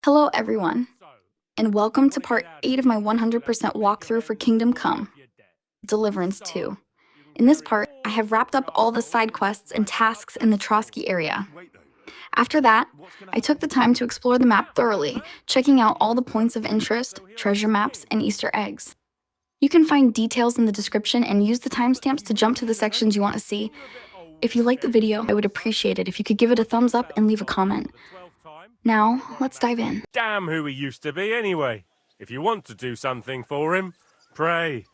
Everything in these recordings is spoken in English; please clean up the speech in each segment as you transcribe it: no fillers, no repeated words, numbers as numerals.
Hello everyone, and welcome to part 8 of my 100% walkthrough for Kingdom Come Deliverance 2. In this part, I have wrapped up all the side quests and tasks in the Trotsky area. After that, I took the time to explore the map thoroughly, checking out all the points of interest, treasure maps, and Easter eggs. You can find details in the description and use the timestamps to jump to the sections you want to see. If you liked the video, I would appreciate it if you could give it a thumbs up and leave a comment. Now, let's dive in. Damn who he used to be anyway. If you want to do something for him, pray.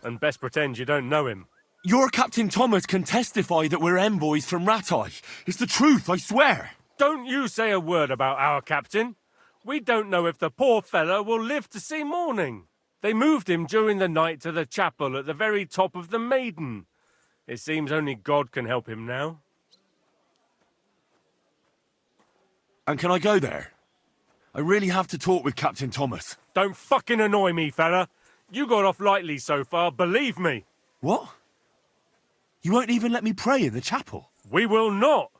And best pretend you don't know him. Your Captain Thomas can testify that we're envoys from Ratai. It's the truth, I swear. Don't you say a word about our captain. We don't know if the poor fellow will live to see morning. They moved him during the night to the chapel at the very top of the Maiden. It seems only God can help him now. And can I go there? I really have to talk with Captain Thomas. Don't fucking annoy me, fella. You got off lightly so far, believe me. What? You won't even let me pray in the chapel? We will not.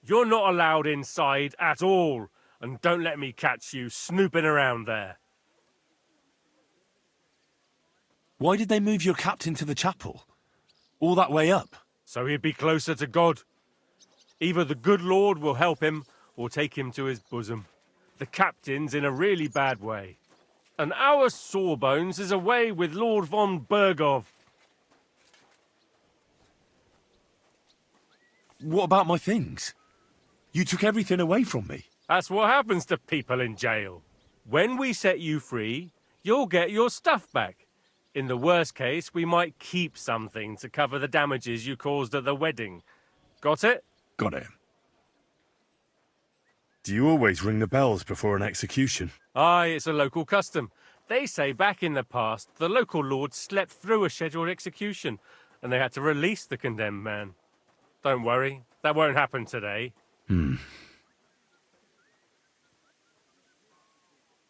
You're not allowed inside at all. And don't let me catch you snooping around there. Why did they move your captain to the chapel? All that way up? So he'd be closer to God. Either the good Lord will help him, or take him to his bosom. The captain's in a really bad way. And our Sawbones is away with Lord von Bergow. What about my things? You took everything away from me. That's what happens to people in jail. When we set you free, you'll get your stuff back. In the worst case, we might keep something to cover the damages you caused at the wedding. Got it? Got it. Do you always ring the bells before an execution? Aye, it's a local custom. They say back in the past, the local lord slept through a scheduled execution, and they had to release the condemned man. Don't worry, that won't happen today.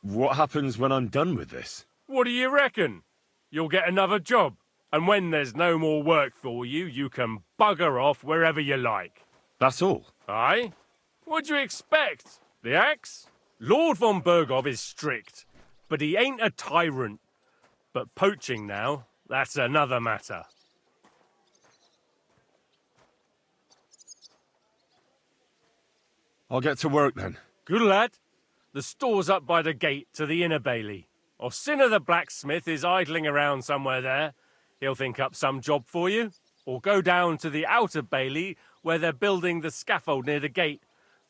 What happens when I'm done with this? What do you reckon? You'll get another job, and when there's no more work for you, you can bugger off wherever you like. That's all? Aye? What'd you expect? The axe? Lord von Bergow is strict, but he ain't a tyrant. But poaching now, that's another matter. I'll get to work then. Good lad. The store's up by the gate to the inner bailey. Orsina the blacksmith is idling around somewhere there. He'll think up some job for you. Or go down to the outer bailey where they're building the scaffold near the gate.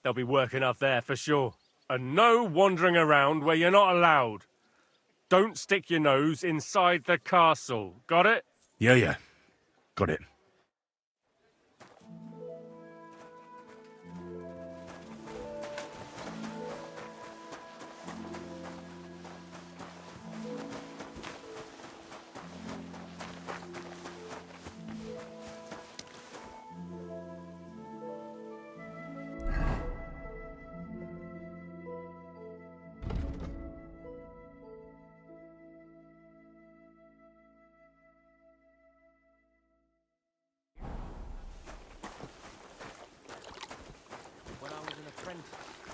They'll be working up there for sure. And no wandering around where you're not allowed. Don't stick your nose inside the castle. Got it? Yeah. Got it.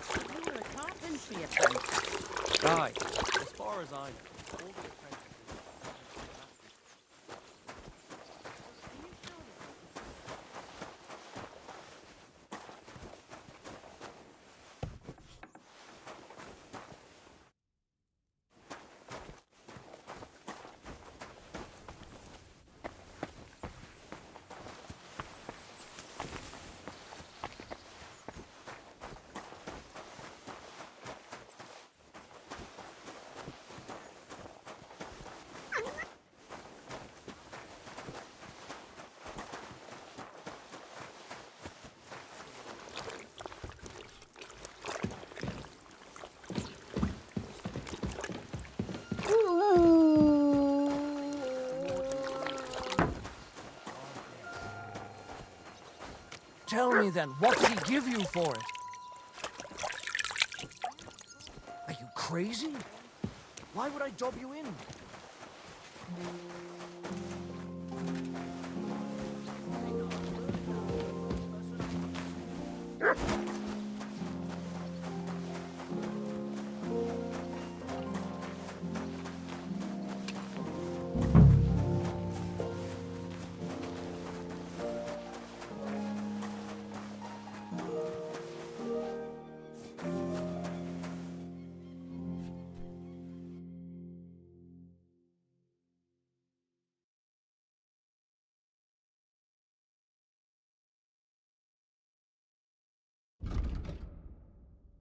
You were a carpentry apprentice. Aye, as far as I know, all the apprentices... Tell me then, what did he give you for it? Are you crazy? Why would I dob you in?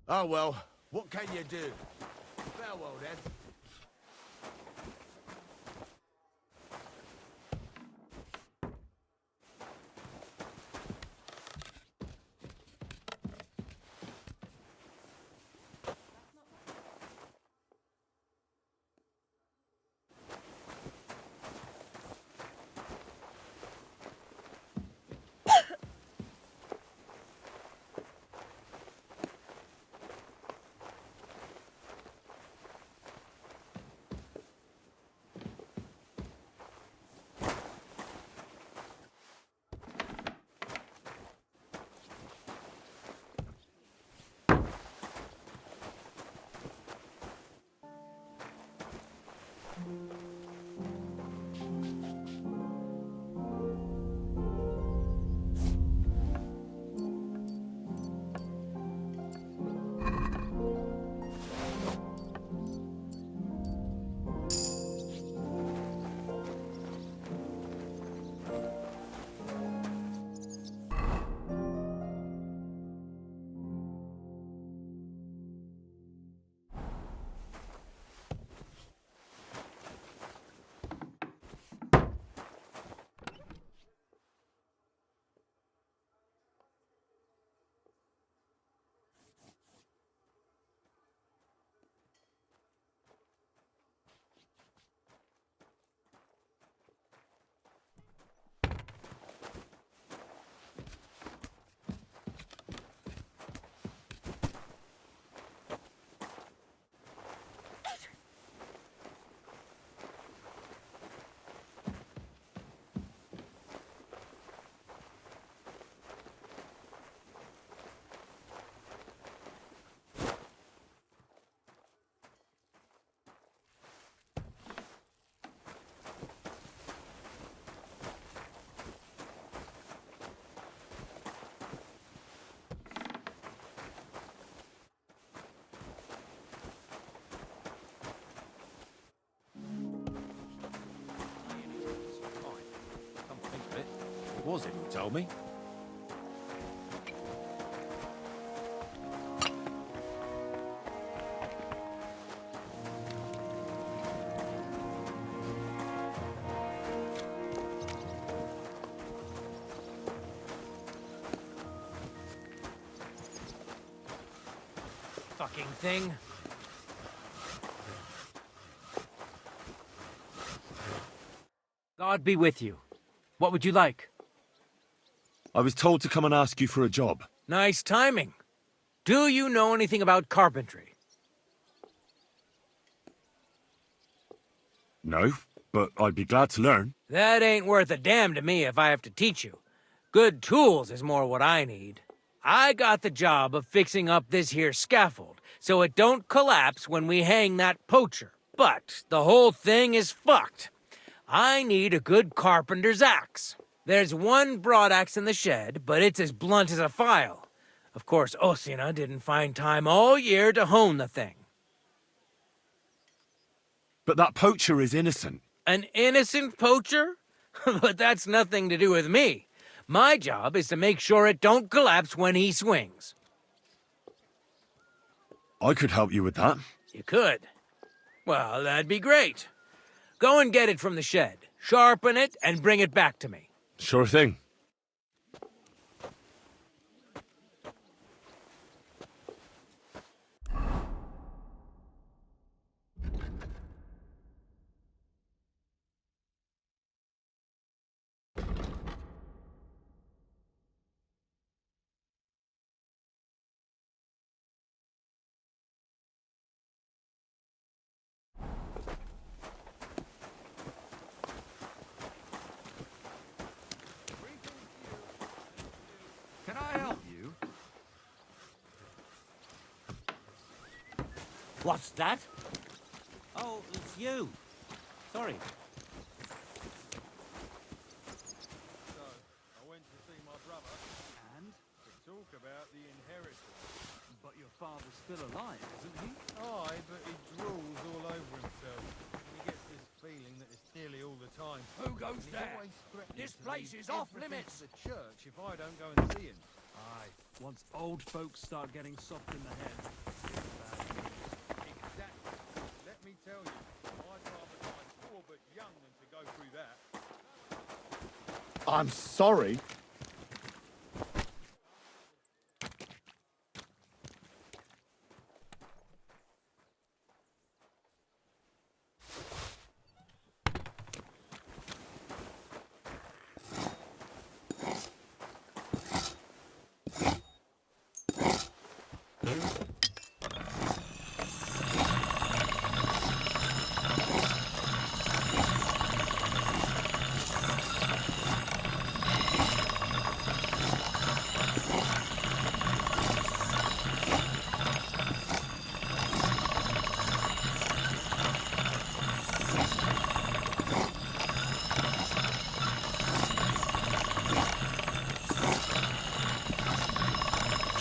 Oh well, what can you do? Farewell then. Was it you told me? Fucking thing. God be with you. What would you like? I was told to come and ask you for a job. Nice timing. Do you know anything about carpentry? No, but I'd be glad to learn. That ain't worth a damn to me if I have to teach you. Good tools is more what I need. I got the job of fixing up this here scaffold, so it don't collapse when we hang that poacher. But the whole thing is fucked. I need a good carpenter's axe. There's one broadaxe in the shed, but it's as blunt as a file. Of course, Osina didn't find time all year to hone the thing. But that poacher is innocent. An innocent poacher? But that's nothing to do with me. My job is to make sure it don't collapse when he swings. I could help you with that. You could. Well, that'd be great. Go and get it from the shed, sharpen it, and bring it back to me. Sure thing. Can I help you? What's that? Oh, it's you. Sorry. So, I went to see my brother. And? To talk about the inheritance. But your father's still alive, isn't he? Aye, but he drools all over himself. He gets this feeling that it's nearly all the time. Who goes He's there? always threatening This to place leave is off everything limits. to the church if I don't go and see him. Aye. Once old folks start getting soft in the head, I'm sorry.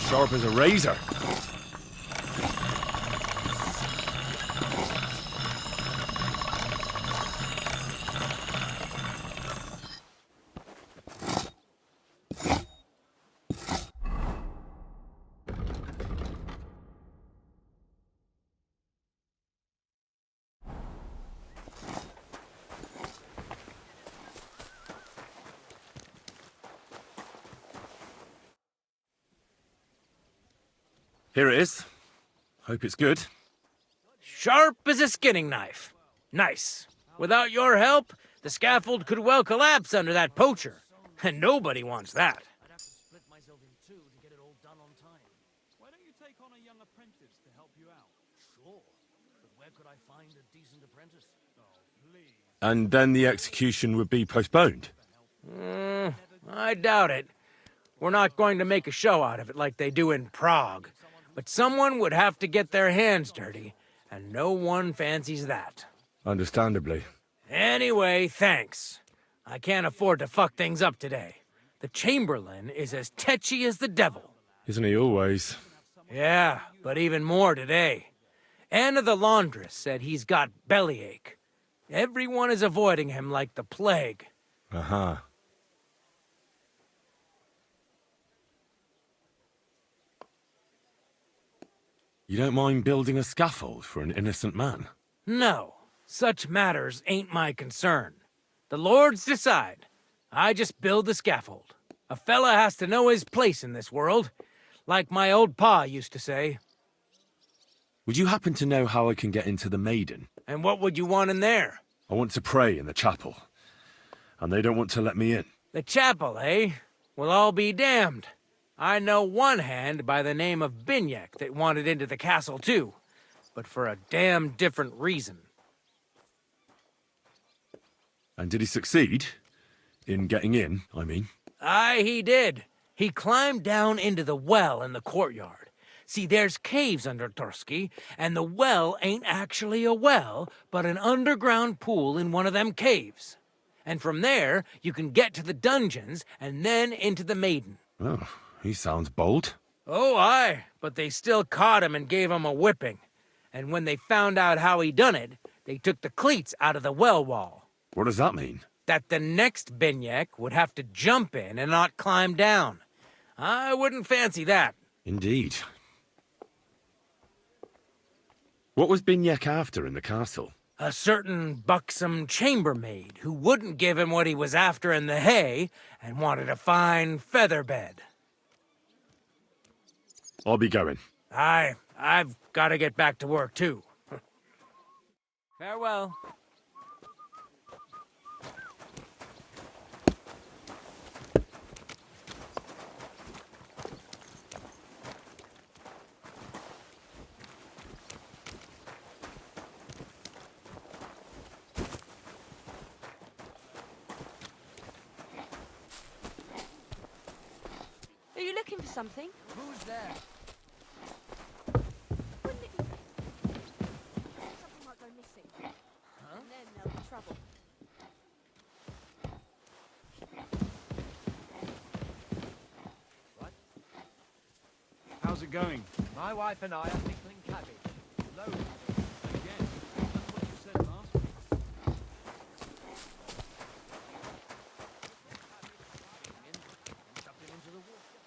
Sharp as a razor. Here it is. Hope it's good. Sharp as a skinning knife. Nice. Without your help, the scaffold could well collapse under that poacher. And nobody wants that. I'd have to split myself in two to get it all done on time. Why don't you take on a young apprentice to help you out? Sure. But where could I find a decent apprentice? Oh, please. And then the execution would be postponed. I doubt it. We're not going to make a show out of it like they do in Prague. But someone would have to get their hands dirty, and no one fancies that. Understandably. Anyway, thanks. I can't afford to fuck things up today. The Chamberlain is as tetchy as the devil. Isn't he always? Yeah, but even more today. Anna the laundress said he's got bellyache. Everyone is avoiding him like the plague. Uh-huh. You don't mind building a scaffold for an innocent man? No, such matters ain't my concern. The lords decide. I just build the scaffold. A fella has to know his place in this world, like my old pa used to say. Would you happen to know how I can get into the Maiden? And what would you want in there? I want to pray in the chapel, and they don't want to let me in. The chapel, eh? Well, I'll be damned. I know one hand by the name of Binyek that wanted into the castle too, but for a damn different reason. And did he succeed? In getting in, I mean? Aye, he did. He climbed down into the well in the courtyard. See, there's caves under Tursky, and the well ain't actually a well, but an underground pool in one of them caves. And from there, you can get to the dungeons, and then into the Maiden. Oh, he sounds bold. Oh, aye, but they still caught him and gave him a whipping. And when they found out how he done it, they took the cleats out of the well wall. What does that mean? That the next Binyek would have to jump in and not climb down. I wouldn't fancy that. Indeed. What was Binyek after in the castle? A certain buxom chambermaid who wouldn't give him what he was after in the hay and wanted a fine feather bed. I'll be going. I've got to get back to work too. Farewell. Are you looking for something? Who's there? Something might go missing. Huh? And then there'll be trouble. How's it going? My wife and I are pickling cabbage. Low. Again. That's what you said last week. Chucked it into the water.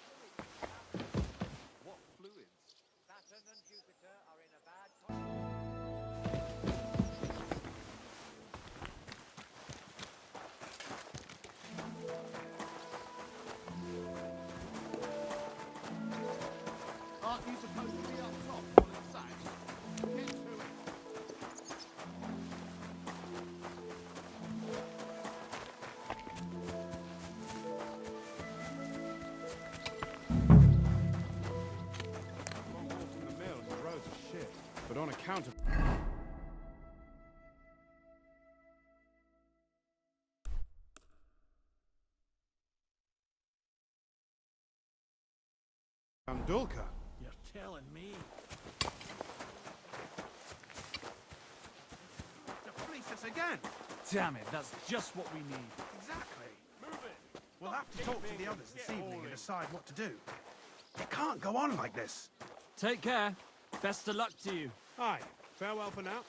What fluids? Saturn and Jupiter are in a bad You supposed to be up top, pulling sacks? Get to it. From the mills, the roads are shit. But on account of... Dulka. You're telling me. To fleece us again. Damn it, that's just what we need. Exactly. Move it. We'll have to talk to the others this evening and decide what to do. It can't go on like this. Take care. Best of luck to you. Aye. Farewell for now.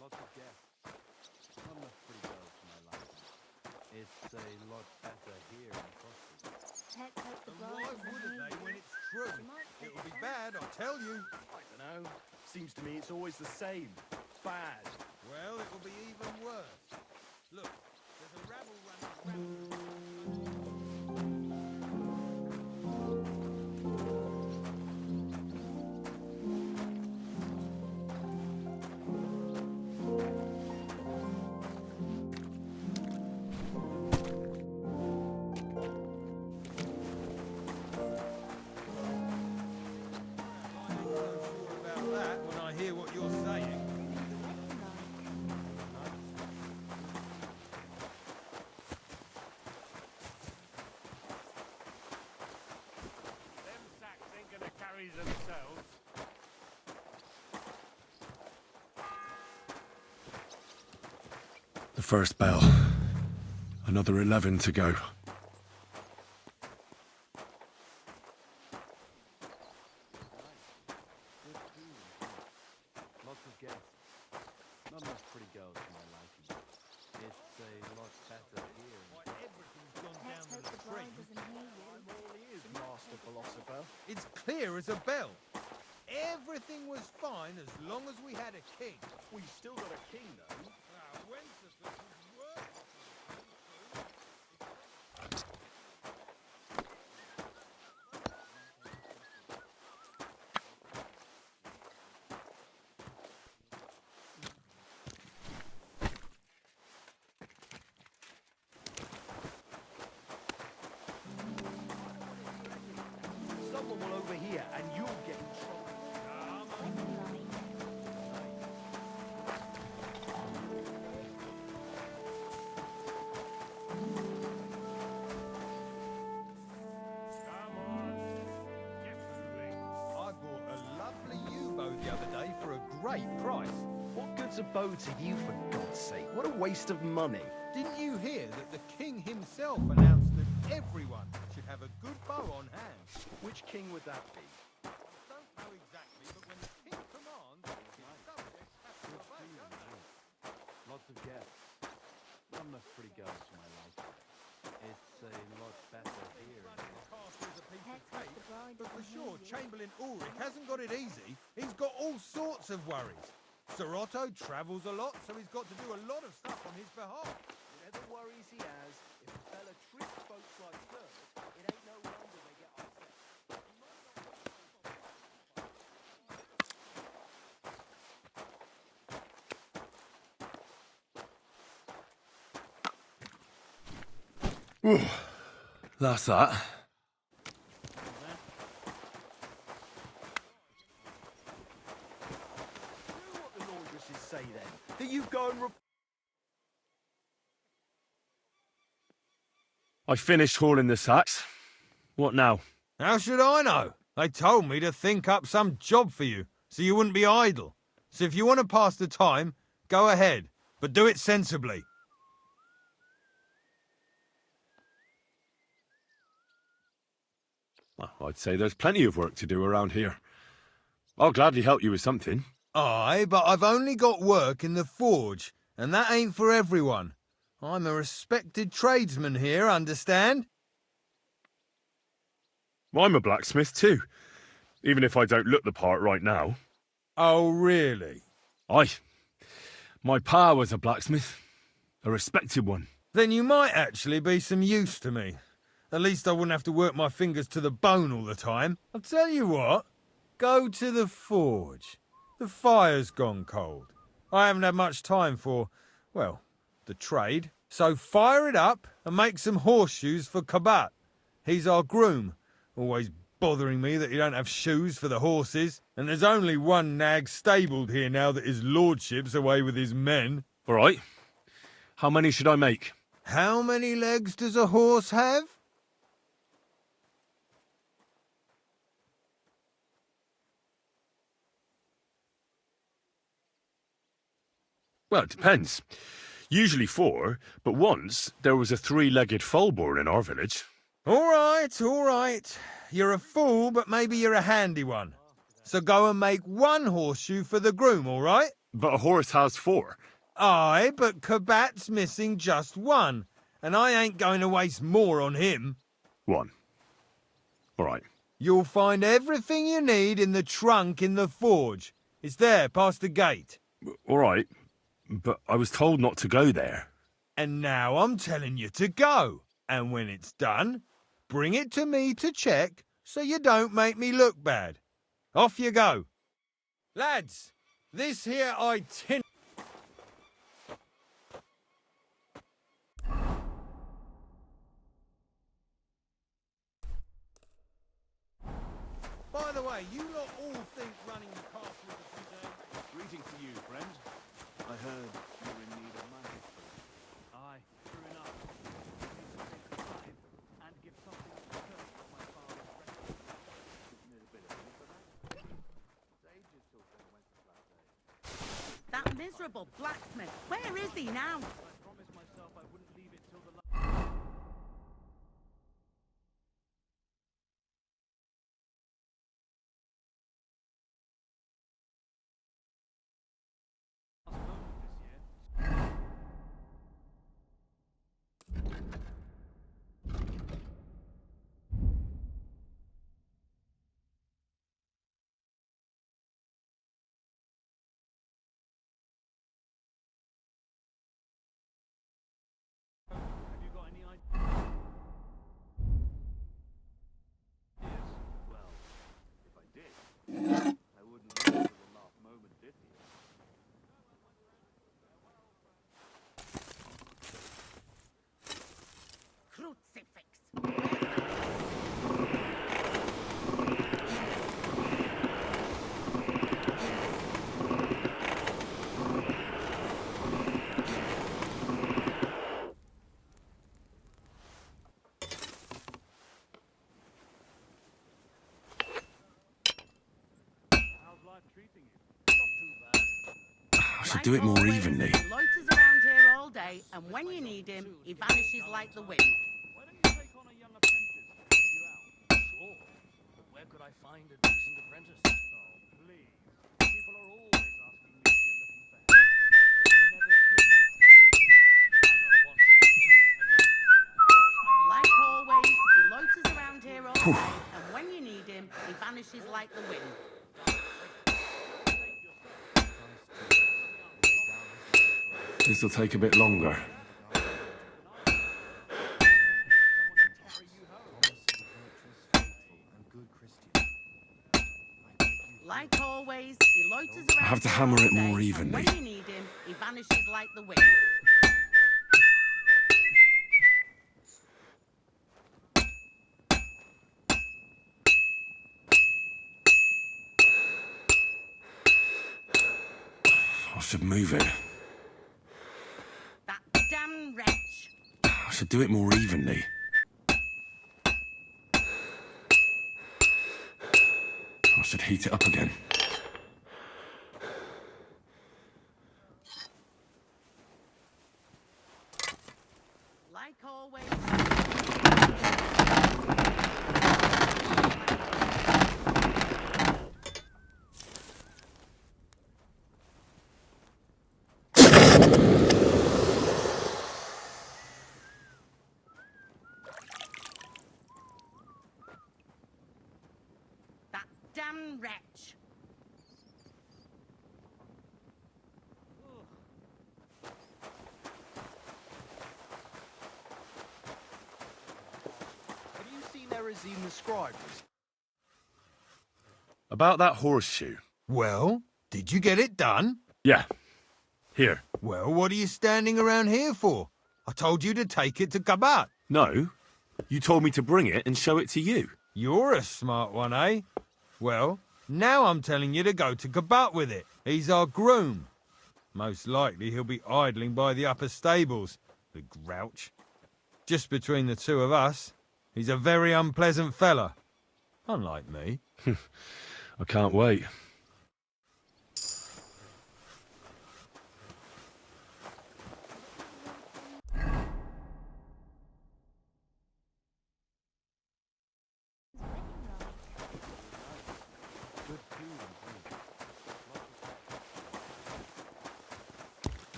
Lots of guests. Not enough pretty girls for my liking. It's a lot better here in Costa. Let's hope the And bride why doesn't wouldn't hear they you. when it's true? She might take It'll be offense. bad, I'll tell you. I don't know. Seems to me it's always the same. Bad. Well, it will be even worse. Look, there's a rabble running around. I ain't so sure about that when I hear what you're saying. Them sacks ain't gonna carry themselves. The first bell. Another 11 to go. Lots of guests. Not enough pretty girls for my liking. It's a lot better here. Why, everything's gone down Let's the hope the bride latrine. doesn't hear you. I'm all ears, master philosopher. It's clear as a bell. Everything was fine as long as we had a king. We still got a king, though. Wenceslas was worth Someone will overhear, and you'll get in trouble. Come on. Get moving. I bought a lovely U-boat the other day for a great price. What good's a bow to you, for God's sake? What a waste of money. Didn't you hear that the king himself announced that everyone should have a good bow on hand? Which king would that be? I don't know exactly, but when the king commands, his subjects have to obey, don't they? Lots of guests. Not enough pretty girls for my liking. It's a lot better here. Running the castle is a piece of Let's hope cake, the bride but for doesn't sure, hear you. Chamberlain Ulrich hasn't got it easy. He's got all sorts of worries. Sir Otto travels a lot, so he's got to do a lot of stuff on his behalf. Whatever worries he has, if a fella treats folks like dirt, it ain't no wonder they get upset. That's that. Do what the laundresses say then. That you go and I finished hauling the sacks. What now? How should I know? They told me to think up some job for you, so you wouldn't be idle. So if you want to pass the time, go ahead, but do it sensibly. Well, I'd say there's plenty of work to do around here. I'll gladly help you with something. Aye, but I've only got work in the forge, and that ain't for everyone. I'm a respected tradesman here, understand? I'm a blacksmith too, even if I don't look the part right now. Oh, really? Aye. My pa was a blacksmith. A respected one. Then you might actually be some use to me. At least I wouldn't have to work my fingers to the bone all the time. I'll tell you what. Go to the forge. The fire's gone cold. I haven't had much time for, well, the trade. So fire it up and make some horseshoes for Cabbage. He's our groom. Always bothering me that you don't have shoes for the horses. And there's only one nag stabled here now that his lordship's away with his men. All right. How many should I make? How many legs does a horse have? Well, it depends. Usually 4, but once there was a 3-legged foal born in our village. All right. You're a fool, but maybe you're a handy one. So go and make 1 horseshoe for the groom, all right? But a horse has 4. Aye, but Cabot's missing just 1, and I ain't going to waste more on him. 1. All right. You'll find everything you need in the trunk in the forge. It's there, past the gate. All right. But I was told not to go there. And now I'm telling you to go. And when it's done, bring it to me to check so you don't make me look bad. Off you go. Lads, this here itinerary... By the way, you lot all think running the castle is a concern? Greeting to you, friend. I heard you were in need of money. Aye, true enough. And give something to the curse of my father's record. Need a bit of money for that? It's ages till they went to that day. That miserable blacksmith. Where is he now? I promised myself I wouldn't leave it till the last moment this year. Have you got any ideas? Well, if I did, I wouldn't wait till the last moment, did you? Crucifix. How's life treating you? Not too bad. I should do it more evenly. He loiters around here all day, and when you need him, he vanishes like the wind. Why don't you take on a young apprentice to help you out? Sure. Where could I find a decent apprentice? Oh, please. People are always asking me if you're looking for help. But you never give it. I don't want Like always, he loiters around here all day, and when you need him, he vanishes like the wind. This'll take a bit longer. Like always, he loiters around I have to here hammer all it more day, evenly. and when you need him, he vanishes like the wind. I should move it. That damn wretch. I should do it more evenly. I should heat it up again. Like always. damned wretch. Have you seen Erazine the Scribe? About that horseshoe. Well, did you get it done? Yeah. Here. Well, what are you standing around here for? I told you to take it to Cabbage. No. You told me to bring it and show it to you. You're a smart one, eh? Well, now I'm telling you to go to Cabbage with it. He's our groom. Most likely he'll be idling by the upper stables, the grouch. Just between the two of us, he's a very unpleasant fella. Unlike me. I can't wait.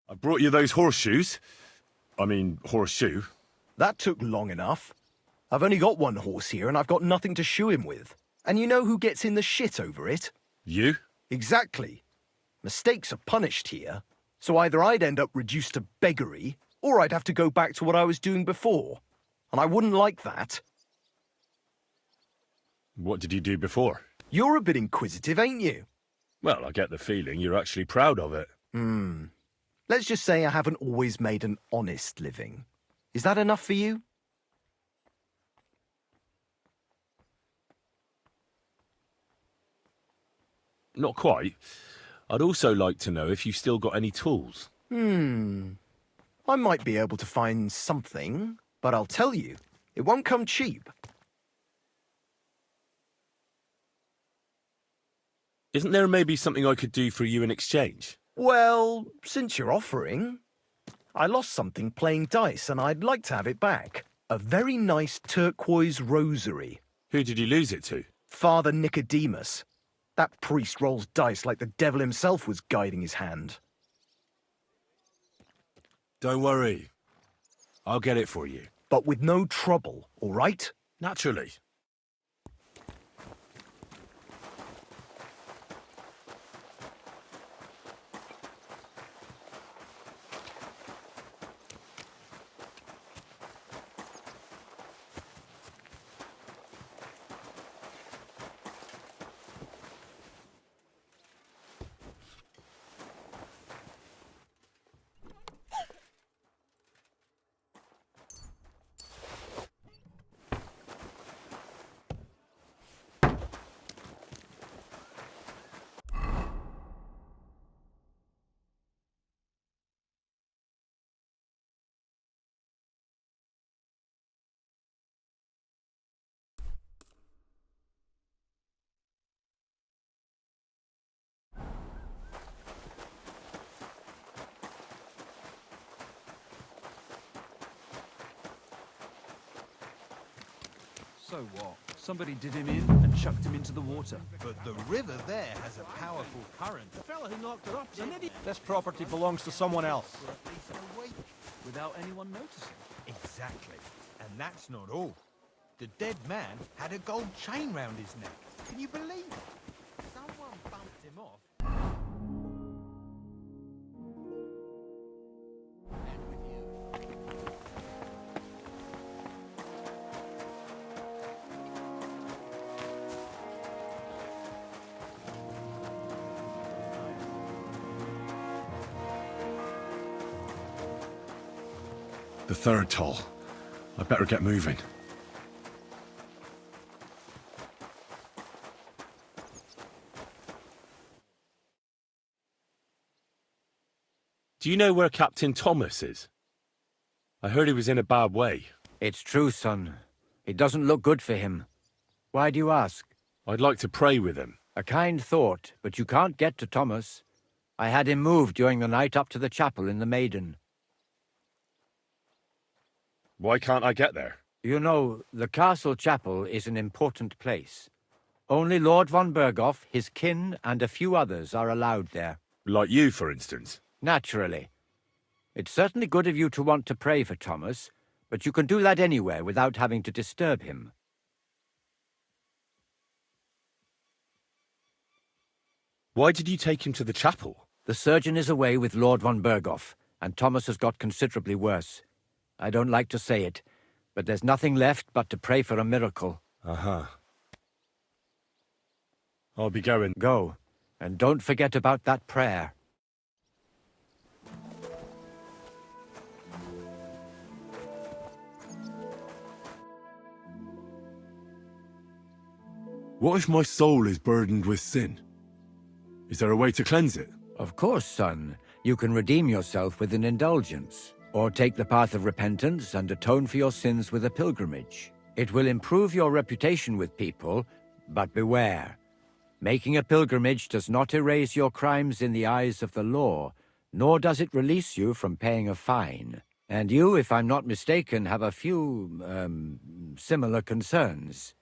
I brought you those horseshoes. I mean, horseshoe. That took long enough. I've only got one horse here and I've got nothing to shoe him with. And you know who gets in the shit over it? You? Exactly. Mistakes are punished here, so either I'd end up reduced to beggary, or I'd have to go back to what I was doing before. And I wouldn't like that. What did you do before? You're a bit inquisitive, ain't you? Well, I get the feeling you're actually proud of it. Let's just say I haven't always made an honest living. Is that enough for you? Not quite. I'd also like to know if you still got any tools. I might be able to find something, but I'll tell you, it won't come cheap. Isn't there maybe something I could do for you in exchange? Well, since you're offering, I lost something playing dice and I'd like to have it back. A very nice turquoise rosary. Who did you lose it to? Father Nicodemus. That priest rolls dice like the devil himself was guiding his hand. Don't worry. I'll get it for you. But with no trouble, all right? Naturally. So what? Somebody did him in and chucked him into the water. But the river there has a powerful current. The fella who knocked it up is an idiot. This property belongs to someone else. Without anyone noticing. Exactly. And that's not all. The dead man had a gold chain round his neck. Can you believe it? Someone bumped him off. The third toll. I better get moving. Do you know where Captain Thomas is? I heard he was in a bad way. It's true, son. It doesn't look good for him. Why do you ask? I'd like to pray with him. A kind thought, but you can't get to Thomas. I had him moved during the night up to the chapel in the Maiden. Why can't I get there? You know, the castle chapel is an important place. Only Lord von Bergow, his kin, and a few others are allowed there. Like you, for instance. Naturally. It's certainly good of you to want to pray for Thomas, but you can do that anywhere without having to disturb him. Why did you take him to the chapel? The surgeon is away with Lord von Bergow, and Thomas has got considerably worse. I don't like to say it, but there's nothing left but to pray for a miracle. Uh-huh. I'll be going. Go, and don't forget about that prayer. What if my soul is burdened with sin? Is there a way to cleanse it? Of course, son. You can redeem yourself with an indulgence, or take the path of repentance and atone for your sins with a pilgrimage. It will improve your reputation with people, but beware. Making a pilgrimage does not erase your crimes in the eyes of the law, nor does it release you from paying a fine. And you, if I'm not mistaken, have a few, similar concerns.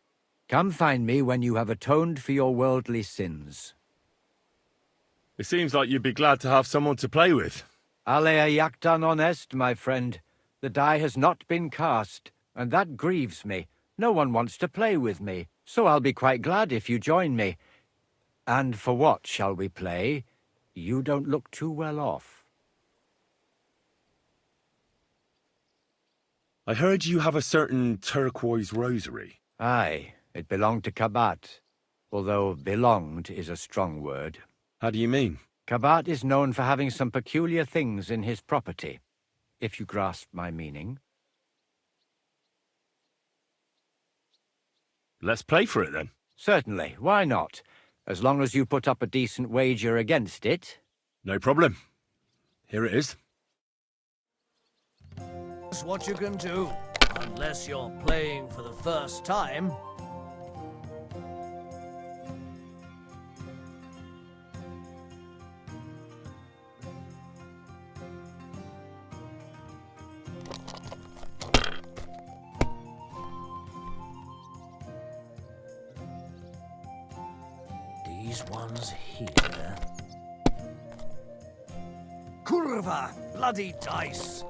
Come find me when you have atoned for your worldly sins. It seems like you'd be glad to have someone to play with. Alea jactan honest, my friend. The die has not been cast, and that grieves me. No one wants to play with me, so I'll be quite glad if you join me. And for what shall we play? You don't look too well off. I heard you have a certain turquoise rosary. Aye, it belonged to Cabbage, although belonged is a strong word. How do you mean? Cabbage is known for having some peculiar things in his property, if you grasp my meaning. Let's play for it then. Certainly, why not? As long as you put up a decent wager against it. No problem. Here it is. That's what you can do, unless you're playing for the first time. These ones here. Kurva! Bloody dice!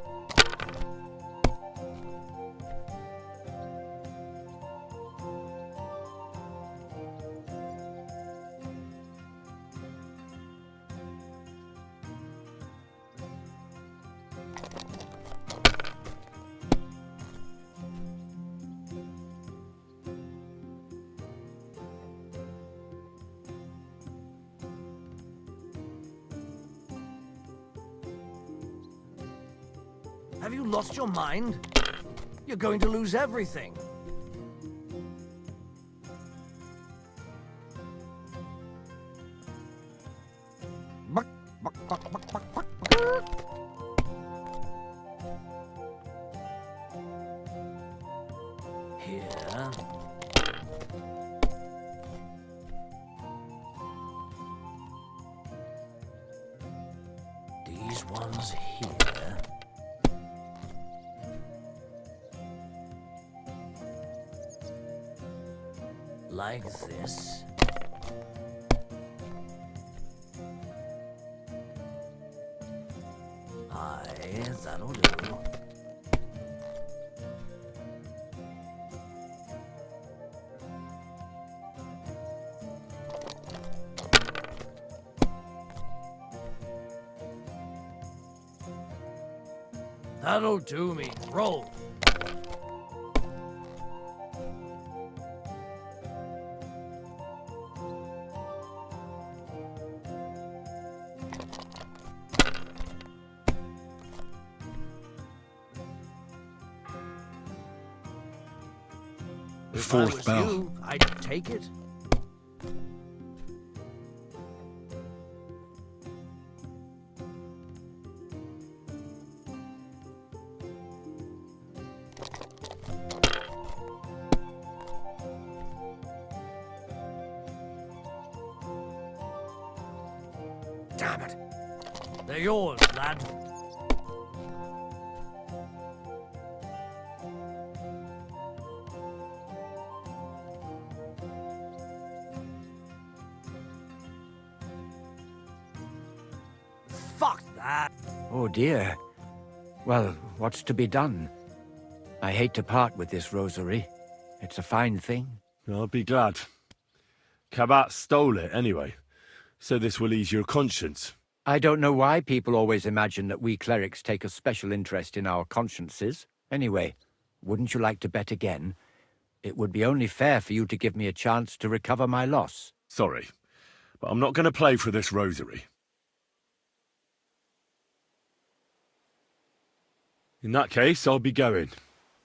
Have you lost your mind? You're going to lose everything. Here. These ones here. Like this. Aye, that'll do. That'll do me. Roll. The fourth bell. You, I'd take it. Damn it. They're yours, lad. Fuck that. Oh dear. Well, what's to be done? I hate to part with this rosary. It's a fine thing. I'll be glad. Cabat stole it anyway. So this will ease your conscience. I don't know why people always imagine that we clerics take a special interest in our consciences. Anyway, wouldn't you like to bet again? It would be only fair for you to give me a chance to recover my loss. Sorry, but I'm not going to play for this rosary. In that case, I'll be going.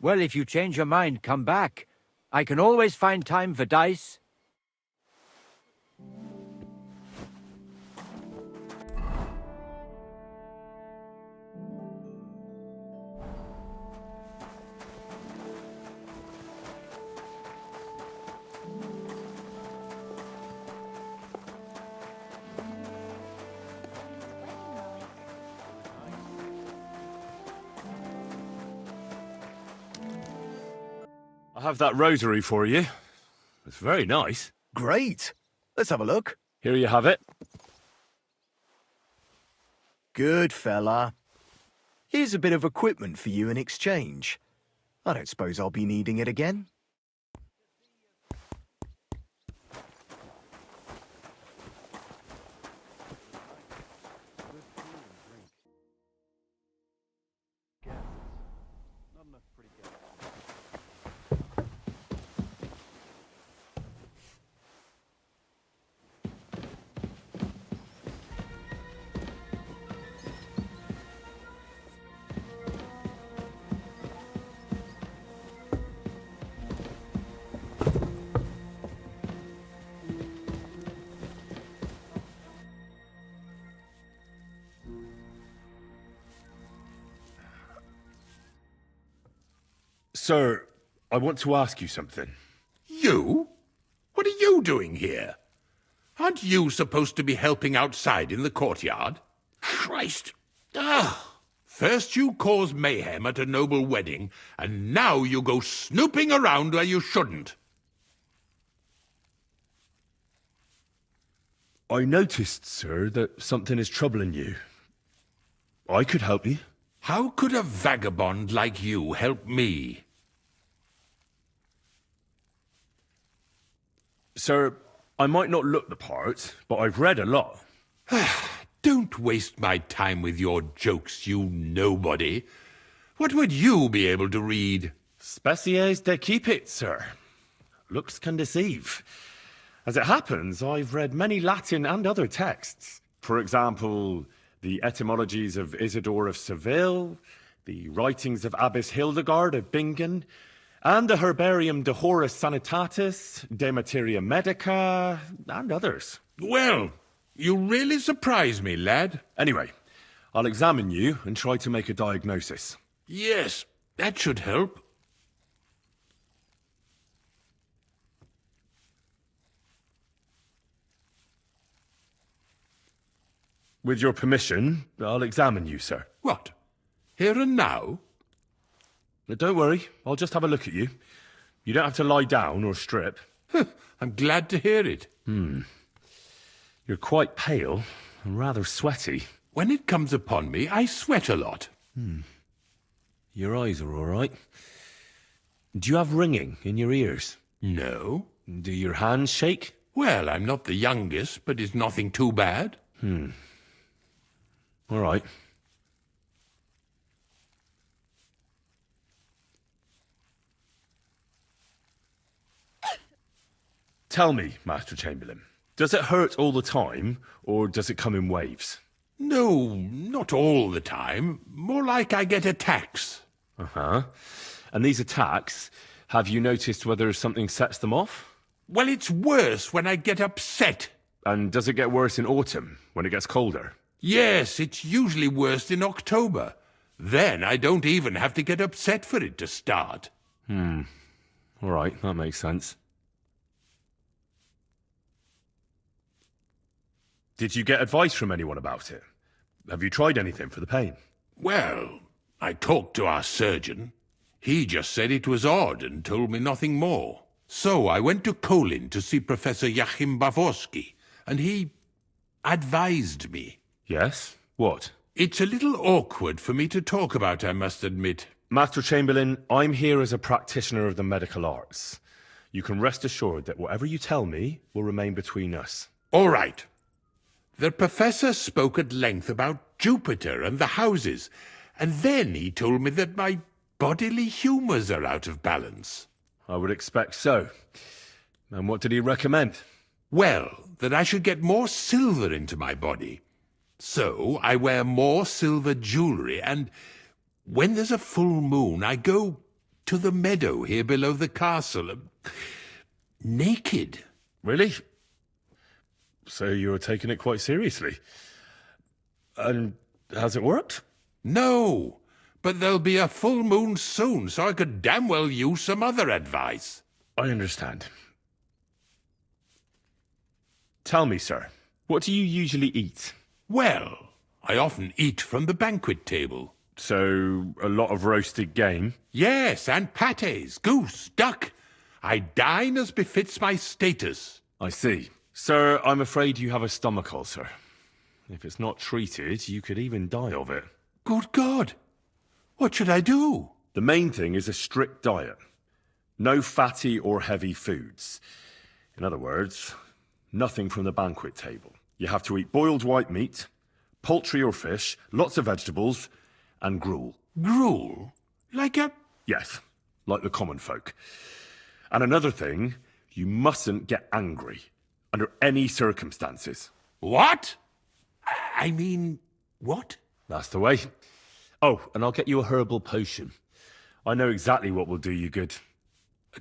Well, if you change your mind, come back. I can always find time for dice. I have that rosary for you. It's very nice. Great. Let's have a look. Here you have it. Good fella. Here's a bit of equipment for you in exchange. I don't suppose I'll be needing it again. Sir, I want to ask you something. You? What are you doing here? Aren't you supposed to be helping outside in the courtyard? Christ! First you cause mayhem at a noble wedding, and now you go snooping around where you shouldn't. I noticed, sir, that something is troubling you. I could help you. How could a vagabond like you help me? Sir, I might not look the part, but I've read a lot. Don't waste my time with your jokes, you nobody. What would you be able to read? Species de keep sir. Looks can deceive. As it happens, I've read many Latin and other texts. For example, the etymologies of Isidore of Seville, the writings of Abbess Hildegard of Bingen, and the Herbarium de Horis Sanitatis, De Materia Medica, and others. Well, you really surprise me, lad. Anyway, I'll examine you and try to make a diagnosis. Yes, that should help. With your permission, I'll examine you, sir. What? Here and now? Don't worry, I'll just have a look at you. You don't have to lie down or strip. I'm glad to hear it. You're quite pale and rather sweaty. When it comes upon me, I sweat a lot. Your eyes are all right. Do you have ringing in your ears? No. Do your hands shake? Well, I'm not the youngest, but it's nothing too bad. All right. Tell me, Master Chamberlain, does it hurt all the time, or does it come in waves? No, not all the time. More like I get attacks. Uh-huh. And these attacks, have you noticed whether something sets them off? Well, it's worse when I get upset. And does it get worse in autumn, when it gets colder? Yes, it's usually worst in October. Then I don't even have to get upset for it to start. All right, that makes sense. Did you get advice from anyone about it? Have you tried anything for the pain? Well, I talked to our surgeon. He just said it was odd and told me nothing more. So I went to Kolin to see Professor Joachim Bavorsky, and he advised me. Yes? What? It's a little awkward for me to talk about, I must admit. Master Chamberlain, I'm here as a practitioner of the medical arts. You can rest assured that whatever you tell me will remain between us. All right. The professor spoke at length about Jupiter and the houses, and then he told me that my bodily humours are out of balance. I would expect so. And what did he recommend? Well, that I should get more silver into my body. So I wear more silver jewellery, and when there's a full moon, I go to the meadow here below the castle, naked. Really? So you're taking it quite seriously. And has it worked? No, but there'll be a full moon soon, so I could damn well use some other advice. I understand. Tell me, sir, what do you usually eat? Well, I often eat from the banquet table. So, a lot of roasted game? Yes, and pâtés, goose, duck. I dine as befits my status. I see. Sir, I'm afraid you have a stomach ulcer. If it's not treated, you could even die of it. Good God! What should I do? The main thing is a strict diet. No fatty or heavy foods. In other words, nothing from the banquet table. You have to eat boiled white meat, poultry or fish, lots of vegetables, and gruel. Gruel? Like a... Yes, like the common folk. And another thing, you mustn't get angry. Under any circumstances. What? I mean, what? That's the way. Oh, and I'll get you a herbal potion. I know exactly what will do you good.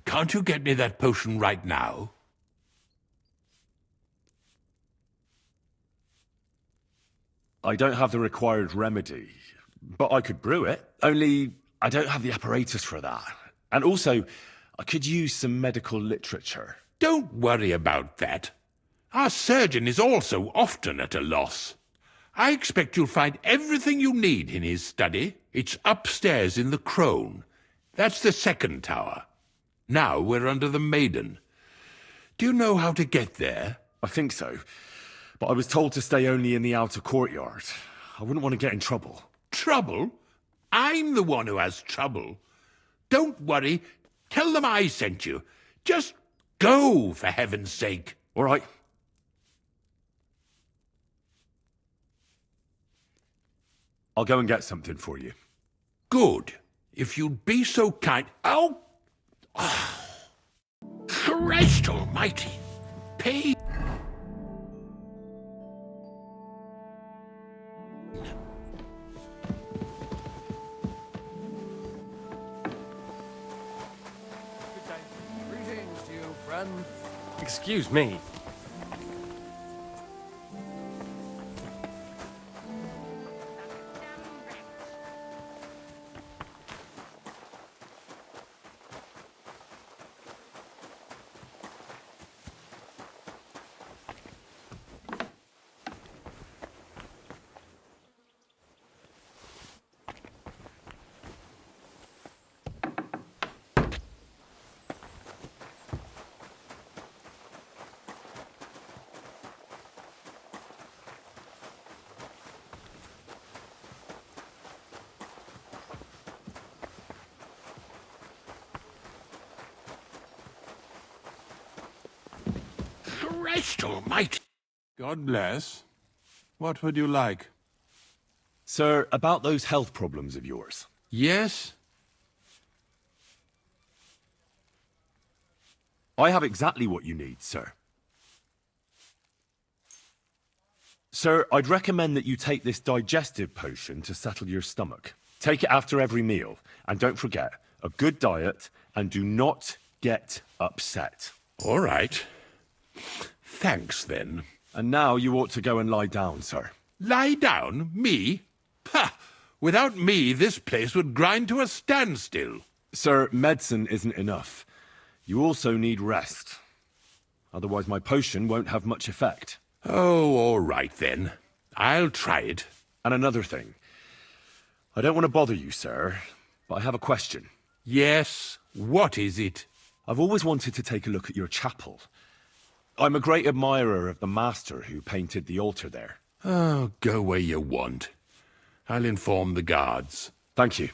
Can't you get me that potion right now? I don't have the required remedy, but I could brew it. Only, I don't have the apparatus for that. And also, I could use some medical literature. Don't worry about that. Our surgeon is also often at a loss. I expect you'll find everything you need in his study. It's upstairs in the Crone. That's the second tower. Now we're under the Maiden. Do you know how to get there? I think so. But I was told to stay only in the outer courtyard. I wouldn't want to get in trouble. Trouble? I'm the one who has trouble. Don't worry. Tell them I sent you. Just go, for heaven's sake. All right. I'll go and get something for you. Good. If you'd be so kind... Oh! Christ almighty! Pay... Greetings to you, friend. Excuse me. Christ almighty! God bless. What would you like? Sir, about those health problems of yours. Yes? I have exactly what you need, sir. Sir, I'd recommend that you take this digestive potion to settle your stomach. Take it after every meal, and don't forget, a good diet, and do not get upset. All right. Thanks, then. And now you ought to go and lie down, sir. Lie down? Me? Ha! Without me, this place would grind to a standstill. Sir, medicine isn't enough. You also need rest. Otherwise my potion won't have much effect. Oh, all right then. I'll try it. And another thing. I don't want to bother you, sir, but I have a question. Yes? What is it? I've always wanted to take a look at your chapel. I'm a great admirer of the master who painted the altar there. Oh, go where you want. I'll inform the guards. Thank you.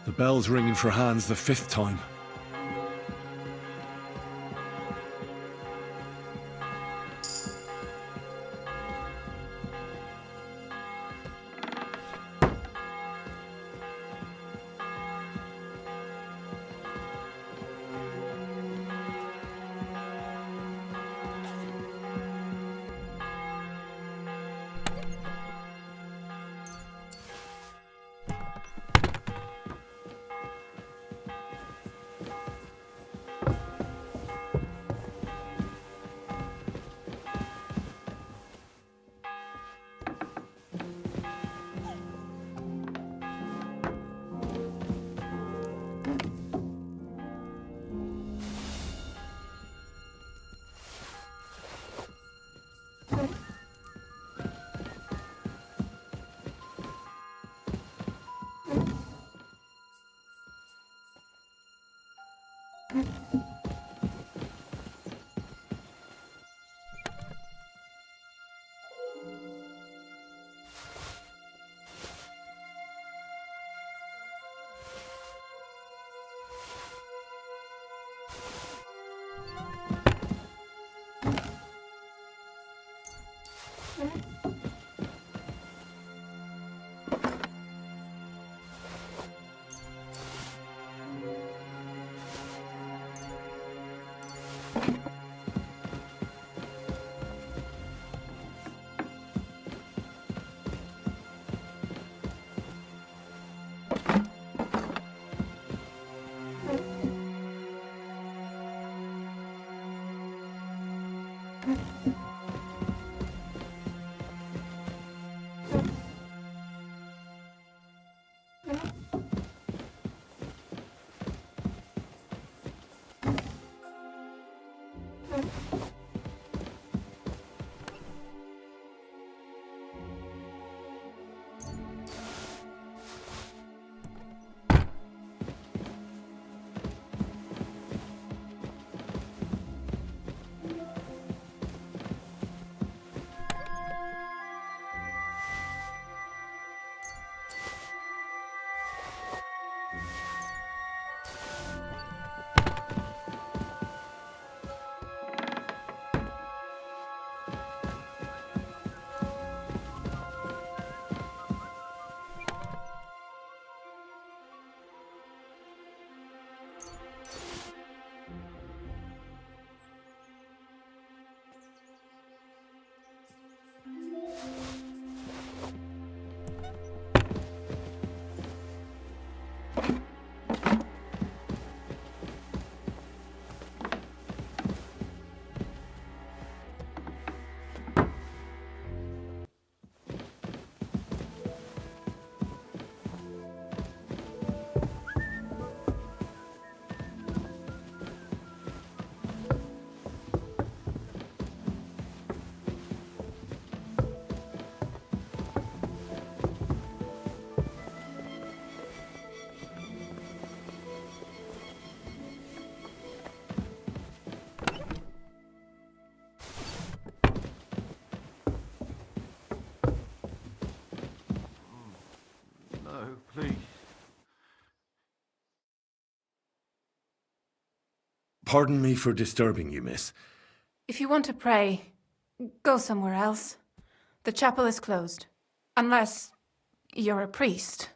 The bell's ringing for hands the 5th time. Please. Pardon me for disturbing you, miss. If you want to pray, go somewhere else. The chapel is closed. Unless you're a priest.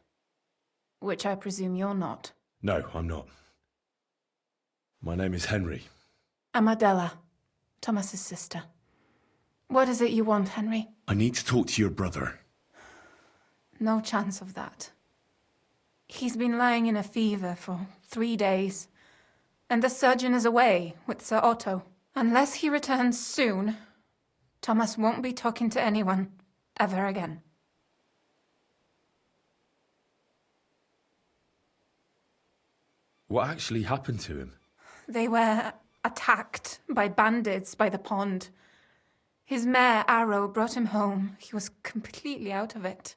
Which I presume you're not. No, I'm not. My name is Henry. I'm Adela, Thomas's sister. What is it you want, Henry? I need to talk to your brother. No chance of that. He's been lying in a fever for 3 days. And the surgeon is away with Sir Otto. Unless he returns soon, Thomas won't be talking to anyone ever again. What actually happened to him? They were attacked by bandits by the pond. His mare, Arrow, brought him home. He was completely out of it.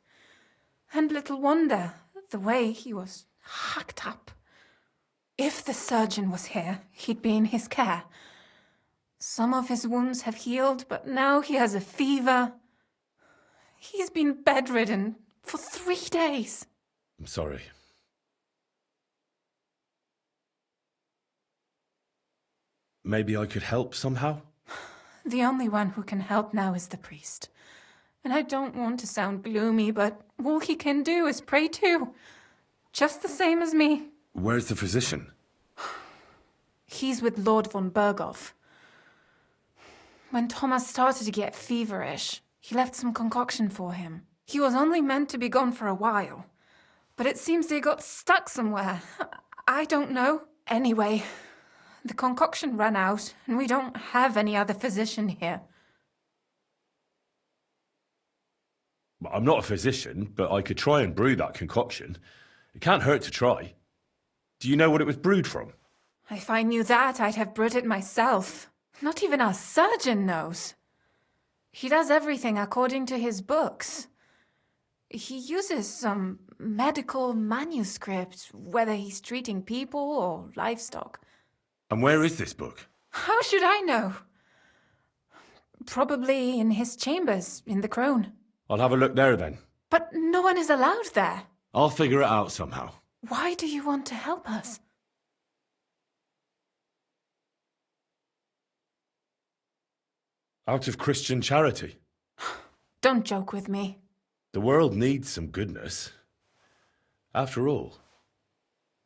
And little wonder, the way he was hacked up. If the surgeon was here, he'd be in his care. Some of his wounds have healed, but now he has a fever. He's been bedridden for 3 days. I'm sorry. Maybe I could help somehow? The only one who can help now is the priest. And I don't want to sound gloomy, but all he can do is pray too. Just the same as me. Where's the physician? He's with Lord von Bergow. When Thomas started to get feverish, he left some concoction for him. He was only meant to be gone for a while, but it seems they got stuck somewhere. I don't know. Anyway, the concoction ran out, and we don't have any other physician here. I'm not a physician, but I could try and brew that concoction. It can't hurt to try. Do you know what it was brewed from? If I knew that, I'd have brewed it myself. Not even our surgeon knows. He does everything according to his books. He uses some medical manuscript, whether he's treating people or livestock. And where is this book? How should I know? Probably in his chambers, in the Crone. I'll have a look there then. But no one is allowed there. I'll figure it out somehow. Why do you want to help us? Out of Christian charity. Don't joke with me. The world needs some goodness. After all,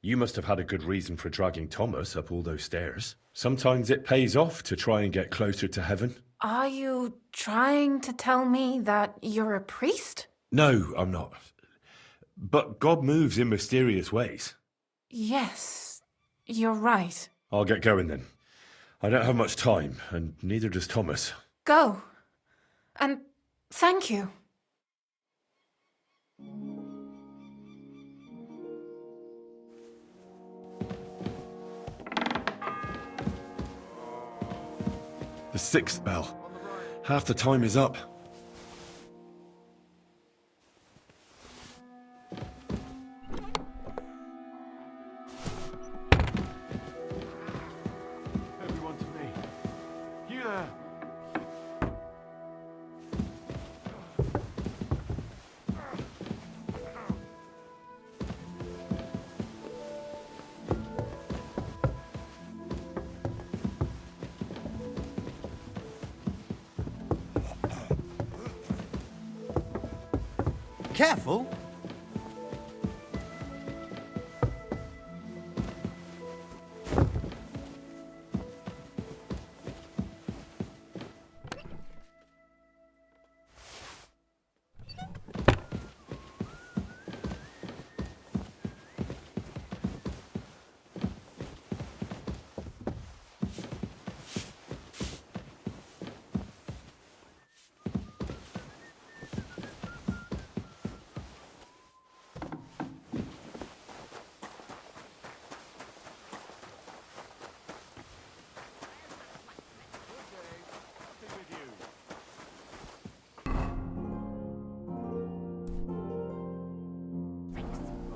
you must have had a good reason for dragging Thomas up all those stairs. Sometimes it pays off to try and get closer to heaven. Are you trying to tell me that you're a priest? No, I'm not. But God moves in mysterious ways. Yes, you're right. I'll get going then. I don't have much time, and neither does Thomas. Go. And thank you. The 6th bell. Half the time is up. Everyone to me. You there. Careful.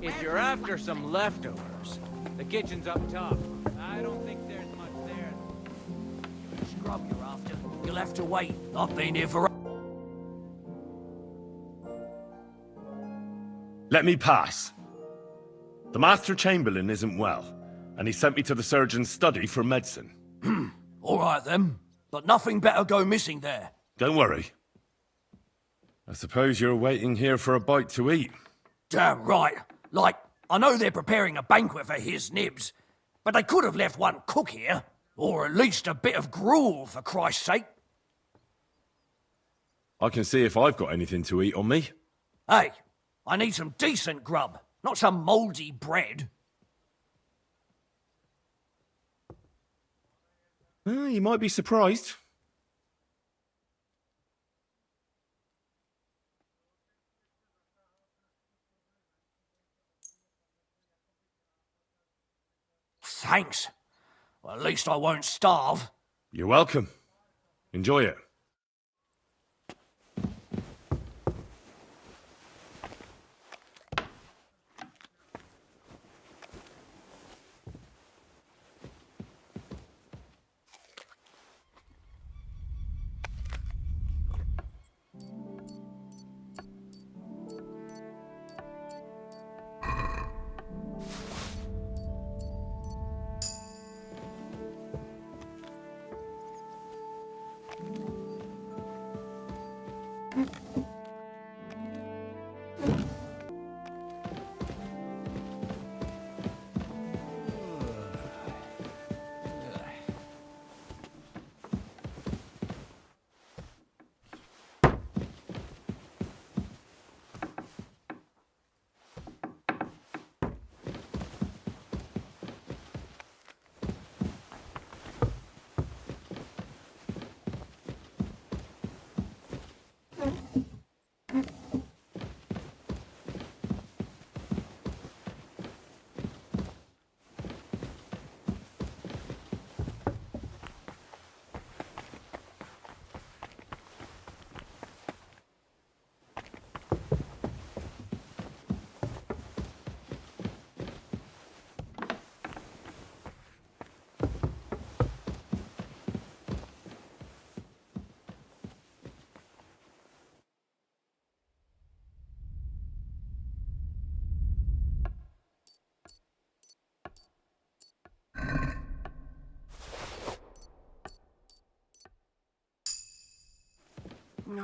If you're after some leftovers, the kitchen's up top. I don't think there's much there. The scrub you're after, you'll have to wait. I've been here for... Let me pass. The Master Chamberlain isn't well, and he sent me to the surgeon's study for medicine. All right, then. But nothing better go missing there. Don't worry. I suppose you're waiting here for a bite to eat. Damn right. Like, I know they're preparing a banquet for his nibs, but they could have left one cook here. Or at least a bit of gruel, for Christ's sake. I can see if I've got anything to eat on me. Hey, I need some decent grub, not some mouldy bread. You might be surprised. Thanks. Well, at least I won't starve. You're welcome. Enjoy it.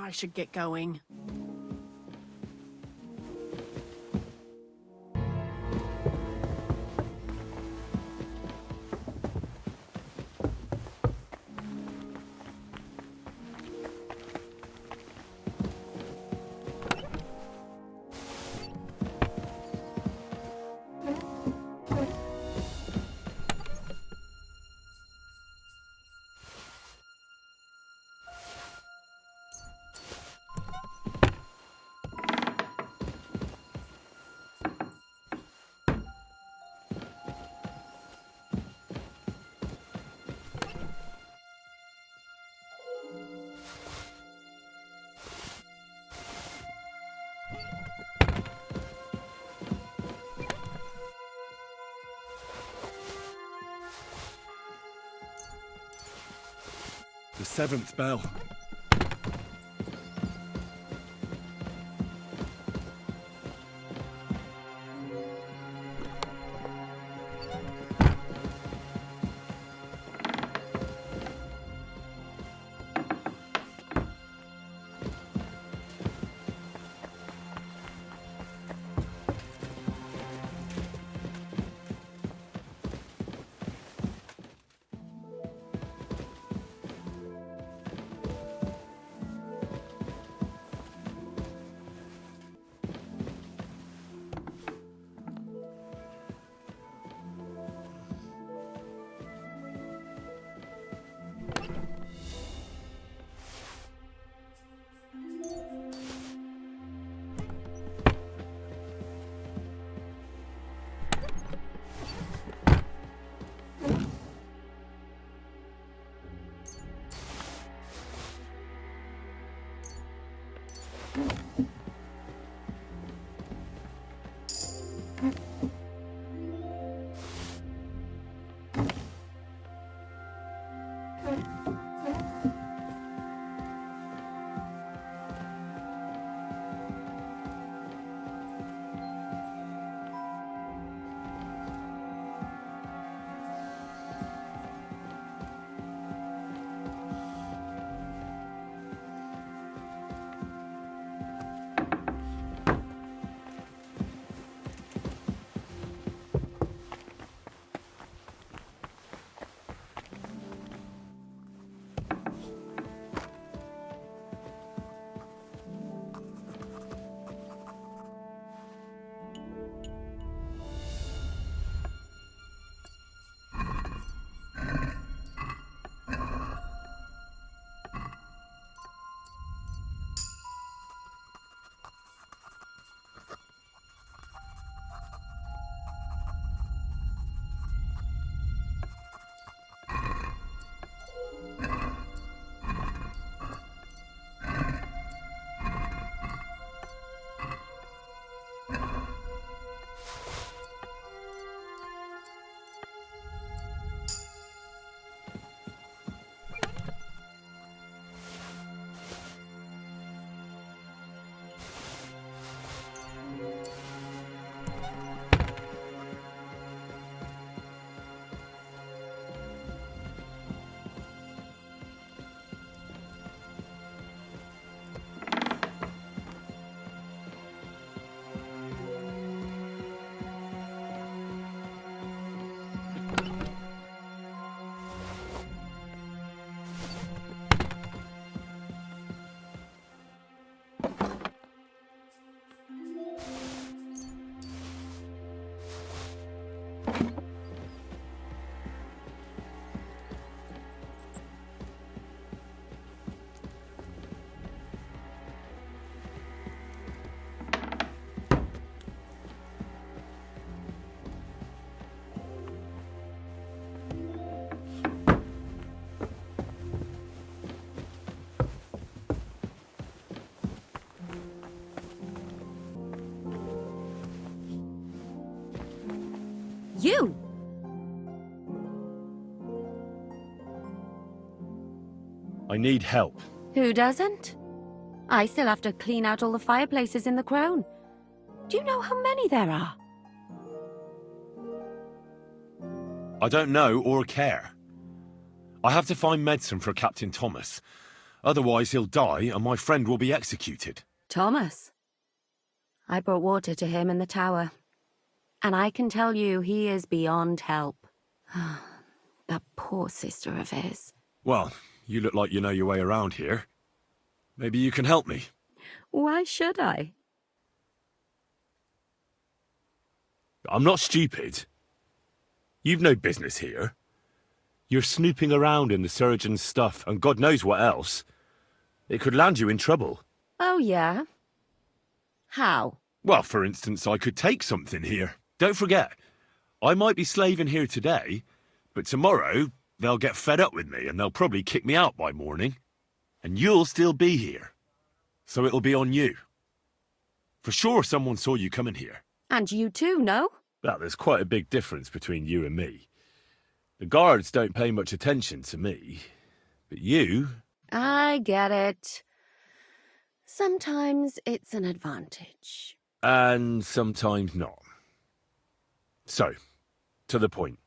I should get going. The 7th bell. you! I need help. Who doesn't? I still have to clean out all the fireplaces in the Crown. Do you know how many there are? I don't know or care. I have to find medicine for Captain Thomas. Otherwise he'll die and my friend will be executed. Thomas? I brought water to him in the tower. And I can tell you he is beyond help. That poor sister of his. Well, you look like you know your way around here. Maybe you can help me. Why should I? I'm not stupid. You've no business here. You're snooping around in the surgeon's stuff and God knows what else. It could land you in trouble. Oh, yeah? How? Well, for instance, I could take something here. Don't forget, I might be slaving here today, but tomorrow they'll get fed up with me and they'll probably kick me out by morning. And you'll still be here. So it'll be on you. For sure someone saw you coming here. And you too, no? Well, there's quite a big difference between you and me. The guards don't pay much attention to me. But you... I get it. Sometimes it's an advantage. And sometimes not. So, to the point.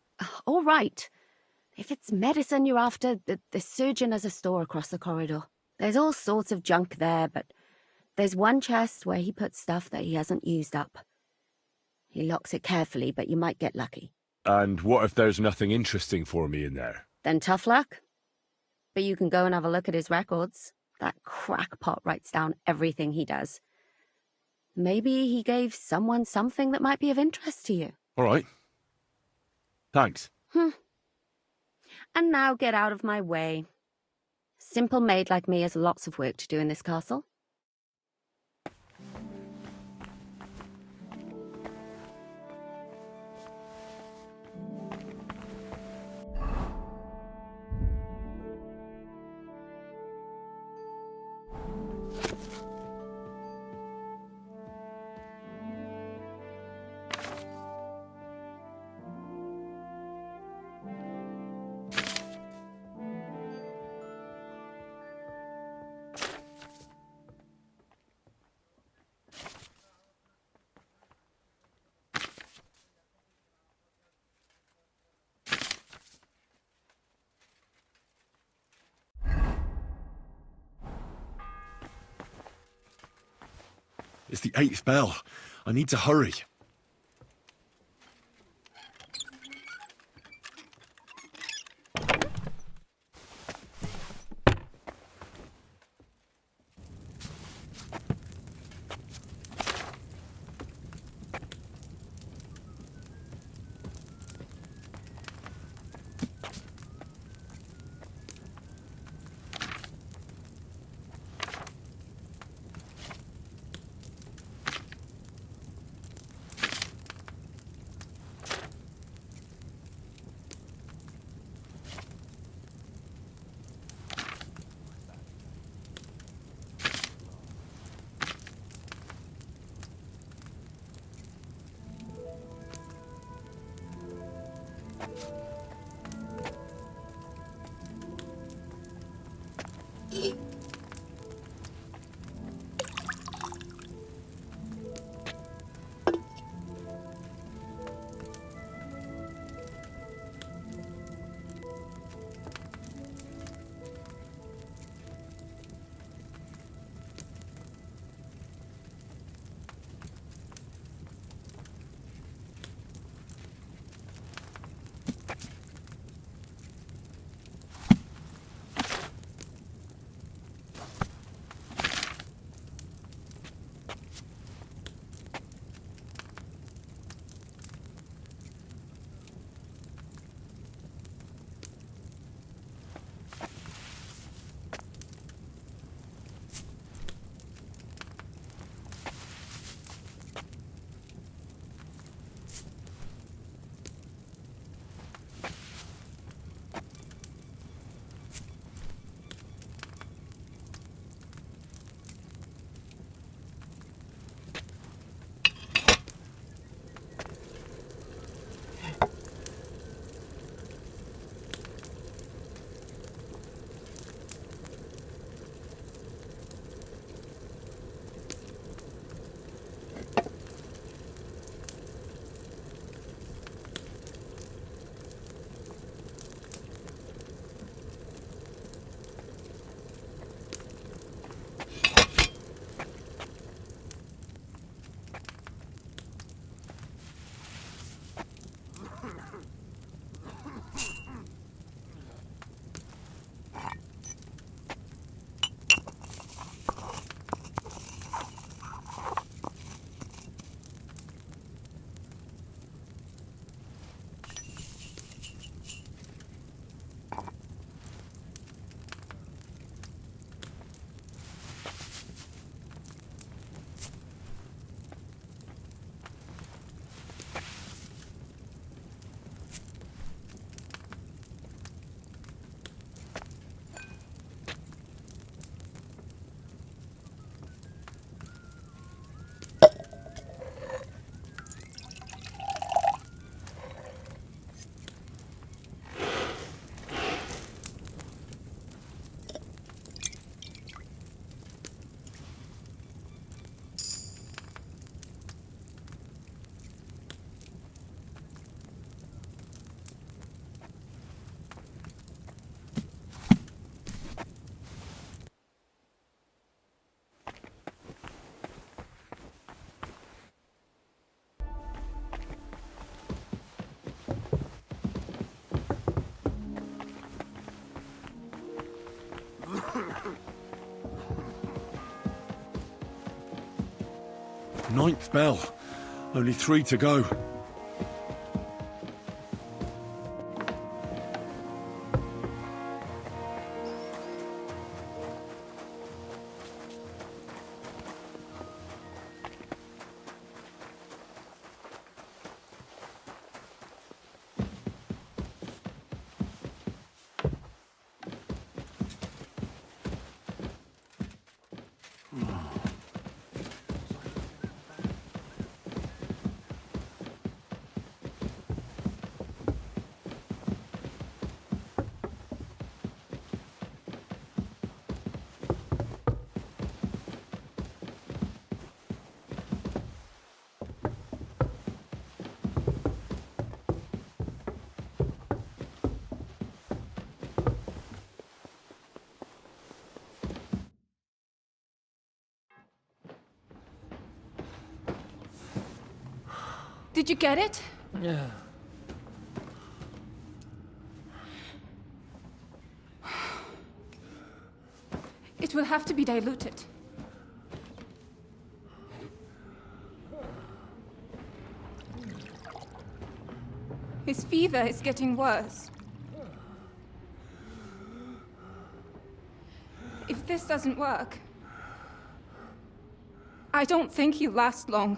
All right. If it's medicine you're after, the surgeon has a store across the corridor. There's all sorts of junk there, but there's one chest where he puts stuff that he hasn't used up. He locks it carefully, but you might get lucky. And what if there's nothing interesting for me in there? Then tough luck. But you can go and have a look at his records. That crackpot writes down everything he does. Maybe he gave someone something that might be of interest to you. All right. Thanks. And now get out of my way. Simple maid like me has lots of work to do in this castle. It's the 8th bell. I need to hurry. 9th bell. Only 3 to go. Did you get it? Yeah. It will have to be diluted. His fever is getting worse. If this doesn't work, I don't think he'll last long.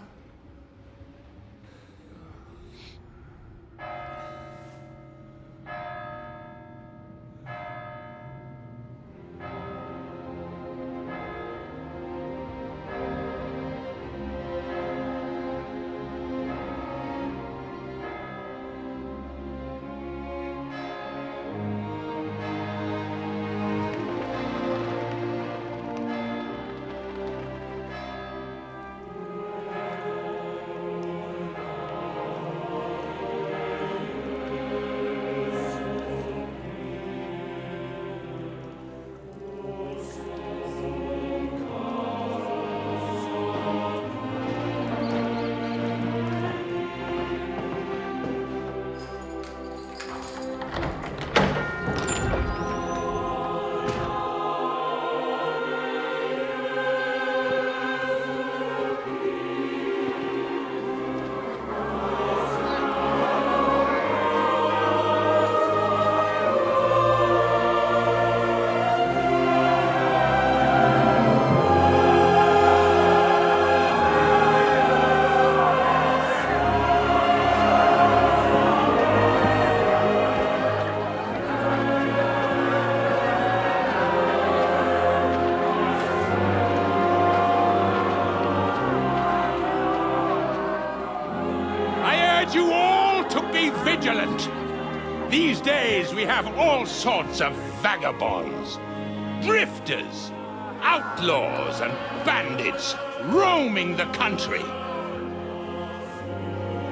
These days we have all sorts of vagabonds, drifters, outlaws and bandits roaming the country.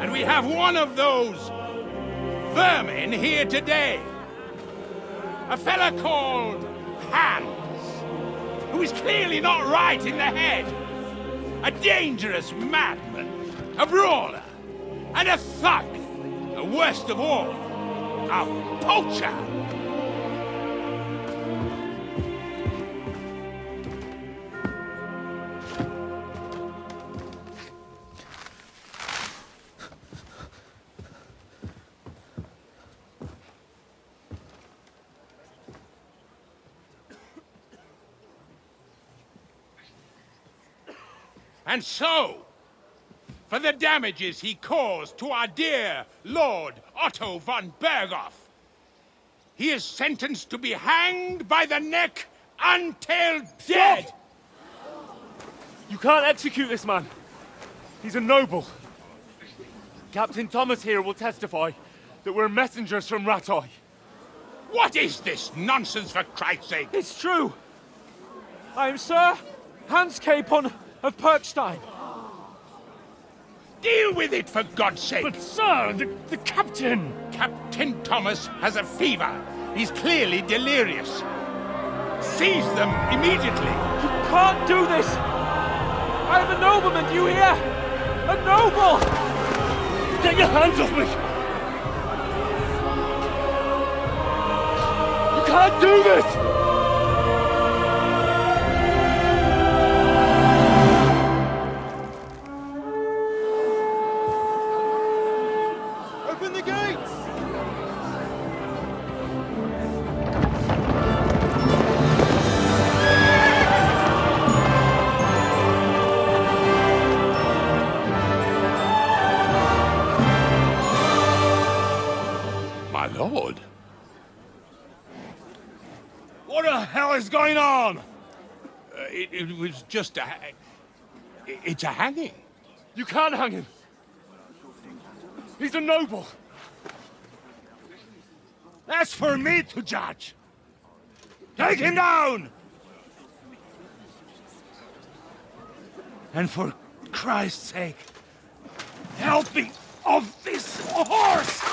And we have one of those vermin here today. A fella called Hans, who is clearly not right in the head. A dangerous madman, a brawler, and a thug. The worst of all, a poacher! And so, for the damages he caused to our dear Lord Otto von Bergow, he is sentenced to be hanged by the neck until dead! Stop! You can't execute this man. He's a noble. Captain Thomas here will testify that we're messengers from Ratoi. What is this nonsense, for Christ's sake? It's true. I am Sir Hans Capon of Perkstein. Deal with it, for God's sake! But, sir, the captain! Captain Thomas has a fever. He's clearly delirious. Seize them immediately. You can't do this! I am a nobleman, do you hear? A noble! Get your hands off me! You can't do this! lord. What the hell is going on? It was just it's a hanging. You can't hang him. He's a noble. That's for me to judge. Take him down! And for Christ's sake, help me off this horse!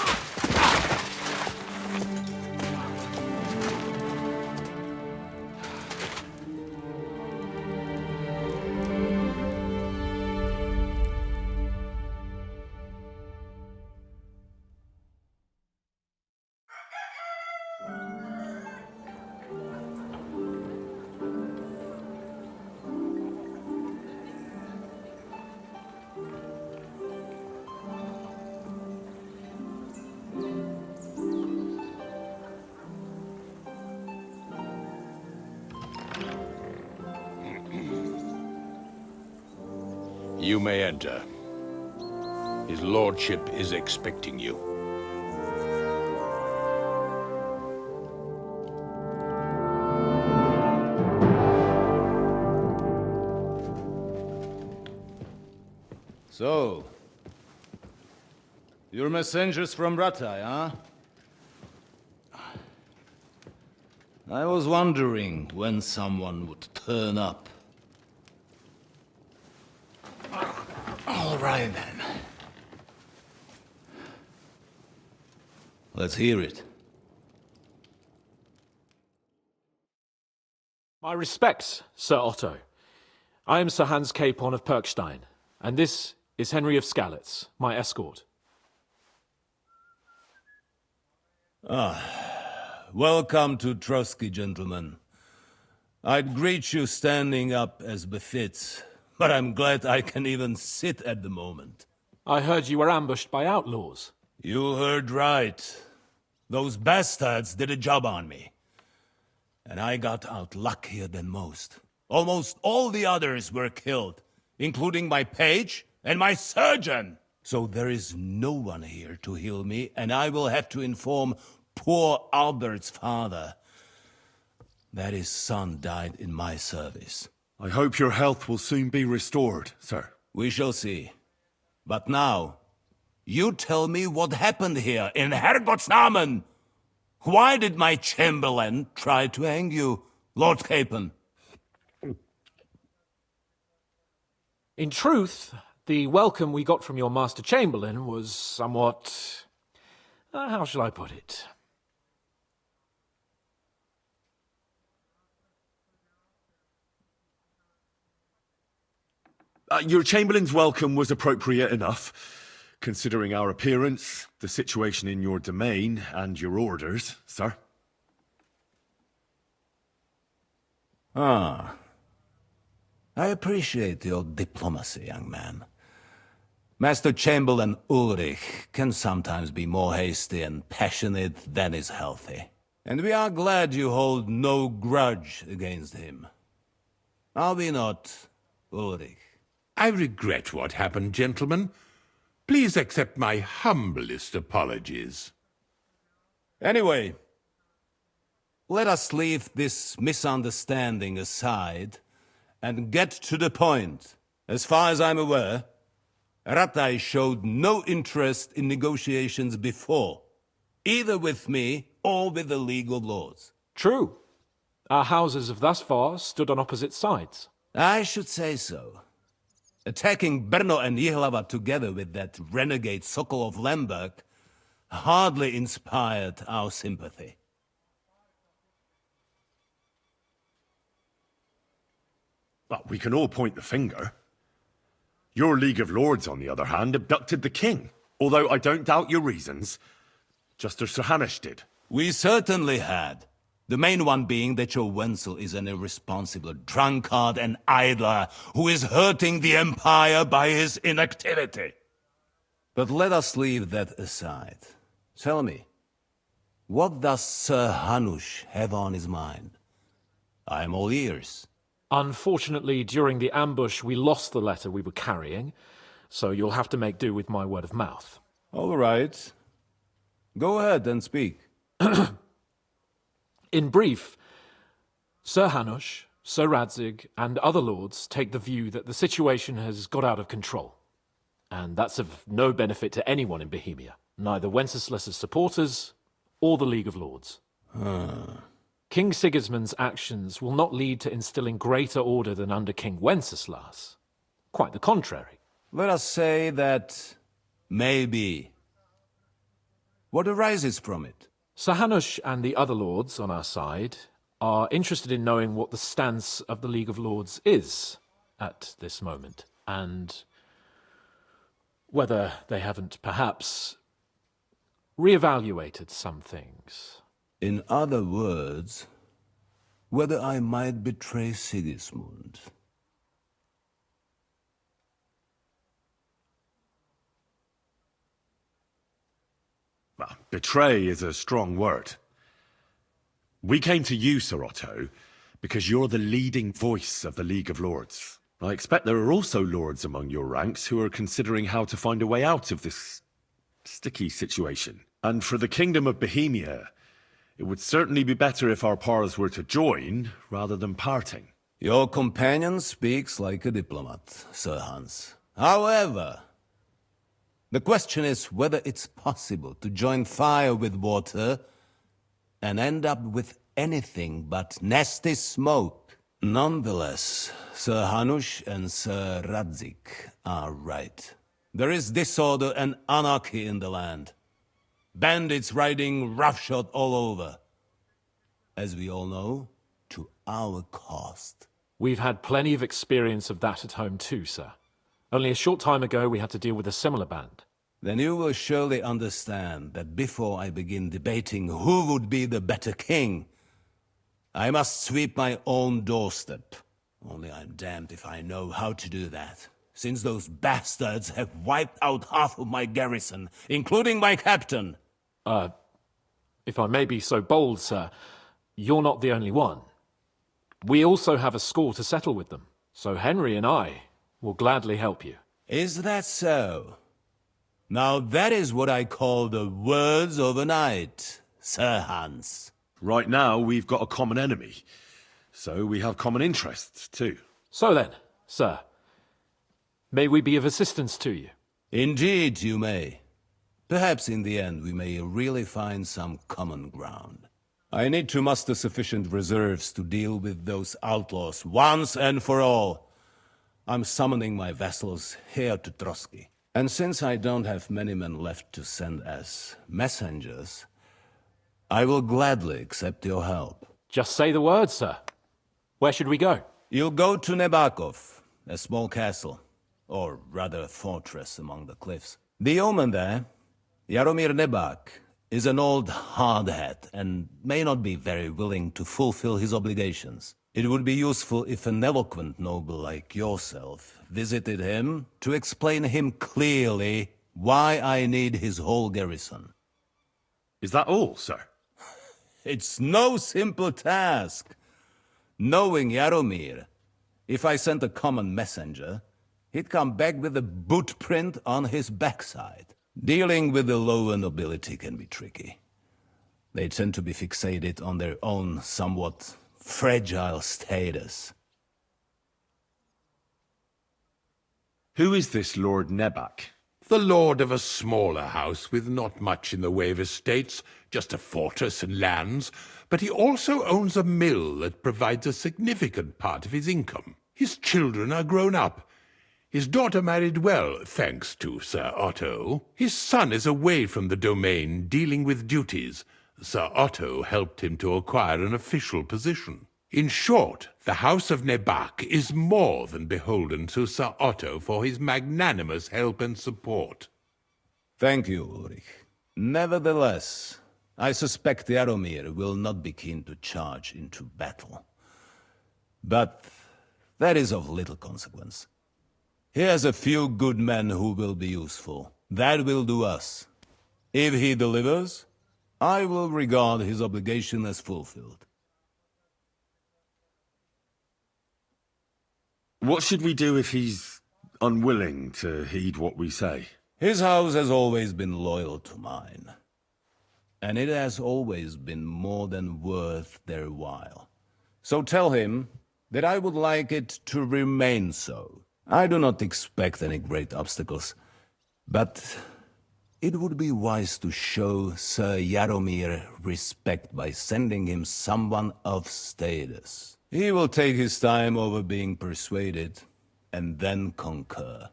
You may enter. His lordship is expecting you. So, you're messengers from Ratai, huh? I was wondering when someone would turn up. All right, then. Let's hear it. My respects, Sir Otto. I am Sir Hans Capon of Perkstein, and this is Henry of Skalitz, my escort. Welcome to Trotsky, gentlemen. I'd greet you standing up as befits, but I'm glad I can even sit at the moment. I heard you were ambushed by outlaws. You heard right. Those bastards did a job on me. And I got out luckier than most. Almost all the others were killed, including my page and my surgeon. So there is no one here to heal me, and I will have to inform poor Albert's father that his son died in my service. I hope your health will soon be restored, sir. We shall see. But now, you tell me what happened here in Herrgottsnamen. Why did my chamberlain try to hang you, Lord Capon? In truth, the welcome we got from your Master Chamberlain was somewhat... how shall I put it? Your Chamberlain's welcome was appropriate enough, considering our appearance, the situation in your domain, and your orders, sir. I appreciate your diplomacy, young man. Master Chamberlain Ulrich can sometimes be more hasty and passionate than is healthy. And we are glad you hold no grudge against him. Are we not, Ulrich? I regret what happened, gentlemen. Please accept my humblest apologies. Anyway, let us leave this misunderstanding aside and get to the point. As far as I'm aware, Ratai showed no interest in negotiations before, either with me or with the League of Lords. True. Our houses have thus far stood on opposite sides. I should say so. Attacking Brno and Jihlava together with that renegade Sokol of Lemberg hardly inspired our sympathy. But we can all point the finger. Your League of Lords, on the other hand, abducted the king. Although I don't doubt your reasons, just as Sir Hanush did. We certainly had. The main one being that your Wenzel is an irresponsible drunkard and idler who is hurting the Empire by his inactivity. But let us leave that aside. Tell me, what does Sir Hanush have on his mind? I am all ears. Unfortunately, during the ambush, we lost the letter we were carrying, so you'll have to make do with my word of mouth. All right. Go ahead and speak. In brief, Sir Hanush, Sir Radzig, and other lords take the view that the situation has got out of control. And that's of no benefit to anyone in Bohemia, neither Wenceslas's supporters or the League of Lords. King Sigismund's actions will not lead to instilling greater order than under King Wenceslas. Quite the contrary. Let us say that maybe. What arises from it? Sir Hanush and the other lords on our side are interested in knowing what the stance of the League of Lords is at this moment, and whether they haven't perhaps reevaluated some things. In other words, whether I might betray Sigismund. Well, betray is a strong word. We came to you, Sir Otto, because you're the leading voice of the League of Lords. I expect there are also lords among your ranks who are considering how to find a way out of this sticky situation. And for the Kingdom of Bohemia, it would certainly be better if our powers were to join rather than parting. Your companion speaks like a diplomat, Sir Hans. However, the question is whether it's possible to join fire with water and end up with anything but nasty smoke. Nonetheless, Sir Hanush and Sir Radzig are right. There is disorder and anarchy in the land. Bandits riding roughshod all over. As we all know, to our cost. We've had plenty of experience of that at home too, sir. Only a short time ago we had to deal with a similar band. Then you will surely understand that before I begin debating who would be the better king, I must sweep my own doorstep. Only I'm damned if I know how to do that, since those bastards have wiped out half of my garrison, including my captain. If I may be so bold, sir, you're not the only one. We also have a score to settle with them, so Henry and I will gladly help you. Is that so? Now that is what I call the words of a knight, Sir Hans. Right now, we've got a common enemy, so we have common interests too. So then, sir, may we be of assistance to you? Indeed you may. Perhaps in the end we may really find some common ground. I need to muster sufficient reserves to deal with those outlaws once and for all. I'm summoning my vassals here to Trotsky. And since I don't have many men left to send as messengers, I will gladly accept your help. Just say the word, sir. Where should we go? You'll go to Nebakov, a small castle, or rather a fortress among the cliffs. The yeoman there, Jaromir Nebak, is an old hardhat and may not be very willing to fulfill his obligations. It would be useful if an eloquent noble like yourself visited him to explain him clearly why I need his whole garrison. Is that all, sir? It's no simple task. Knowing Jaromir, if I sent a common messenger, he'd come back with a boot print on his backside. Dealing with the lower nobility can be tricky. They tend to be fixated on their own somewhat fragile status. Who is this Lord Nebak? The lord of a smaller house with not much in the way of estates, just a fortress and lands, but he also owns a mill that provides a significant part of his income. His children are grown up. His daughter married well, thanks to Sir Otto. His son is away from the domain, dealing with duties. Sir Otto helped him to acquire an official position. In short, the House of Nebak is more than beholden to Sir Otto for his magnanimous help and support. Thank you, Ulrich. Nevertheless, I suspect Jaromir will not be keen to charge into battle. But that is of little consequence. He has a few good men who will be useful. That will do us. If he delivers, I will regard his obligation as fulfilled. What should we do if he's unwilling to heed what we say? His house has always been loyal to mine. and it has always been more than worth their while. So tell him that I would like it to remain so. I do not expect any great obstacles, but it would be wise to show Sir Jaromir respect by sending him someone of status. He will take his time over being persuaded, and then concur,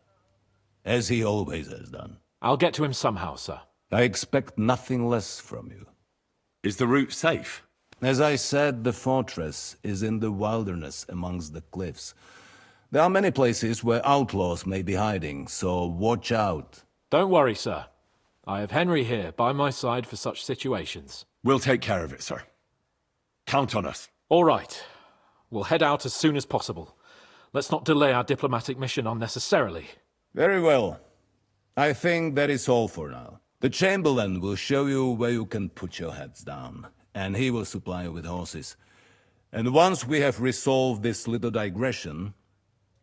as he always has done. I'll get to him somehow, sir. I expect nothing less from you. Is the route safe? As I said, the fortress is in the wilderness amongst the cliffs. There are many places where outlaws may be hiding, so watch out. Don't worry, sir. I have Henry here by my side for such situations. We'll take care of it, sir. Count on us. All right. We'll head out as soon as possible. Let's not delay our diplomatic mission unnecessarily. Very well. I think that is all for now. The Chamberlain will show you where you can put your heads down, and he will supply you with horses. And once we have resolved this little digression,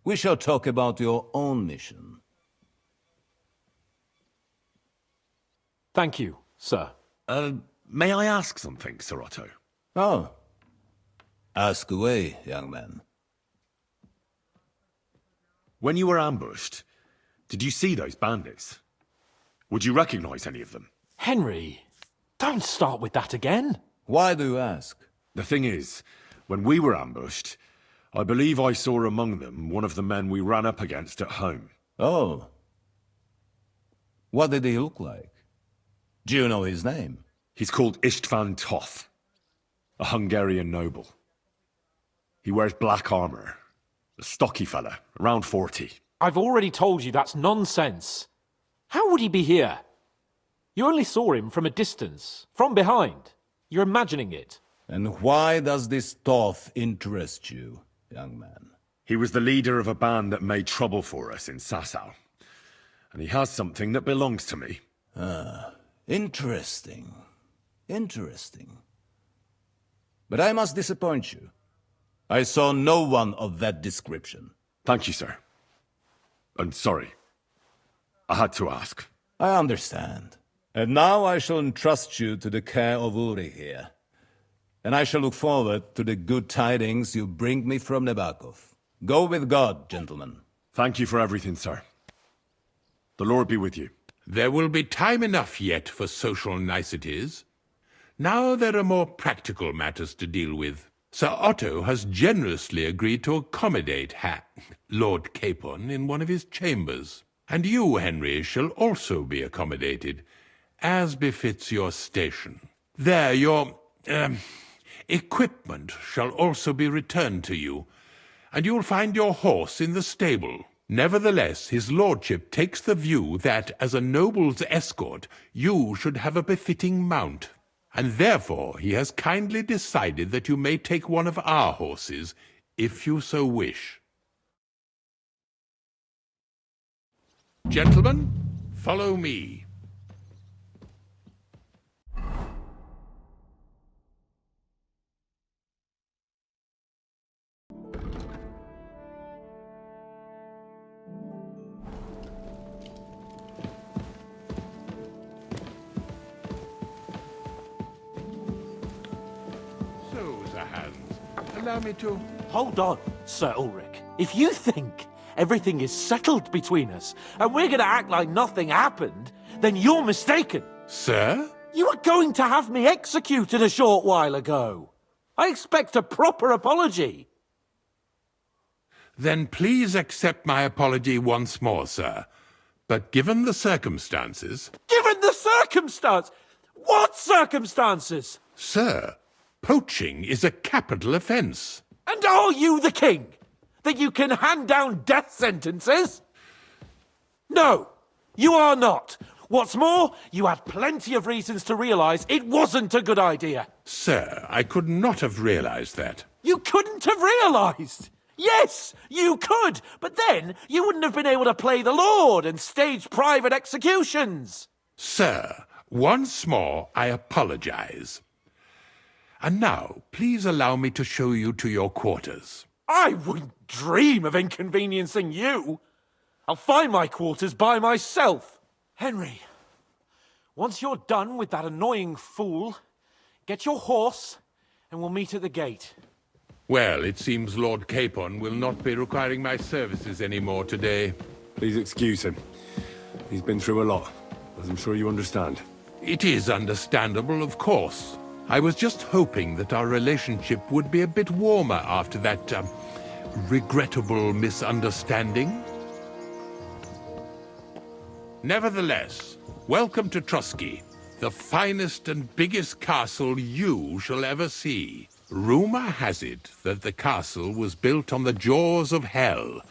we shall talk about your own mission. Thank you, sir. May I ask something, Sir Otto? Oh. Ask away, young man. When you were ambushed, did you see those bandits? Would you recognize any of them? Henry, don't start with that again. Why do you ask? The thing is, when we were ambushed, I believe I saw among them one of the men we ran up against at home. Oh. What did he look like? Do you know his name? He's called Istvan Toth, a Hungarian noble. He wears black armor. A stocky fella, around 40. I've already told you that's nonsense. How would he be here? You only saw him from a distance, from behind. You're imagining it. And why does this Toth interest you, young man? He was the leader of a band that made trouble for us in Sasau. And he has something that belongs to me. Ah, interesting. Interesting. But I must disappoint you. I saw no one of that description. Thank you, sir. And sorry. I had to ask. I understand. And now I shall entrust you to the care of Uri here. And I shall look forward to the good tidings you bring me from Nebakov. Go with God, gentlemen. Thank you for everything, sir. The Lord be with you. There will be time enough yet for social niceties. Now there are more practical matters to deal with. Sir Otto has generously agreed to accommodate Lord Capon in one of his chambers. And you, Henry, shall also be accommodated, as befits your station. There, your equipment shall also be returned to you, and you'll find your horse in the stable. Nevertheless, his lordship takes the view that, as a noble's escort, you should have a befitting mount. And therefore he has kindly decided that you may take one of our horses, if you so wish. Gentlemen, follow me. Allow me to... Hold on, Sir Ulrich. If you think everything is settled between us, and we're going to act like nothing happened, then you're mistaken. Sir? You were going to have me executed a short while ago. I expect a proper apology. Then please accept my apology once more, sir. But given the circumstances... Given the circumstance? What circumstances? Sir, poaching is a capital offence. And are you the king? That you can hand down death sentences? No, you are not. What's more, you had plenty of reasons to realise it wasn't a good idea. Sir, I could not have realised that. You couldn't have realised? Yes, you could, but then you wouldn't have been able to play the Lord and stage private executions. Sir, once more I apologise. And now, please allow me to show you to your quarters. I wouldn't dream of inconveniencing you. I'll find my quarters by myself. Henry, Once you're done with that annoying fool, get your horse and we'll meet at the gate. Well, it seems Lord Capon will not be requiring my services anymore today. Please excuse him. He's been through a lot, as I'm sure you understand. It is understandable, of course. I was just hoping that our relationship would be a bit warmer after that, regrettable misunderstanding. Nevertheless, welcome to Trusky, the finest and biggest castle you shall ever see. Rumor has it that the castle was built on the jaws of hell,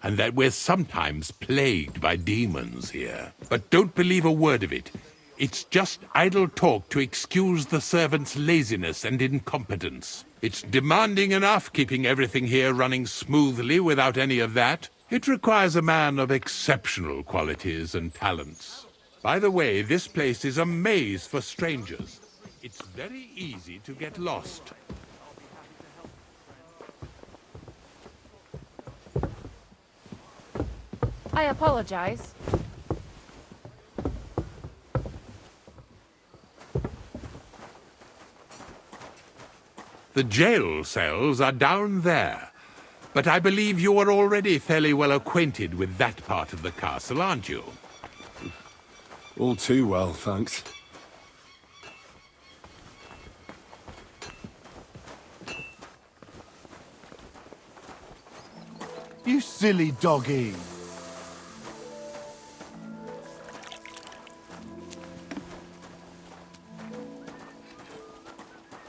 and that we're sometimes plagued by demons here. But don't believe a word of it. It's just idle talk to excuse the servants' laziness and incompetence. It's demanding enough keeping everything here running smoothly without any of that. It requires a man of exceptional qualities and talents. By the way, this place is a maze for strangers. It's very easy to get lost. I apologize. The jail cells are down there. But I believe you are already fairly well acquainted with that part of the castle, aren't you? All too well, thanks. You silly doggy.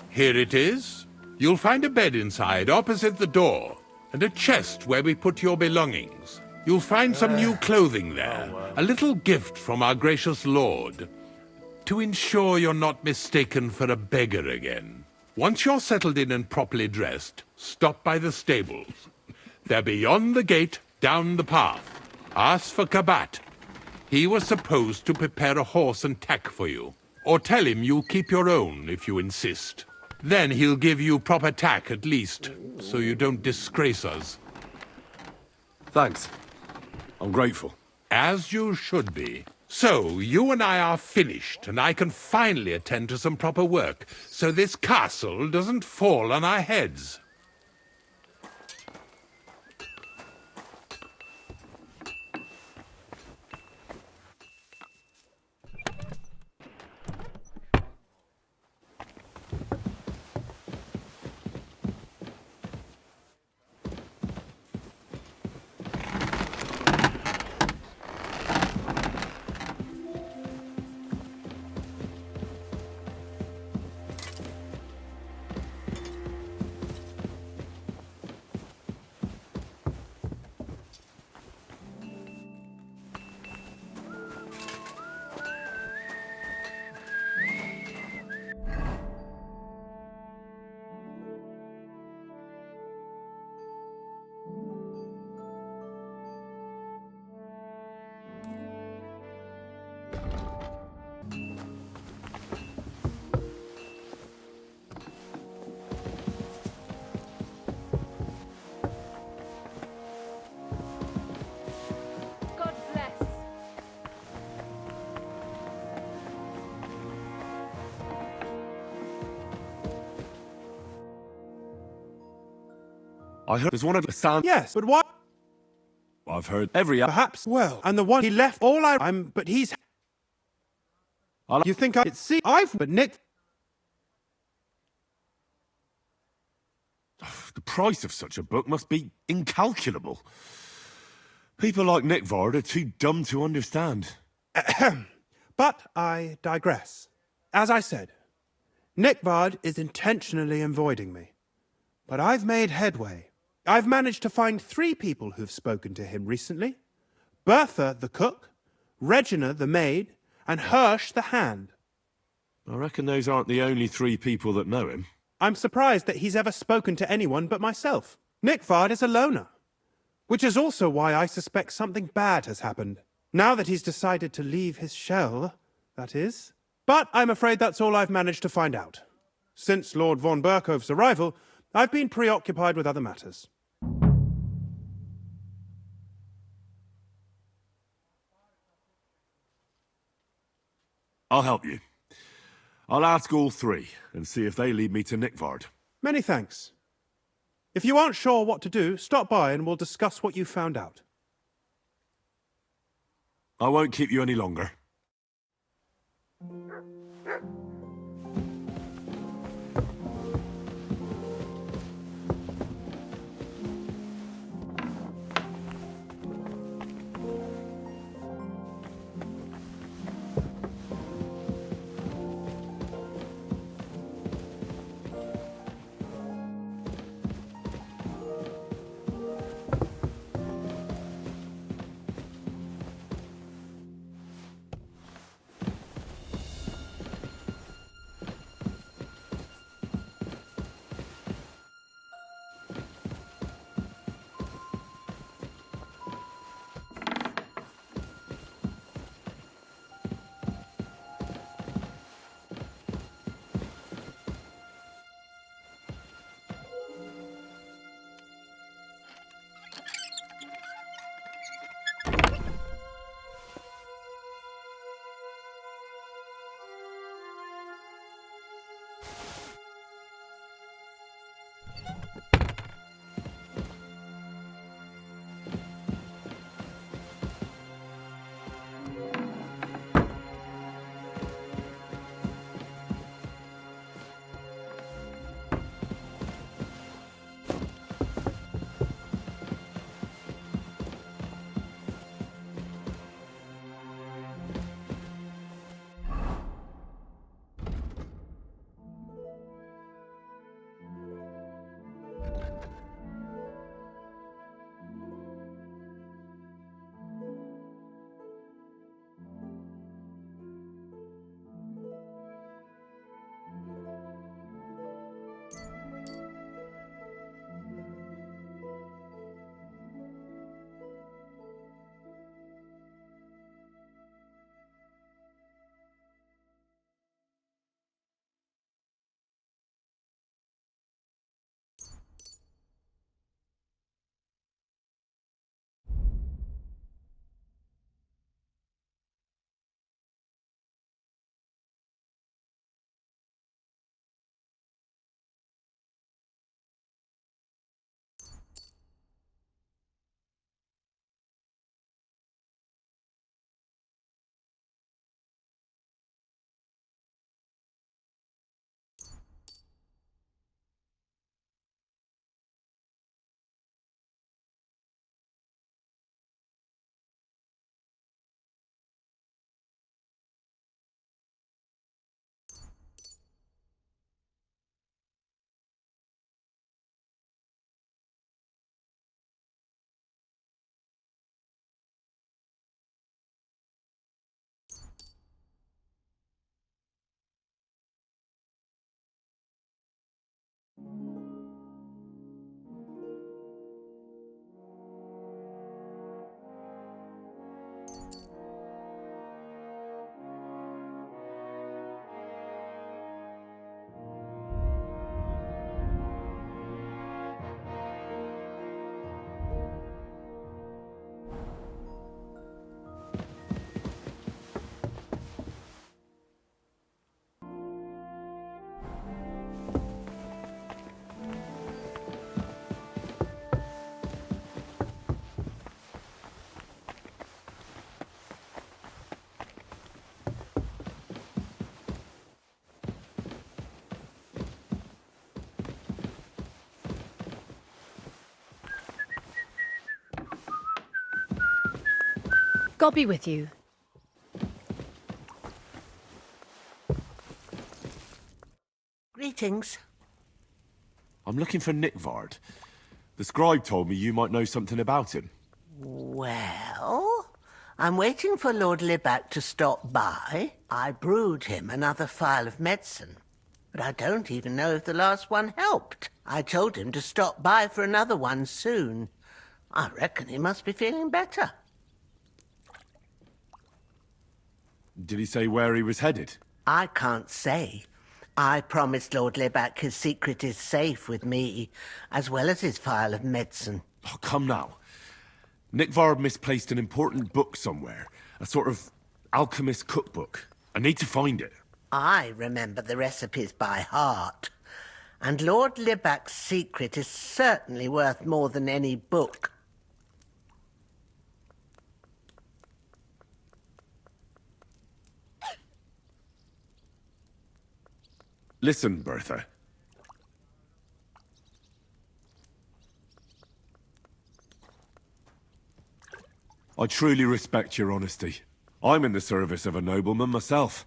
Here it is. You'll find a bed inside, opposite the door, and a chest where we put your belongings. You'll find some new clothing there, a little gift from our gracious lord, to ensure you're not mistaken for a beggar again. Once you're settled in and properly dressed, stop by the stables. They're beyond the gate, down the path. Ask for Cabbage. He was supposed to prepare a horse and tack for you. Or tell him you'll keep your own if you insist. Then he'll give you proper tack at least, so you don't disgrace us. Thanks. I'm grateful. As you should be. So, you and I are finished, and I can finally attend to some proper work, so this castle doesn't fall on our heads. I heard there's one of the sound. Yes, but what? I've heard every. Perhaps. Well, and the one he left all I'm. But he's. You think I'd see? But Nick. The price of such a book must be incalculable. People like Nick Vard are too dumb to understand. But I digress. As I said, Nick Vard is intentionally avoiding me. But I've made headway. I've managed to find 3 people who've spoken to him recently. Bertha, the cook, Regina, the maid, and Hirsch, the hand. I reckon those aren't the only 3 people that know him. I'm surprised that he's ever spoken to anyone but myself. Nick Vard is a loner. Which is also why I suspect something bad has happened. Now that he's decided to leave his shell, that is. But I'm afraid that's all I've managed to find out. Since Lord von Berkov's arrival, I've been preoccupied with other matters. I'll help you. I'll ask all three and see if they lead me to Nickvard. Many thanks. If you aren't sure what to do, stop by and we'll discuss what you found out. I won't keep you any longer. God be with you. Greetings. I'm looking for Nickvard. The scribe told me you might know something about him. Well, I'm waiting for Lord Libac to stop by. I brewed him another phial of medicine, but I don't even know if the last one helped. I told him to stop by for another one soon. I reckon he must be feeling better. Did he say where he was headed? I can't say. I promised Lord Libac his secret is safe with me, as well as his phial of medicine. Oh, come now. Nickvard misplaced an important book somewhere. A sort of alchemist cookbook. I need to find it. I remember the recipes by heart. And Lord Libac's secret is certainly worth more than any book. Listen, Bertha. I truly respect your honesty. I'm in the service of a nobleman myself,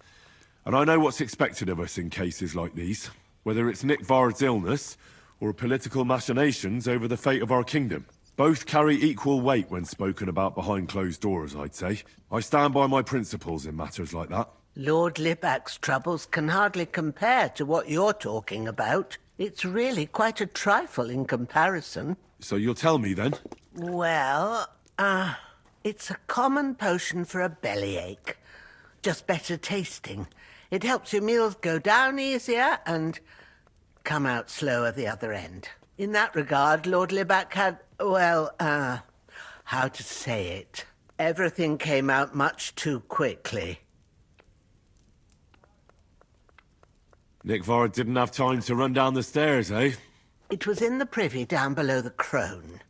and I know what's expected of us in cases like these, whether it's Nick Vard's illness or political machinations over the fate of our kingdom. Both carry equal weight when spoken about behind closed doors, I'd say. I stand by my principles in matters like that. Lord Libac's troubles can hardly compare to what you're talking about. It's really quite a trifle in comparison. So you'll tell me then? Well, it's a common potion for a bellyache. Just better tasting. It helps your meals go down easier and come out slower the other end. In that regard, Lord Libac had, well, how to say it? Everything came out much too quickly. Nick Vard didn't have time to run down the stairs, eh? It was in the privy down below the crone,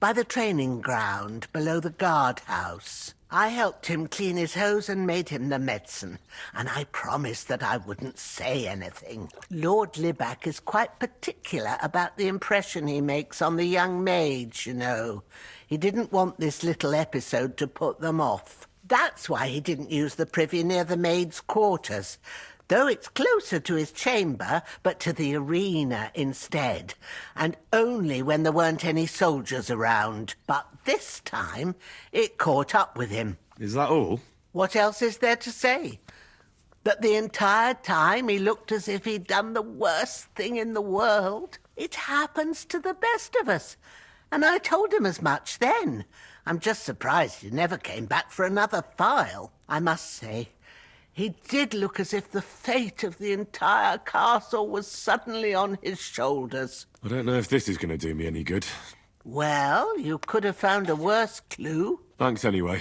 by the training ground below the guardhouse. I helped him clean his hose and made him the medicine, and I promised that I wouldn't say anything. Lord Libac is quite particular about the impression he makes on the young maids, you know. He didn't want this little episode to put them off. That's why he didn't use the privy near the maids' quarters, though it's closer to his chamber, but to the arena instead, and only when there weren't any soldiers around. But this time, it caught up with him. Is that all? What else is there to say? That the entire time he looked as if he'd done the worst thing in the world. It happens to the best of us, and I told him as much then. I'm just surprised he never came back for another file, I must say. He did look as if the fate of the entire castle was suddenly on his shoulders. I don't know if this is going to do me any good. Well, you could have found a worse clue. Thanks anyway.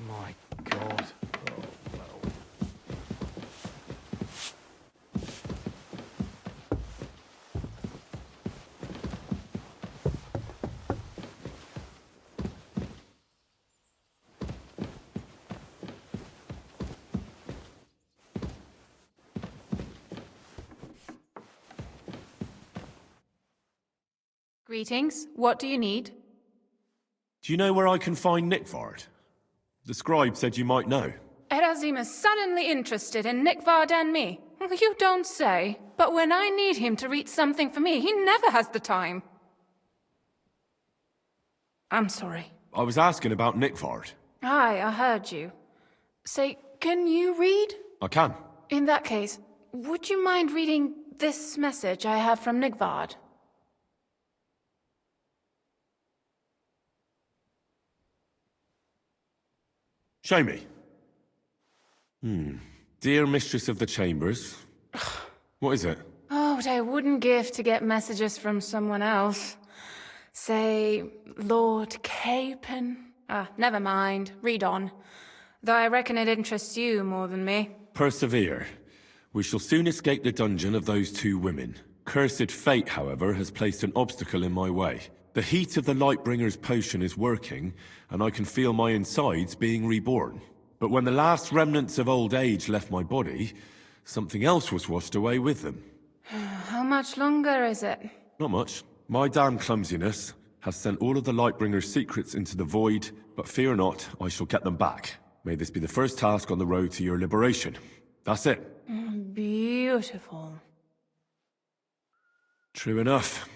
My God. Greetings. What do you need? Do you know where I can find Nick Vard? The scribe said you might know. Erazim is suddenly interested in Nick Vard and me. You don't say. But when I need him to read something for me, he never has the time. I'm sorry. I was asking about Nick Vard. Aye, I heard you. Say, can you read? I can. In that case, would you mind reading this message I have from Nick Vard? Show me. Dear Mistress of the Chambers. What is it? Oh, what I wouldn't give to get messages from someone else. Say, Lord Capen. Never mind. Read on. Though I reckon it interests you more than me. Persevere. We shall soon escape the dungeon of those two women. Cursed fate, however, has placed an obstacle in my way. The heat of the Lightbringer's potion is working, and I can feel my insides being reborn. But when the last remnants of old age left my body, something else was washed away with them. How much longer is it? Not much. My damn clumsiness has sent all of the Lightbringer's secrets into the void, but fear not, I shall get them back. May this be the first task on the road to your liberation. That's it. Beautiful. True enough.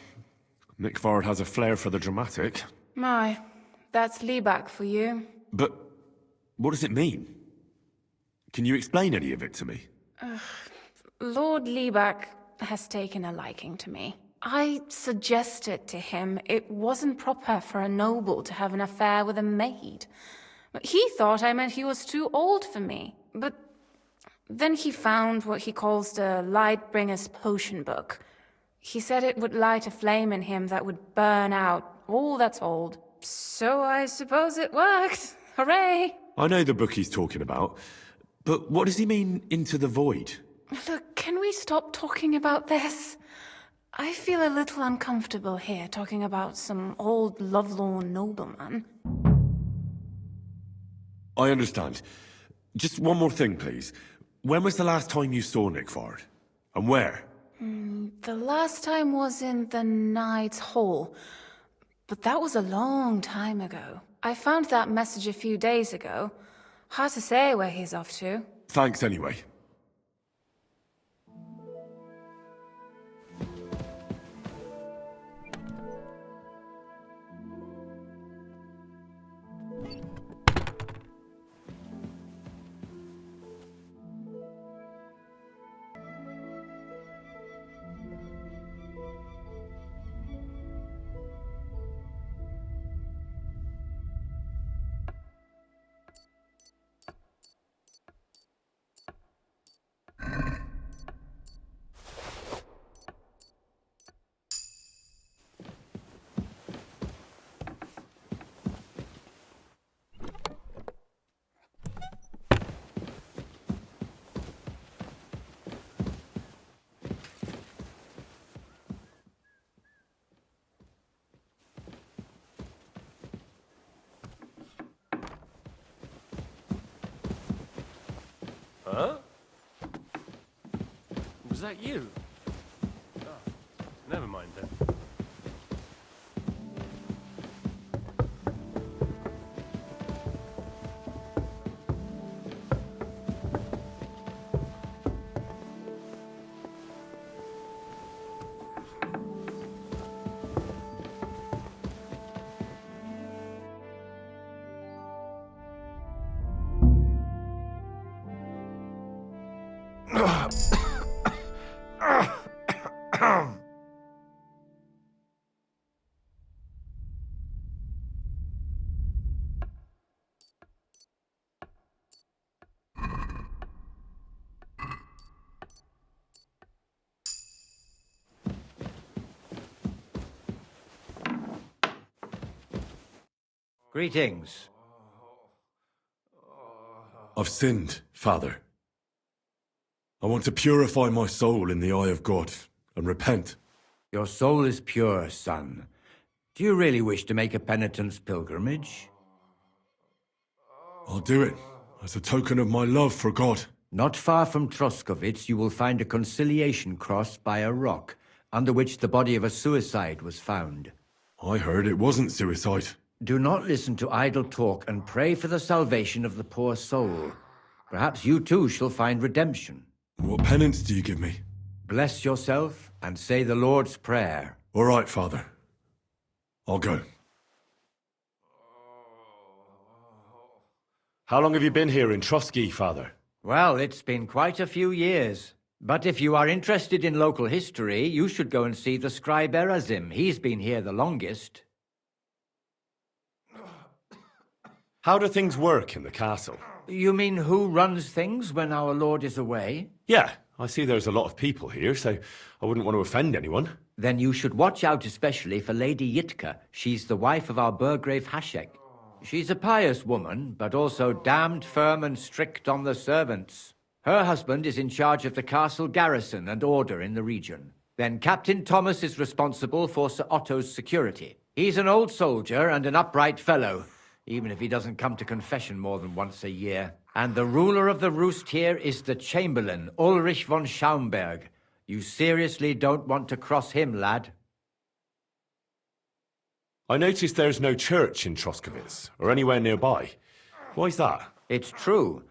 Nick Ford has a flair for the dramatic. My, that's Liebach for you. But what does it mean? Can you explain any of it to me? Lord Liebach has taken a liking to me. I suggested to him it wasn't proper for a noble to have an affair with a maid. But he thought I meant he was too old for me. But then he found what he calls the Lightbringer's Potion book. He said it would light a flame in him that would burn out all that's old. So I suppose it worked. Hooray! I know the book he's talking about, but what does he mean, into the void? Look, can we stop talking about this? I feel a little uncomfortable here talking about some old lovelorn nobleman. I understand. Just one more thing, please. When was the last time you saw Nick Ford? And where? The last time was in the Knight's Hall, but that was a long time ago. I found that message a few days ago. Hard to say where he's off to. Thanks anyway. Huh? Was that you? Oh, never mind then. Greetings. I've sinned, Father. I want to purify my soul in the eye of God and repent. Your soul is pure, son. Do you really wish to make a penitence pilgrimage? I'll do it as a token of my love for God. Not far from Troskovitz, you will find a conciliation cross by a rock, under which the body of a suicide was found. I heard it wasn't suicide. Do not listen to idle talk and pray for the salvation of the poor soul. Perhaps you too shall find redemption. What penance do you give me? Bless yourself and say the Lord's Prayer. All right, Father. I'll go. How long have you been here in Trotsky, Father? Well, it's been quite a few years. But if you are interested in local history, you should go and see the scribe Erazim. He's been here the longest. How do things work in the castle? You mean who runs things when our lord is away? Yeah, I see there's a lot of people here, so I wouldn't want to offend anyone. Then you should watch out especially for Lady Yitka. She's the wife of our Burgrave Hashek. She's a pious woman, but also damned firm and strict on the servants. Her husband is in charge of the castle garrison and order in the region. Then Captain Thomas is responsible for Sir Otto's security. He's an old soldier and an upright fellow, even if he doesn't come to confession more than once a year. And the ruler of the roost here is the Chamberlain, Ulrich von Schaumburg. You seriously don't want to cross him, lad? I noticed there's no church in Troskowitz, or anywhere nearby. Why's that? It's true.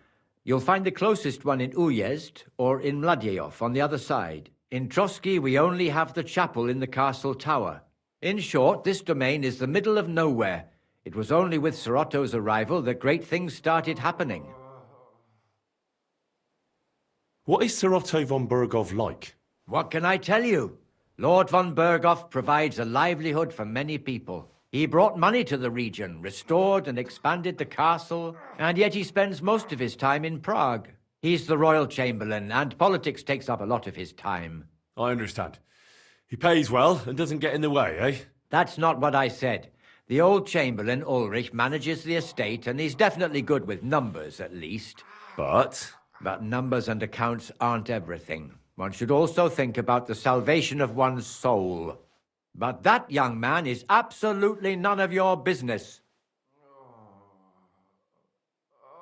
You'll find the closest one in Uyezd, or in Mladiev on the other side. In Trotsky, we only have the chapel in the castle tower. In short, this domain is the middle of nowhere. It was only with Sir Otto's arrival that great things started happening. What is Sir Otto von Bergow like? What can I tell you? Lord von Bergow provides a livelihood for many people. He brought money to the region, restored and expanded the castle, and yet he spends most of his time in Prague. He's the royal chamberlain, and politics takes up a lot of his time. I understand. He pays well and doesn't get in the way, eh? That's not what I said. The old chamberlain, Ulrich, manages the estate, and he's definitely good with numbers, at least. But numbers and accounts aren't everything. One should also think about the salvation of one's soul. But that, young man, is absolutely none of your business.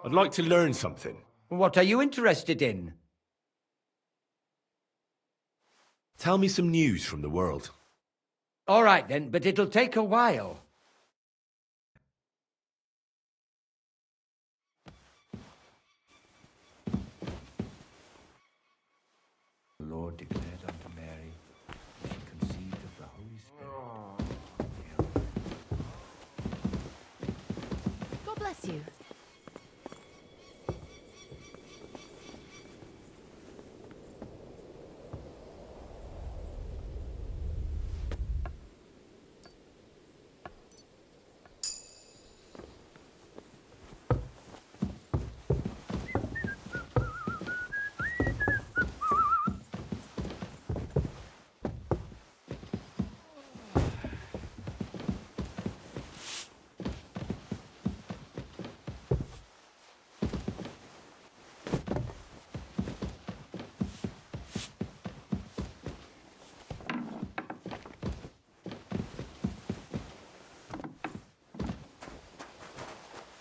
I'd like to learn something. What are you interested in? Tell me some news from the world. All right, then, but it'll take a while. The Lord declared unto Mary, she conceived of the Holy Spirit. God bless you.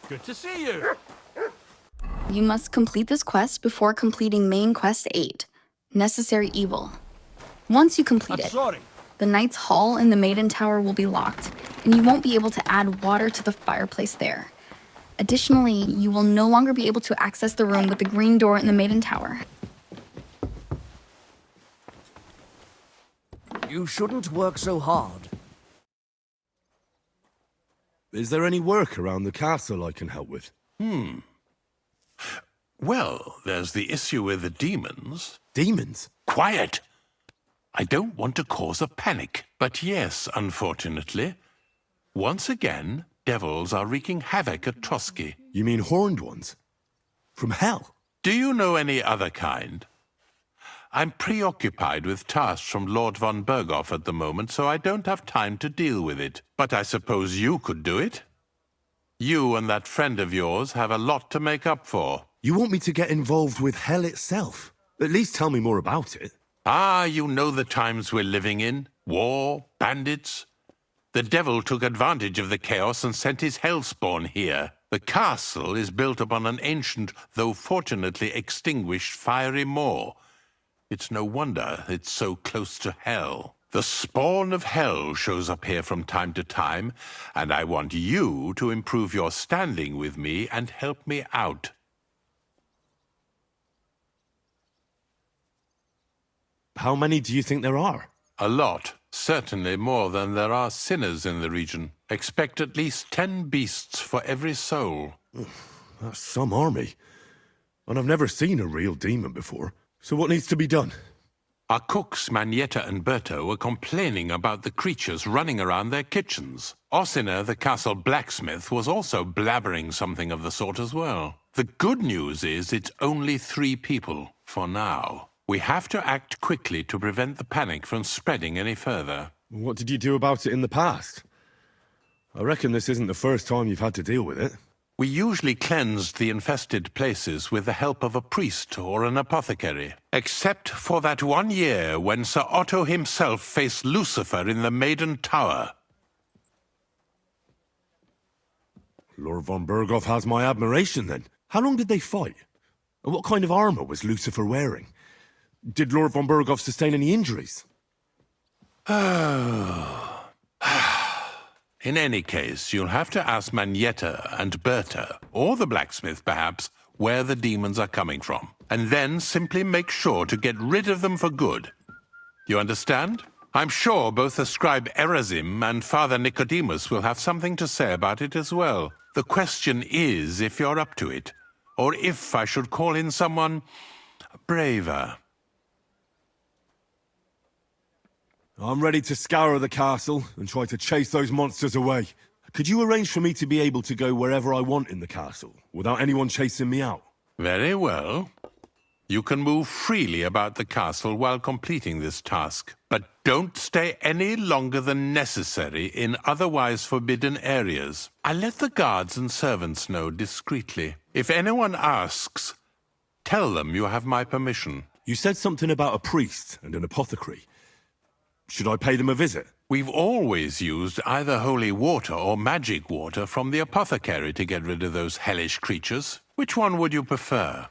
Good to see you. You must complete this quest before completing main quest 8, Necessary Evil. Once you complete it, the Knight's Hall in the Maiden Tower will be locked, and you won't be able to add water to the fireplace there. Additionally, you will no longer be able to access the room with the green door in the Maiden Tower. You shouldn't work so hard. Is there any work around the castle I can help with? Well, there's the issue with the demons. Demons? Quiet! I don't want to cause a panic, but yes, unfortunately. Once again, devils are wreaking havoc at Trotsky. You mean horned ones? From hell? Do you know any other kind? I'm preoccupied with tasks from Lord von Bergow at the moment, so I don't have time to deal with it. But I suppose you could do it? You and that friend of yours have a lot to make up for. You want me to get involved with hell itself? At least tell me more about it. Ah, you know the times we're living in. War, bandits. The devil took advantage of the chaos and sent his hellspawn here. The castle is built upon an ancient, though fortunately extinguished, fiery moor. It's no wonder it's so close to hell. The spawn of hell shows up here from time to time, and I want you to improve your standing with me and help me out. How many do you think there are? A lot. Certainly more than there are sinners in the region. Expect at least 10 beasts for every soul. That's some army. And I've never seen a real demon before. So what needs to be done? Our cooks, Manietta and Berto, were complaining about the creatures running around their kitchens. Ossina, the castle blacksmith, was also blabbering something of the sort as well. The good news is it's only 3 people, for now. We have to act quickly to prevent the panic from spreading any further. What did you do about it in the past? I reckon this isn't the first time you've had to deal with it. We usually cleansed the infested places with the help of a priest or an apothecary. Except for that one year when Sir Otto himself faced Lucifer in the Maiden Tower. Lord von Bergow has my admiration, then. How long did they fight? And what kind of armor was Lucifer wearing? Did Lord von Bergow sustain any injuries? In any case, you'll have to ask Manietta and Berta, or the blacksmith perhaps, where the demons are coming from. And then simply make sure to get rid of them for good. You understand? I'm sure both the scribe Erazim and Father Nicodemus will have something to say about it as well. The question is if you're up to it, or if I should call in someone braver. I'm ready to scour the castle and try to chase those monsters away. Could you arrange for me to be able to go wherever I want in the castle, without anyone chasing me out? Very well. You can move freely about the castle while completing this task, but don't stay any longer than necessary in otherwise forbidden areas. I'll let the guards and servants know discreetly. If anyone asks, tell them you have my permission. You said something about a priest and an apothecary. Should I pay them a visit? We've always used either holy water or magic water from the apothecary to get rid of those hellish creatures. Which one would you prefer?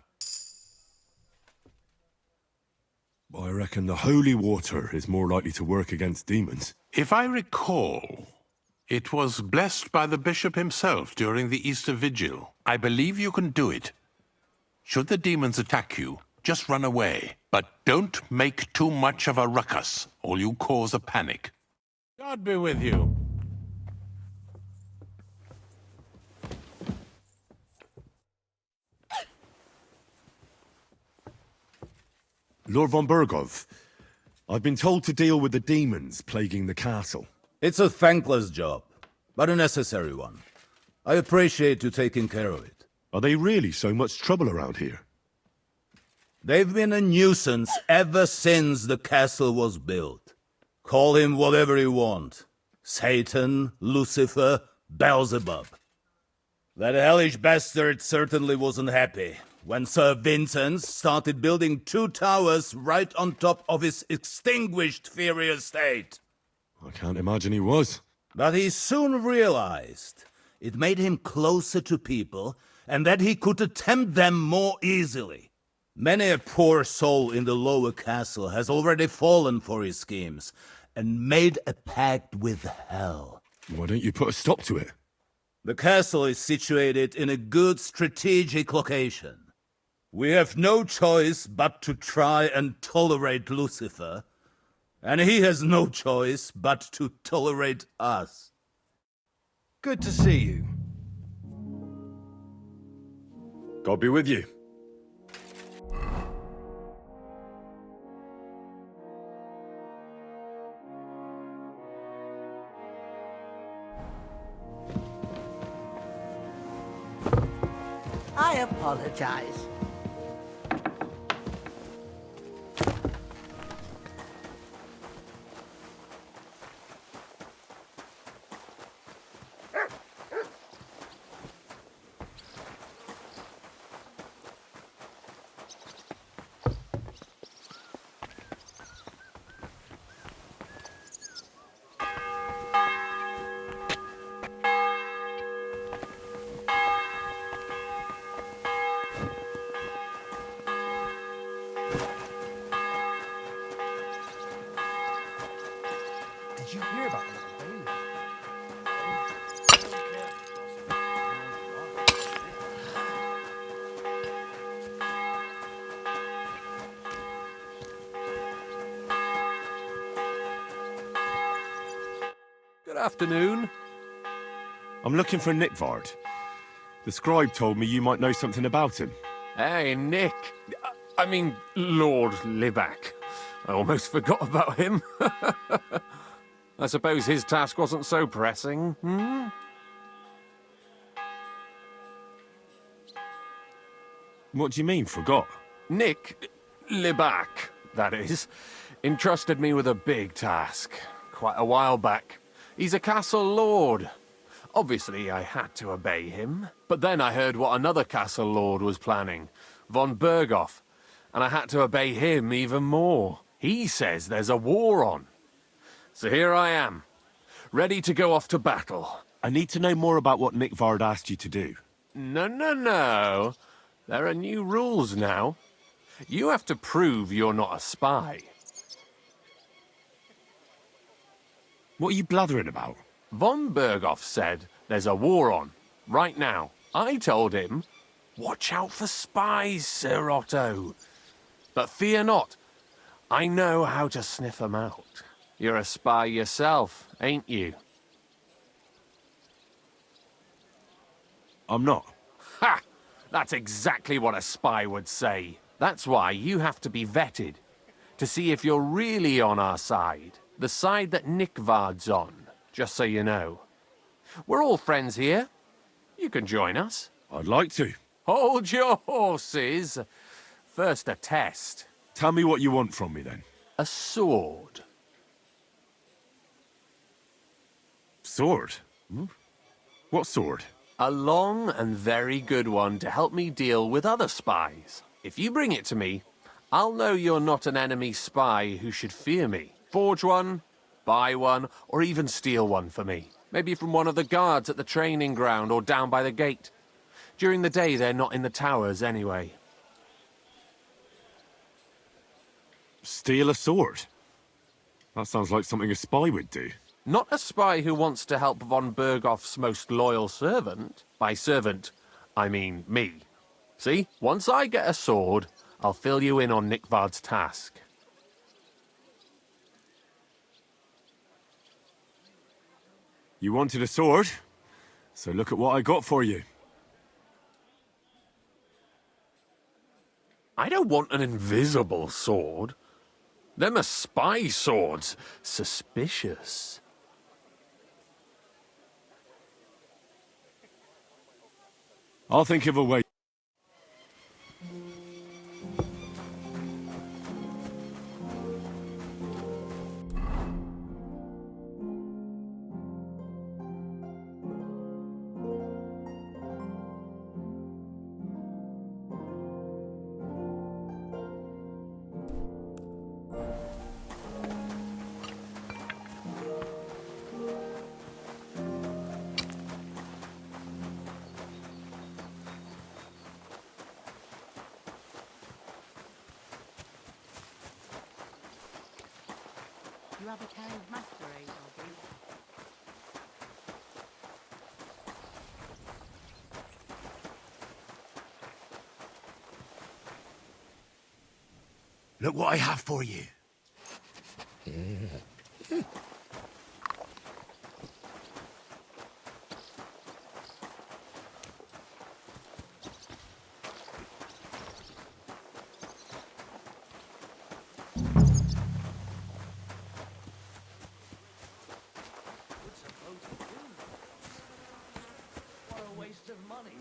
I reckon the holy water is more likely to work against demons. If I recall, it was blessed by the bishop himself during the Easter Vigil. I believe you can do it. Should the demons attack you, just run away. But don't make too much of a ruckus, or you cause a panic. God be with you. Lord von Bergow, I've been told to deal with the demons plaguing the castle. It's a thankless job, but a necessary one. I appreciate you taking care of it. Are they really so much trouble around here? They've been a nuisance ever since the castle was built. Call him whatever you want. Satan, Lucifer, Beelzebub. That hellish bastard certainly wasn't happy when Sir Vincent started building 2 towers right on top of his extinguished fairy estate. I can't imagine he was. But he soon realized it made him closer to people and that he could attempt them more easily. Many a poor soul in the lower castle has already fallen for his schemes and made a pact with hell. Why don't you put a stop to it? The castle is situated in a good strategic location. We have no choice but to try and tolerate Lucifer, and he has no choice but to tolerate us. Good to see you. God be with you. I apologize. Did you hear about that? Good afternoon. I'm looking for Nickvard. The scribe told me you might know something about him. Hey, Nick. I mean, Lord Libac. I almost forgot about him. I suppose his task wasn't so pressing, hmm? What do you mean, forgot? Nick Libac, that is, entrusted me with a big task, quite a while back. He's a castle lord. Obviously, I had to obey him. But then I heard what another castle lord was planning, von Bergow, and I had to obey him even more. He says there's a war on. So here I am, ready to go off to battle. I need to know more about what Nickvard asked you to do. No. There are new rules now. You have to prove you're not a spy. What are you blathering about? Von Bergow said there's a war on, right now. I told him, watch out for spies, Sir Otto. But fear not, I know how to sniff them out. You're a spy yourself, ain't you? I'm not. Ha! That's exactly what a spy would say. That's why you have to be vetted, to see if you're really on our side. The side that Nickvard's on, just so you know. We're all friends here. You can join us. I'd like to. Hold your horses. First a test. Tell me what you want from me, then. A sword. Sword? What sword? A long and very good one to help me deal with other spies. If you bring it to me, I'll know you're not an enemy spy who should fear me. Forge one, buy one, or even steal one for me. Maybe from one of the guards at the training ground or down by the gate. During the day, they're not in the towers anyway. Steal a sword? That sounds like something a spy would do. Not a spy who wants to help von Bergoff's most loyal servant. By servant, I mean me. See, once I get a sword, I'll fill you in on Nickvard's task. You wanted a sword, so look at what I got for you. I don't want an invisible sword. Them are spy swords. Suspicious. I'll think of a way. You have a can of masquerade, I think. Look what I have for you. What a waste of money.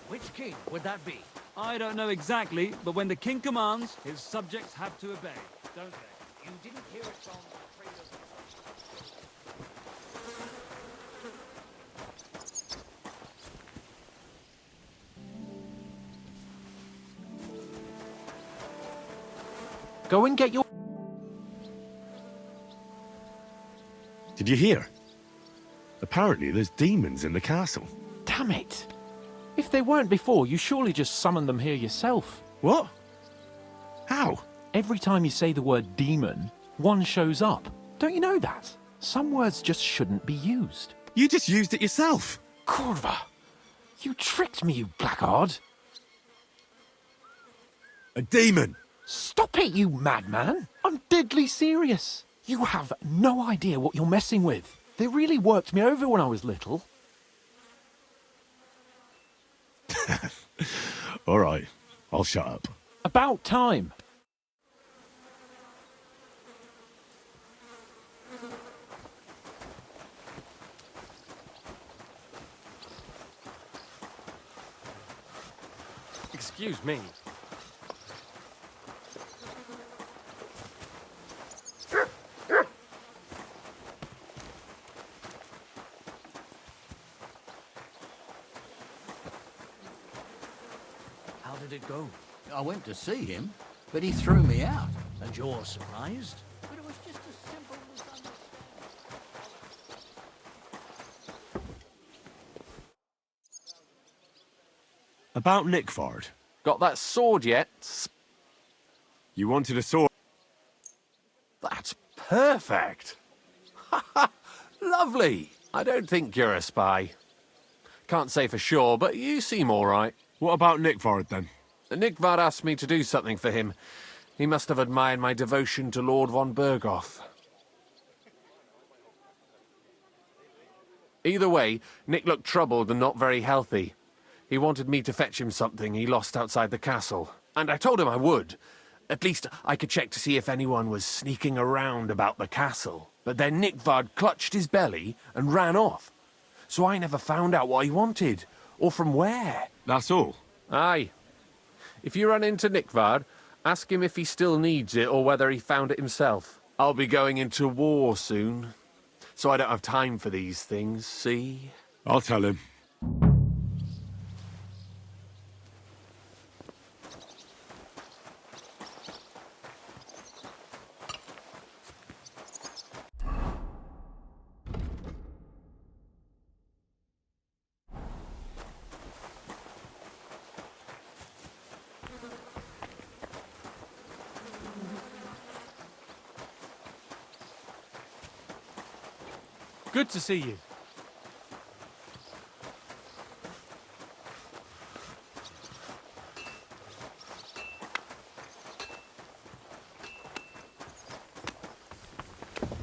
Which king would that be? I don't know exactly, but when the king commands, his subjects have to obey, don't they? You didn't hear it from traders. Go and get your... Did you hear? Apparently there's demons in the castle. Damn it! If they weren't before, you surely just summoned them here yourself. What? How? Every time you say the word demon, one shows up. Don't you know that? Some words just shouldn't be used. You just used it yourself. Kurva! You tricked me, you blackguard! A demon! Stop it, you madman! I'm deadly serious. You have no idea what you're messing with. They really worked me over when I was little. All right, I'll shut up. About time. Excuse me. How did it go? I went to see him, but he threw me out. And you're surprised? But it was just a simple misunderstanding. About Nickvard. Got that sword yet? You wanted a sword? That's perfect. Lovely. I don't think you're a spy. Can't say for sure, but you seem all right. What about Nickvard, then? Nickvard asked me to do something for him. He must have admired my devotion to Lord von Bergow. Either way, Nick looked troubled and not very healthy. He wanted me to fetch him something he lost outside the castle, and I told him I would. At least I could check to see if anyone was sneaking around about the castle. But then Nickvard clutched his belly and ran off. So I never found out what he wanted, or from where. That's all? Aye. If you run into Nickvard, ask him if he still needs it or whether he found it himself. I'll be going into war soon, so I don't have time for these things, see? I'll tell him. Good to see you.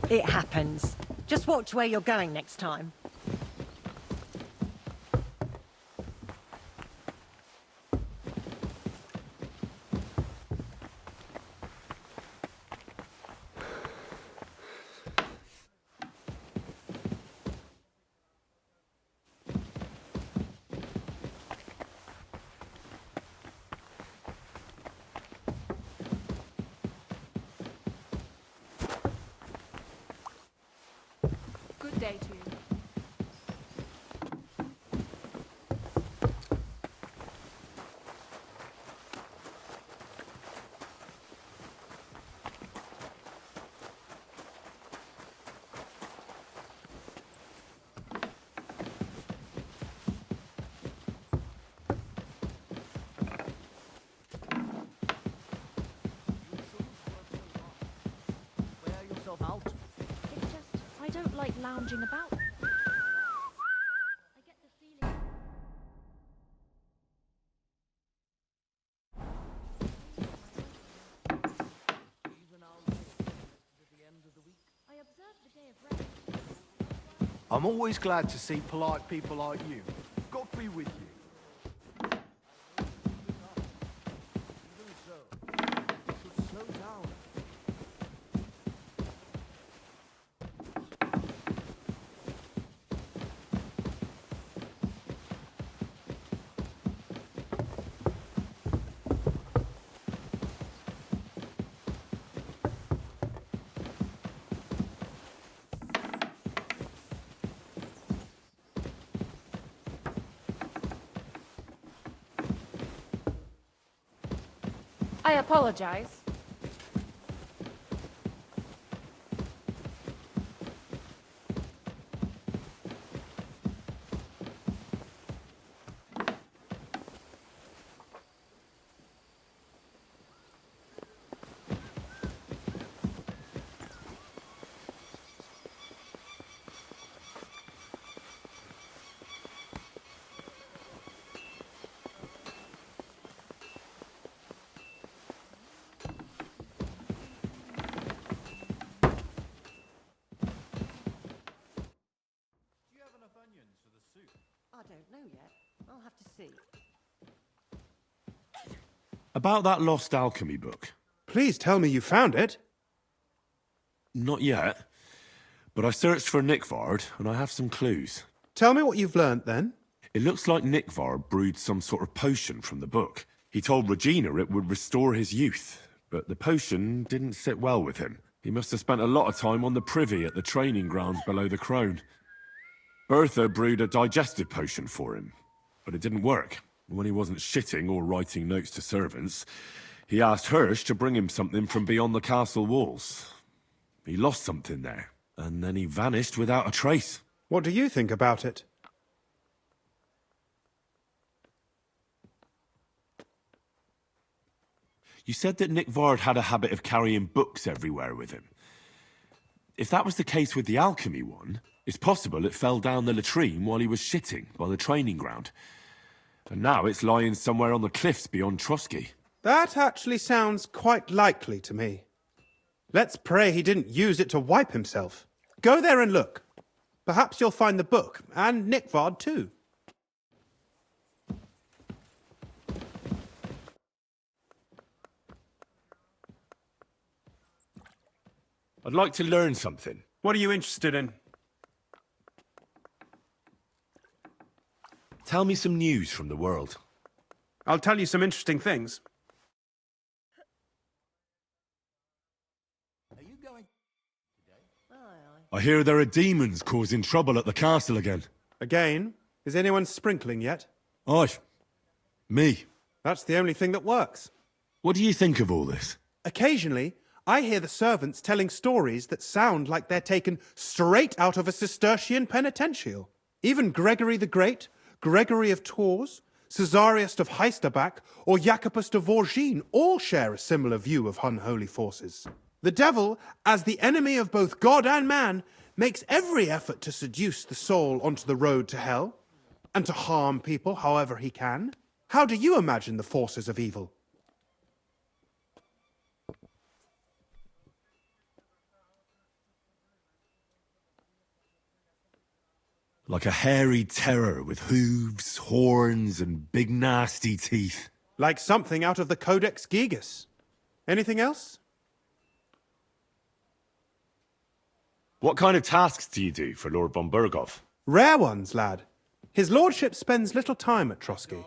It happens. Just watch where you're going next time. Good day to you. Wear yourself out. It's just, I don't like lounging about. I get the feeling. I observed the day of rest. I'm always glad to see polite people like you. God be with you. Slow down. I apologize. I don't know yet. I'll have to see. About that lost alchemy book. Please tell me you found it. Not yet. But I searched for Nickvard, and I have some clues. Tell me what you've learnt, then. It looks like Nickvard brewed some sort of potion from the book. He told Regina it would restore his youth, but the potion didn't sit well with him. He must have spent a lot of time on the privy at the training grounds below the Crone. Bertha brewed a digestive potion for him, but it didn't work. When he wasn't shitting or writing notes to servants, he asked Hirsch to bring him something from beyond the castle walls. He lost something there, and then he vanished without a trace. What do you think about it? You said that Nickvard had a habit of carrying books everywhere with him. If that was the case with the alchemy one, it's possible it fell down the latrine while he was shitting by the training ground. And now it's lying somewhere on the cliffs beyond Trotsky. That actually sounds quite likely to me. Let's pray he didn't use it to wipe himself. Go there and look. Perhaps you'll find the book, and Nickvard too. I'd like to learn something. What are you interested in? Tell me some news from the world. I'll tell you some interesting things. I hear there are demons causing trouble at the castle again. Again? Is anyone sprinkling yet? Aye. Me. That's the only thing that works. What do you think of all this? Occasionally, I hear the servants telling stories that sound like they're taken straight out of a Cistercian penitential. Even Gregory the Great, Gregory of Tours, Caesarius of Heisterbach, or Jacobus de Vorgine all share a similar view of unholy forces. The devil, as the enemy of both God and man, makes every effort to seduce the soul onto the road to hell, and to harm people however he can. How do you imagine the forces of evil? Like a hairy terror with hooves, horns, and big nasty teeth. Like something out of the Codex Gigas. Anything else? What kind of tasks do you do for Lord von Bergow? Rare ones, lad. His lordship spends little time at Trotsky.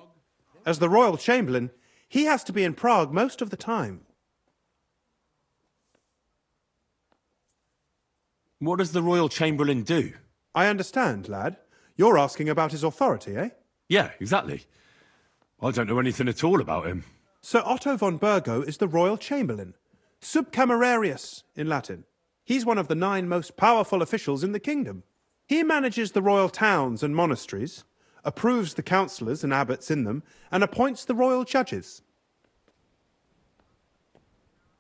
As the royal chamberlain, he has to be in Prague most of the time. What does the royal chamberlain do? I understand, lad. You're asking about his authority, eh? Yeah, exactly. I don't know anything at all about him. Sir Otto von Bergow is the royal chamberlain, subcamerarius in Latin. He's one of the 9 most powerful officials in the kingdom. He manages the royal towns and monasteries, approves the councillors and abbots in them, and appoints the royal judges.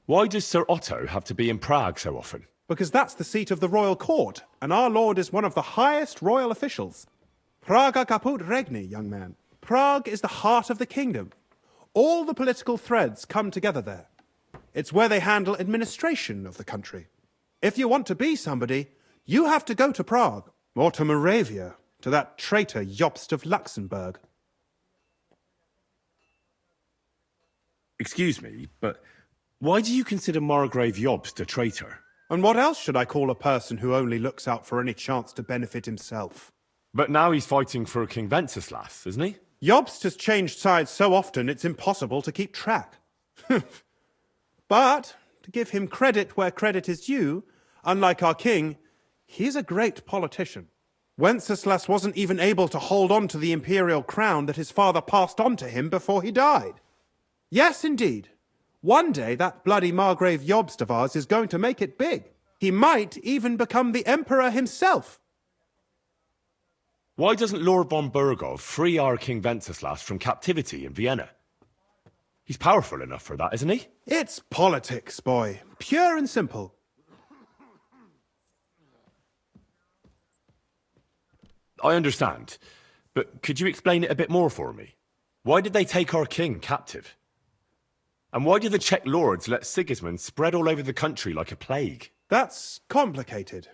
Why does Sir Otto have to be in Prague so often? Because that's the seat of the royal court, and our lord is one of the highest royal officials. Praga caput regni, young man. Prague is the heart of the kingdom. All the political threads come together there. It's where they handle administration of the country. If you want to be somebody, you have to go to Prague, or to Moravia, to that traitor Jobst of Luxembourg. Excuse me, but why do you consider Margrave Jobst a traitor? And what else should I call a person who only looks out for any chance to benefit himself? But now he's fighting for King Wenceslas, isn't he? Jobst has changed sides so often it's impossible to keep track. But, to give him credit where credit is due, unlike our king, he's a great politician. Wenceslas wasn't even able to hold on to the imperial crown that his father passed on to him before he died. Yes, indeed. One day that bloody Margrave Jobst of ours is going to make it big. He might even become the emperor himself. Why doesn't Lord von Bergow free our King Wenceslas from captivity in Vienna? He's powerful enough for that, isn't he? It's politics, boy. Pure and simple. I understand, but could you explain it a bit more for me? Why did they take our king captive? And why did the Czech lords let Sigismund spread all over the country like a plague? That's complicated.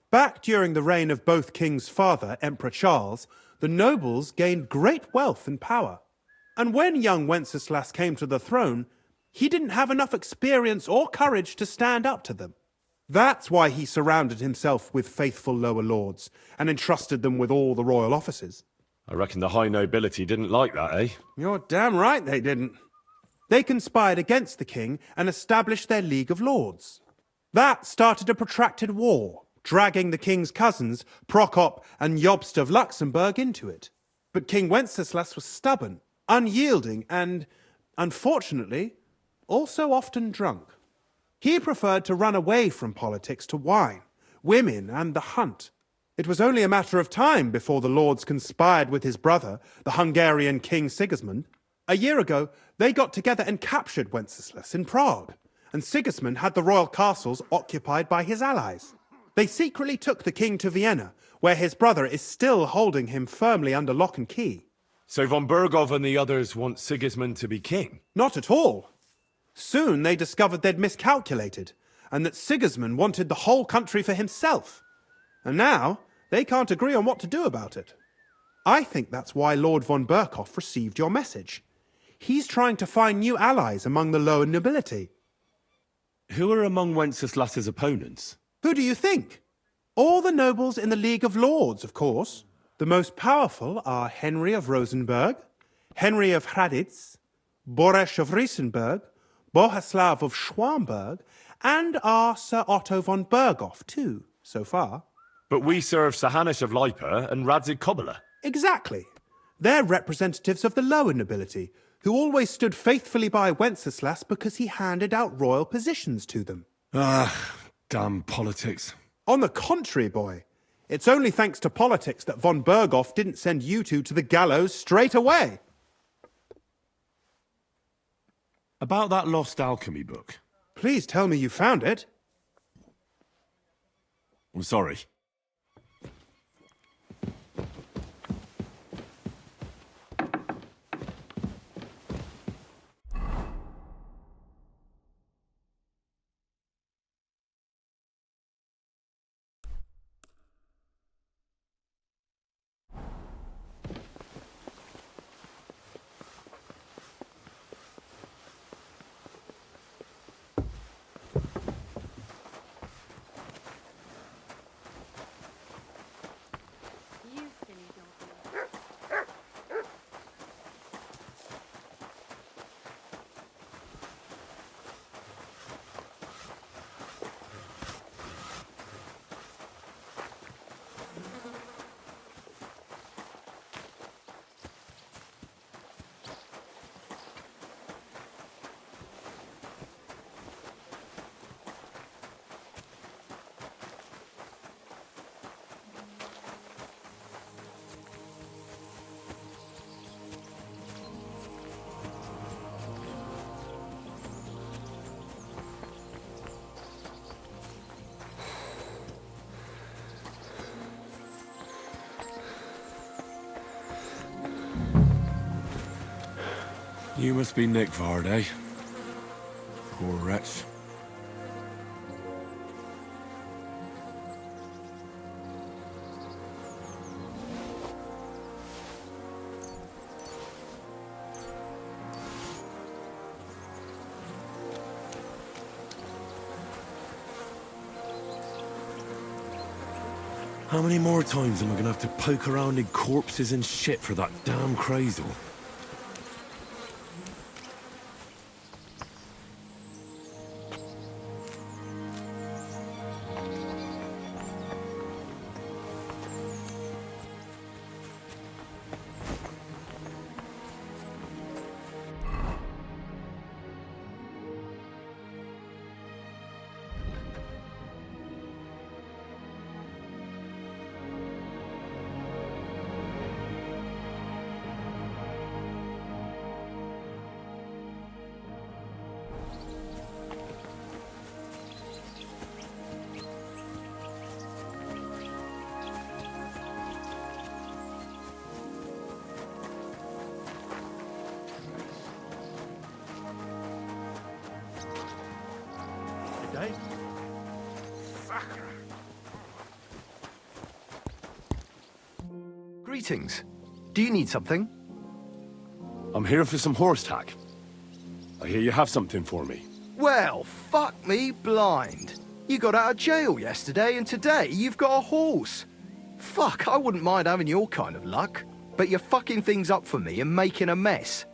Back during the reign of both King's father, Emperor Charles, the nobles gained great wealth and power. And when young Wenceslas came to the throne, he didn't have enough experience or courage to stand up to them. That's why he surrounded himself with faithful lower lords and entrusted them with all the royal offices. I reckon the high nobility didn't like that, eh? You're damn right they didn't. They conspired against the king and established their League of Lords. That started a protracted war, dragging the king's cousins, Prokop and Jobst of Luxembourg, into it. But King Wenceslas was stubborn, unyielding, and, unfortunately, also often drunk. He preferred to run away from politics to wine, women, and the hunt. It was only a matter of time before the lords conspired with his brother, the Hungarian King Sigismund. A year ago, they got together and captured Wenceslas in Prague, and Sigismund had the royal castles occupied by his allies. They secretly took the king to Vienna, where his brother is still holding him firmly under lock and key. So von Bergow and the others want Sigismund to be king? Not at all. Soon they discovered they'd miscalculated, and that Sigismund wanted the whole country for himself. And now, they can't agree on what to do about it. I think that's why Lord von Berkow received your message. He's trying to find new allies among the lower nobility. Who are among Wenceslas's opponents? Who do you think? All the nobles in the League of Lords, of course. The most powerful are Henry of Rosenberg, Henry of Hraditz, Boresh of Riesenberg, Bohuslav of Schwamberg, and our Sir Otto von Bergow, too, so far. But we serve Sir Hanush of Lipa and Radzig Kobyla. Exactly. They're representatives of the lower nobility, who always stood faithfully by Wenceslas because he handed out royal positions to them. Ah, damn politics. On the contrary, boy. It's only thanks to politics that von Bergow didn't send you two to the gallows straight away. About that lost alchemy book. Please tell me you found it. I'm sorry. You must be Nick Vard, eh? Poor wretch. How many more times am I gonna have to poke around in corpses and shit for that damn cradle? Greetings. Do you need something? I'm here for some horse tack. I hear you have something for me. Well, fuck me blind. You got out of jail yesterday, and today you've got a horse. Fuck, I wouldn't mind having your kind of luck. But you're fucking things up for me and making a mess.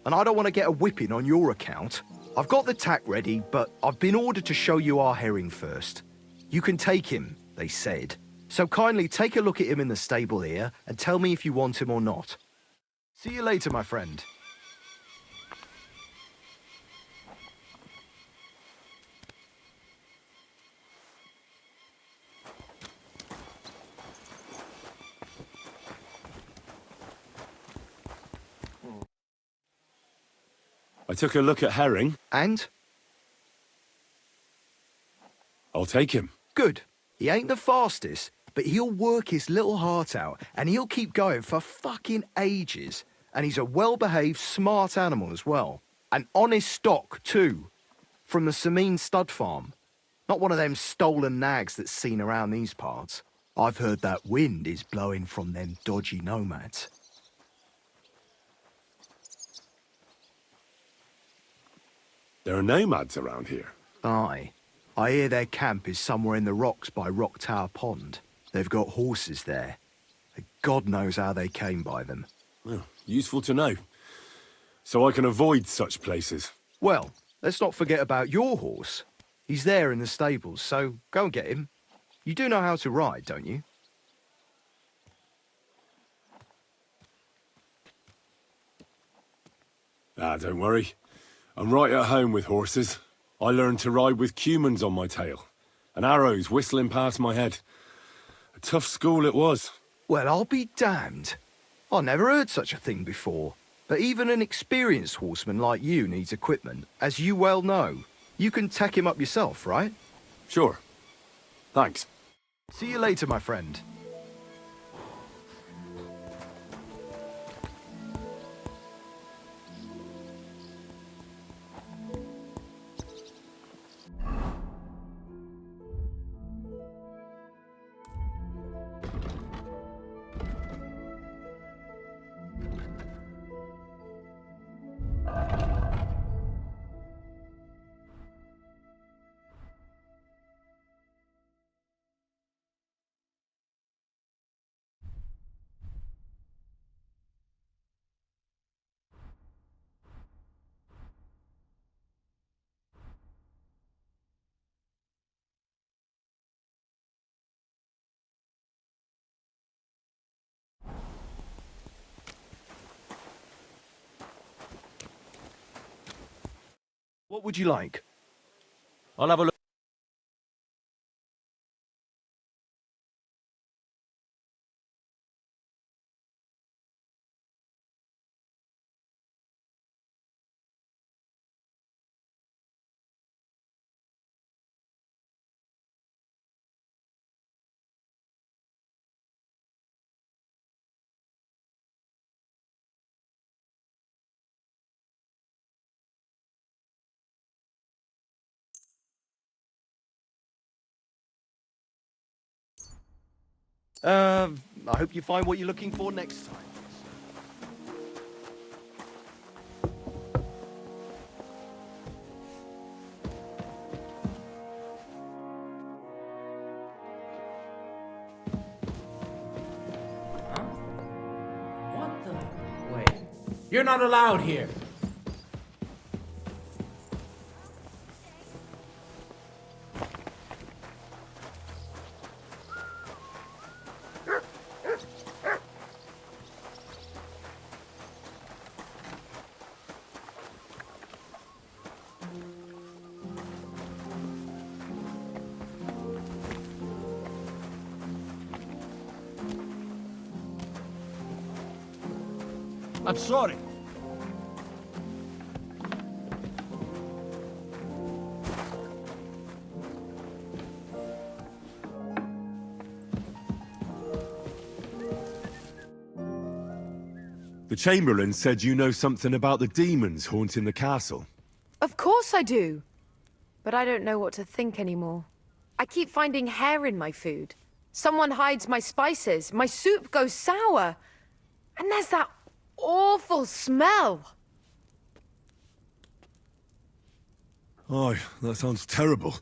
And I don't want to get a whipping on your account. I've got the tack ready, but I've been ordered to show you our herring first. You can take him, they said. So kindly take a look at him in the stable here and tell me if you want him or not. See you later, my friend. I took a look at Herring. And? I'll take him. Good. He ain't the fastest, but he'll work his little heart out, and he'll keep going for fucking ages. And he's a well-behaved, smart animal as well. An honest stock, too. From the Semine stud farm. Not one of them stolen nags that's seen around these parts. I've heard that wind is blowing from them dodgy nomads. There are nomads around here. Aye. I hear their camp is somewhere in the rocks by Rock Tower Pond. They've got horses there. God knows how they came by them. Well, useful to know. So I can avoid such places. Well, let's not forget about your horse. He's there in the stables, so go and get him. You do know how to ride, don't you? Don't worry. I'm right at home with horses. I learned to ride with Cumans on my tail, and arrows whistling past my head. A tough school it was. Well, I'll be damned. I never heard such a thing before. But even an experienced horseman like you needs equipment, as you well know. You can tack him up yourself, right? Sure. Thanks. See you later, my friend. What would you like? I'll have a look. I hope you find what you're looking for next time. What the? Wait. You're not allowed here. I'm sorry. The Chamberlain said you know something about the demons haunting the castle. Of course I do. But I don't know what to think anymore. I keep finding hair in my food. Someone hides my spices. My soup goes sour. And there's that awful smell. Oh, that sounds terrible.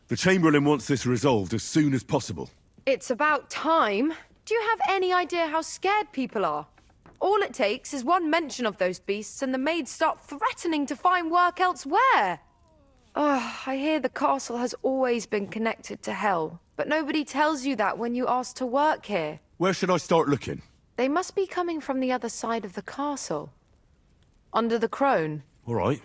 The Chamberlain wants this resolved as soon as possible. It's about time. Do you have any idea how scared people are? All it takes is one mention of those beasts and the maids start threatening to find work elsewhere. I hear the castle has always been connected to hell, but nobody tells you that when you ask to work here. Where should I start looking? They must be coming from the other side of the castle. Under the crone. All right.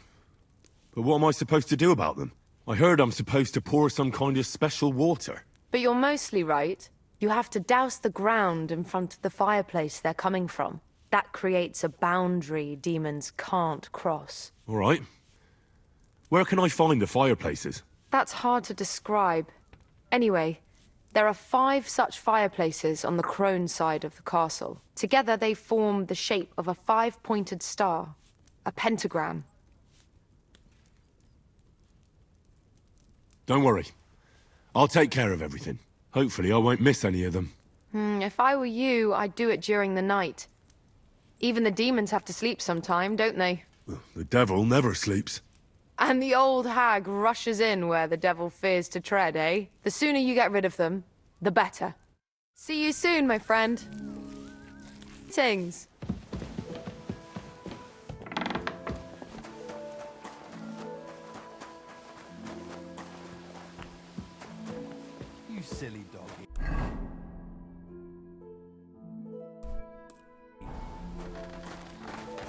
But what am I supposed to do about them? I heard I'm supposed to pour some kind of special water. But you're mostly right. You have to douse the ground in front of the fireplace they're coming from. That creates a boundary demons can't cross. All right. Where can I find the fireplaces? That's hard to describe. Anyway, There are 5 such fireplaces on the crone side of the castle. Together they form the shape of a 5-pointed star, a pentagram. Don't worry. I'll take care of everything. Hopefully I won't miss any of them. If I were you, I'd do it during the night. Even the demons have to sleep sometime, don't they? The devil never sleeps. And the old hag rushes in where the devil fears to tread, eh? The sooner you get rid of them, the better. See you soon, my friend. Tings. You silly doggy.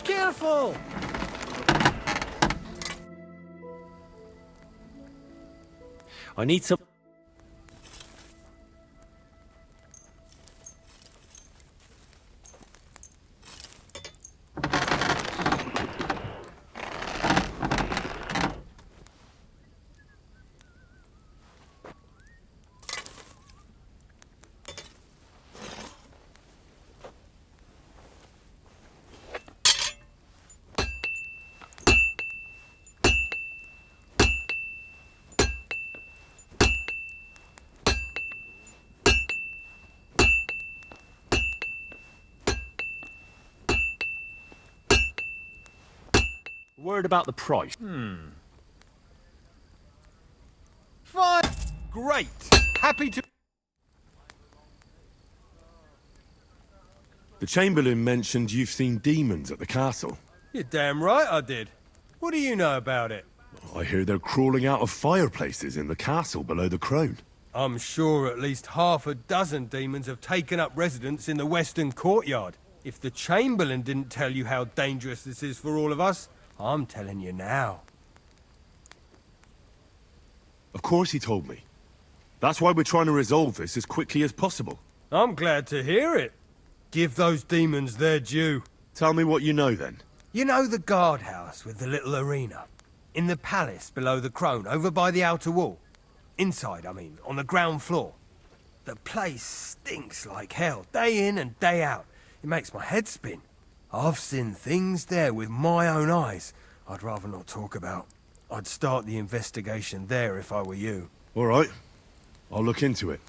Careful! I need some... Word about the price. Fine. Great. Happy to... The Chamberlain mentioned you've seen demons at the castle. You're damn right I did. What do you know about it? I hear they're crawling out of fireplaces in the castle below the crone. I'm sure at least half a dozen demons have taken up residence in the western courtyard. If the Chamberlain didn't tell you how dangerous this is for all of us, I'm telling you now. Of course he told me. That's why we're trying to resolve this as quickly as possible. I'm glad to hear it. Give those demons their due. Tell me what you know then. You know the guardhouse with the little arena? In the palace below the crone, over by the outer wall? Inside, I mean, on the ground floor. The place stinks like hell, day in and day out. It makes my head spin. I've seen things there with my own eyes I'd rather not talk about. I'd start the investigation there if I were you. All right. I'll look into it.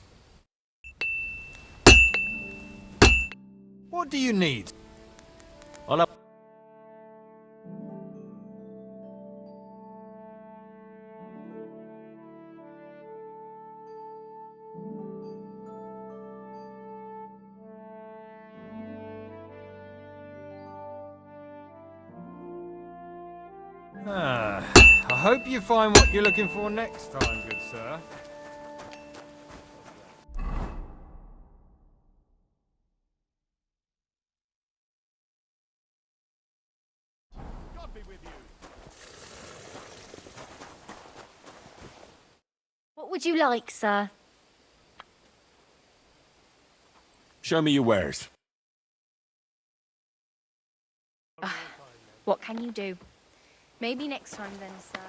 What do you need? I'll have... I hope you find what you're looking for next time, good sir. God be with you. What would you like, sir? Show me your wares. What can you do? Maybe next time then, sir.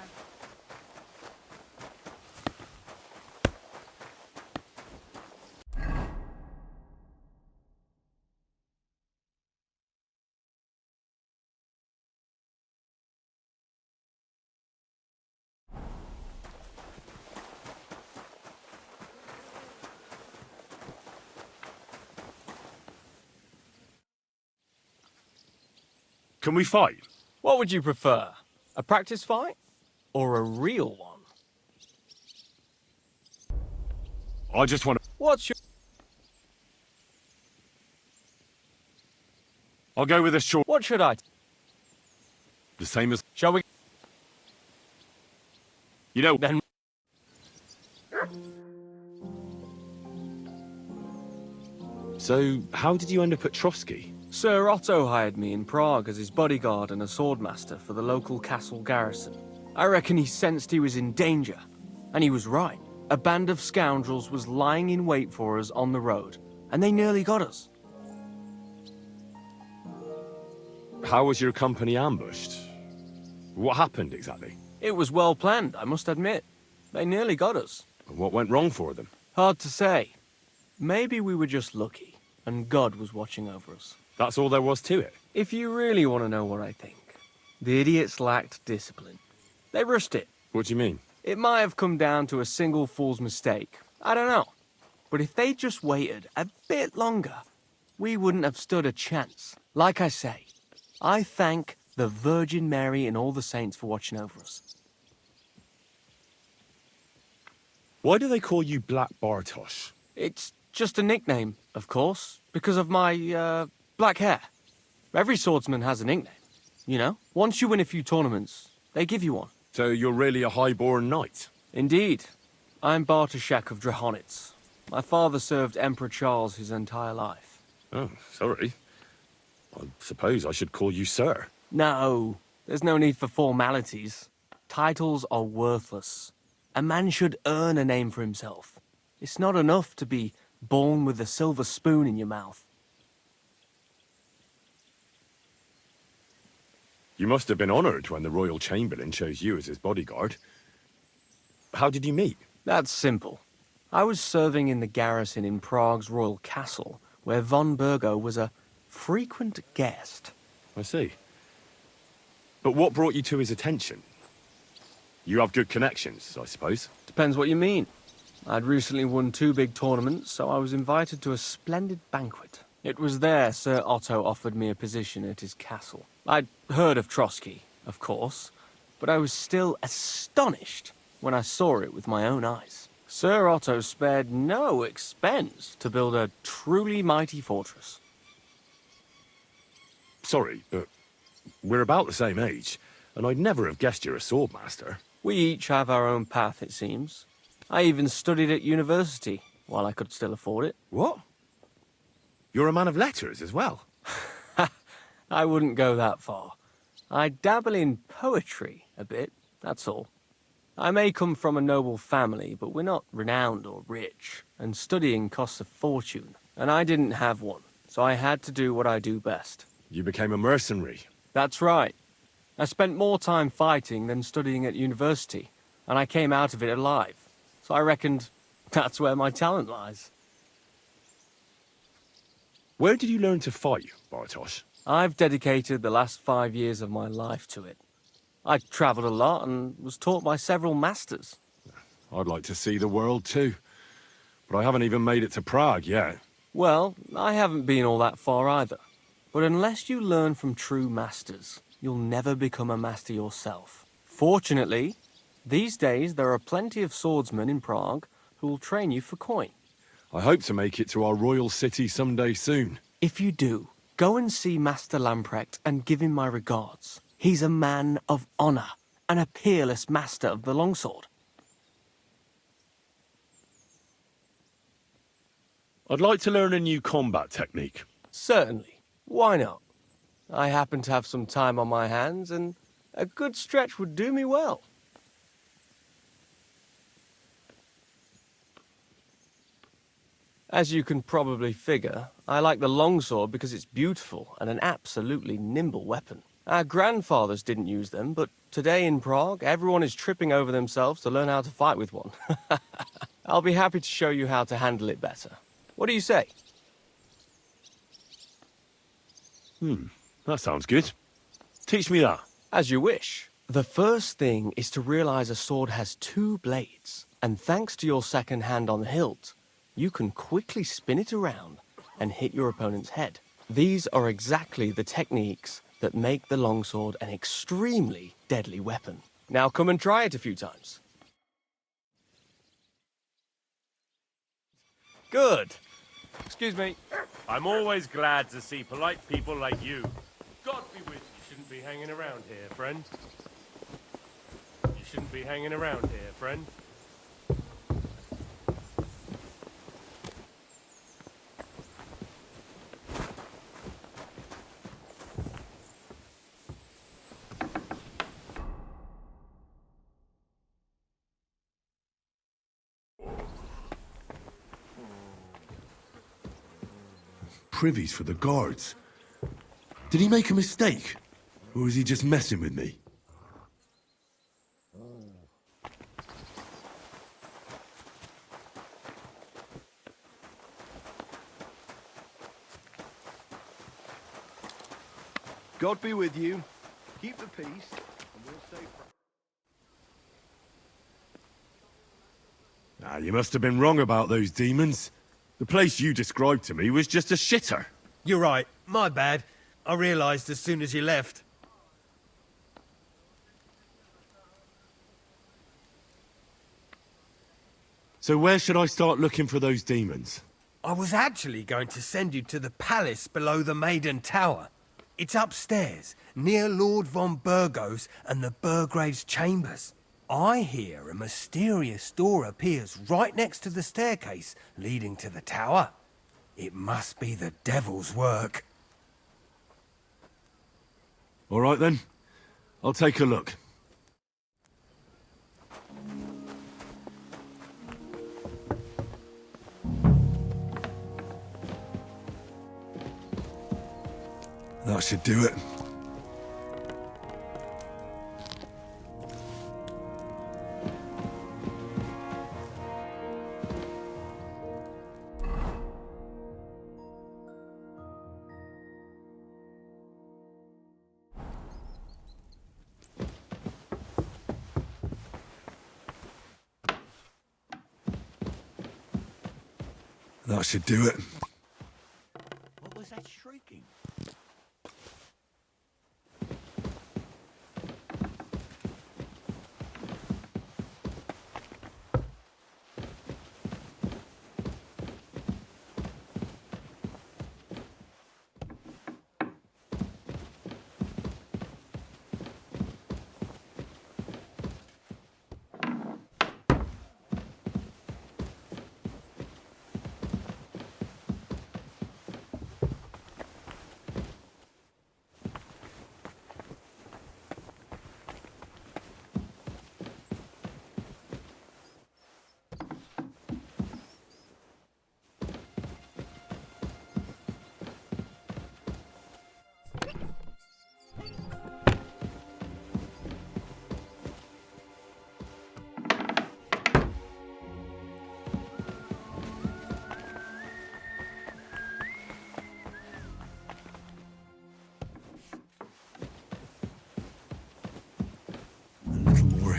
Can we fight? What would you prefer? A practice fight? Or a real one? I just want to... What's your... I'll go with a short... What should I... The same as... Shall we... You know... Then... So, how did you end up at Trotsky? Sir Otto hired me in Prague as his bodyguard and a swordmaster for the local castle garrison. I reckon he sensed he was in danger. And he was right. A band of scoundrels was lying in wait for us on the road, and they nearly got us. How was your company ambushed? What happened exactly? It was well planned, I must admit. They nearly got us. And what went wrong for them? Hard to say. Maybe we were just lucky, and God was watching over us. That's all there was to it? If you really want to know what I think, the idiots lacked discipline. They rushed it. What do you mean? It might have come down to a single fool's mistake. I don't know. But if they just waited a bit longer, we wouldn't have stood a chance. Like I say, I thank the Virgin Mary and all the saints for watching over us. Why do they call you Black Bartosz? It's just a nickname, of course, because of my, black hair. Every swordsman has a nickname, you know? Once you win a few tournaments, they give you one. So you're really a high-born knight? Indeed. I'm Bartoszek of Drahonitz. My father served Emperor Charles his entire life. Oh, sorry. I suppose I should call you sir. No, there's no need for formalities. Titles are worthless. A man should earn a name for himself. It's not enough to be born with a silver spoon in your mouth. You must have been honored when the Royal Chamberlain chose you as his bodyguard. How did you meet? That's simple. I was serving in the garrison in Prague's royal castle, where von Bergow was a frequent guest. I see. But what brought you to his attention? You have good connections, I suppose. Depends what you mean. I'd recently won 2 big tournaments, so I was invited to a splendid banquet. It was there Sir Otto offered me a position at his castle. I'd heard of Trotsky, of course, but I was still astonished when I saw it with my own eyes. Sir Otto spared no expense to build a truly mighty fortress. Sorry, but we're about the same age, and I'd never have guessed you're a swordmaster. We each have our own path, it seems. I even studied at university, while I could still afford it. What? You're a man of letters as well? I wouldn't go that far. I dabble in poetry a bit, that's all. I may come from a noble family, but we're not renowned or rich, and studying costs a fortune, and I didn't have one, so I had to do what I do best. You became a mercenary. That's right. I spent more time fighting than studying at university, and I came out of it alive. So I reckoned that's where my talent lies. Where did you learn to fight, Bartosz? I've dedicated the last 5 years of my life to it. I travelled a lot and was taught by several masters. I'd like to see the world too, but I haven't even made it to Prague yet. Well, I haven't been all that far either. But unless you learn from true masters, you'll never become a master yourself. Fortunately, these days there are plenty of swordsmen in Prague who will train you for coin. I hope to make it to our royal city someday soon. If you do, go and see Master Lamprecht and give him my regards. He's a man of honor and a peerless master of the longsword. I'd like to learn a new combat technique. Certainly. Why not? I happen to have some time on my hands, and a good stretch would do me well. As you can probably figure, I like the longsword because it's beautiful and an absolutely nimble weapon. Our grandfathers didn't use them, but today in Prague, everyone is tripping over themselves to learn how to fight with one. I'll be happy to show you how to handle it better. What do you say? That sounds good. Teach me that. As you wish. The first thing is to realize a sword has 2 blades, and thanks to your second hand on the hilt, you can quickly spin it around and hit your opponent's head. These are exactly the techniques that make the longsword an extremely deadly weapon. Now come and try it a few times. Good. Excuse me. I'm always glad to see polite people like you. God be with you. You shouldn't be hanging around here, friend. You shouldn't be hanging around here, friend. Privies for the guards. Did he make a mistake? Or is he just messing with me? God be with you. Keep the peace, and we'll stay friends. Ah, you must have been wrong about those demons. The place you described to me was just a shitter. You're right. My bad. I realised as soon as you left. So where should I start looking for those demons? I was actually going to send you to the palace below the Maiden Tower. It's upstairs, near Lord von Bergow's and the Burgrave's chambers. I hear a mysterious door appears right next to the staircase leading to the tower. It must be the devil's work. All right then. I'll take a look. That should do it. That should do it. What was that shrieking?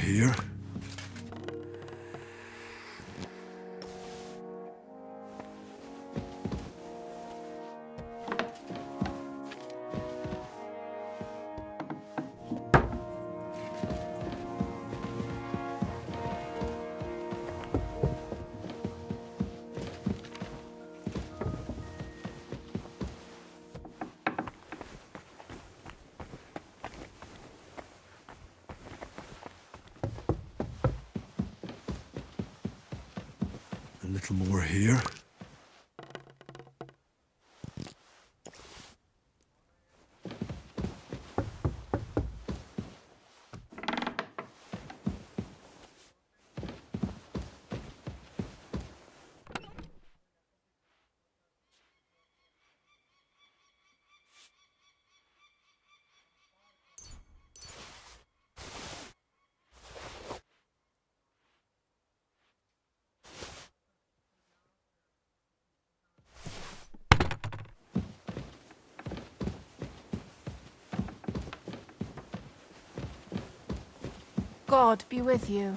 Here. A little more here. God be with you.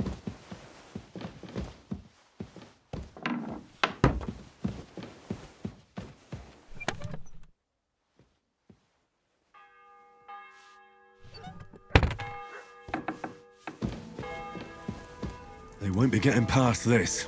They won't be getting past this.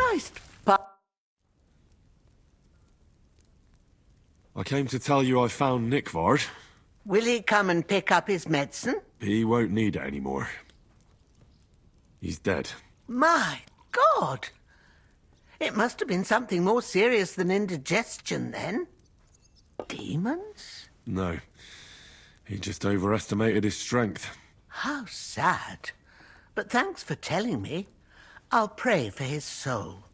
Christ, I came to tell you I found Nickvard. will he come and pick up his medicine? He won't need it anymore. He's dead. My God! It must have been something more serious than indigestion, then. Demons? No. He just overestimated his strength. How sad. But thanks for telling me. I'll pray for his soul.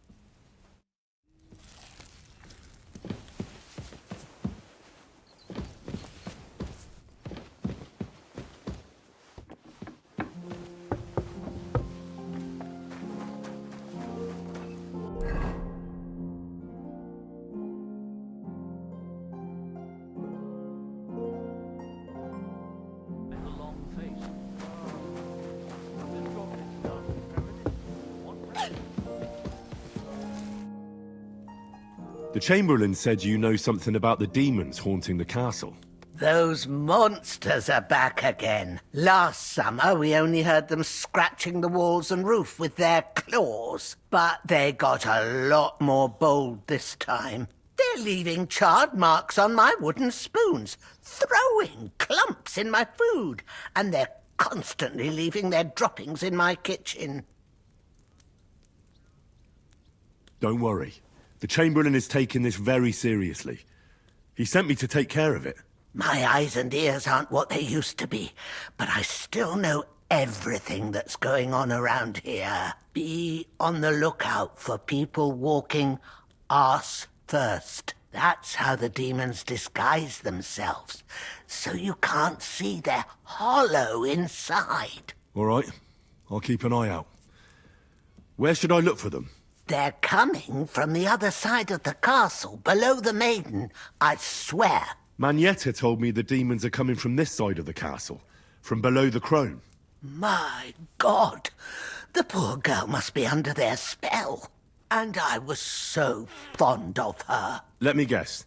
The Chamberlain said you know something about the demons haunting the castle. Those monsters are back again. Last summer, we only heard them scratching the walls and roof with their claws. But they got a lot more bold this time. They're leaving charred marks on my wooden spoons, throwing clumps in my food, and they're constantly leaving their droppings in my kitchen. Don't worry. The Chamberlain is taking this very seriously. He sent me to take care of it. My eyes and ears aren't what they used to be, but I still know everything that's going on around here. Be on the lookout for people walking arse first. That's how the demons disguise themselves, so you can't see their hollow inside. All right. I'll keep an eye out. Where should I look for them? They're coming from the other side of the castle, below the maiden, I swear. Manietta told me the demons are coming from this side of the castle, from below the crone. My God, the poor girl must be under their spell. And I was so fond of her. Let me guess.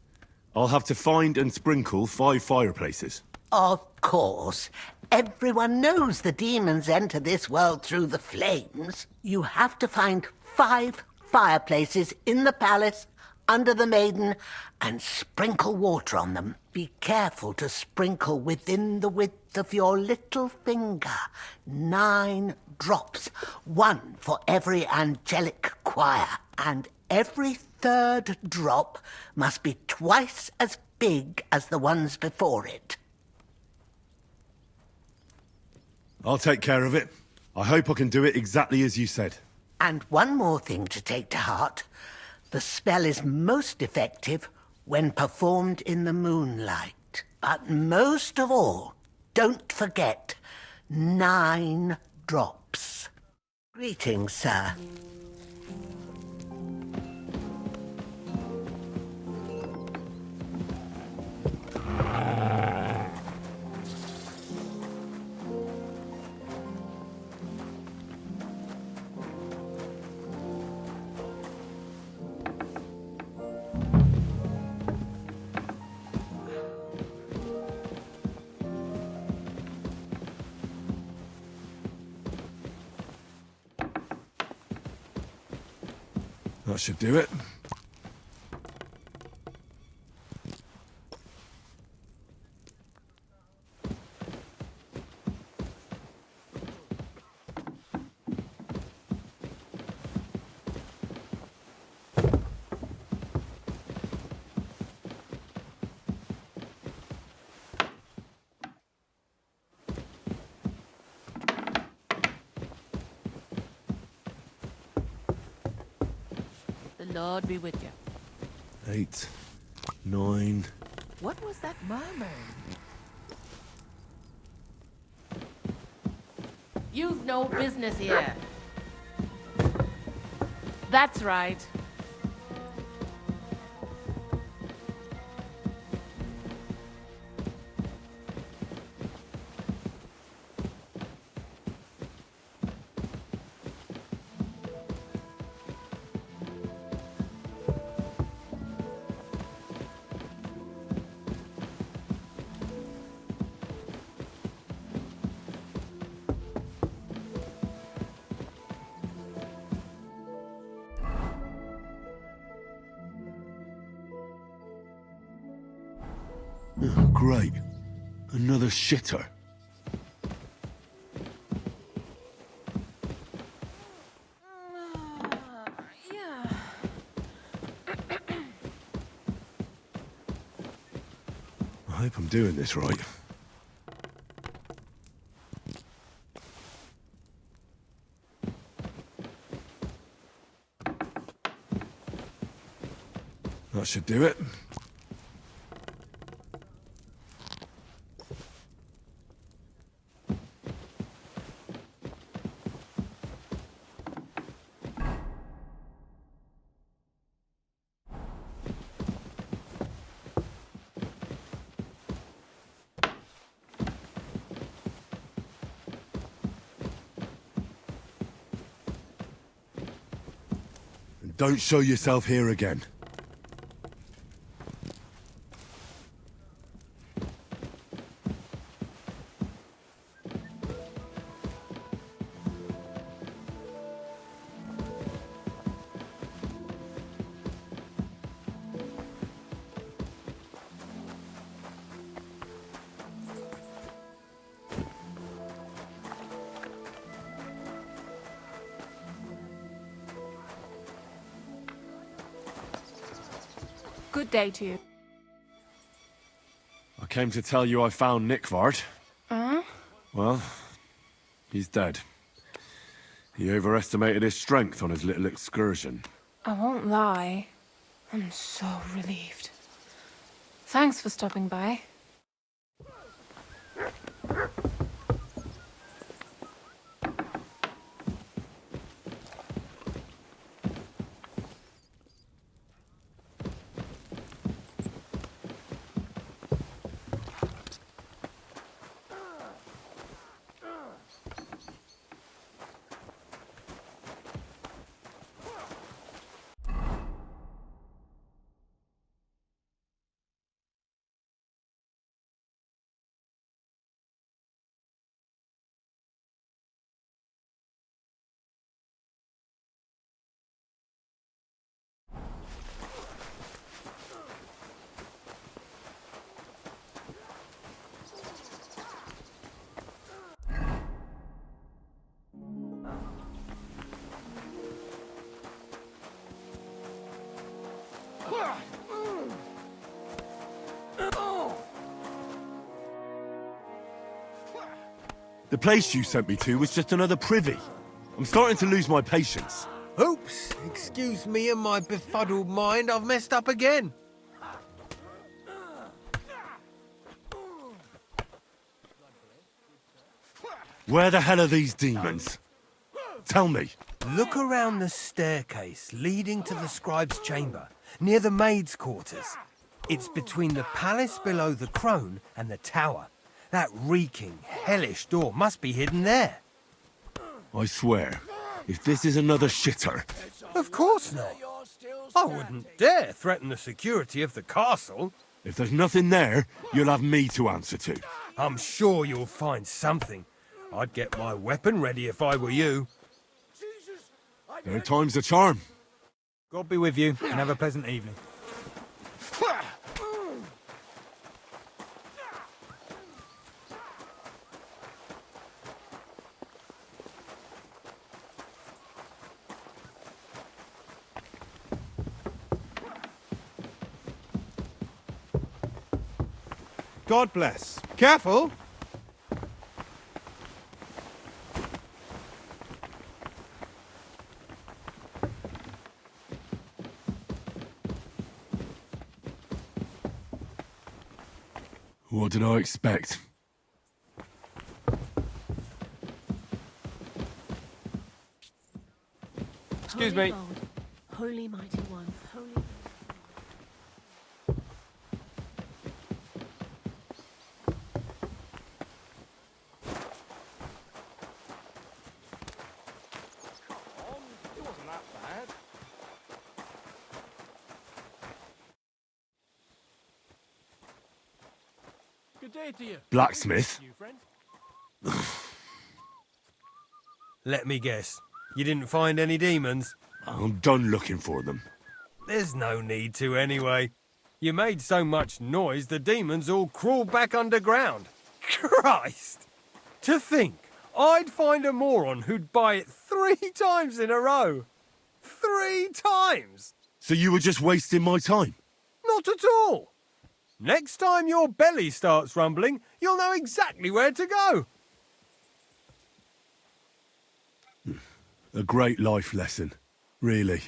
I'll have to find and sprinkle 5 fireplaces. Of course. Everyone knows the demons enter this world through the flames. You have to find 5 fireplaces in the palace, under the maiden, and sprinkle water on them. Be careful to sprinkle within the width of your little finger. 9 drops, 1 for every angelic choir. And every 3rd drop must be twice as big as the ones before it. I'll take care of it. I hope I can do it exactly as you said. And one more thing to take to heart. The spell is most effective when performed in the moonlight. But most of all, don't forget 9 drops. Greetings, sir. That should do it. Lord be with you. 8, 9. What was that murmur? You've no business here. That's right. Oh, great. Another shitter. I hope I'm doing this right. That should do it. And don't show yourself here again. Good day to you. I came to tell you I found Nickvard. Huh? Well, he's dead. He overestimated his strength on his little excursion. I won't lie. I'm so relieved. Thanks for stopping by. The place you sent me to was just another privy. I'm starting to lose my patience. Oops, excuse me and my befuddled mind, I've messed up again. Where the hell are these demons? Tell me. Look around the staircase leading to the scribe's chamber, near the maid's quarters. It's between the palace below the crone and the tower. That reeking, hellish door must be hidden there. I swear, if this is another shitter... Of course not. I wouldn't dare threaten the security of the castle. If there's nothing there, you'll have me to answer to. I'm sure you'll find something. I'd get my weapon ready if I were you. Third time's a charm. God be with you, and have a pleasant evening. God bless. Careful! What did I expect? Excuse me. Holy mighty one, holy... Good day to you. Blacksmith? Let me guess. You didn't find any demons? I'm done looking for them. There's no need to anyway. You made so much noise the demons all crawled back underground. Christ! To think, I'd find a moron who'd buy it 3 times in a row. 3 times! So you were just wasting my time? Not at all. Next time your belly starts rumbling, you'll know exactly where to go. A great life lesson, really.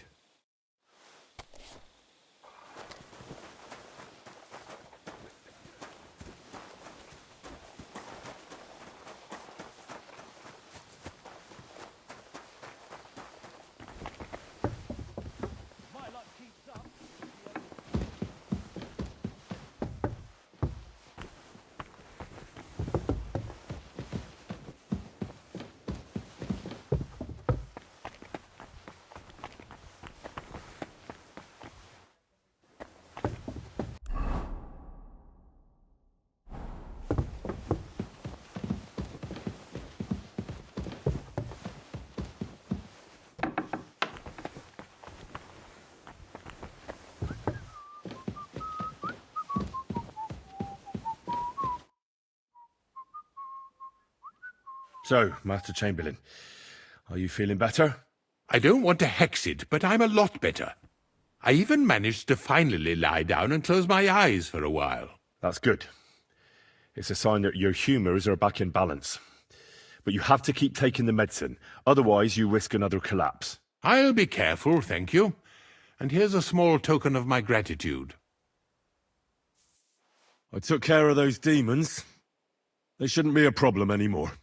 So, Master Chamberlain, are you feeling better? I don't want to hex it, but I'm a lot better. I even managed to finally lie down and close my eyes for a while. That's good. It's a sign that your humours are back in balance. But you have to keep taking the medicine, otherwise you risk another collapse. I'll be careful, thank you. And here's a small token of my gratitude. I took care of those demons. They shouldn't be a problem anymore.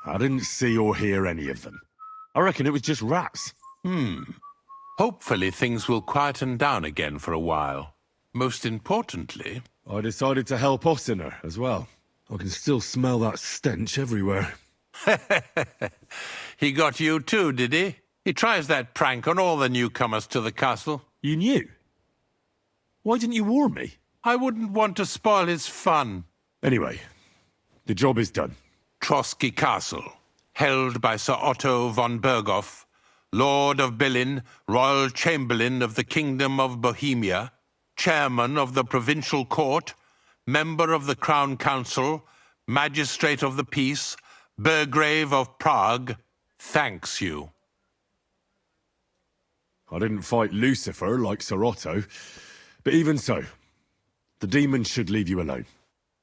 I didn't see or hear any of them. I reckon it was just rats. Hopefully things will quieten down again for a while. Most importantly... I decided to help Ossiner as well. I can still smell that stench everywhere. He got you too, did he? He tries that prank on all the newcomers to the castle. You knew? Why didn't you warn me? I wouldn't want to spoil his fun. Anyway, the job is done. Trotsky Castle, held by Sir Otto von Bergow, Lord of Billin, Royal Chamberlain of the Kingdom of Bohemia, Chairman of the Provincial Court, Member of the Crown Council, Magistrate of the Peace, Burgrave of Prague, thanks you. I didn't fight Lucifer like Sir Otto, but even so, the demons should leave you alone.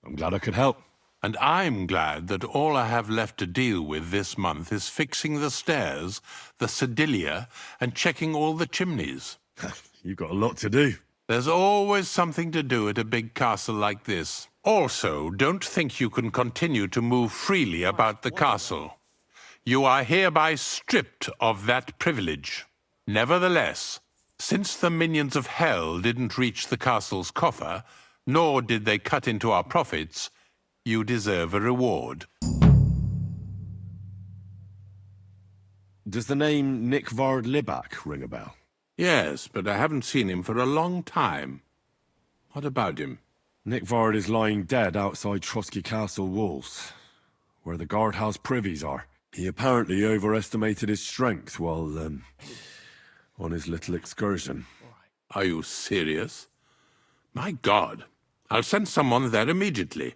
I'm glad I could help. And I'm glad that all I have left to deal with this month is fixing the stairs, the sedilia, and checking all the chimneys. You've got a lot to do. There's always something to do at a big castle like this. Also, don't think you can continue to move freely about the castle. You are hereby stripped of that privilege. Nevertheless, since the minions of hell didn't reach the castle's coffer, nor did they cut into our profits, you deserve a reward. Does the name Nick Vard Libak ring a bell? Yes, but I haven't seen him for a long time. What about him? Nick Vard is lying dead outside Trotsky Castle walls, where the guardhouse privies are. He apparently overestimated his strength while, on his little excursion. Are you serious? My God. I'll send someone there immediately.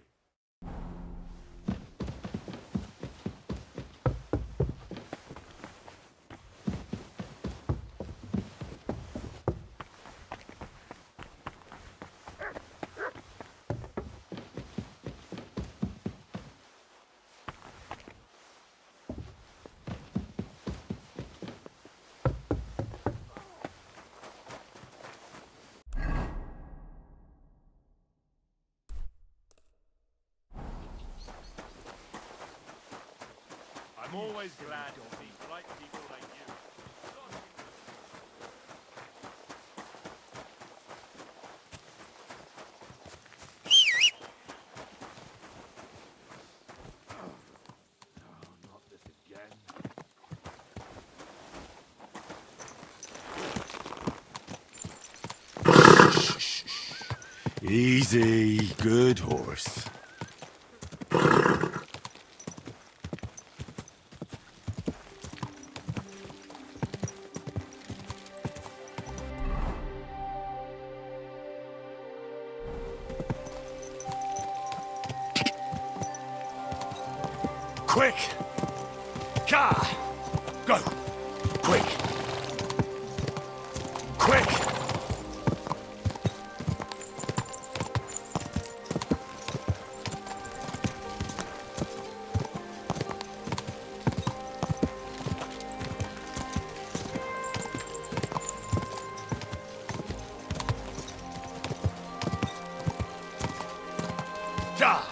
I'm always glad to see bright people like you. Not this again. Easy, good horse. Quick! Car! Go! Quick! Quick! Car!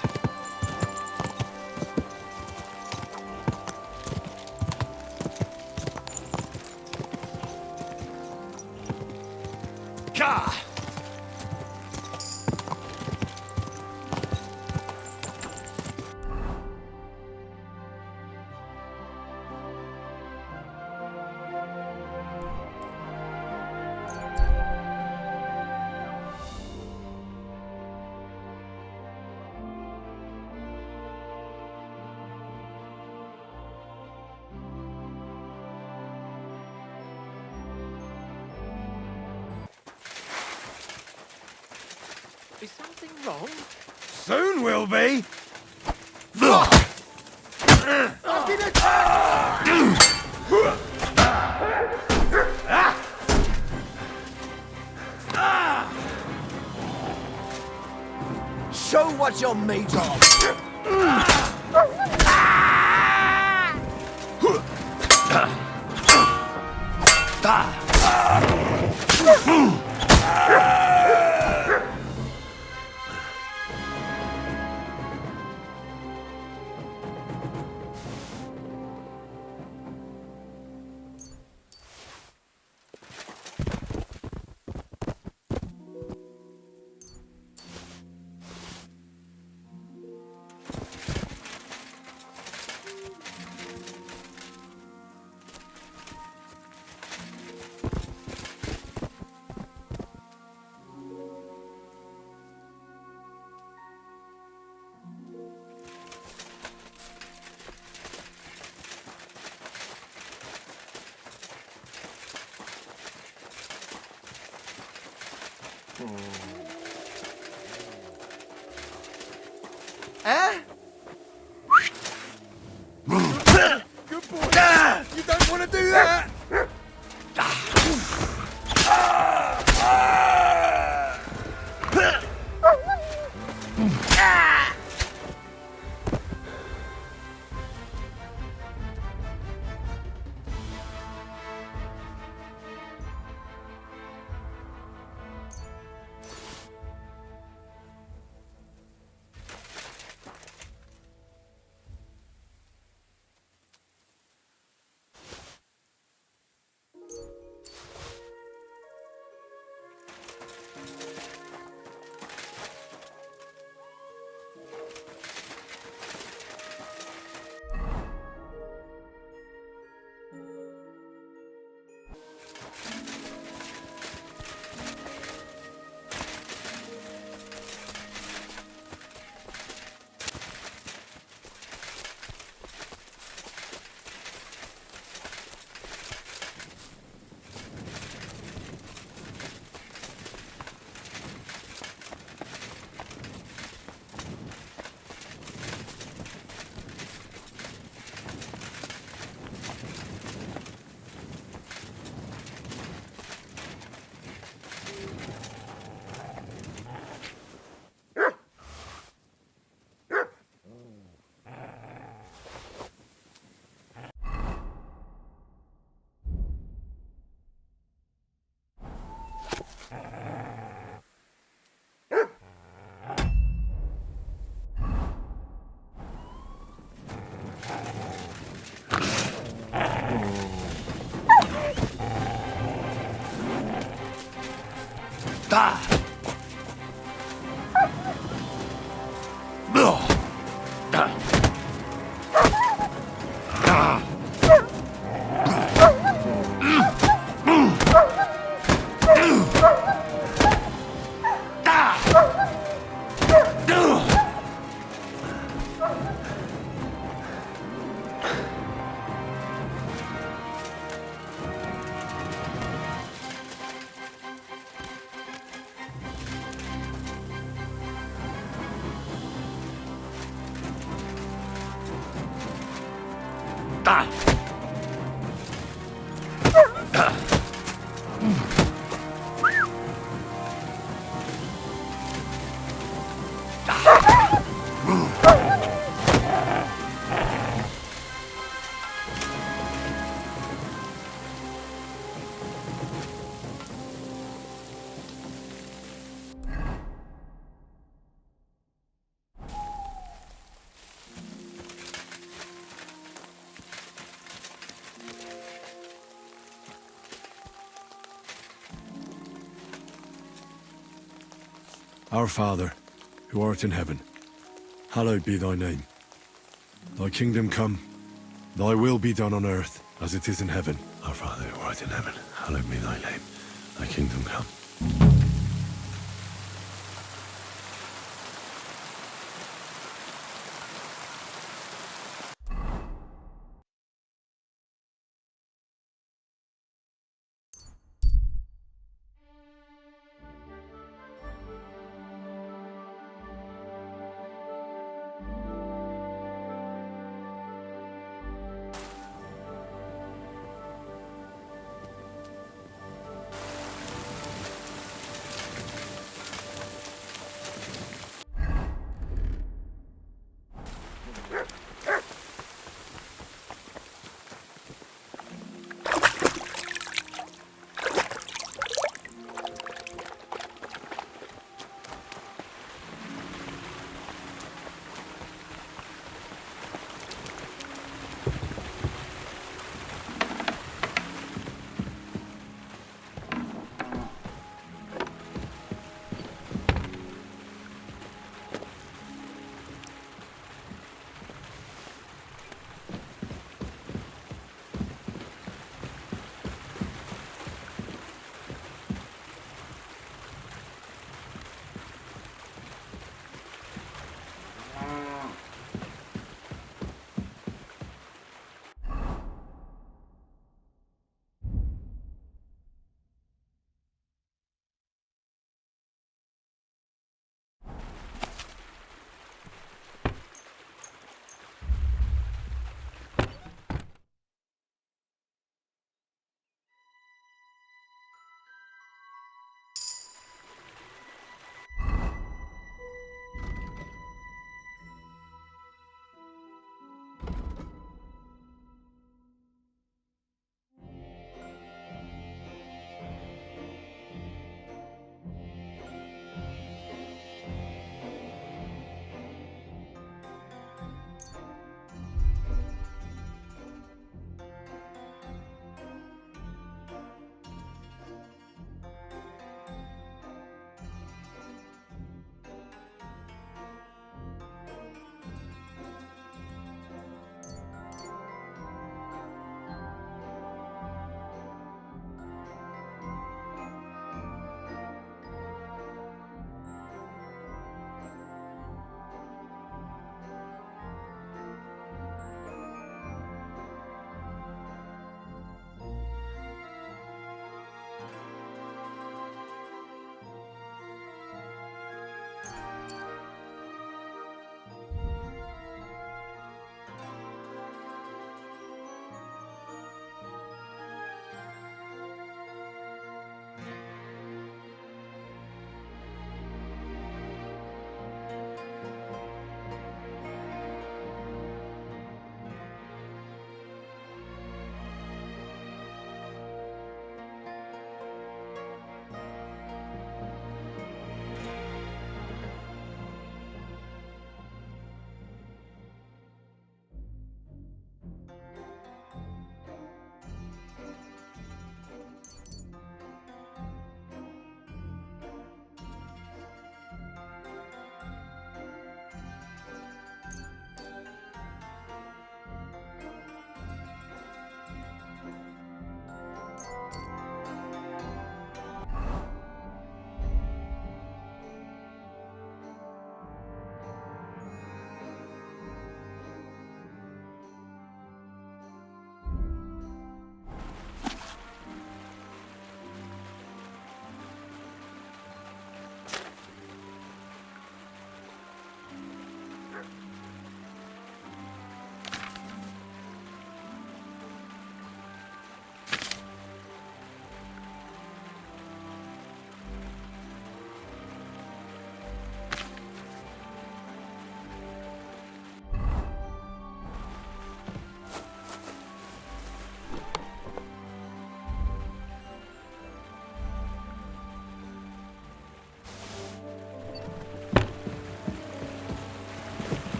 Car! Is something wrong? Soon will be. Show what you're made of. Eh? Good boy. You don't want to do that. Our Father, who art in heaven, hallowed be thy name. Thy kingdom come, thy will be done on earth as it is in heaven. Our Father, who art in heaven, hallowed be thy name. Thy kingdom come.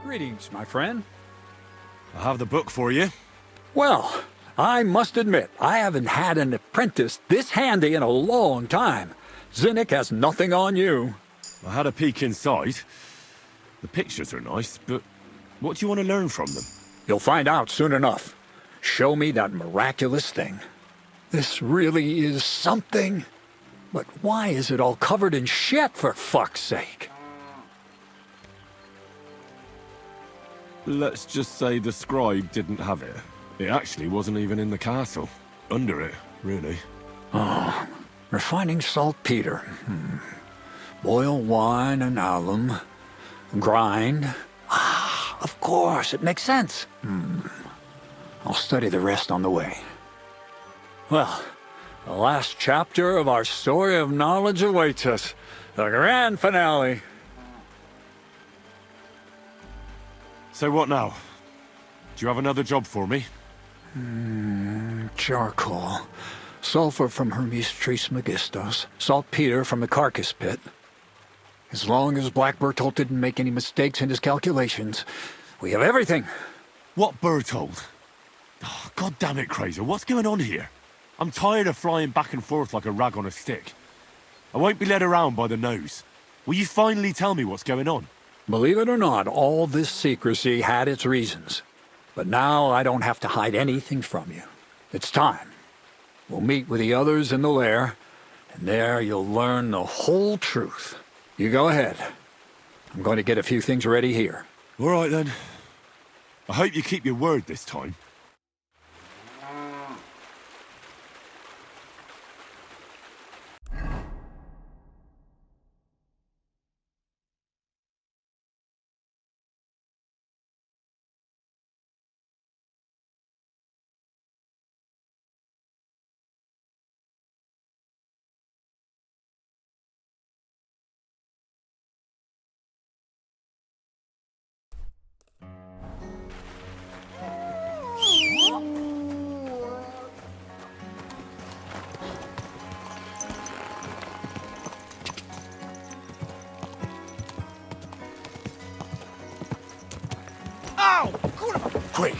Greetings, my friend. I have the book for you. Well, I must admit, I haven't had an apprentice this handy in a long time. Zinnik has nothing on you. I had a peek inside. The pictures are nice, but what do you want to learn from them? You'll find out soon enough. Show me that miraculous thing. This really is something. But why is it all covered in shit, for fuck's sake? Let's just say the scribe didn't have it. It actually wasn't even in the castle. Under it, really. Oh, refining saltpeter. Boil wine and alum. Grind. Ah, of course, it makes sense. I'll study the rest on the way. Well, the last chapter of our story of knowledge awaits us. The grand finale. So what now? Do you have another job for me? Charcoal. Sulfur from Hermes Trismegistos. Saltpeter from the carcass pit. As long as Black Bertolt didn't make any mistakes in his calculations, we have everything. What Bertolt? Oh, God damn it, Crazer, what's going on here? I'm tired of flying back and forth like a rag on a stick. I won't be led around by the nose. Will you finally tell me what's going on? Believe it or not, all this secrecy had its reasons. But now I don't have to hide anything from you. It's time. We'll meet with the others in the lair, and there you'll learn the whole truth. You go ahead. I'm going to get a few things ready here. All right, then. I hope you keep your word this time. Quick!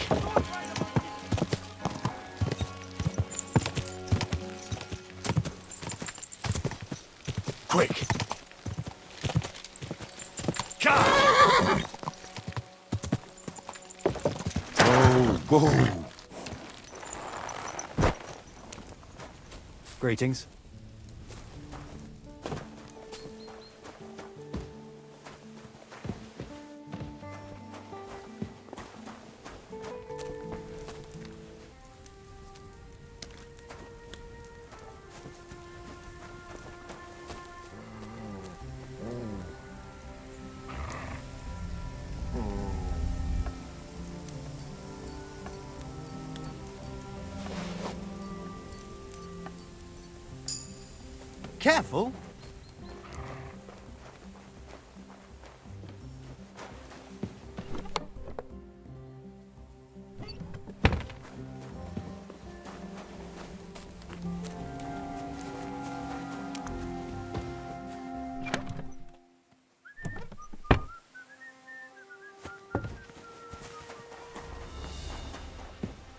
Quick! Whoa! Greetings. Careful.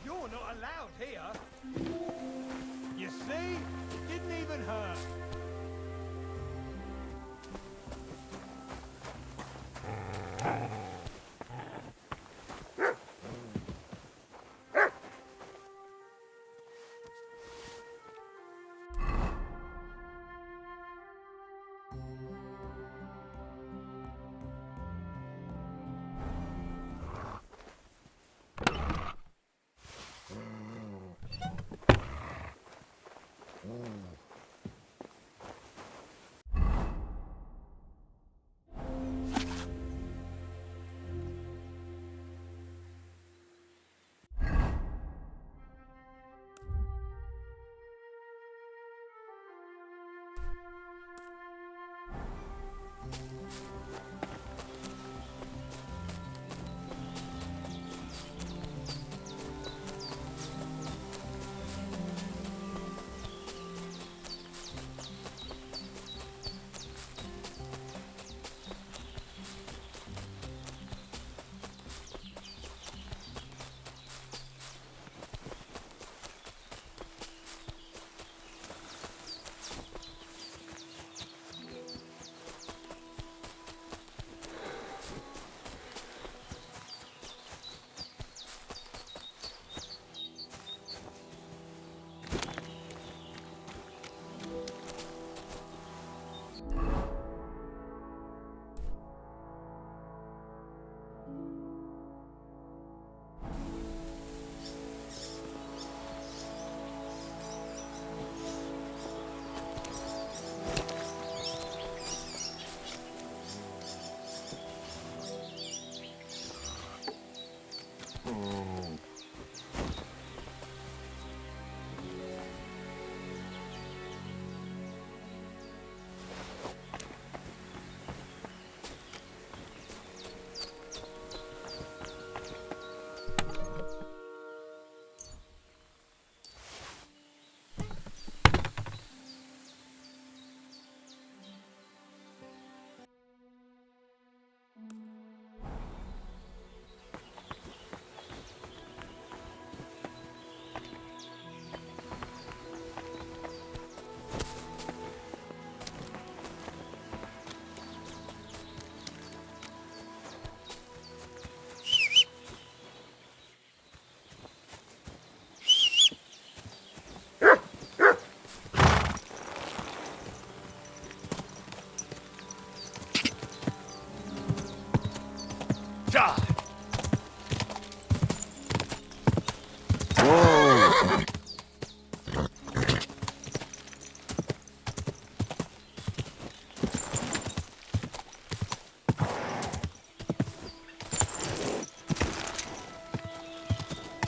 You're not allowed here. You see? Didn't even hurt.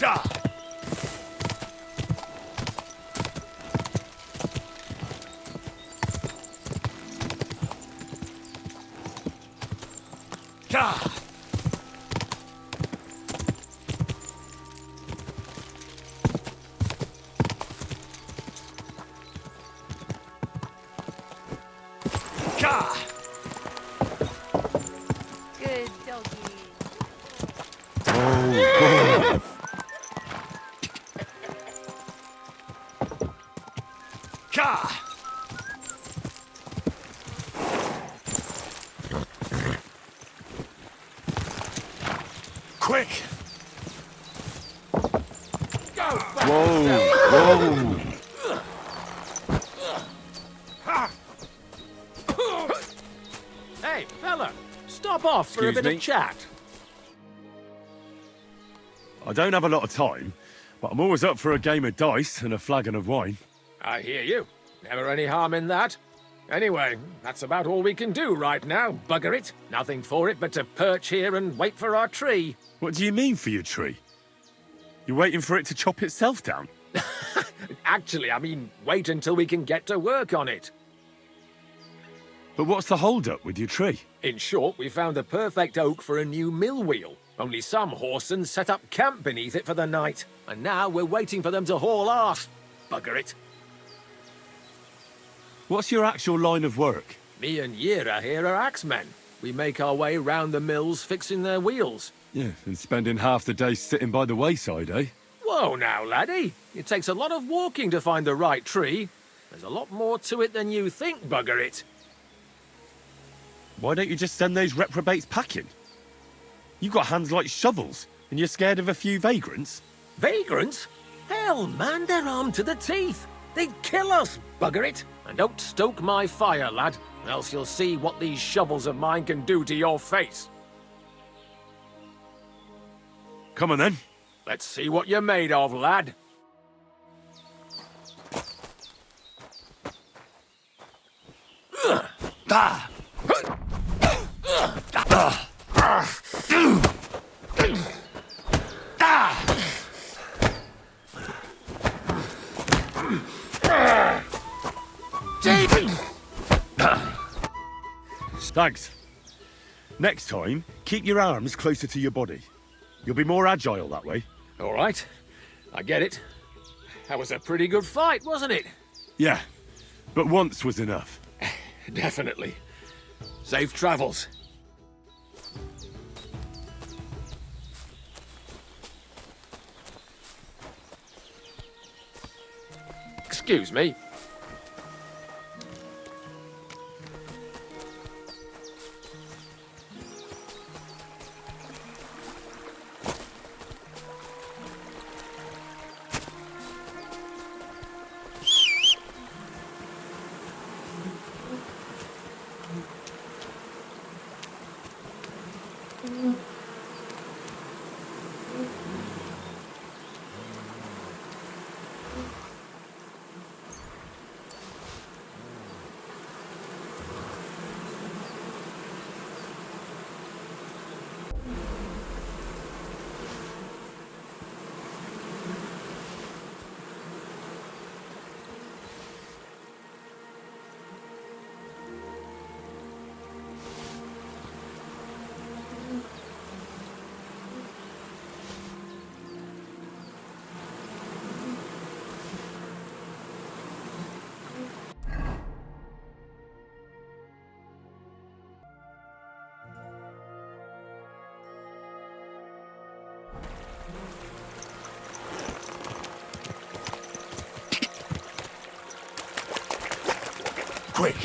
Die! Die! Good doggy. Quick! Go! Whoa! Hey, fella, stop off for a Excuse bit me? of chat. I don't have a lot of time, but I'm always up for a game of dice and a flagon of wine. I hear you. Never any harm in that. Anyway, that's about all we can do right now, bugger it. Nothing for it but to perch here and wait for our tree. What do you mean for your tree? You're waiting for it to chop itself down? Actually, I mean, wait until we can get to work on it. But what's the hold-up with your tree? In short, we found the perfect oak for a new mill wheel. Only some horsens set up camp beneath it for the night. And now we're waiting for them to haul ass. Bugger it. What's your actual line of work? Me and Yira here are axemen. We make our way round the mills fixing their wheels. Yeah, and spending half the day sitting by the wayside, eh? Whoa now, laddie. It takes a lot of walking to find the right tree. There's a lot more to it than you think, bugger it. Why don't you just send those reprobates packing? You've got hands like shovels, and you're scared of a few vagrants? Vagrants? Hell, man, they're armed to the teeth. They'd kill us, bugger it. And don't stoke my fire, lad, else you'll see what these shovels of mine can do to your face. Come on, then. Let's see what you're made of, lad. Die! Thanks. Next time, keep your arms closer to your body. You'll be more agile that way. All right. I get it. That was a pretty good fight, wasn't it? Yeah, but once was enough. Definitely. Safe travels. Excuse me. Quick!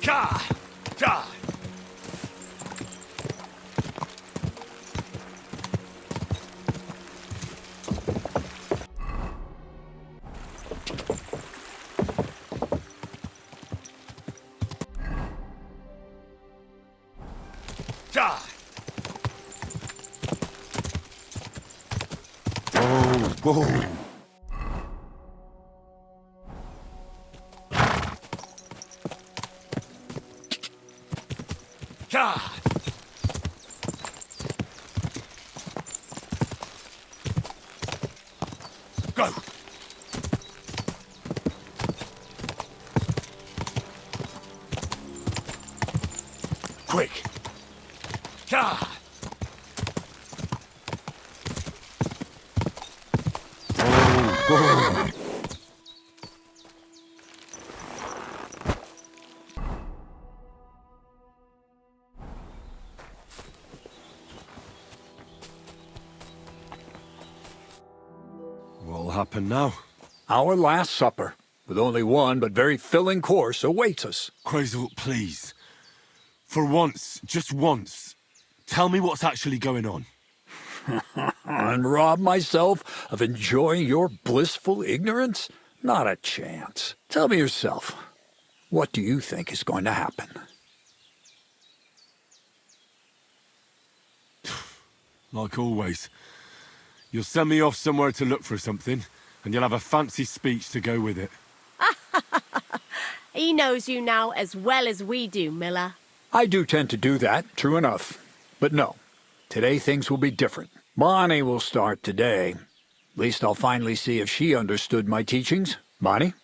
Die! Whoa! God! Go! Quick! God! Oh, What'll happen now? Our last supper, with only one but very filling course, awaits us. Crazel, please. For once, just once, tell me what's actually going on. And rob myself of enjoying your blissful ignorance? Not a chance. Tell me yourself, what do you think is going to happen? Like always. You'll send me off somewhere to look for something, and you'll have a fancy speech to go with it. He knows you now as well as we do, Miller. I do tend to do that, true enough. But no, today things will be different. Bonnie will start today. At least I'll finally see if she understood my teachings. Bonnie?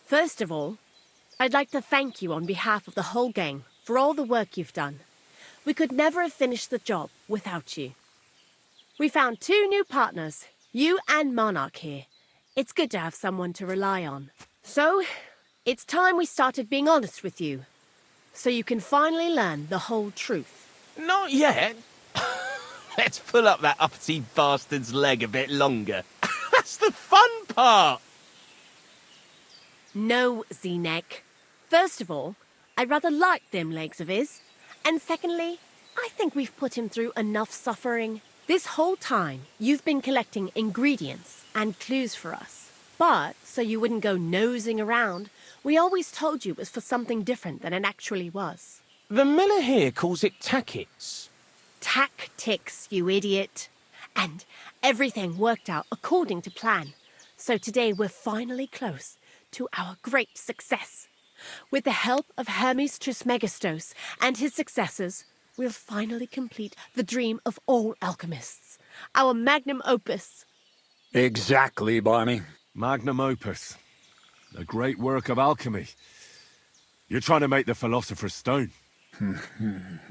First of all, I'd like to thank you on behalf of the whole gang for all the work you've done. We could never have finished the job without you. We found 2 new partners, you and Monarch here. It's good to have someone to rely on. So, it's time we started being honest with you, so you can finally learn the whole truth. Not yet. Let's pull up that uppity bastard's leg a bit longer. That's the fun part. No, Z-Neck. First of all, I rather like them legs of his. And secondly, I think we've put him through enough suffering. This whole time, you've been collecting ingredients and clues for us. But, so you wouldn't go nosing around, we always told you it was for something different than it actually was. The miller here calls it tactics. Tactics, you idiot. And everything worked out according to plan. So today we're finally close to our great success. With the help of Hermes Trismegistos and his successors, we'll finally complete the dream of all alchemists. Our magnum opus. Exactly, Bonnie. Magnum opus. A great work of alchemy. You're trying to make the Philosopher's Stone.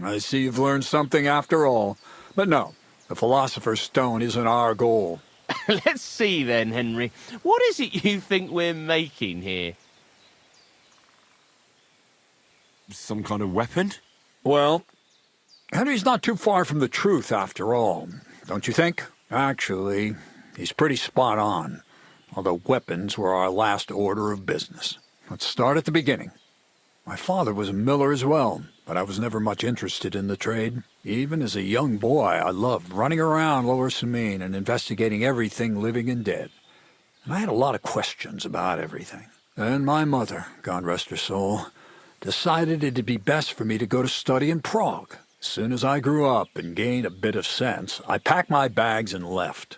I see you've learned something after all. But no, the Philosopher's Stone isn't our goal. Let's see then, Henry. What is it you think we're making here? Some kind of weapon? Well, Henry's not too far from the truth after all, don't you think? Actually, he's pretty spot on. Although weapons were our last order of business. Let's start at the beginning. My father was a miller as well, but I was never much interested in the trade. Even as a young boy, I loved running around Lower Semine and investigating everything living and dead. And I had a lot of questions about everything. Then my mother, God rest her soul, decided it'd be best for me to go to study in Prague. As soon as I grew up and gained a bit of sense, I packed my bags and left.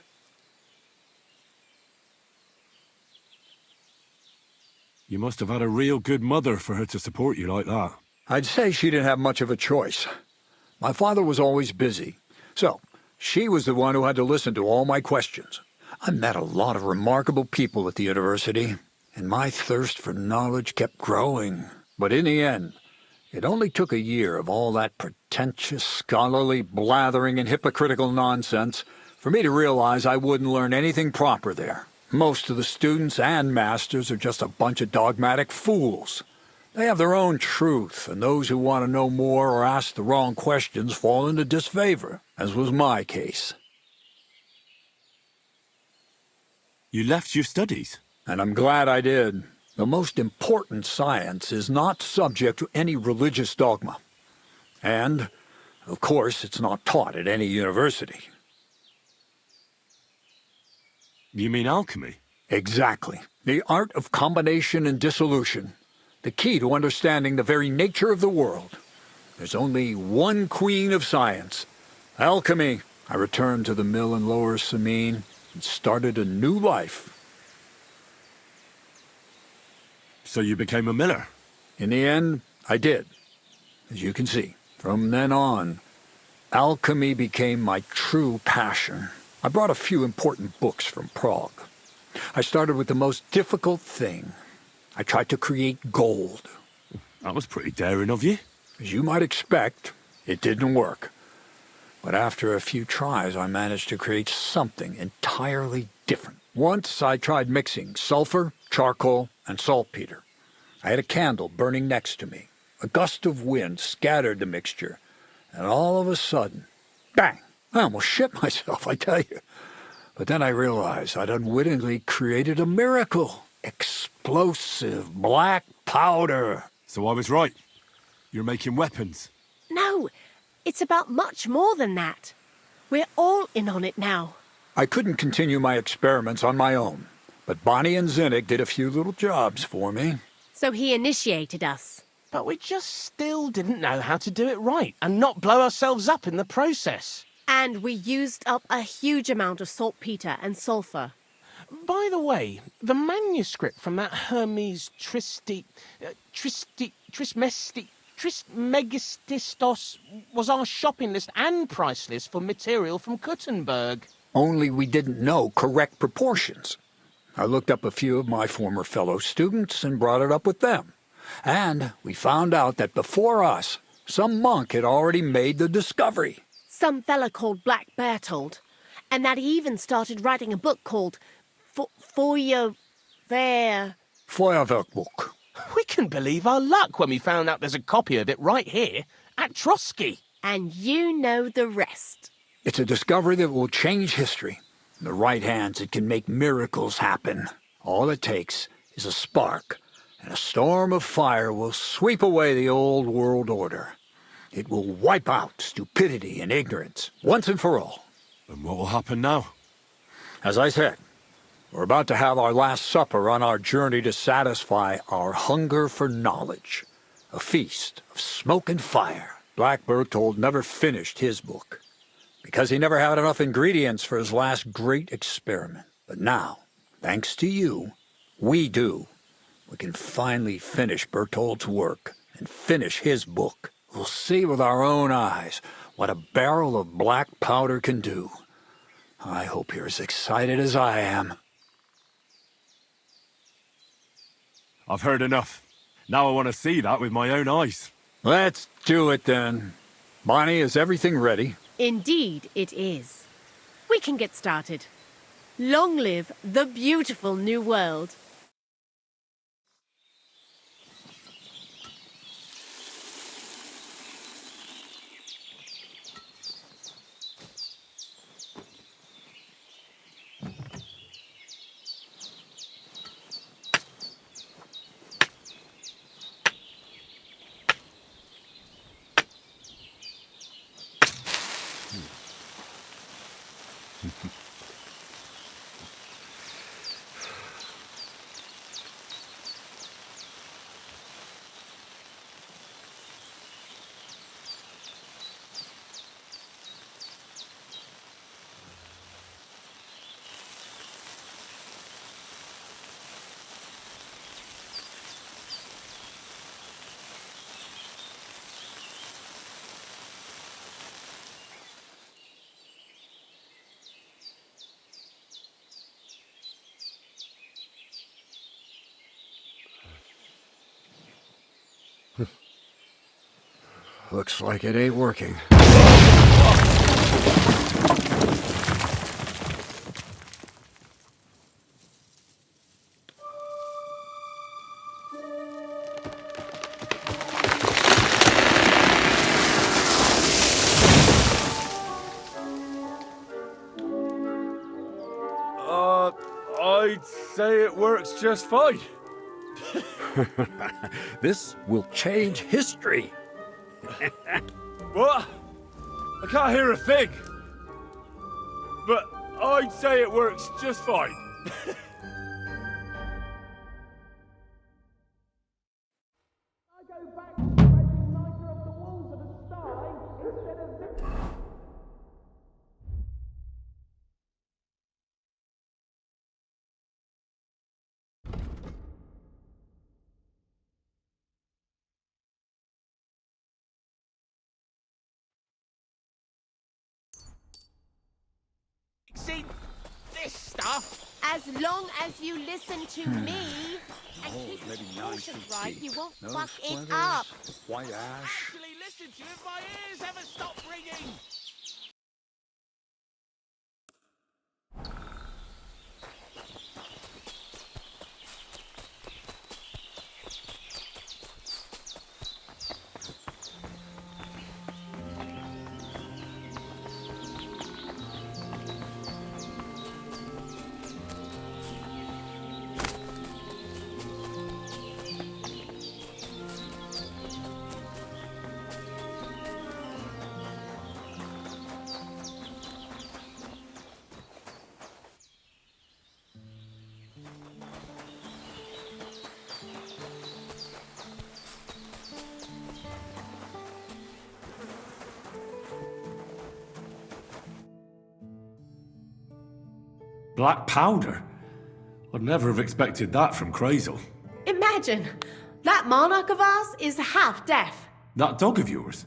You must have had a real good mother for her to support you like that. I'd say she didn't have much of a choice. My father was always busy, so she was the one who had to listen to all my questions. I met a lot of remarkable people at the university, and my thirst for knowledge kept growing. But in the end, it only took a year of all that pretentious, scholarly blathering and hypocritical nonsense for me to realize I wouldn't learn anything proper there. Most of the students and masters are just a bunch of dogmatic fools. They have their own truth, and those who want to know more or ask the wrong questions fall into disfavor, as was my case. You left your studies? And I'm glad I did. The most important science is not subject to any religious dogma. And, of course, it's not taught at any university. You mean alchemy? Exactly. The art of combination and dissolution. The key to understanding the very nature of the world. There's only one queen of science. Alchemy. I returned to the mill in Lower Semine and started a new life. So you became a miller? In the end, I did. As you can see, from then on, alchemy became my true passion. I brought a few important books from Prague. I started with the most difficult thing. I tried to create gold. That was pretty daring of you. As you might expect, it didn't work. But after a few tries, I managed to create something entirely different. Once I tried mixing sulfur, charcoal, and saltpeter. I had a candle burning next to me. A gust of wind scattered the mixture, and all of a sudden, bang! I almost shit myself, I tell you. But then I realized I'd unwittingly created a miracle. Explosive black powder. So I was right. You're making weapons. No, it's about much more than that. We're all in on it now. I couldn't continue my experiments on my own, but Bonnie and Zinnik did a few little jobs for me. So he initiated us. But we just still didn't know how to do it right and not blow ourselves up in the process. And we used up a huge amount of saltpeter and sulfur. By the way, the manuscript from that Hermes Trismegistos was our shopping list and price list for material from Kuttenberg. Only we didn't know correct proportions. I looked up a few of my former fellow students and brought it up with them. And we found out that before us, some monk had already made the discovery. Some fella called Black Bertold. And that he even started writing a book called Feuerwerkbuch. We couldn't believe our luck when we found out there's a copy of it right here at Trotsky. And you know the rest. It's a discovery that will change history. In the right hands, it can make miracles happen. All it takes is a spark, and a storm of fire will sweep away the old world order. It will wipe out stupidity and ignorance, once and for all. And what will happen now? As I said, we're about to have our last supper on our journey to satisfy our hunger for knowledge. A feast of smoke and fire. Black Bertold never finished his book, because he never had enough ingredients for his last great experiment. But now, thanks to you, we do. We can finally finish Bertold's work and finish his book. We'll see with our own eyes what a barrel of black powder can do. I hope you're as excited as I am. I've heard enough. Now I want to see that with my own eyes. Let's do it then. Bonnie, is everything ready? Indeed it is. We can get started. Long live the beautiful new world. Looks like it ain't working. I'd say it works just fine. This will change history. What? I can't hear a thing. But I'd say it works just fine. seen this stuff. As long as you listen to me and Oh, keep maybe your 9 portions feet right, deep. you won't No fuck it splinters, up. White ash. Actually, listen to you if my ears ever stop ringing. Black powder? I'd never have expected that from Crazel. Imagine, that monarch of ours is half deaf. That dog of yours?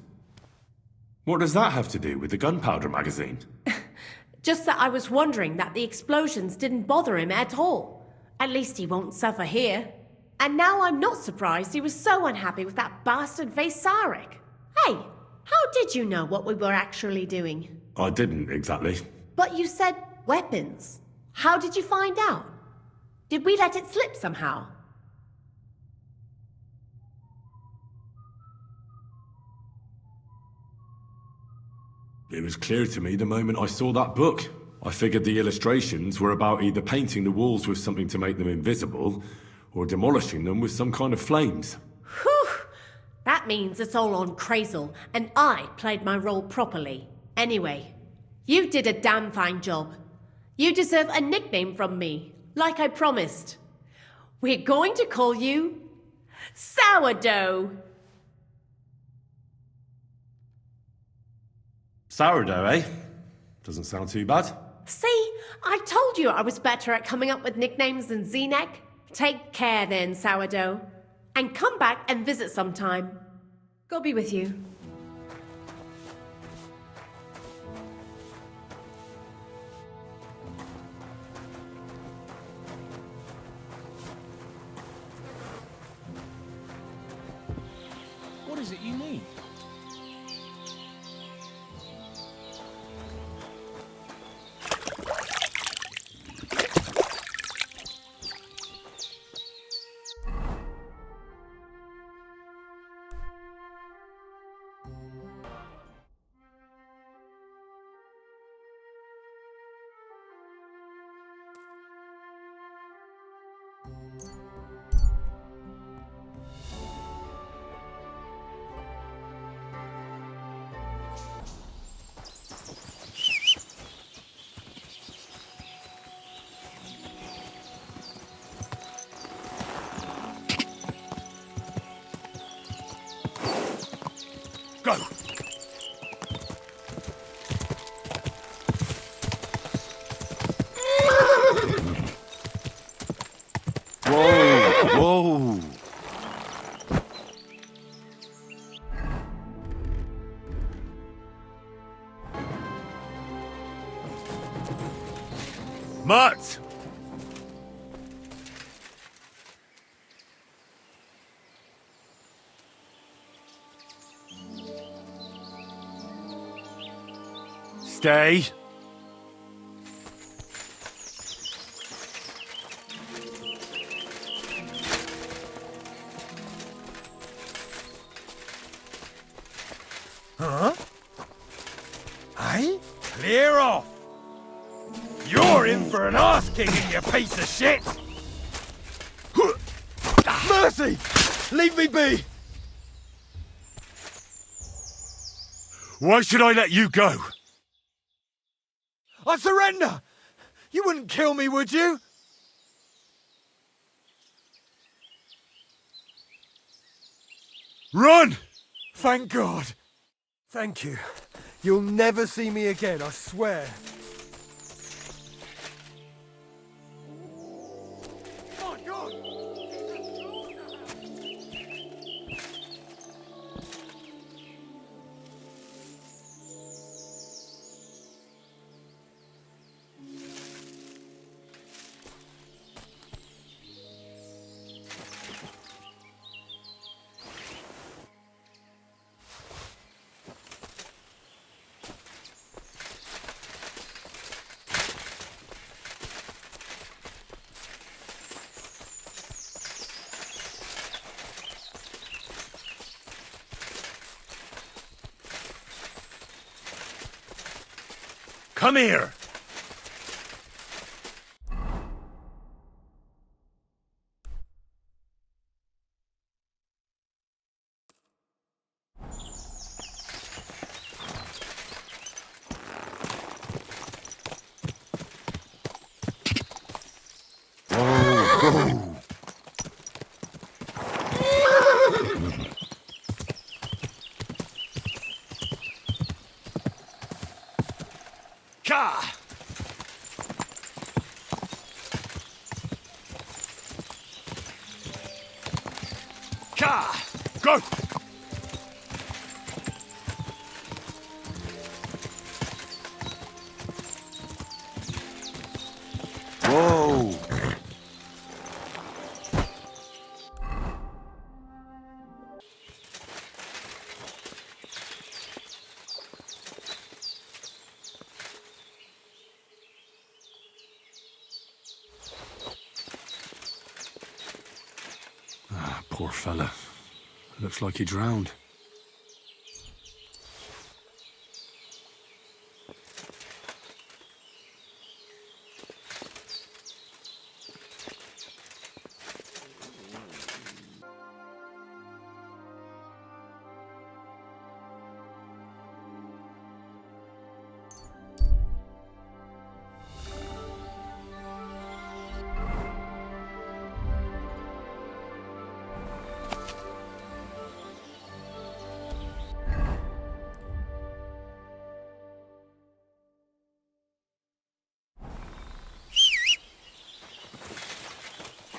What does that have to do with the gunpowder magazine? Just that I was wondering that the explosions didn't bother him at all. At least he won't suffer here. And now I'm not surprised he was so unhappy with that bastard Vasaric. Hey, how did you know what we were actually doing? I didn't exactly. But you said weapons. How did you find out? Did we let it slip somehow? It was clear to me the moment I saw that book. I figured the illustrations were about either painting the walls with something to make them invisible, or demolishing them with some kind of flames. Whew! That means it's all on Crazel, and I played my role properly. Anyway, you did a damn fine job. You deserve a nickname from me, like I promised. We're going to call you Sourdough. Sourdough, eh? Doesn't sound too bad. See, I told you I was better at coming up with nicknames than Z-Neck. Take care then, Sourdough. And come back and visit sometime. God be with you. What is it you need? Go! Whoa! Whoa! Mutt! Stay. Huh? Hey? Clear off! You're in for an arse-kicking, you piece of shit! Mercy! Leave me be! Why should I let you go? I surrender! You wouldn't kill me, would you? Run! Thank God. Thank you. You'll never see me again, I swear. My God! Come here! Whoa! Ka! Ka! Go! Whoa! Ah, poor fella. Looks like he drowned.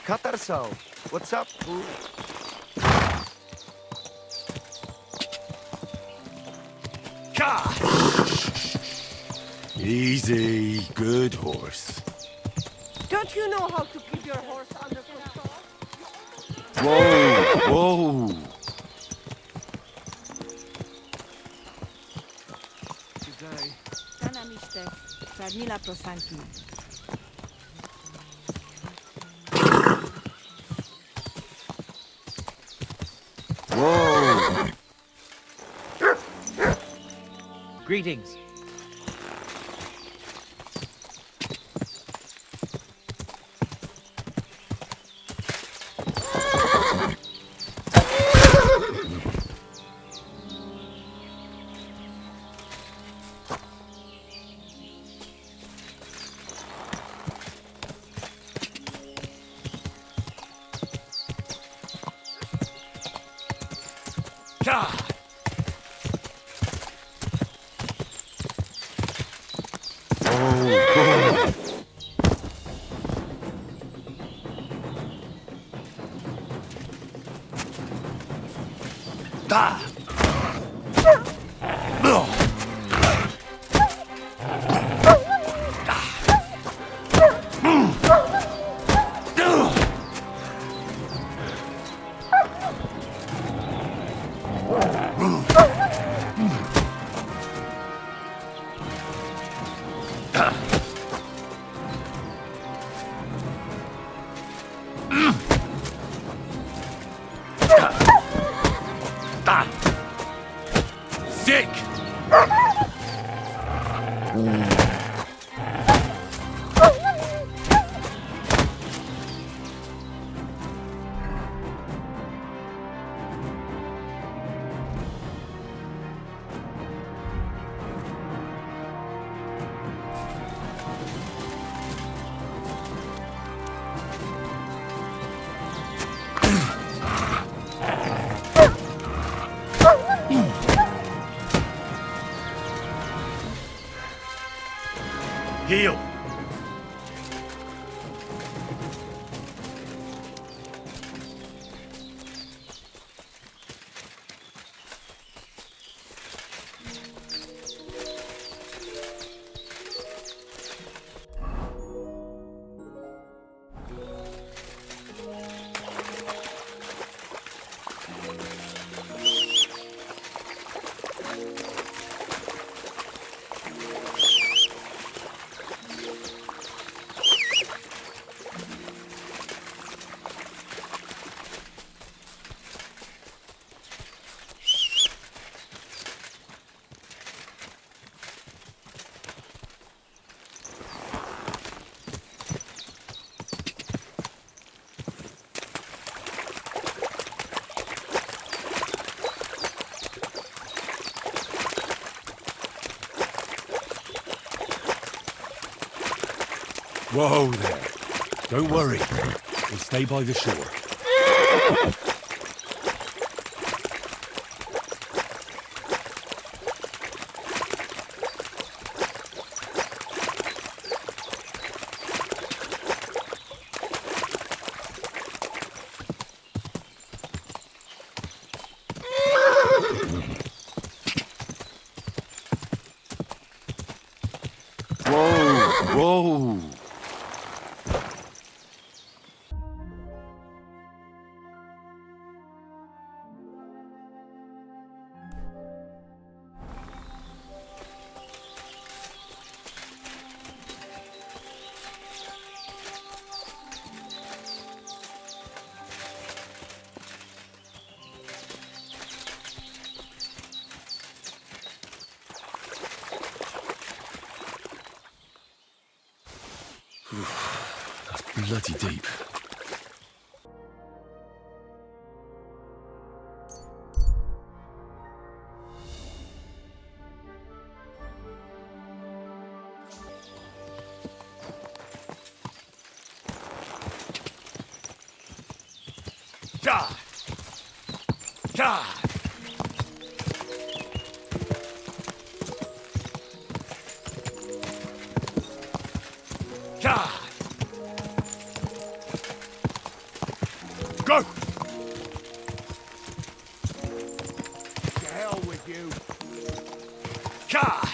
Cutter, what's up? Easy, good horse. Don't you know how to keep your horse under control? Whoa, whoa. Today. Sana miște, Sarnila prosanti. Whoa. Greetings. Sick! Heal! Whoa there. Don't worry. We'll stay by the shore. Whoa! That's bloody deep. God! God! God! Go! To hell with you! God!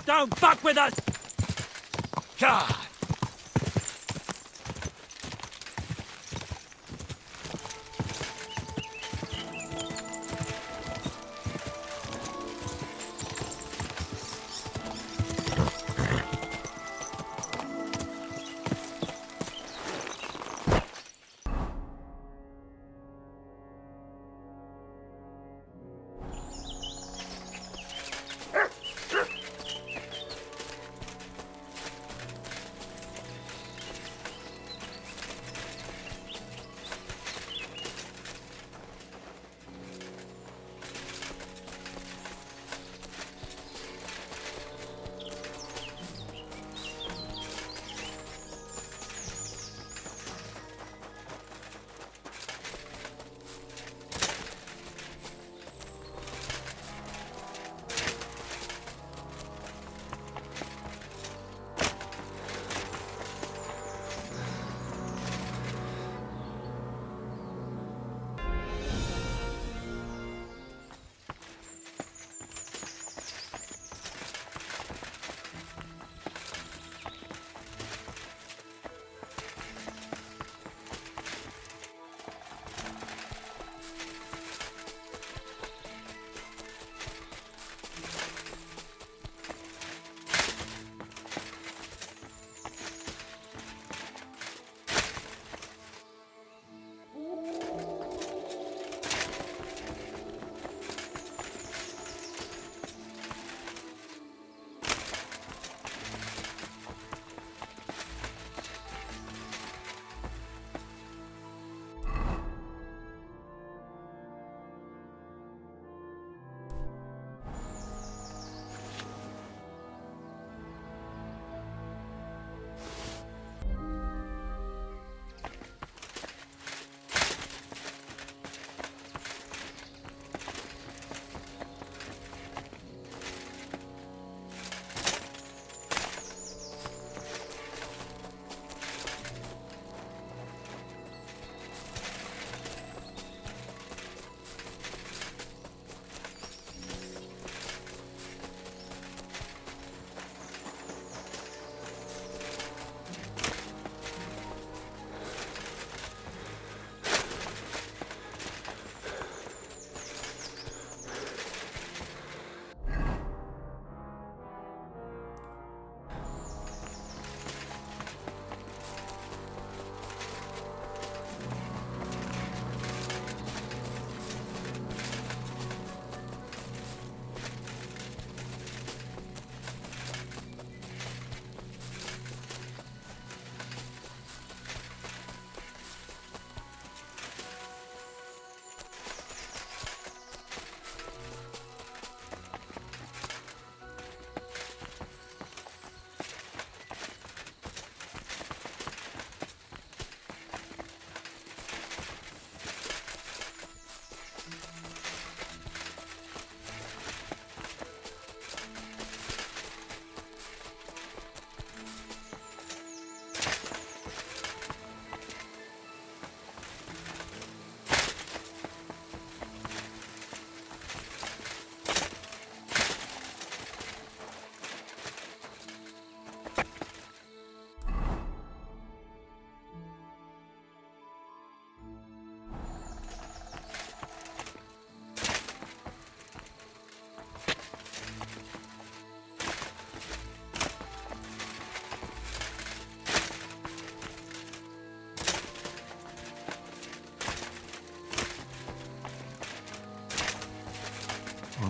Don't fuck with us! God!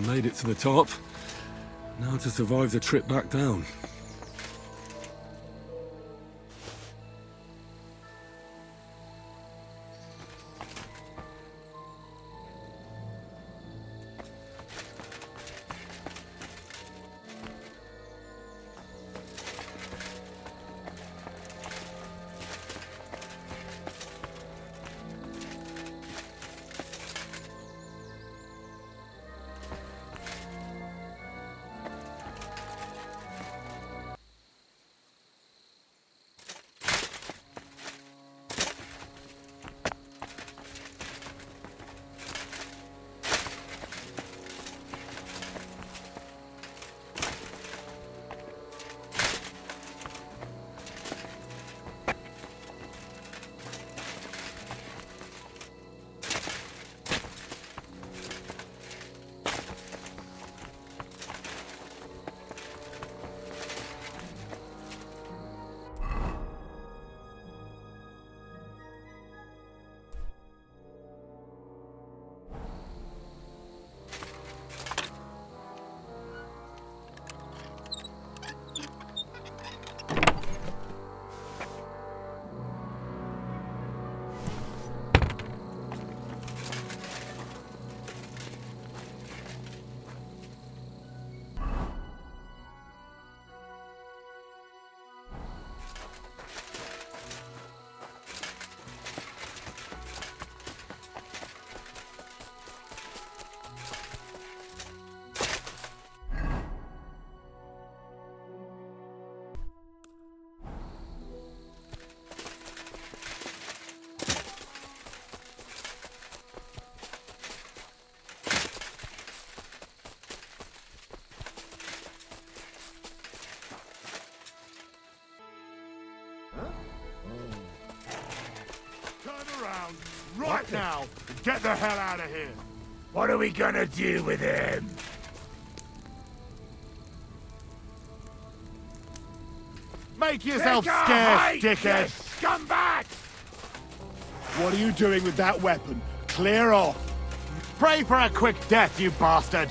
I made it to the top. Now to survive the trip back down. Right now, and get the hell out of here. What are we gonna do with him? Make yourself scarce, dickhead! Scumbag! What are you doing with that weapon? Clear off! Pray for a quick death, you bastard!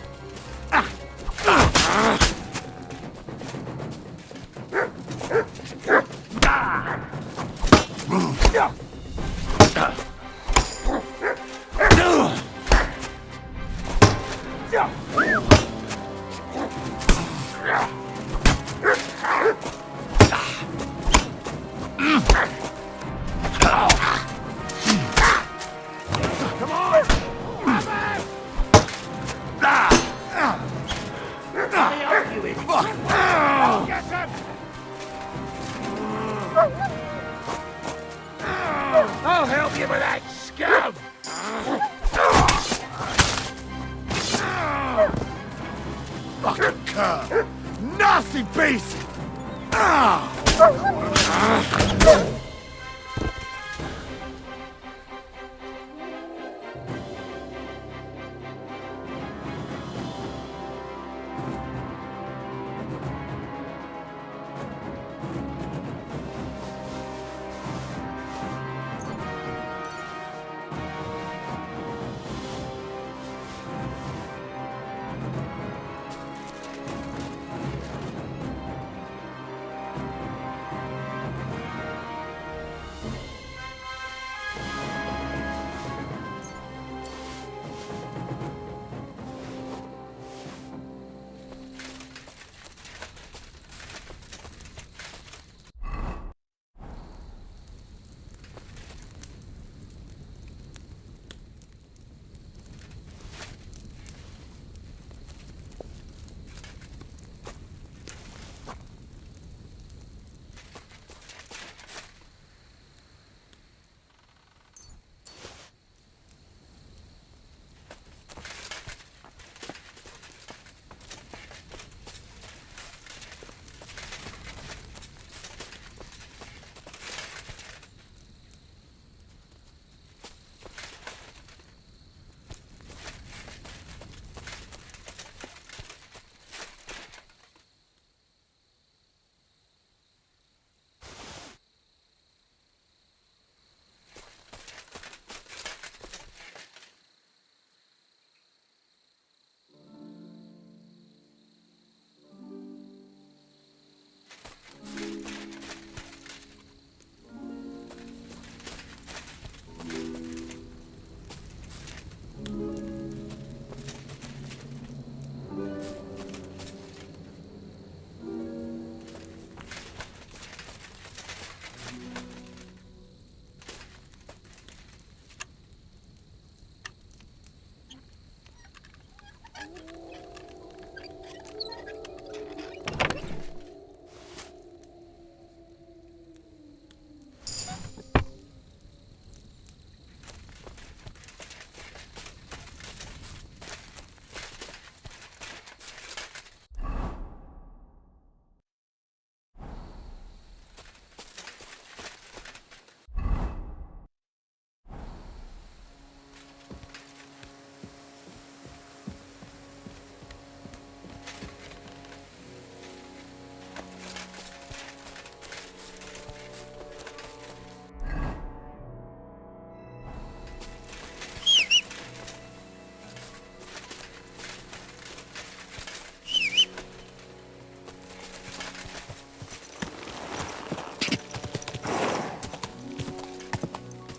I'll help you with that scum! Fucking cur! Nasty beast!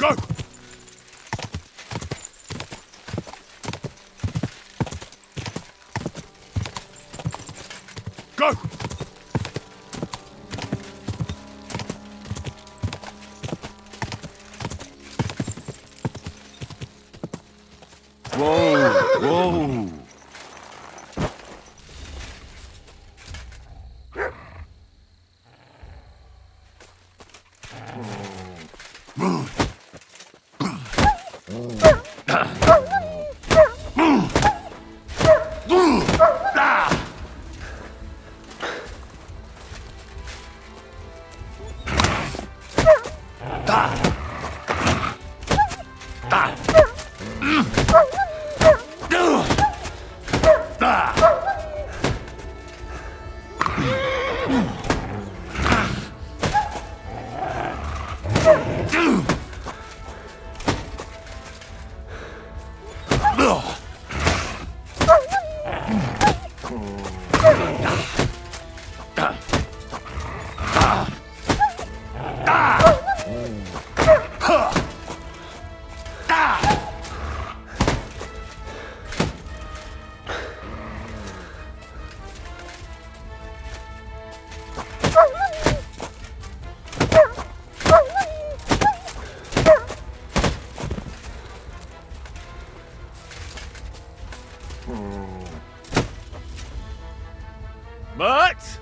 Go! Go! Whoa! Whoa! But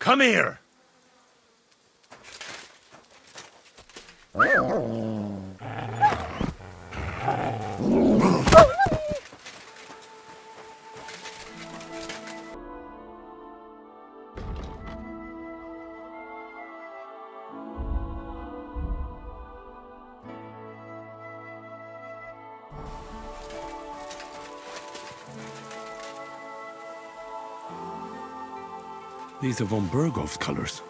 Come here! These are von Bergow's colors.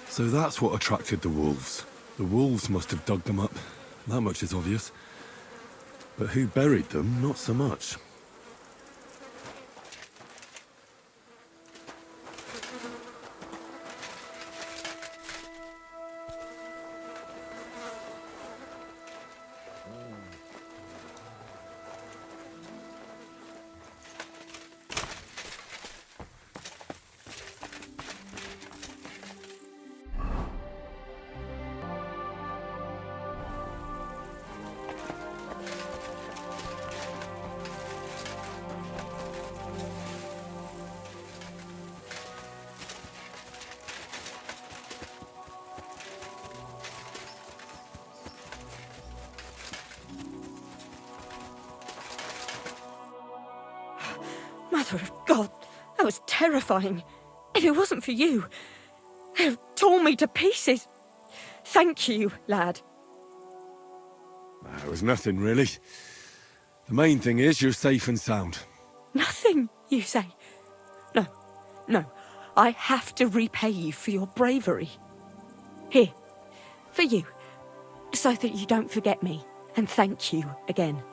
So that's what attracted the wolves. The wolves must have dug them up. That much is obvious. But who buried them, not so much. Mother of God, that was terrifying. If it wasn't for you, they'd have torn me to pieces. Thank you, lad. It was nothing, really. The main thing is you're safe and sound. Nothing, you say? No. I have to repay you for your bravery. Here, for you, so that you don't forget me, and thank you again.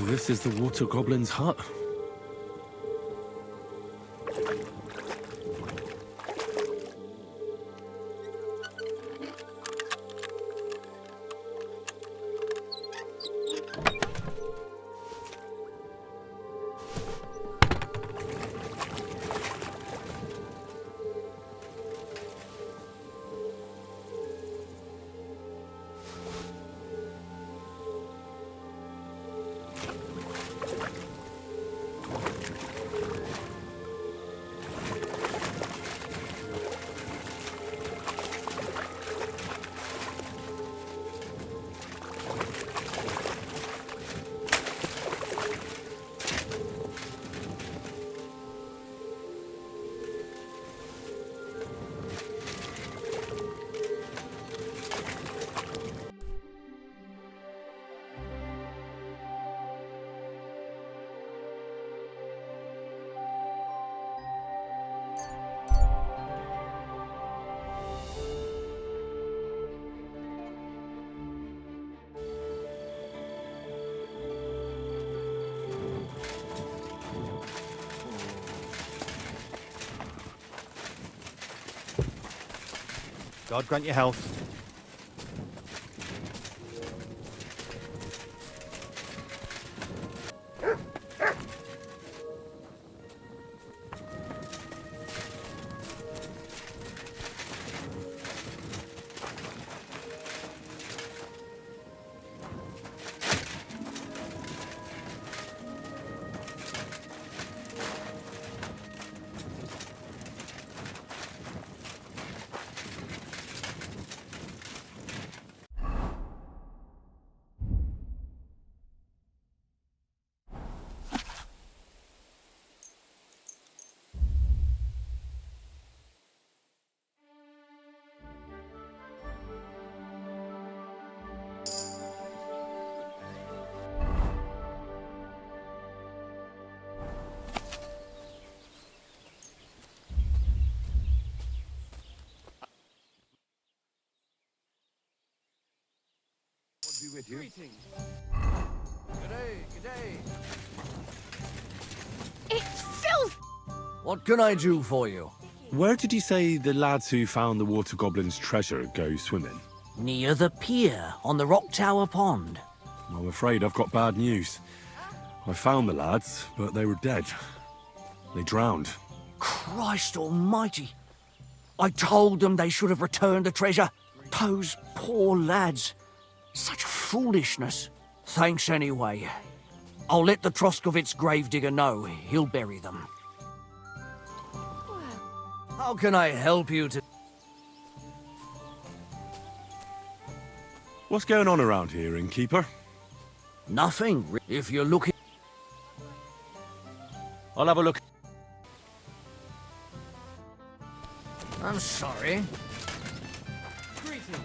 this is the Water Goblin's hut. God grant you health. Be with you. Greetings. G'day. It's filth! What can I do for you? Where did you say the lads who found the Water Goblin's treasure go swimming? Near the pier, on the Rock Tower Pond. I'm afraid I've got bad news. I found the lads, but they were dead. They drowned. Christ almighty. I told them they should have returned the treasure. Those poor lads. Such foolishness. Thanks anyway. I'll let the Troskovitz gravedigger know. He'll bury them. How can I help you to... What's going on around here, innkeeper? Nothing. If you're looking... I'll have a look. I'm sorry. Greetings.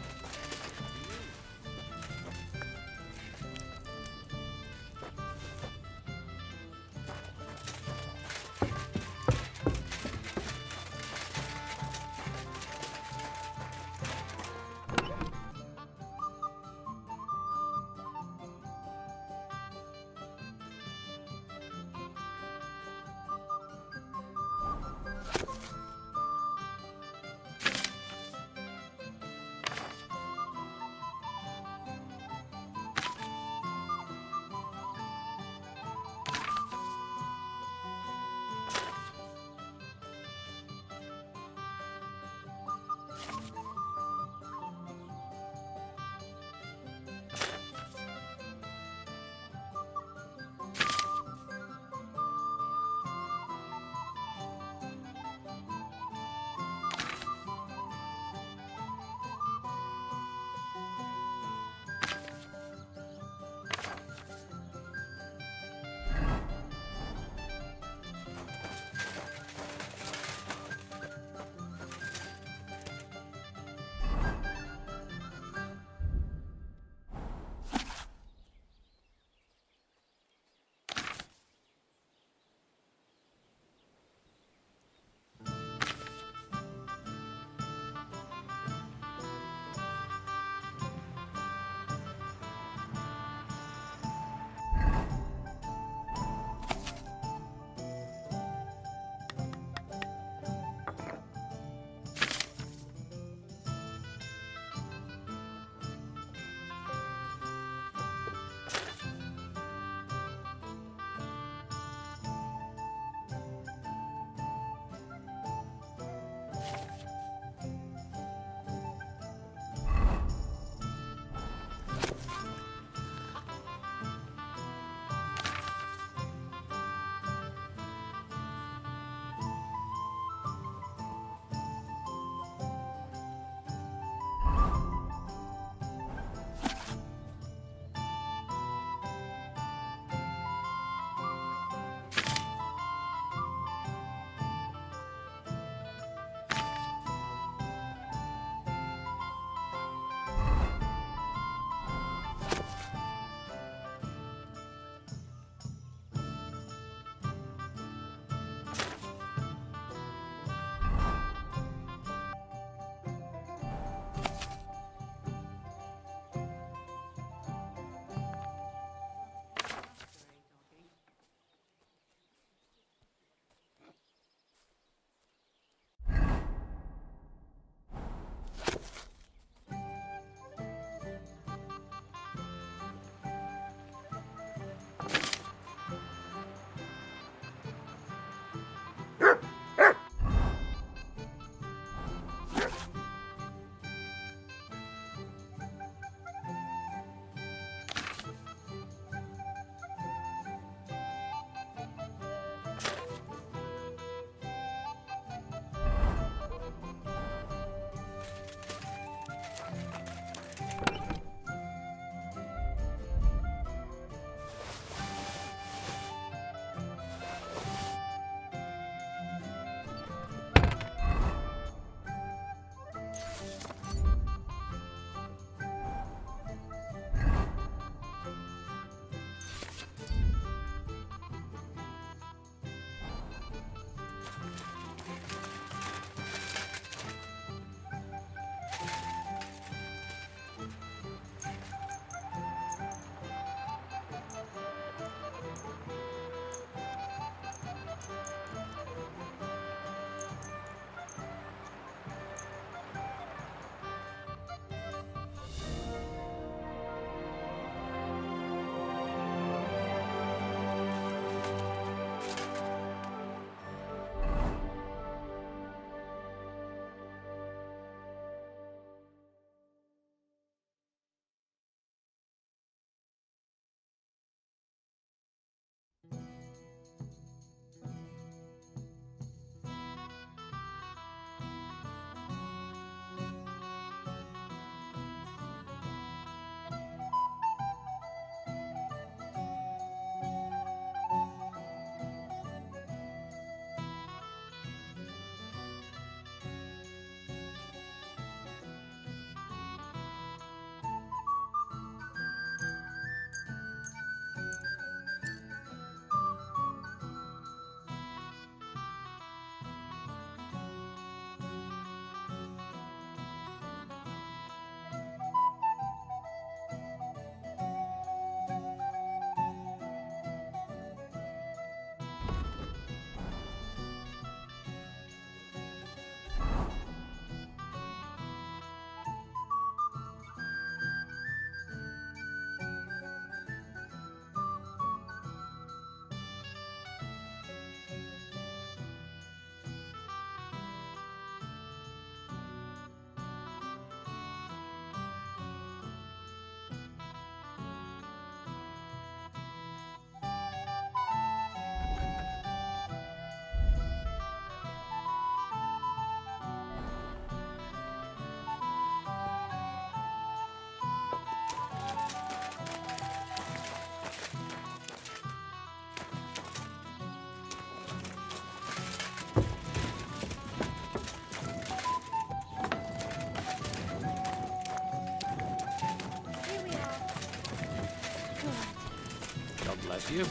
Bless you.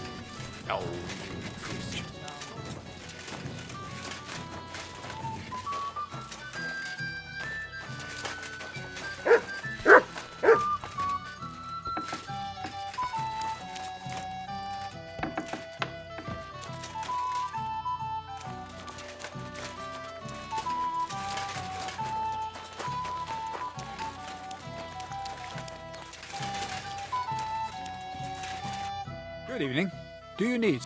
Oh, Christian. Good evening. Do you need...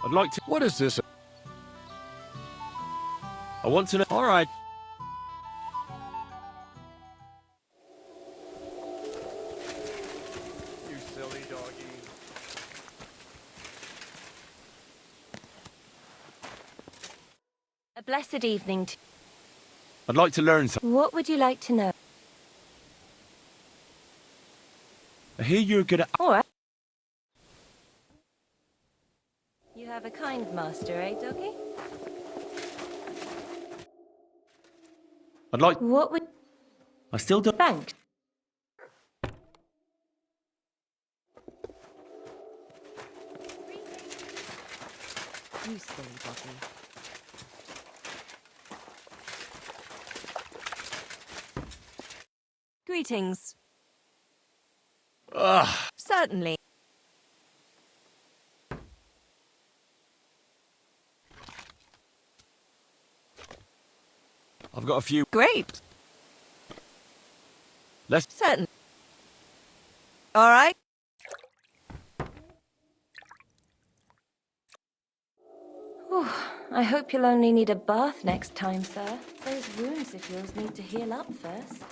I'd like to... What is this? I want to know... All right. You silly doggy. A blessed evening. I'd like to learn something. What would you like to know? I hear you're good at... All right. You have a kind master, eh, doggy? I'd like... What would... I still don't... Thanks. You silly doggy. Greetings. Ugh. Certainly. I've got a few... Great. Let's... Certain. All right. Whew. I hope you'll only need a bath next time, sir. Those wounds of yours need to heal up first.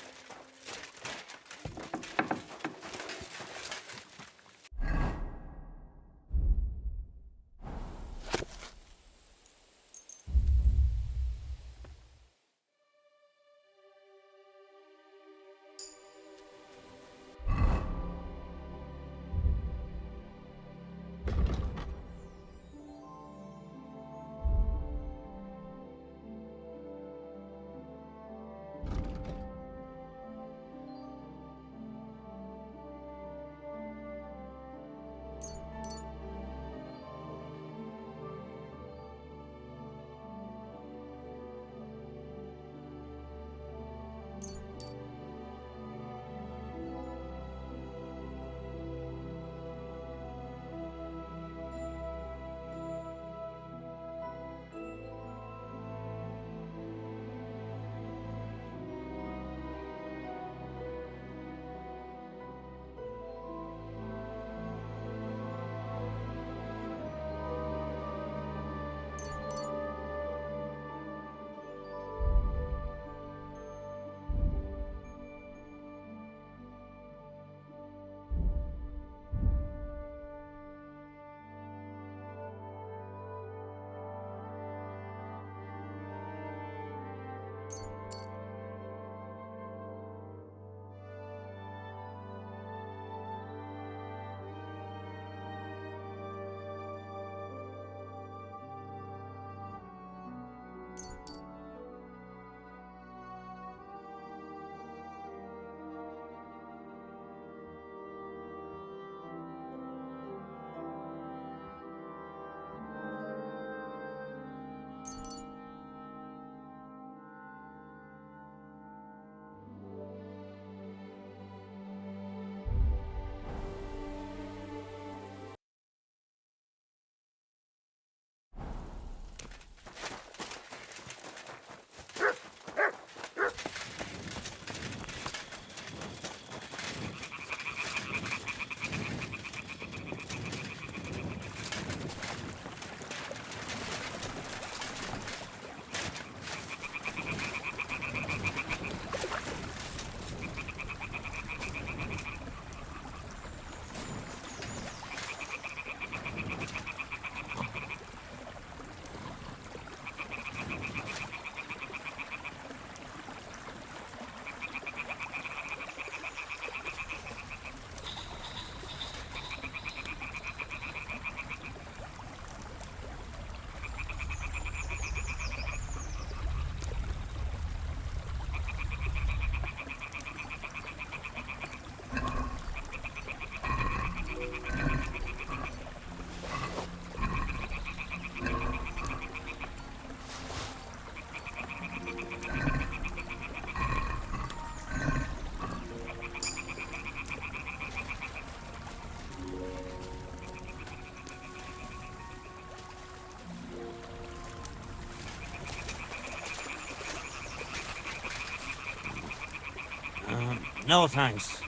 No thanks.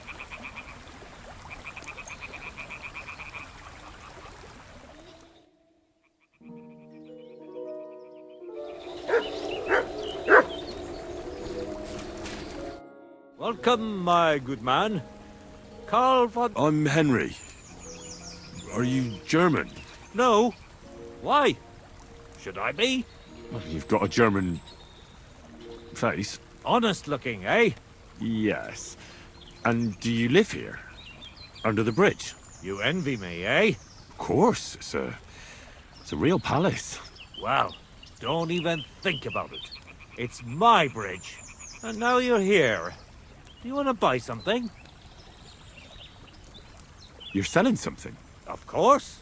Welcome, my good man. Carl von... I'm Henry. Are you German? No. Why? Should I be? Well, you've got a German face. Honest looking, eh? Yes. And do you live here? Under the bridge? You envy me, eh? Of course. It's a real palace. Well, don't even think about it. It's my bridge. And now you're here. Do you want to buy something? You're selling something? Of course.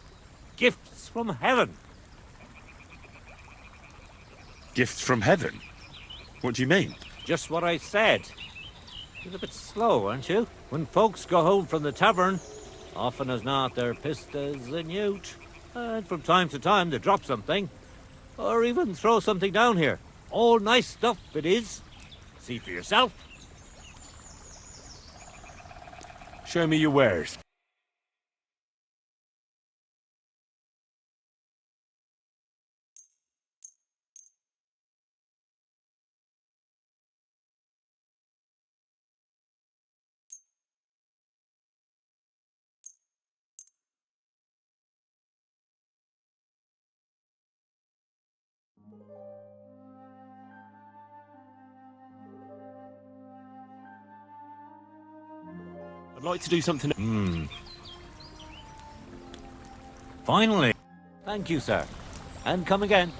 Gifts from heaven. Gifts from heaven? What do you mean? Just what I said. You're a bit slow, aren't you? When folks go home from the tavern, often as not they're pissed as a newt. And from time to time they drop something. Or even throw something down here. All nice stuff it is. See for yourself. Show me your wares. I'd like to do something... Finally. Thank you, sir. And come again.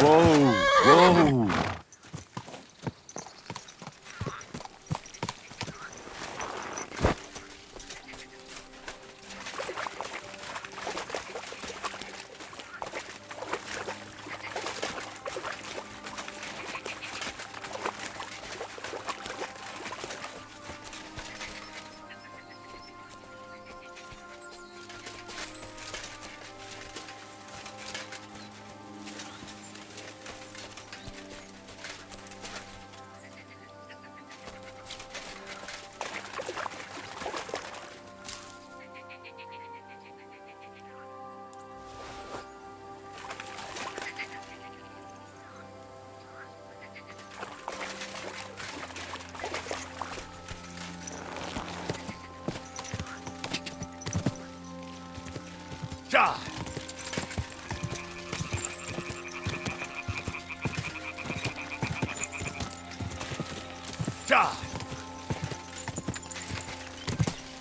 Whoa! Whoa!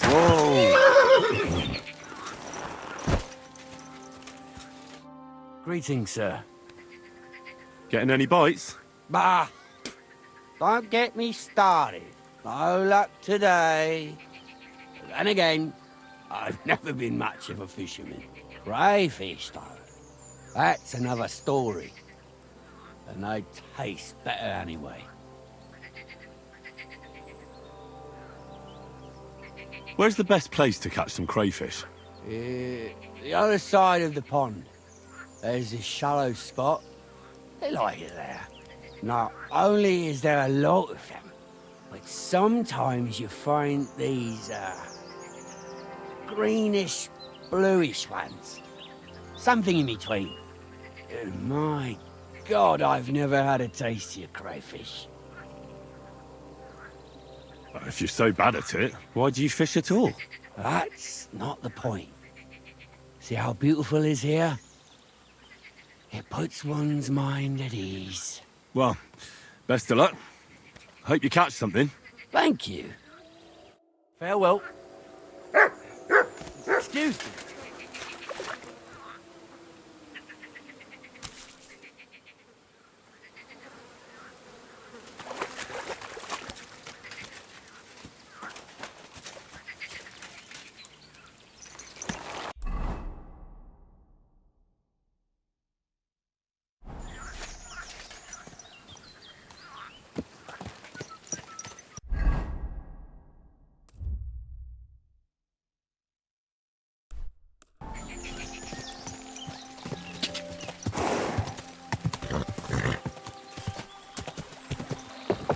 Whoa! Greetings, sir. Getting any bites? Bah! Don't get me started. No luck today. And again, I've never been much of a fisherman. Crayfish, though. That's another story. And they taste better anyway. Where's the best place to catch some crayfish? The other side of the pond. There's this shallow spot. They like it there. Not only is there a lot of them, but sometimes you find these, greenish, bluish ones. Something in between. And my God, I've never had a tastier crayfish. If you're so bad at it, why do you fish at all? That's not the point. See how beautiful it is here? It puts one's mind at ease. Well, best of luck. Hope you catch something. Thank you. Farewell. Excuse me.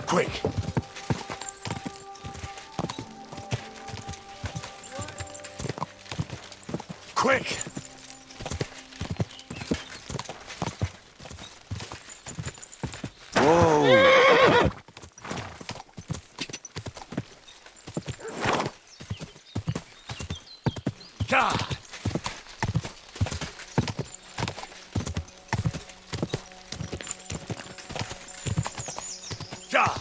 Quick! Quick! Whoa! God! God!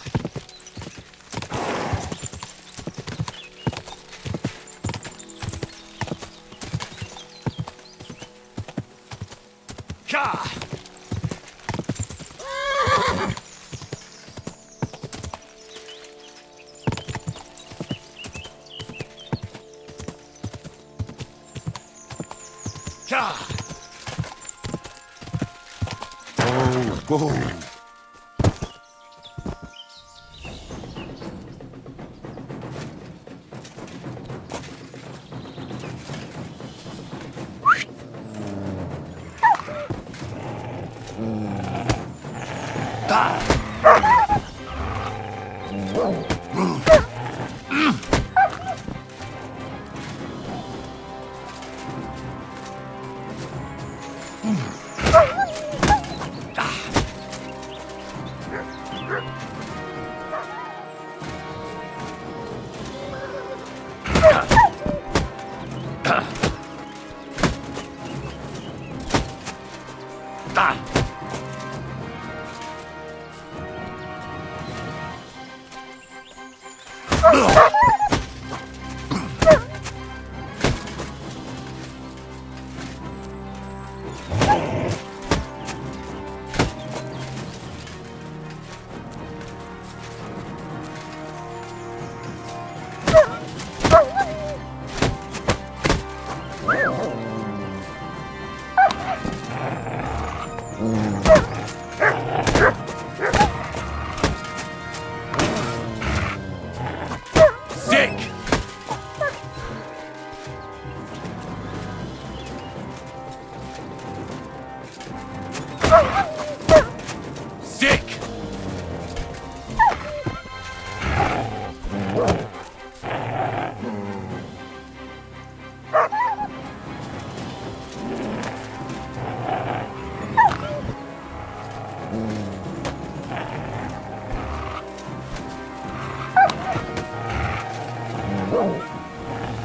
God! God! Whoa, whoa.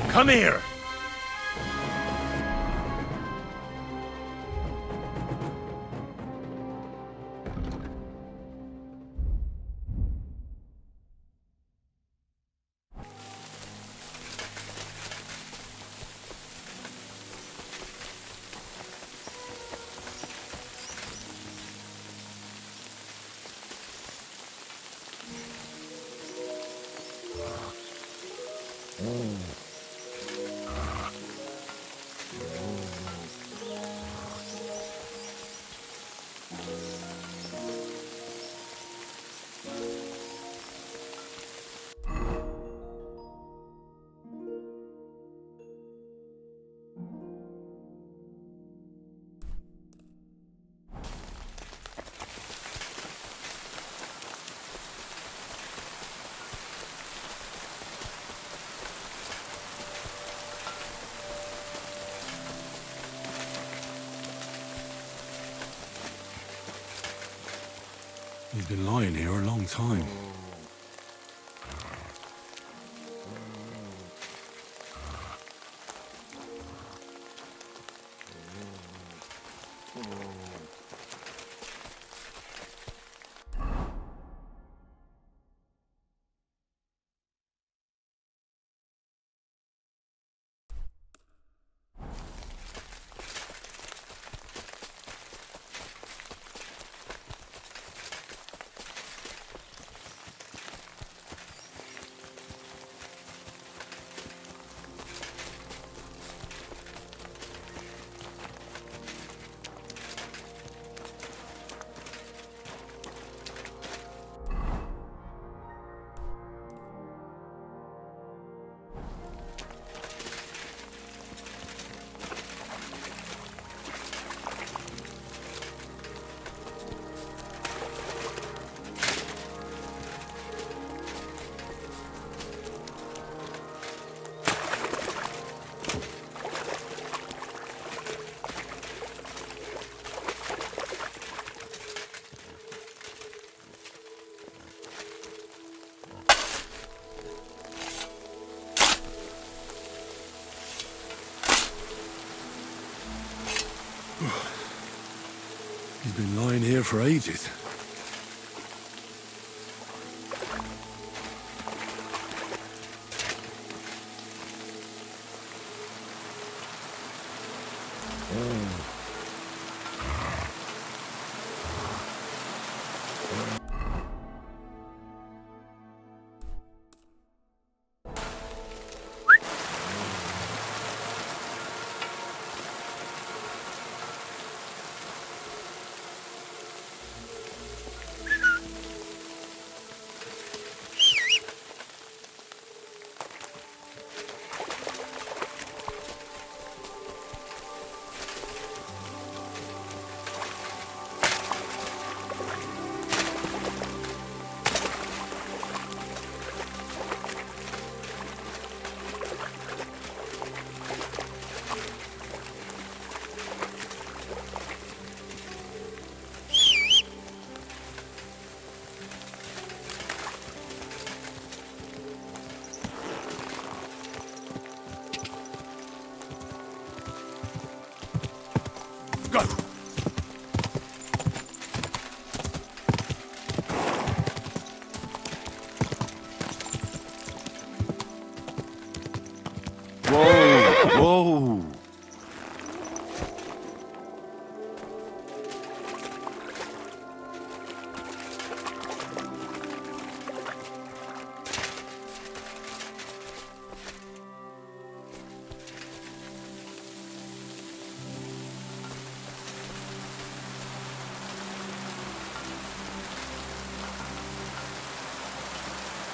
Come here! He's been lying here a long time. He's been lying here for ages. Whoa!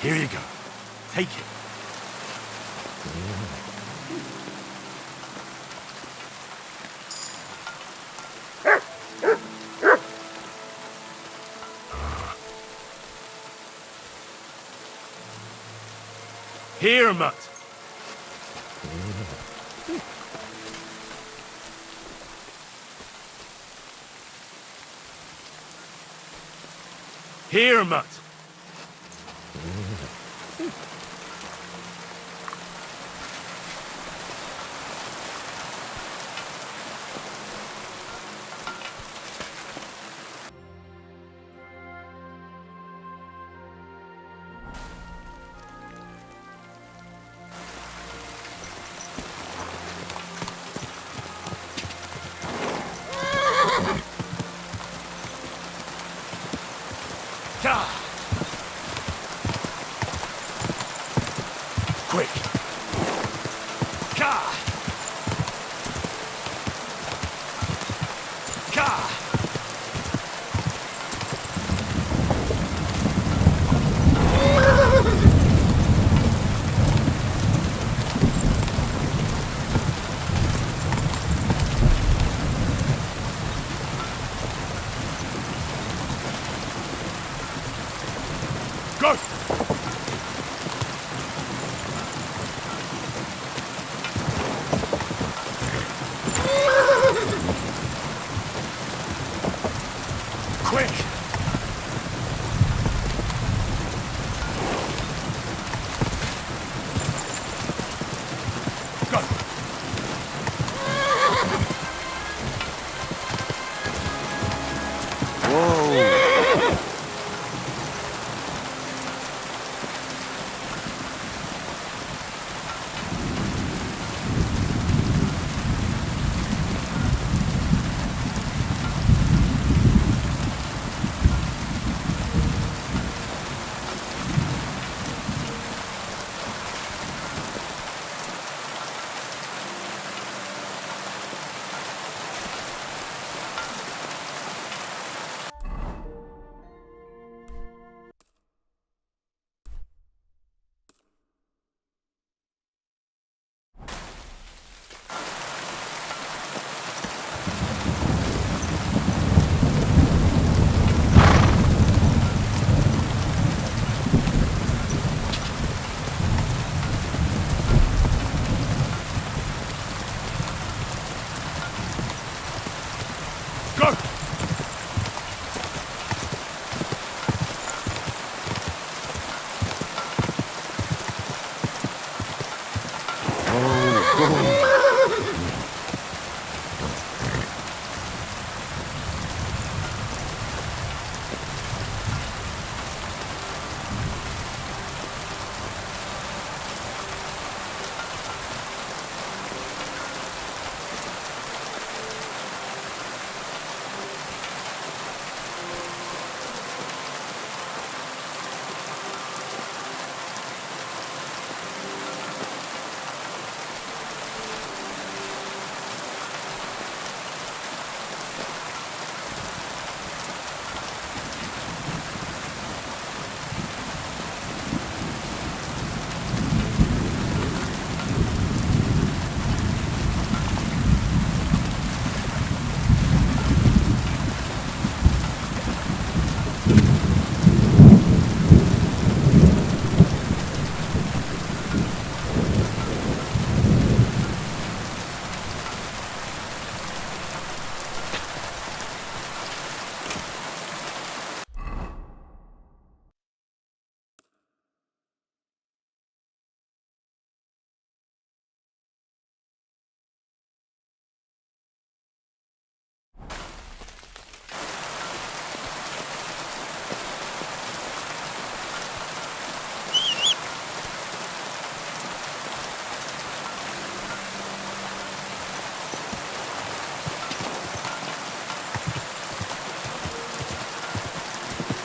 Here you go. Take it. Here, mutt. Here, mutt. Quick, Go!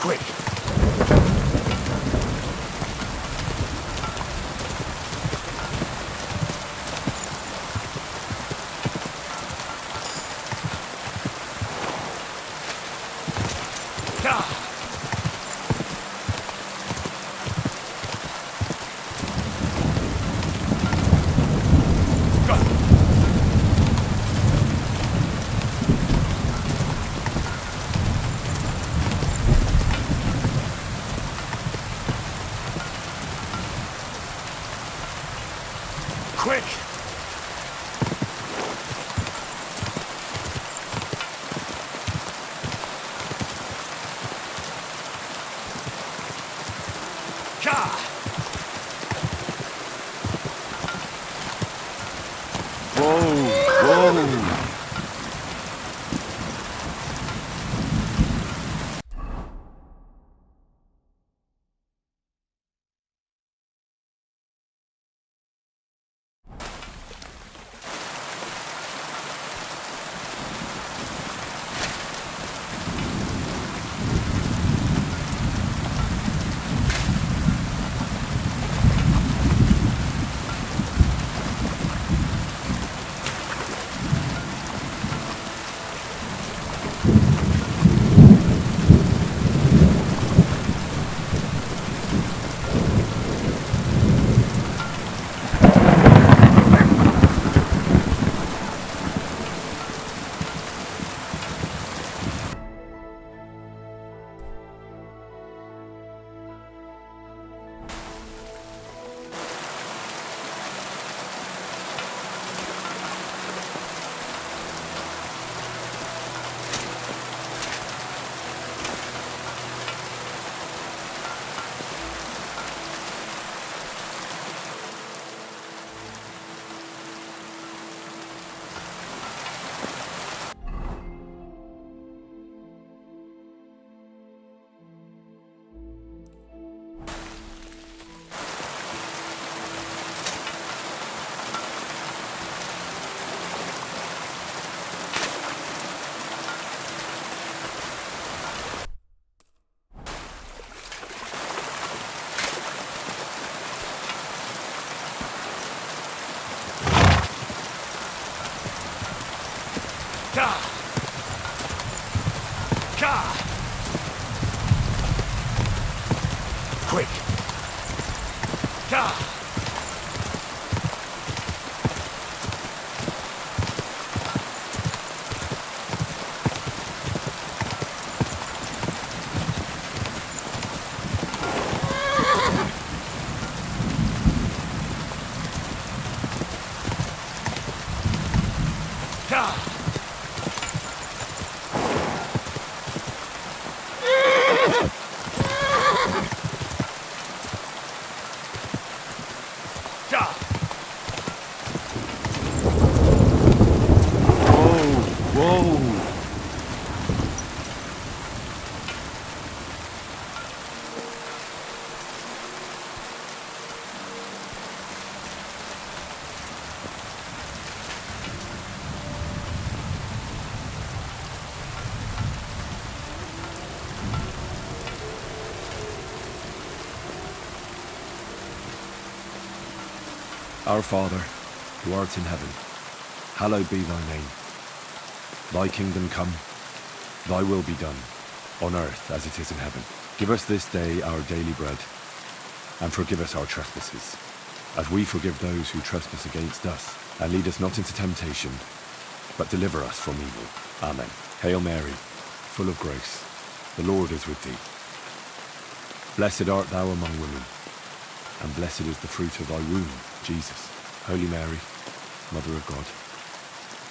Quick! Quick! Quick! Our Father, who art in heaven, hallowed be thy name. Thy kingdom come, thy will be done, on earth as it is in heaven. Give us this day our daily bread, and forgive us our trespasses, as we forgive those who trespass against us. And lead us not into temptation, but deliver us from evil. Amen. Hail Mary, full of grace, the Lord is with thee. Blessed art thou among women, and blessed is the fruit of thy womb, Jesus. Holy Mary, Mother of God,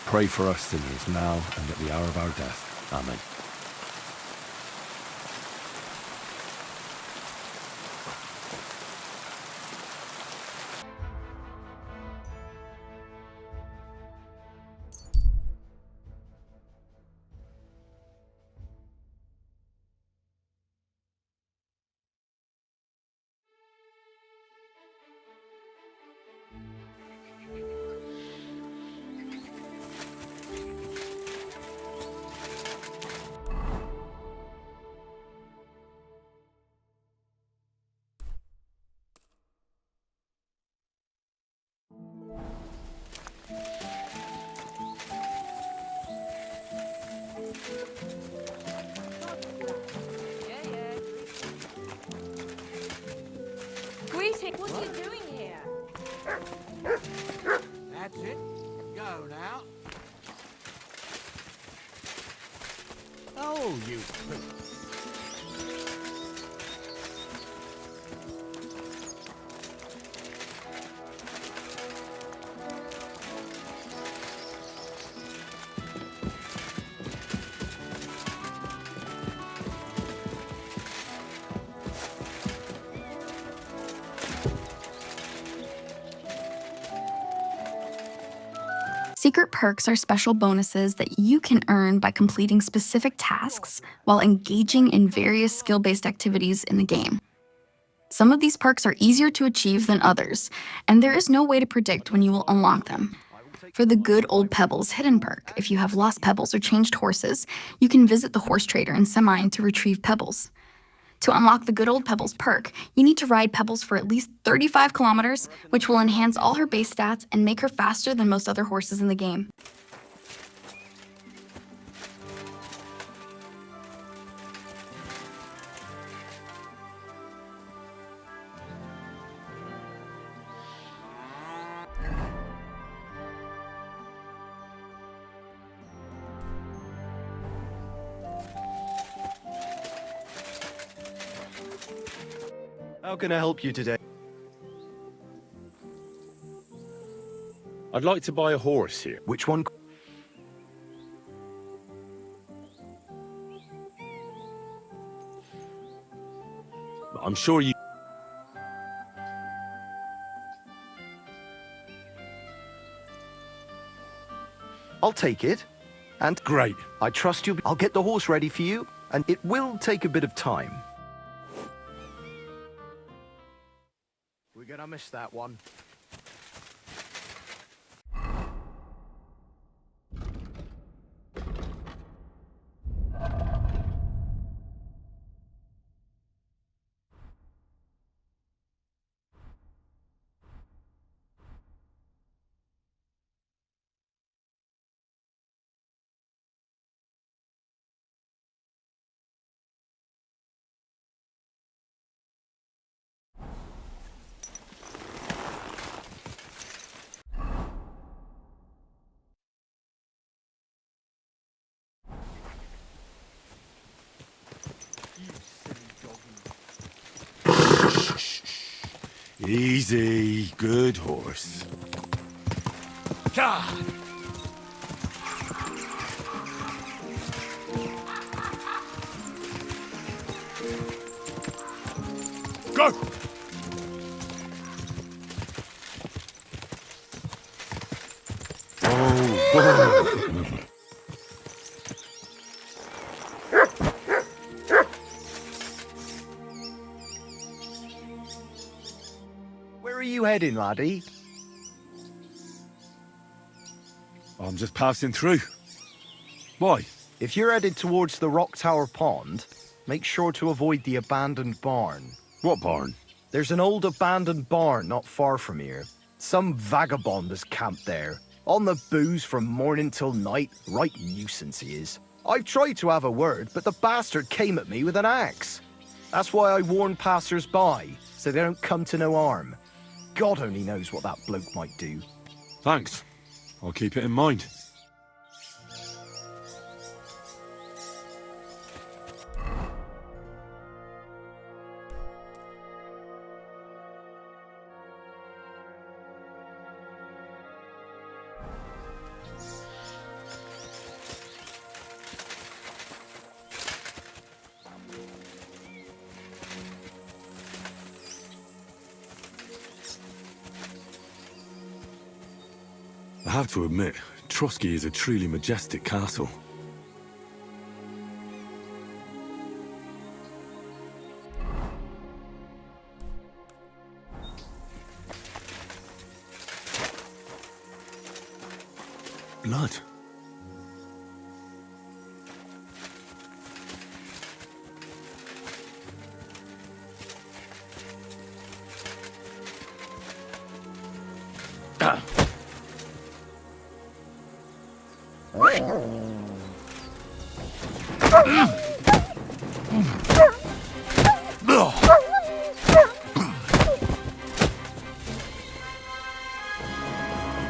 pray for us sinners now and at the hour of our death. Amen. Greetings. What are you doing here? That's it. Go now. Oh, you prick. Secret perks are special bonuses that you can earn by completing specific tasks while engaging in various skill-based activities in the game. Some of these perks are easier to achieve than others, and there is no way to predict when you will unlock them. For the good Old Pebbles hidden perk, if you have lost pebbles or changed horses, you can visit the horse trader in Semine to retrieve pebbles. To unlock the good Old Pebbles perk, you need to ride Pebbles for at least 35 kilometers, which will enhance all her base stats and make her faster than most other horses in the game. How can I help you today? I'd like to buy a horse here. Which one? I'm sure you... I'll take it. And great. I trust you. I'll get the horse ready for you, and it will take a bit of time. We're gonna miss that one. Easy, good horse. God! Go! Where are you heading, laddie? I'm just passing through. Why? If you're headed towards the Rock Tower Pond, make sure to avoid the abandoned barn. What barn? There's an old abandoned barn not far from here. Some vagabond has camped there. On the booze from morning till night. Right nuisance he is. I've tried to have a word, but the bastard came at me with an axe. That's why I warn passers-by, so they don't come to no harm. God only knows what that bloke might do. Thanks. I'll keep it in mind. I have to admit, Trotsky is a truly majestic castle. Blood.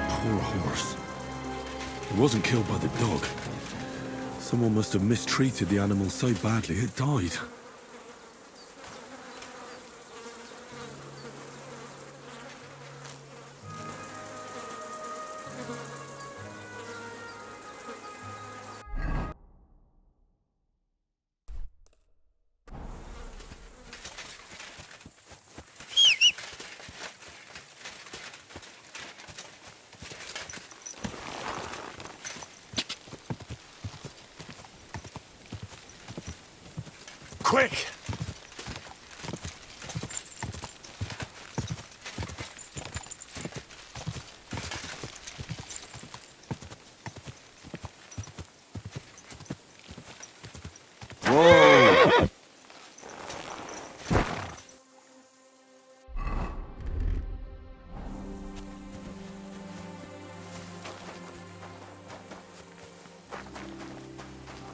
Poor horse. It wasn't killed by the dog. Someone must have mistreated the animal so badly it died. Quick! Whoa!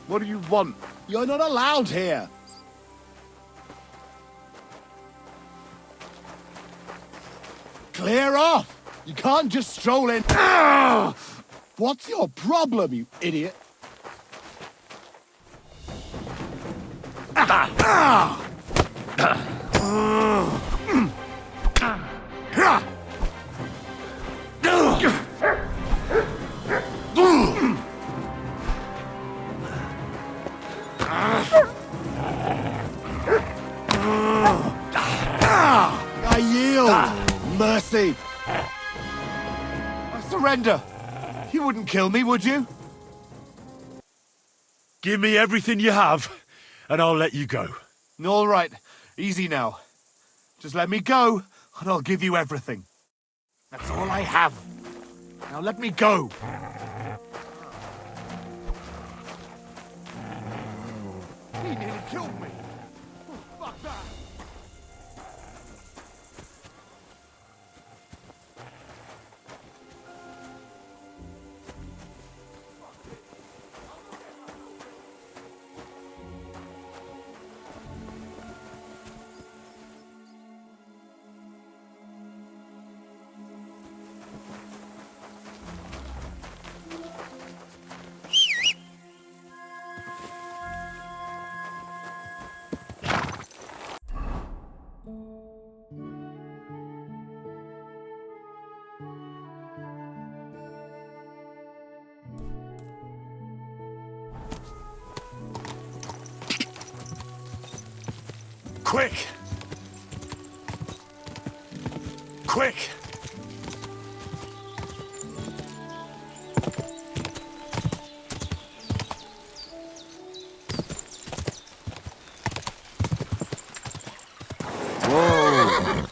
What do you want? You're not allowed here! Clear off! You can't just stroll in. Ah! What's your problem, you idiot? I yield! Mercy! I surrender! You wouldn't kill me, would you? Give me everything you have, and I'll let you go. All right. Easy now. Just let me go, and I'll give you everything. That's all I have. Now let me go. He nearly killed me. Oh, fuck that. Quick! Quick! Whoa!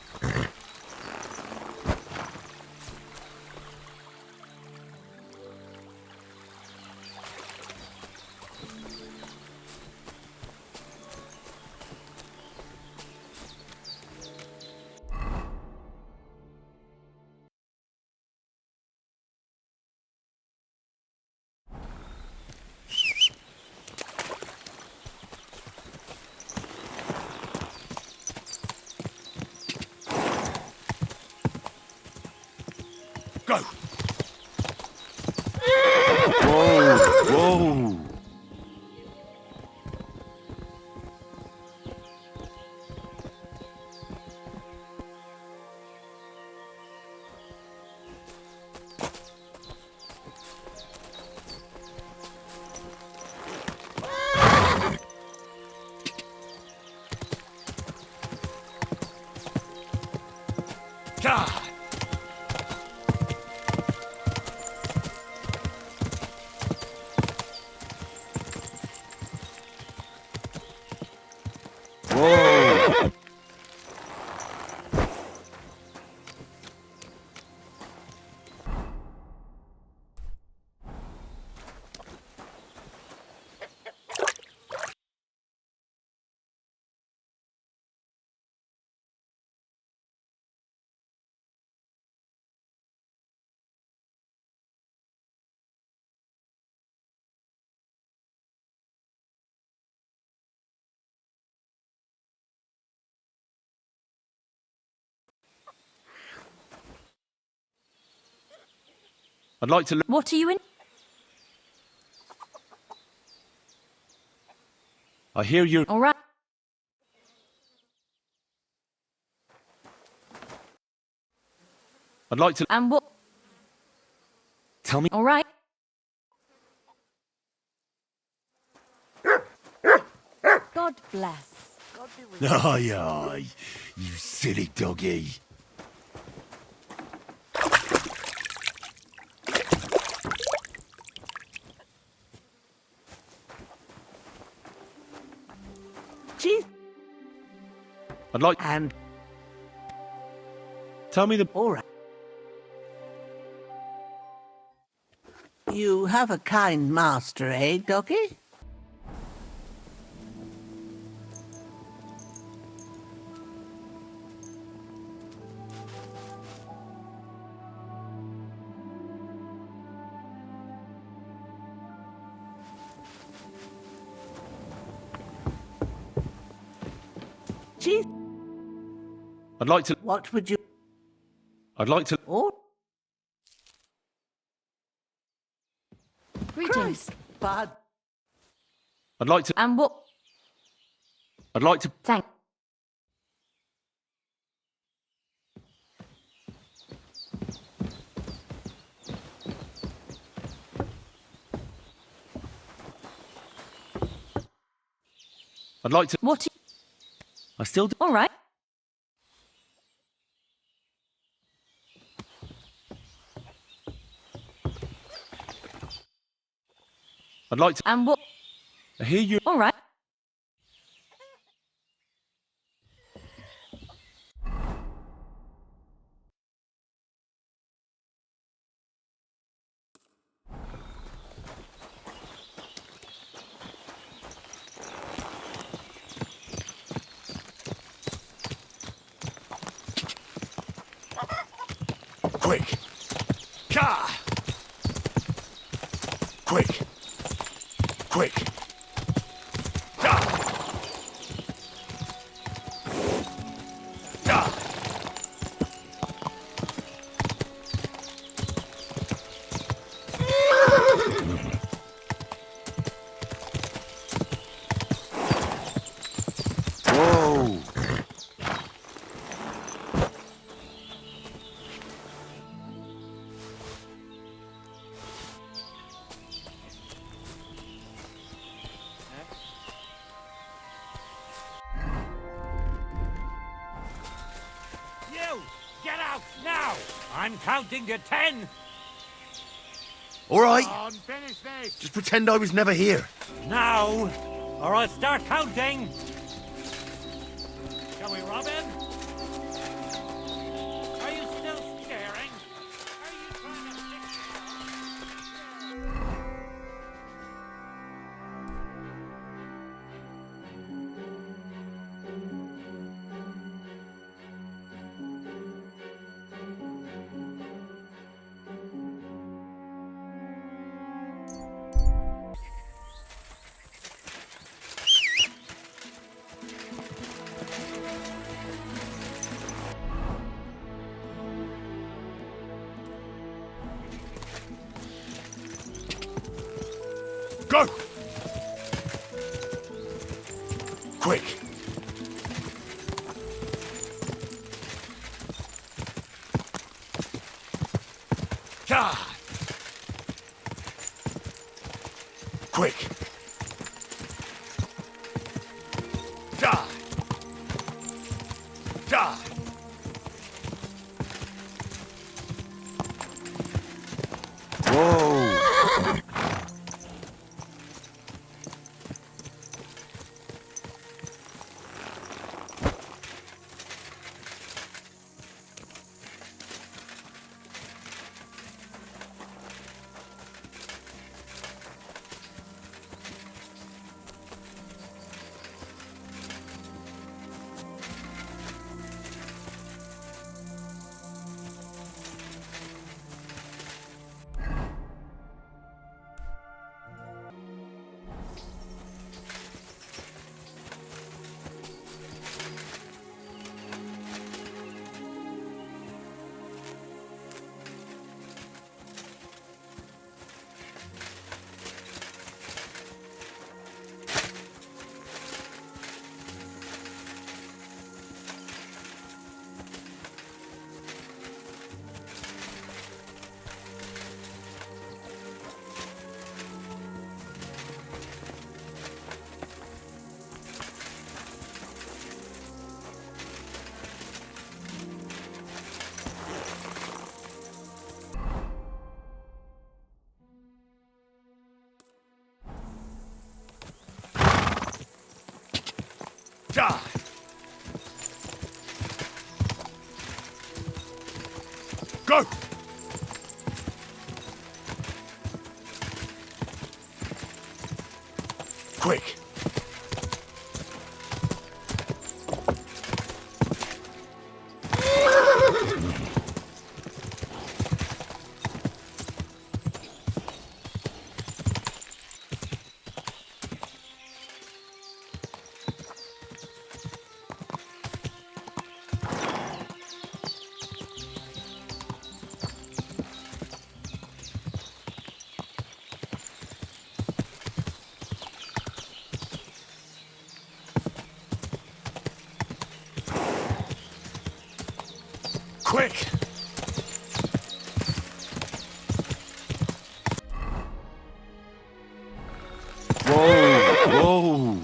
Go! Whoa! Whoa! God! Whoa! I'd like to. What are you in? I hear you. All right. I'd like to. And what? Tell me. All right. God bless. God be with you. Aye, aye, you silly doggy. Chief. I'd like. And. Tell me the. All right. You have a kind master, eh, Doggy? Chief, I'd like to. what would you... I'd like to. Oh, Greetings. bad. I'd like to. And what? I'd like to. Thank. I'd like to. What? I still do. All right. I'd like to. And what? I hear you. All right. Quick! Ka! Quick! Quick! Ka! Ka! Whoa! You! Get out now! I'm counting to 10. All right. Come on, finish this. Just pretend I was never here. Now, or I'll start counting. Shall we rob him? Are you still staring? Are you trying to fix Go! Quick! God! Quick! Die! Die! Whoa! Die! Go! Quick! Quick! Whoa! Whoa!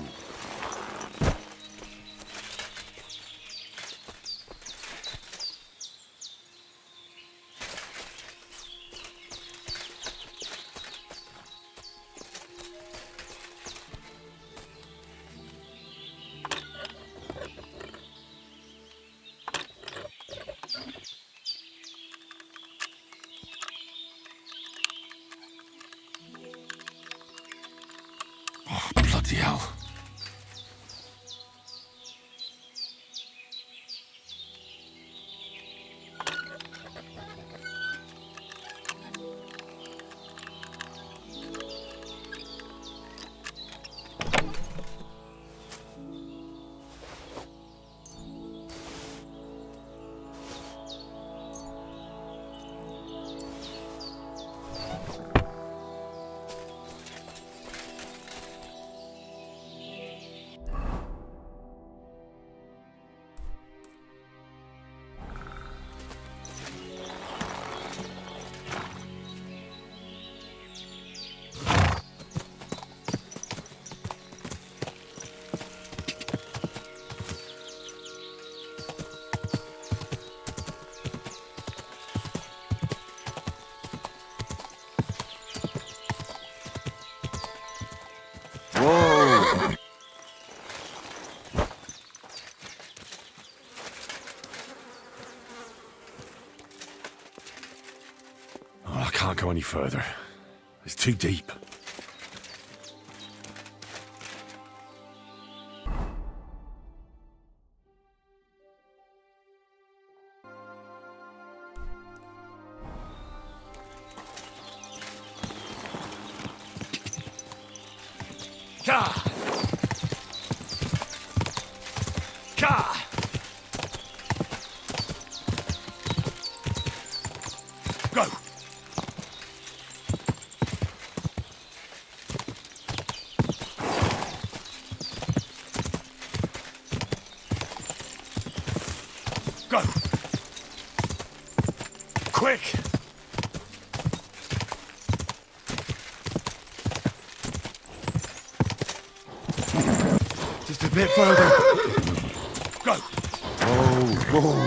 can't go any further. It's too deep. Ka! Ka! Go! Go! Quick! Just a bit further. Go! Whoa!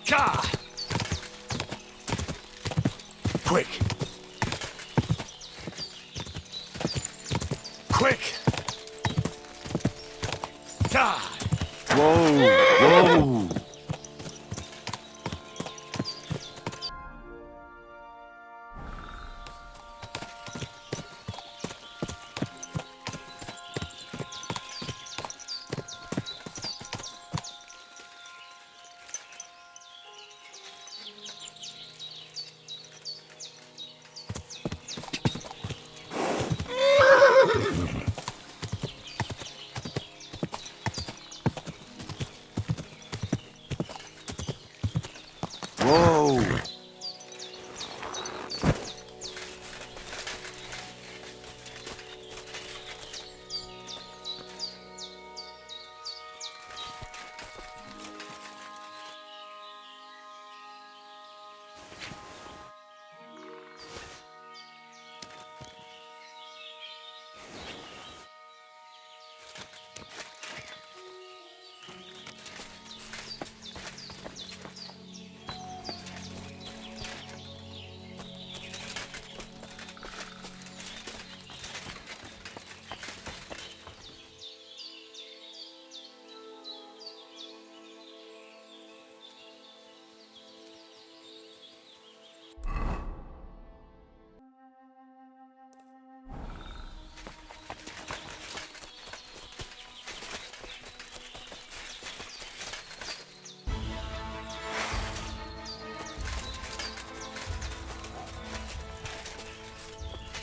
Ka! Quick! Quick! God! Whoa! Whoa!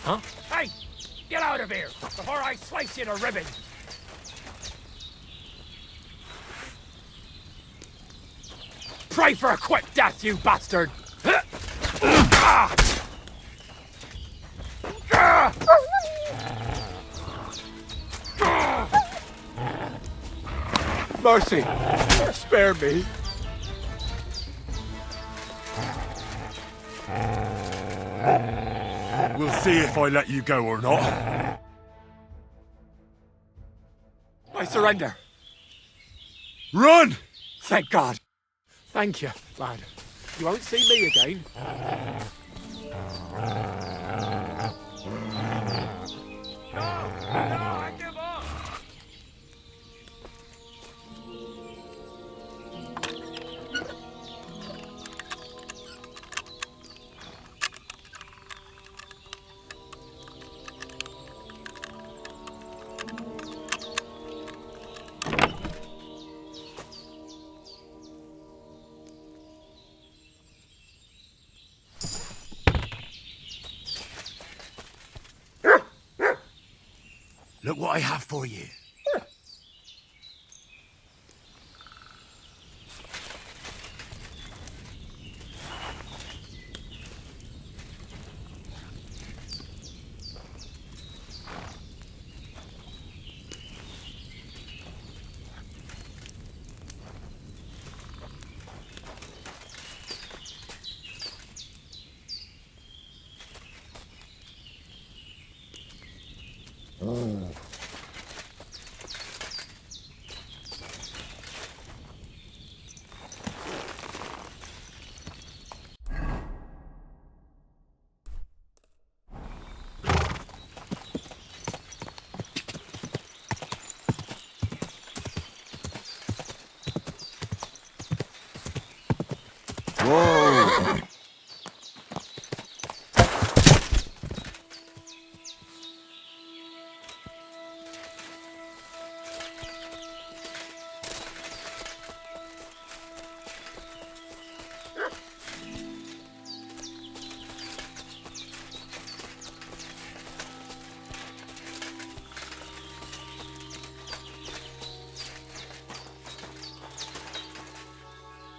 Huh? Hey! Get out of here before I slice you to ribbons! Pray for a quick death, you bastard! Mercy! Spare me! We'll see if I let you go or not. I surrender. Run! Thank God. Thank you, lad. You won't see me again. Look what I have for you. Whoa!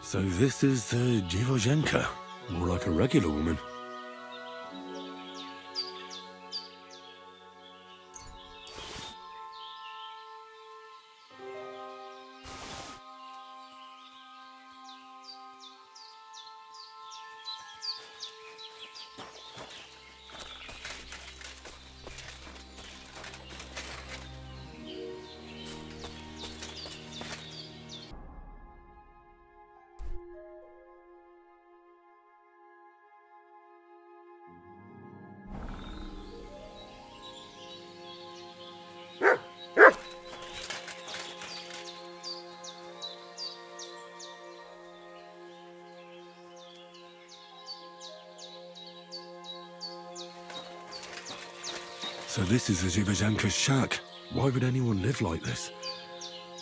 So this is the Dziwojenka, more like a regular woman. So this is the Dziwojenka's shack. Why would anyone live like this?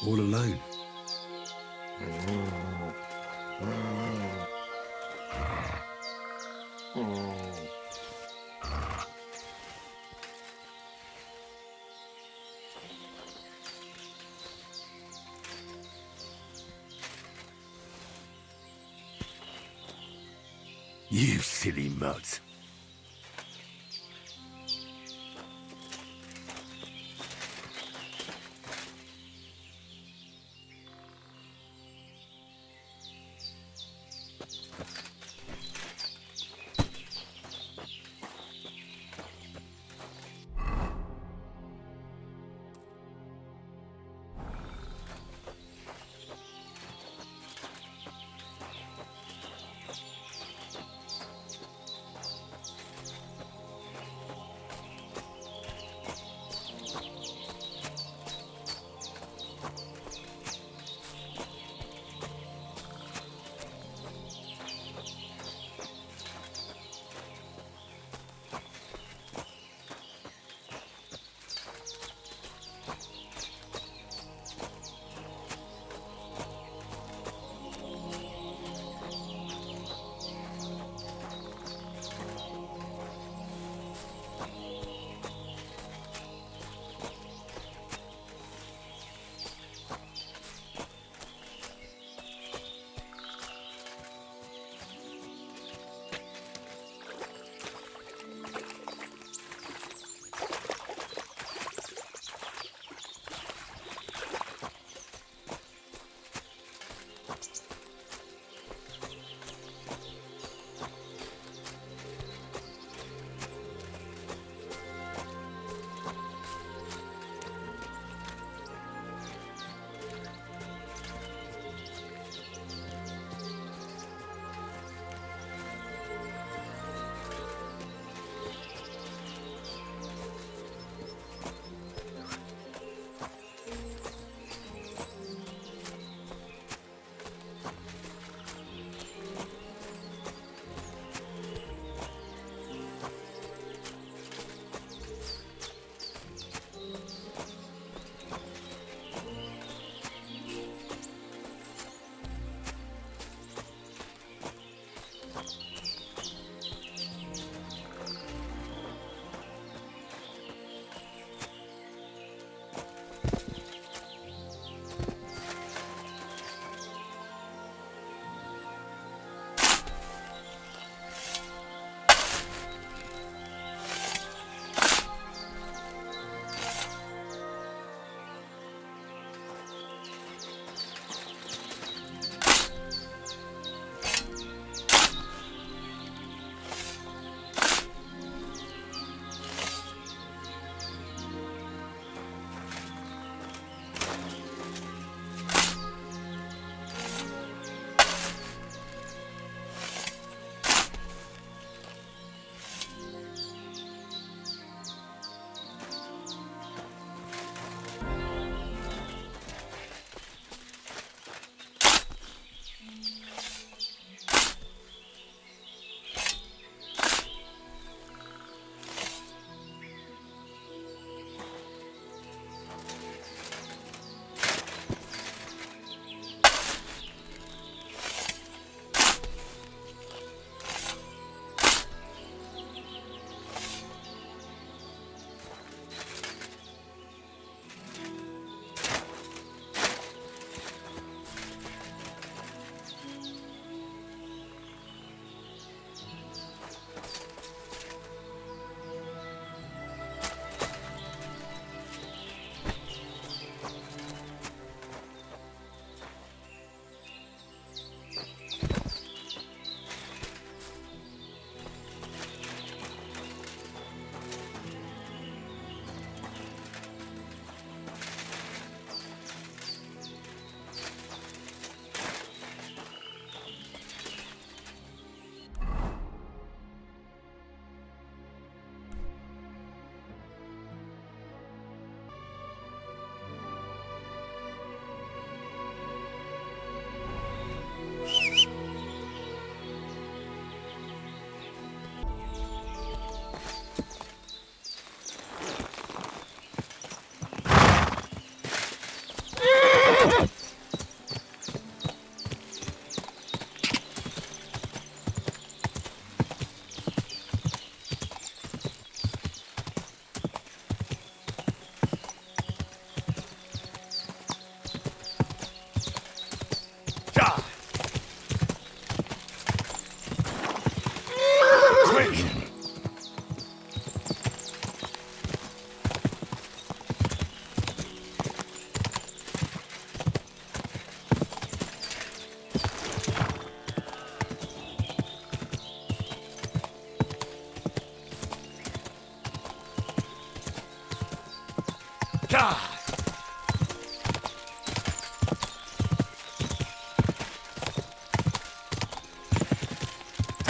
All alone? You silly mutt.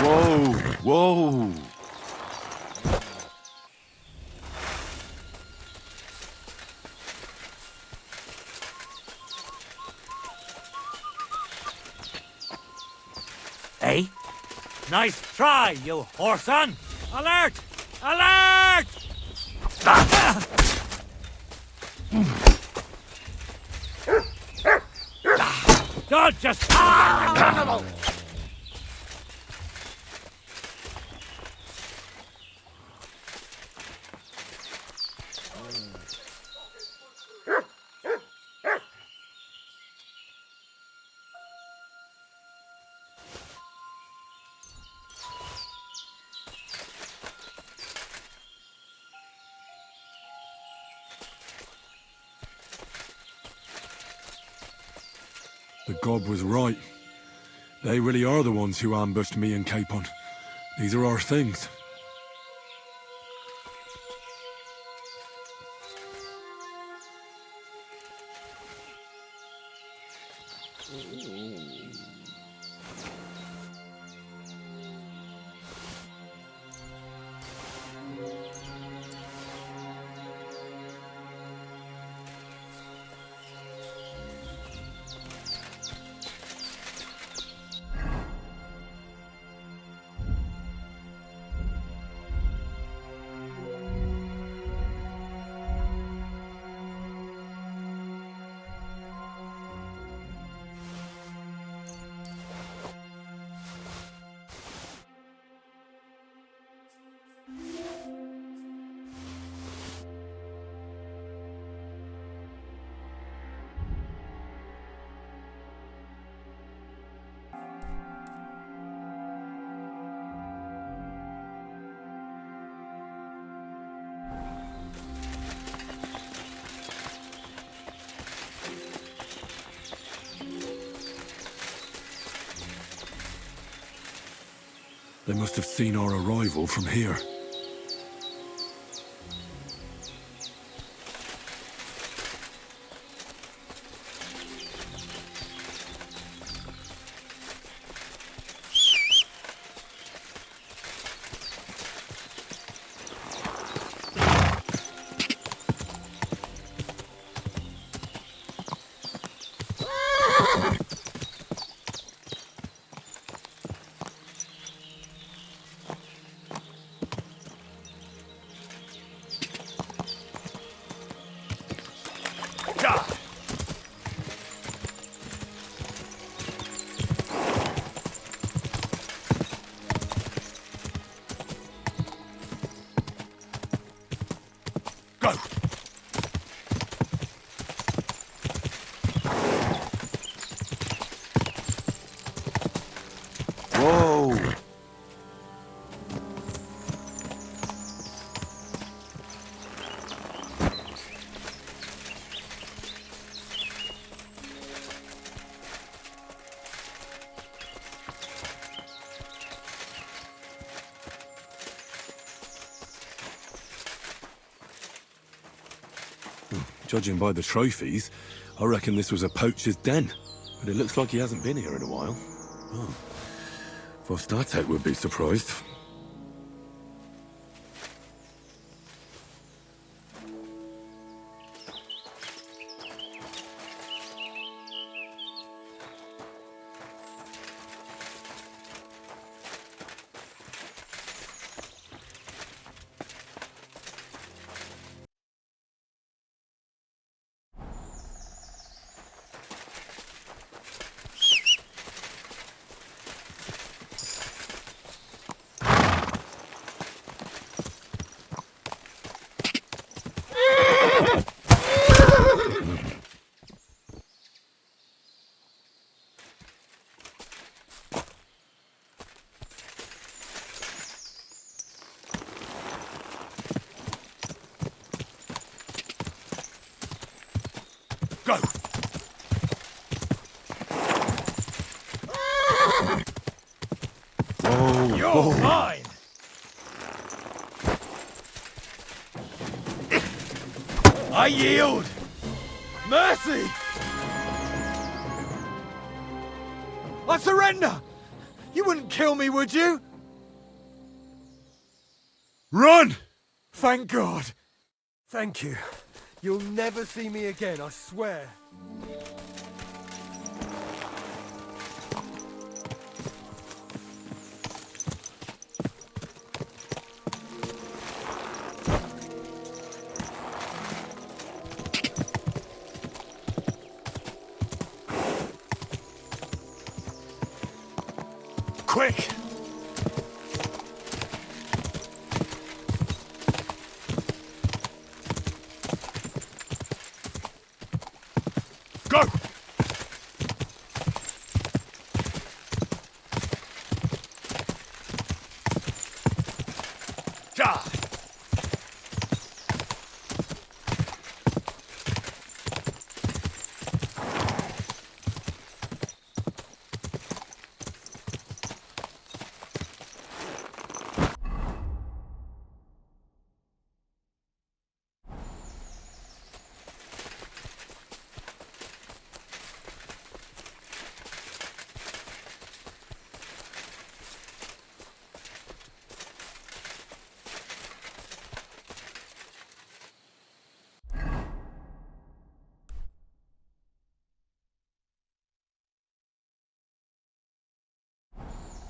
Whoa, whoa. Hey? Nice try, you whoreson! Alert! Alert! Don't just... The god was right. They really are the ones who ambushed me and Capon. These are our things. They must have seen our arrival from here. Judging by the trophies, I reckon this was a poacher's den. But it looks like he hasn't been here in a while. Oh. Vostate would be surprised. Go! Whoa, You're whoa. mine! I yield! Mercy! I surrender! You wouldn't kill me, would you? Run! Thank God. Thank you. You'll never see me again, I swear. Quick! Go! Die!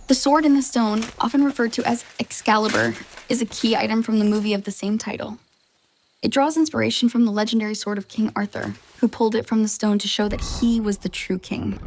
The sword in the stone, often referred to as Excalibur, is a key item from the movie of the same title. It draws inspiration from the legendary sword of King Arthur, who pulled it from the stone to show that he was the true king.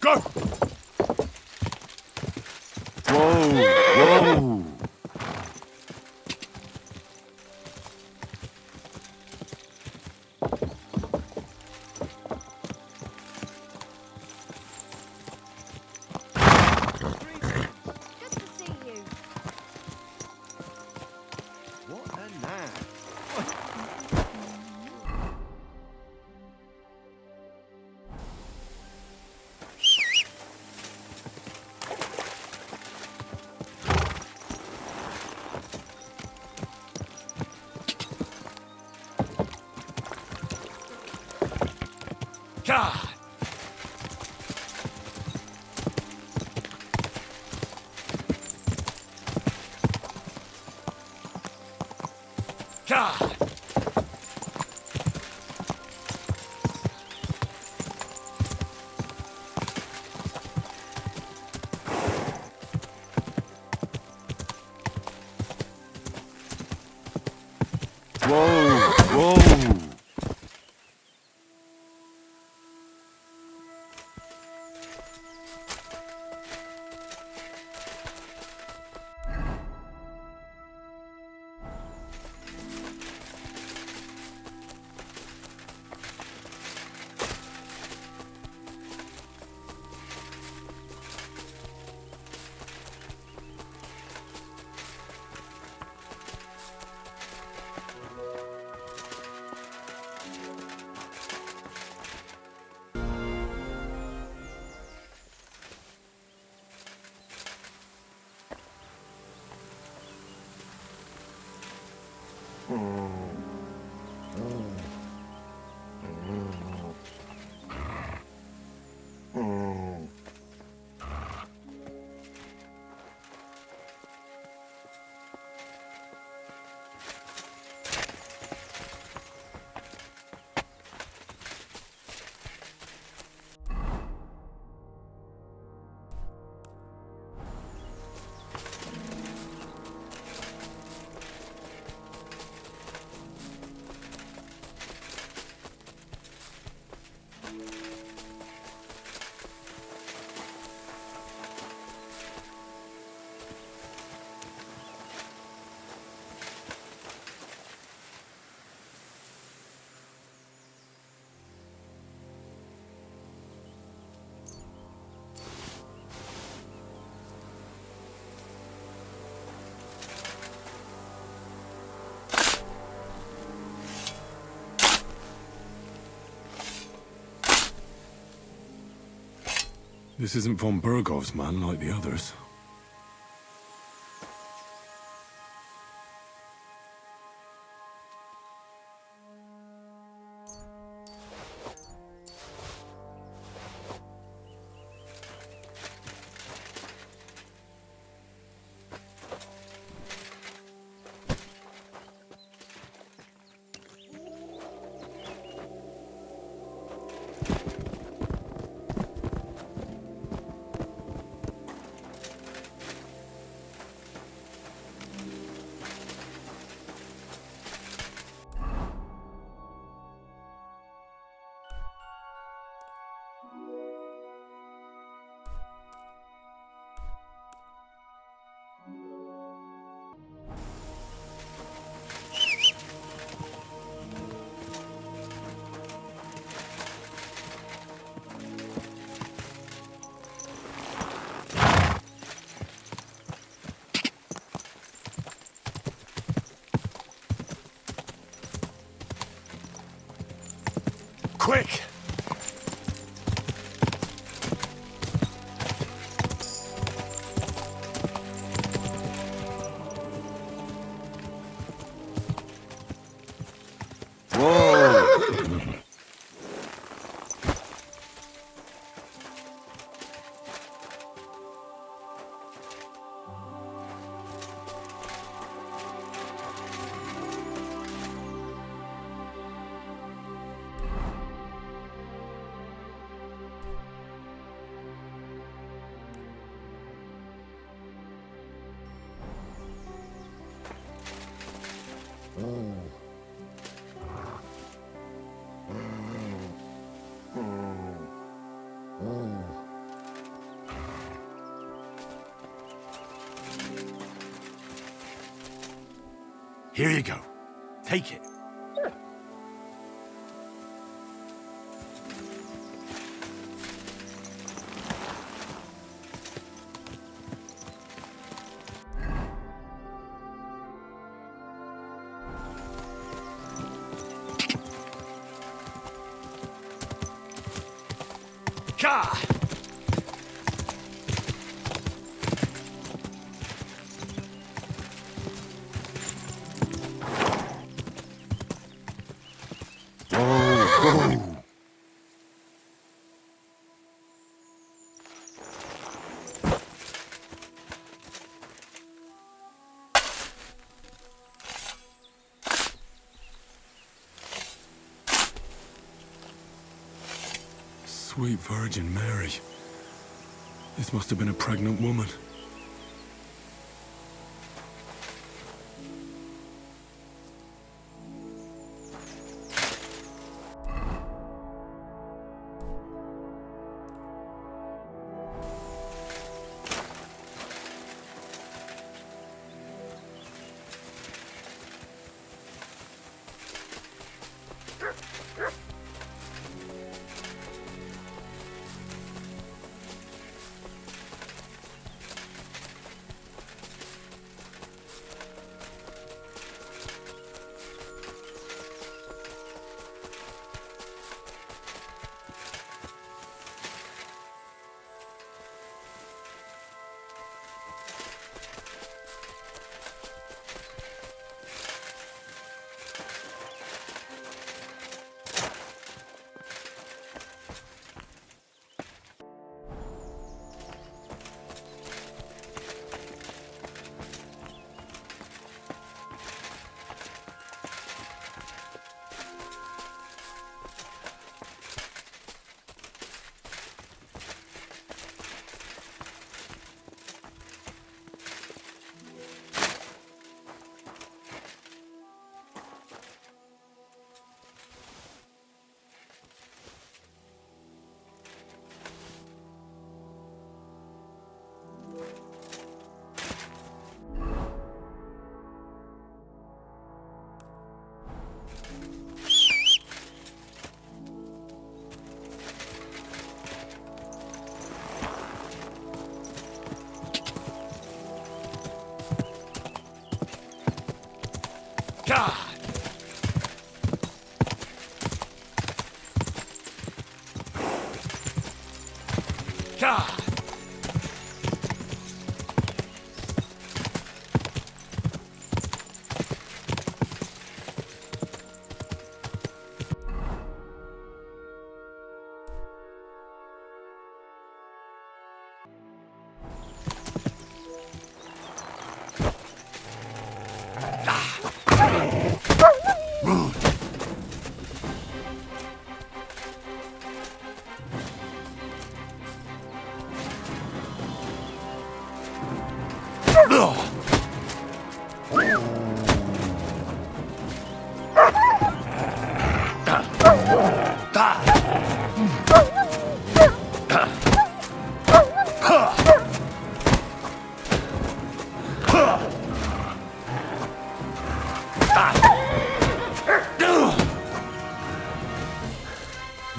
Go! Whoa! Whoa! God! God! This isn't von Bergow's man like the others. Quick! Here you go. Take it. Ka! Sweet Virgin Mary. This must have been a pregnant woman. God! God!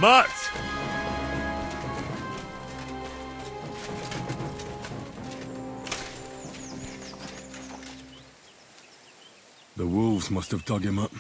Mutt! The wolves must have dug him up.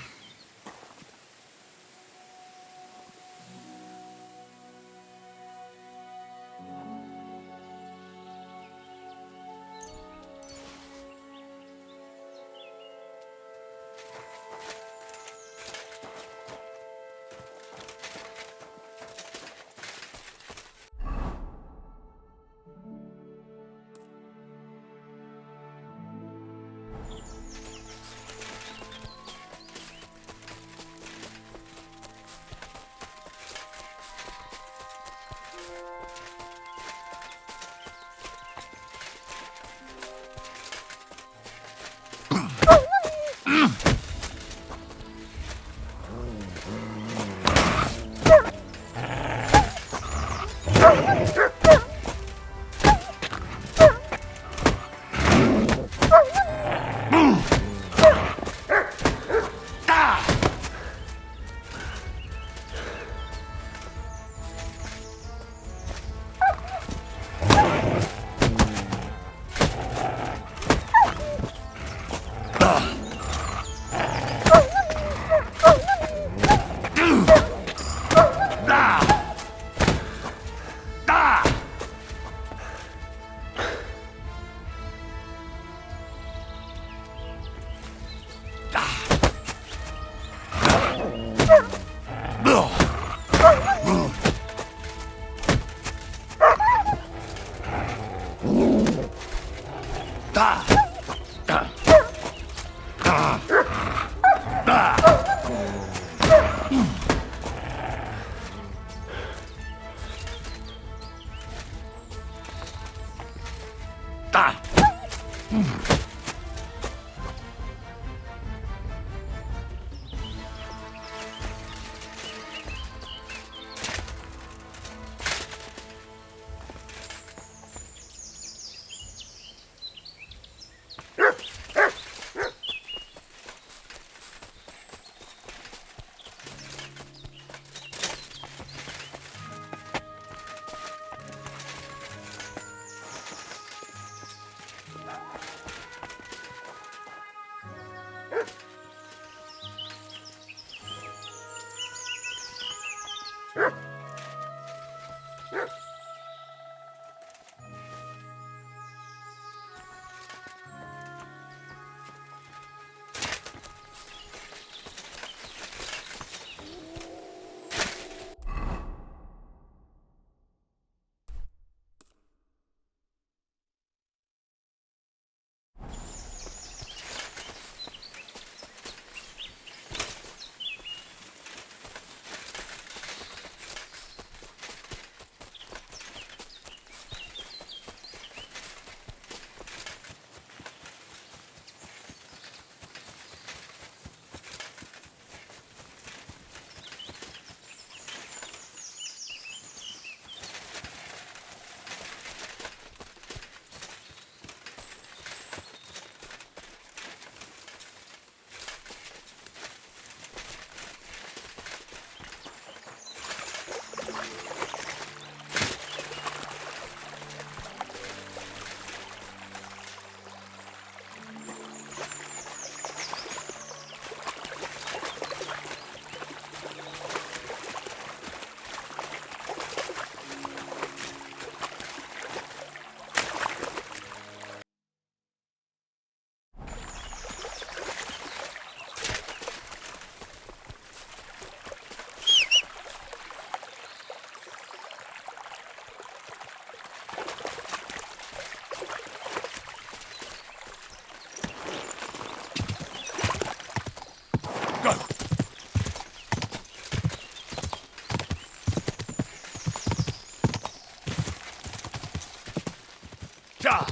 Ka!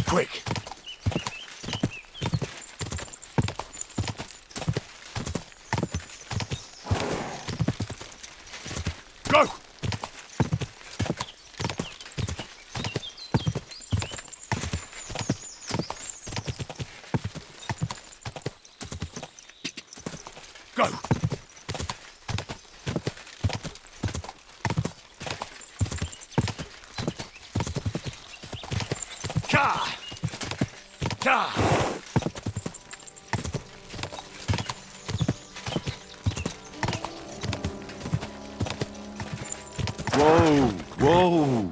Quick! Go! Go! Ka! Ka! Whoa! Whoa!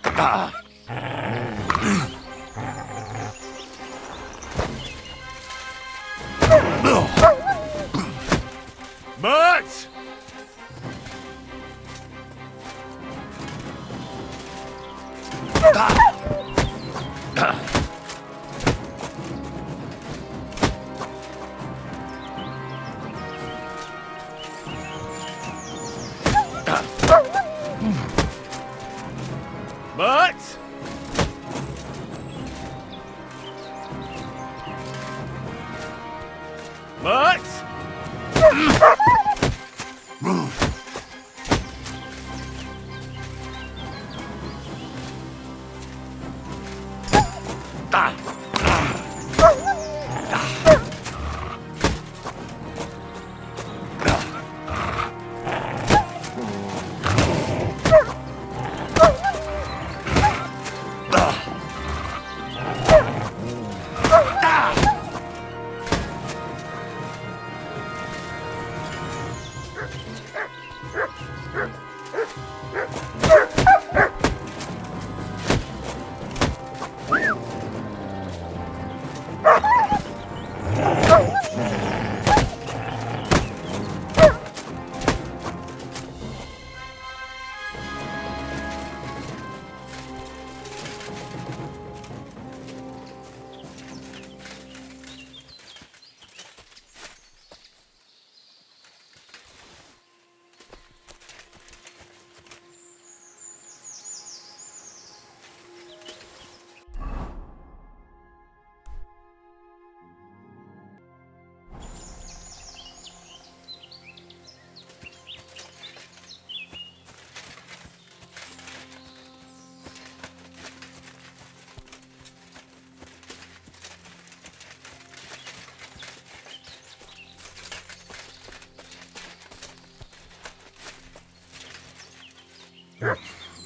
Ah! Mutt! Mutt! Mutt!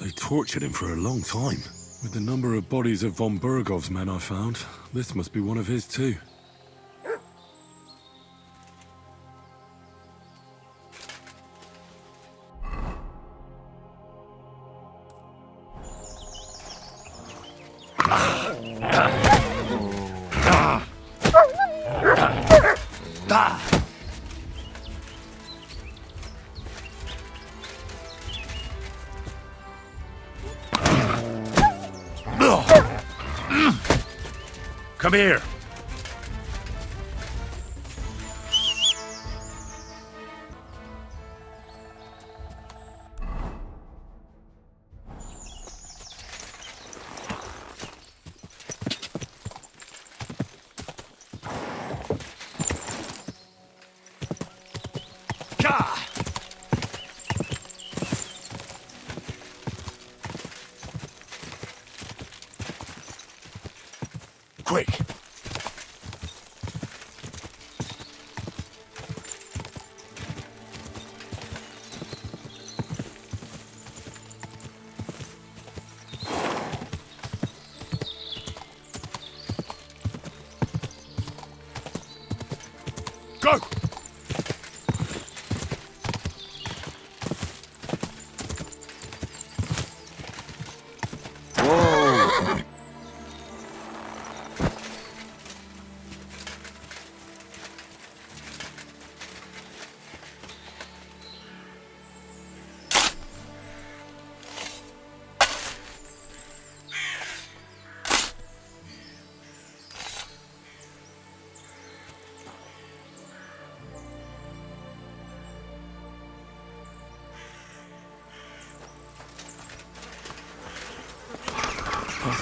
They tortured him for a long time. With the number of bodies of von Bergow's men I found, this must be one of his too. Come here! Quick!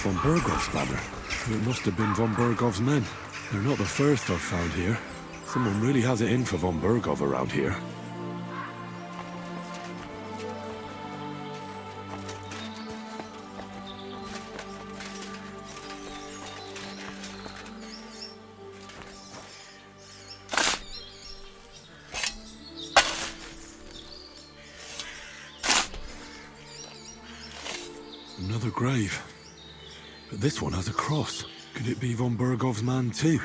von Bergow's banner. It must have been von Bergow's men. They're not the first I've found here. Someone really has it in for von Bergow around here. Another grave. But this one has a cross. Could it be von Bergow's man too?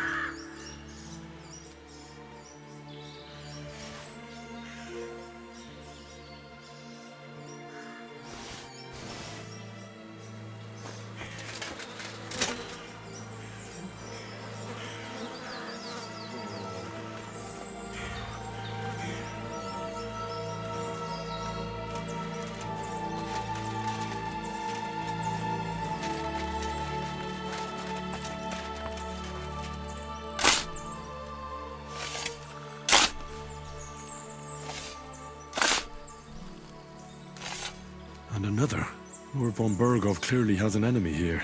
And another. Lord von Bergow clearly has an enemy here.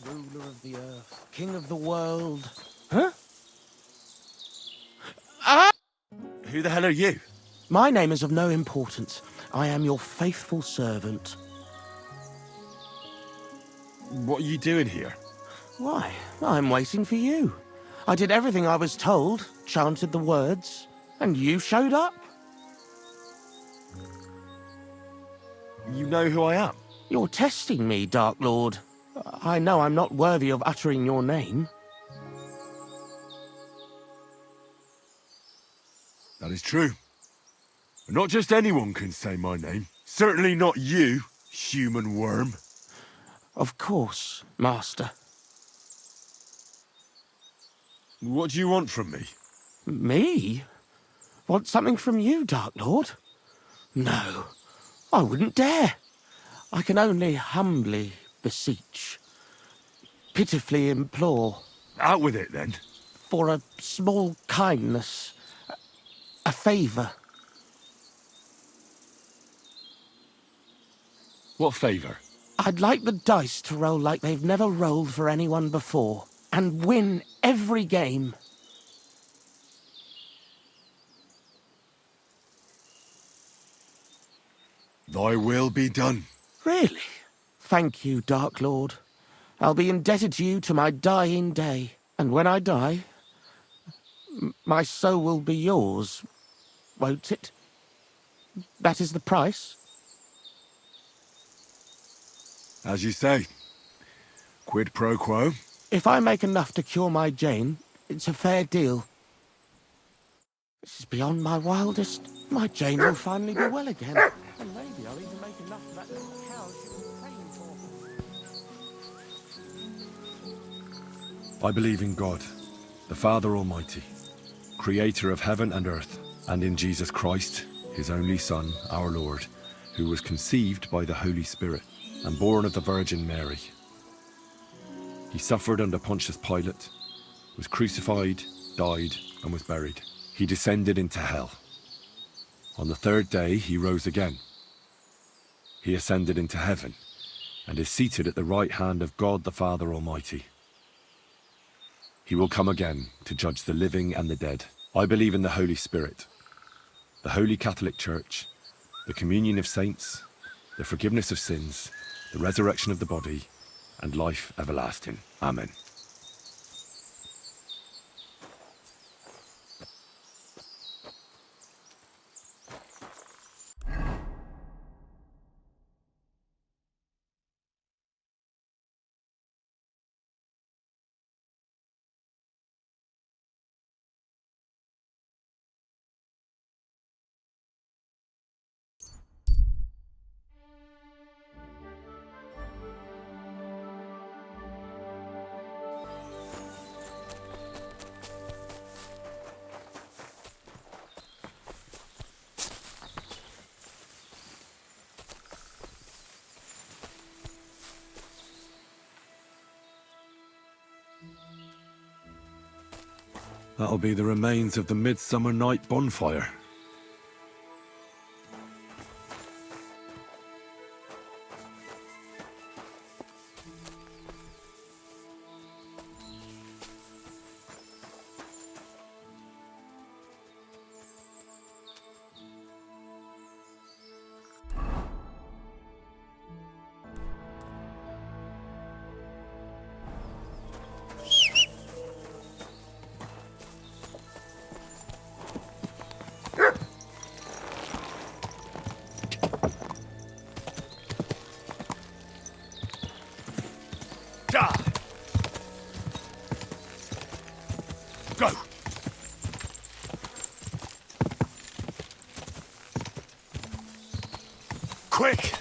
Ruler of the earth, king of the world. Huh? Ah! Who the hell are you? My name is of no importance. I am your faithful servant. What are you doing here? Why, I'm waiting for you. I did everything I was told, chanted the words, and you showed up. You know who I am? You're testing me, Dark Lord. I know I'm not worthy of uttering your name. That is true. Not just anyone can say my name. Certainly not you, human worm. Of course, Master. What do you want from me? Me? Want something from you, Dark Lord? No, I wouldn't dare. I can only humbly beseech, pitifully implore. Out with it, then. For a small kindness, a favour. What favour? I'd like the dice to roll like they've never rolled for anyone before, and win every game. Thy will be done. Really? Thank you, Dark Lord. I'll be indebted to you to my dying day. And when I die, my soul will be yours, won't it? That is the price? As you say. Quid pro quo? If I make enough to cure my Jane, it's a fair deal. This is beyond my wildest. My Jane will finally be well again. And maybe I'll even make enough for that little cow she was praying for. I believe in God, the Father Almighty, creator of heaven and earth, and in Jesus Christ, his only Son, our Lord, who was conceived by the Holy Spirit and born of the Virgin Mary. He suffered under Pontius Pilate, was crucified, died, and was buried. He descended into hell. On the third day, he rose again. He ascended into heaven and is seated at the right hand of God the Father Almighty. He will come again to judge the living and the dead. I believe in the Holy Spirit, the Holy Catholic Church, the communion of saints, the forgiveness of sins, the resurrection of the body, and life everlasting. Amen. That'll be the remains of the Midsummer Night bonfire. Go! Quick!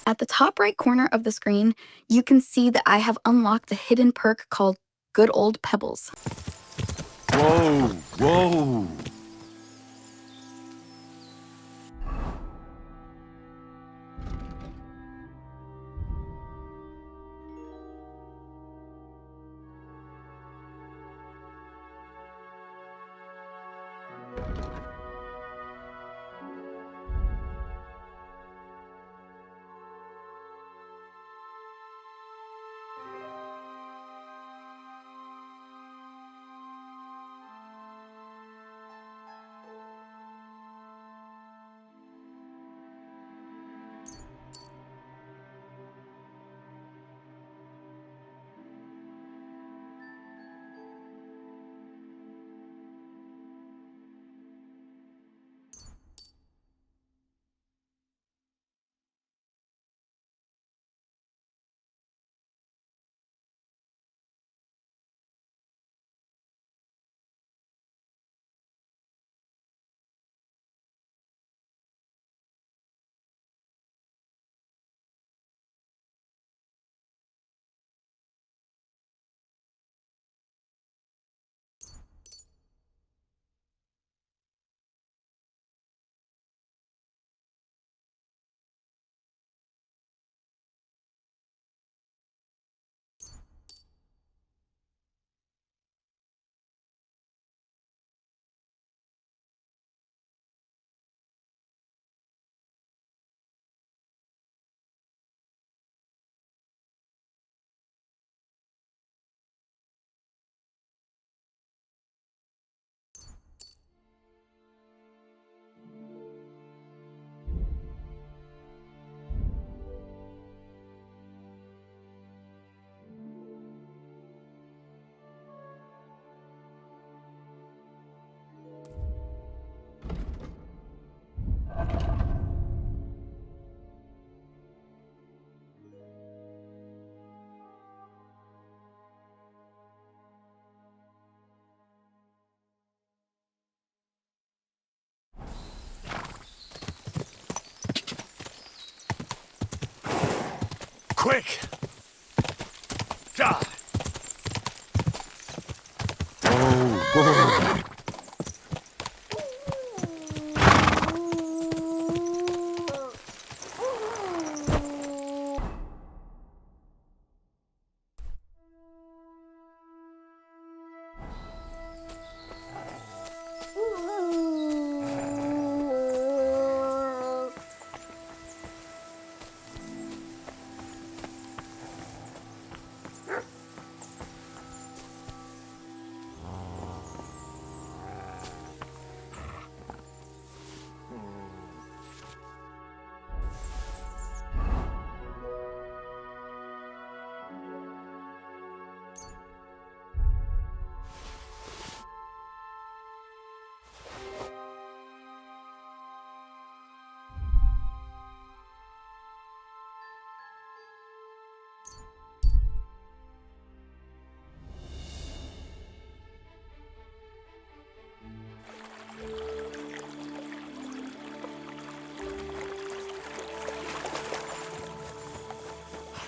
At the top right corner of the screen, you can see that I have unlocked a hidden perk called Good Old Pebbles. Whoa, whoa! Quick! Die! Whoa.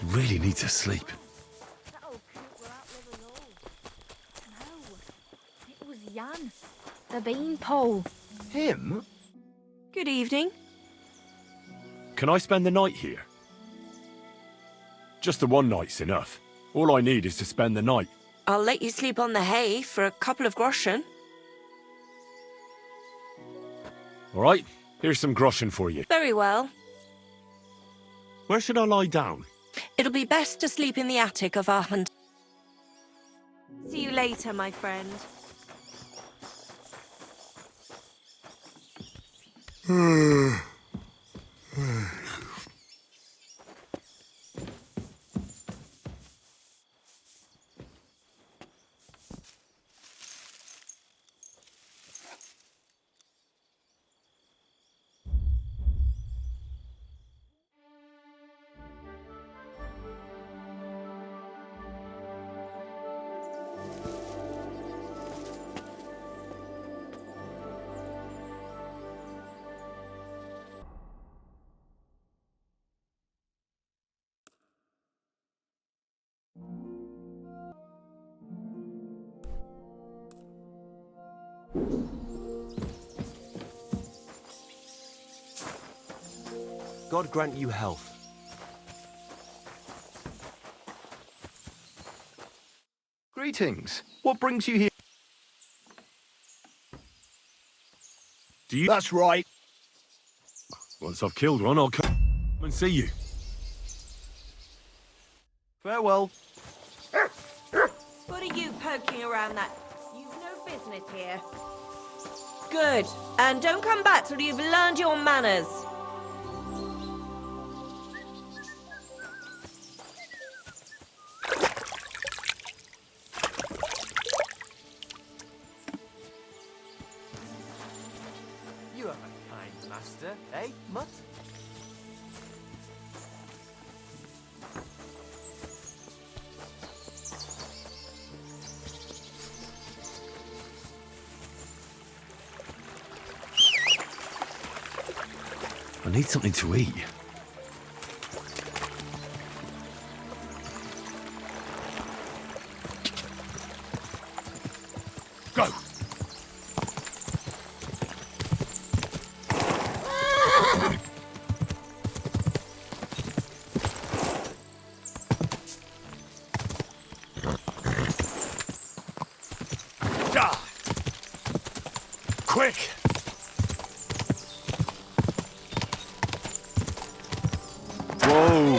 Really need to sleep. It was Jan, the beanpole. Him? Good evening. Can I spend the night here? Just the one night's enough. All I need is to spend the night. I'll let you sleep on the hay for a couple of groschen. All right, here's some groschen for you. Very well. Where should I lie down? It'll be best to sleep in the attic of our hunt. See you later, my friend. God grant you health. Greetings. What brings you here? Do you? That's right. Once I've killed one, I'll come and see you. Farewell. What are you poking around that? You've no business here. Good. And don't come back till you've learned your manners. You have a kind master, eh, Mutt? I need something to eat. Go! Die! Quick! Whoa!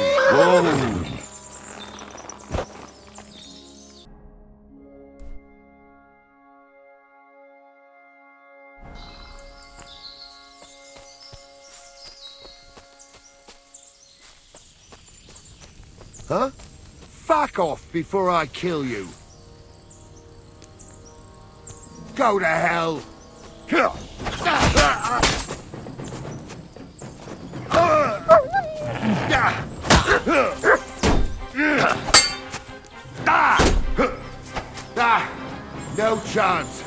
Huh? Fuck off before I kill you. Go to hell. No chance.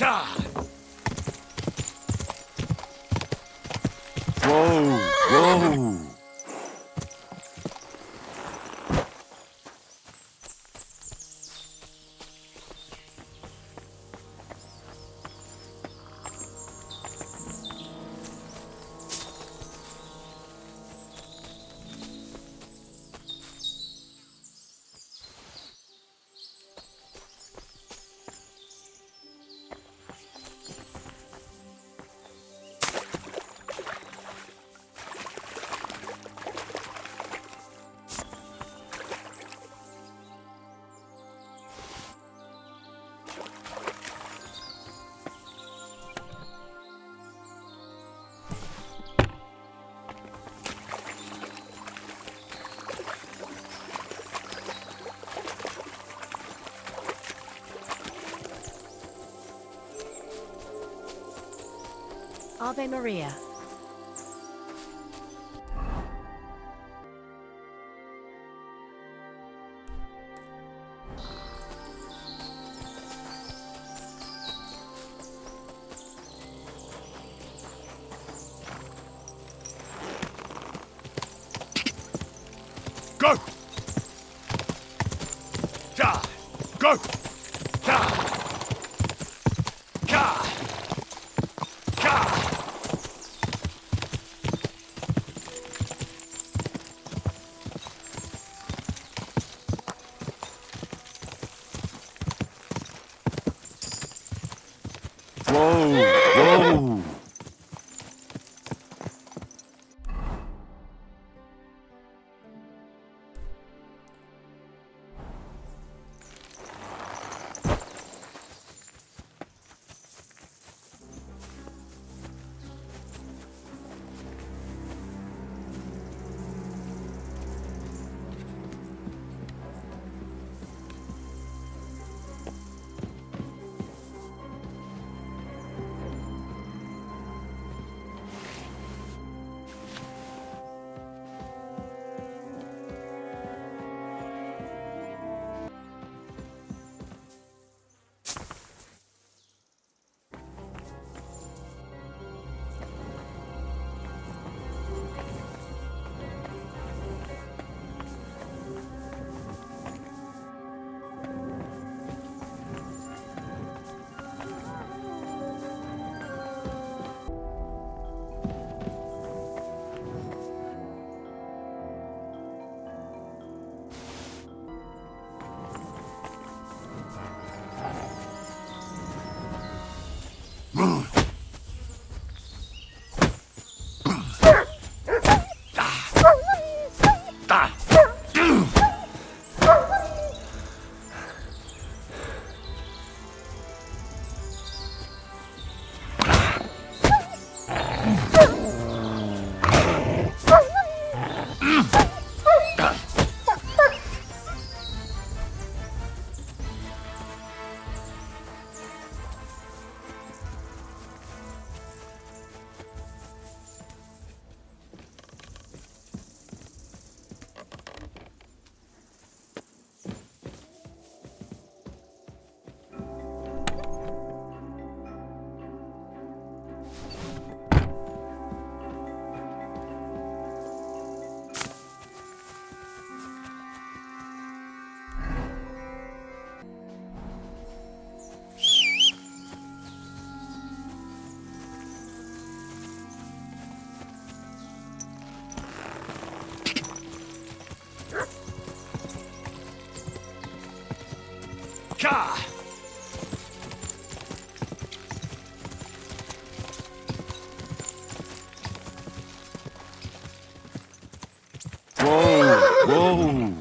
Whoa! Whoa! Ave Maria. Go! Ja! Go! Ja! Ja! Ja! Whoa! Whoa! Ka! Whoa! Whoa!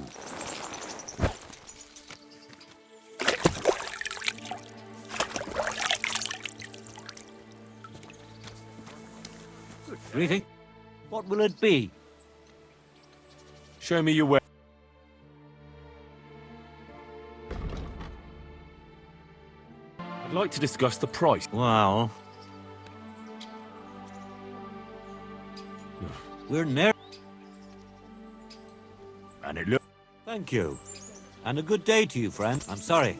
Greeting. What will it be? Show me your way. I'd like to discuss the price. Well, we're near. And it look. Thank you. And a good day to you, friend. I'm sorry.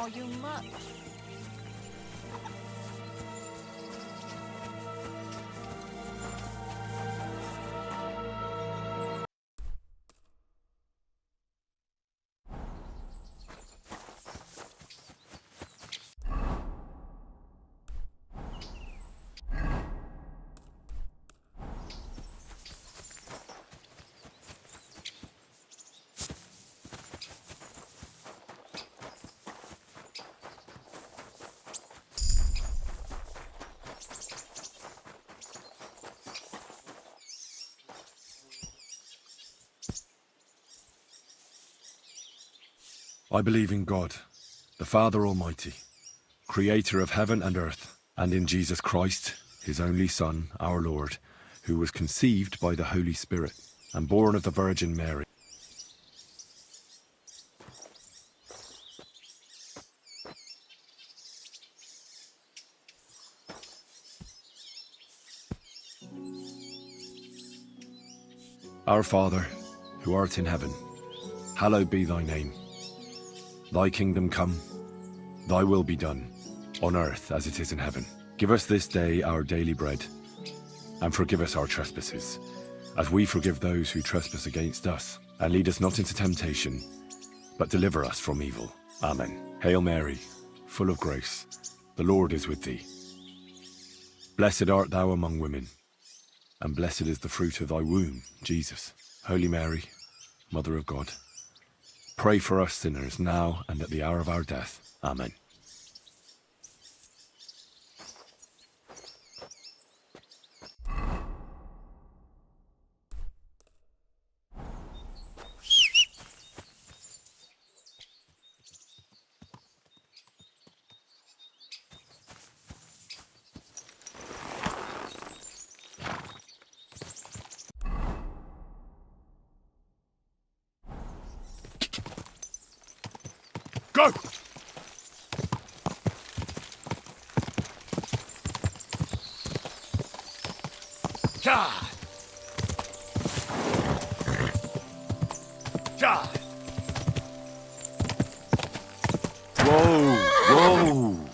owe you much. I believe in God, the Father Almighty, creator of heaven and earth, and in Jesus Christ, his only Son, our Lord, who was conceived by the Holy Spirit and born of the Virgin Mary. Our Father, who art in heaven, hallowed be thy name. Thy kingdom come, thy will be done, on earth as it is in heaven. Give us this day our daily bread, and forgive us our trespasses, as we forgive those who trespass against us. And lead us not into temptation, but deliver us from evil. Amen. Hail Mary, full of grace, the Lord is with thee. Blessed art thou among women, and blessed is the fruit of thy womb, Jesus. Holy Mary, Mother of God, pray for us sinners now and at the hour of our death. Amen. Go! Charge! Charge! Whoa! Whoa!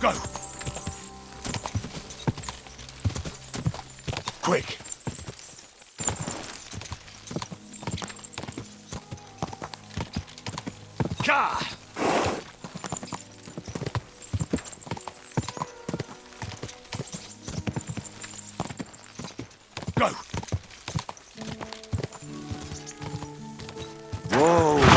Go! Quick! Charge! Go! Whoa!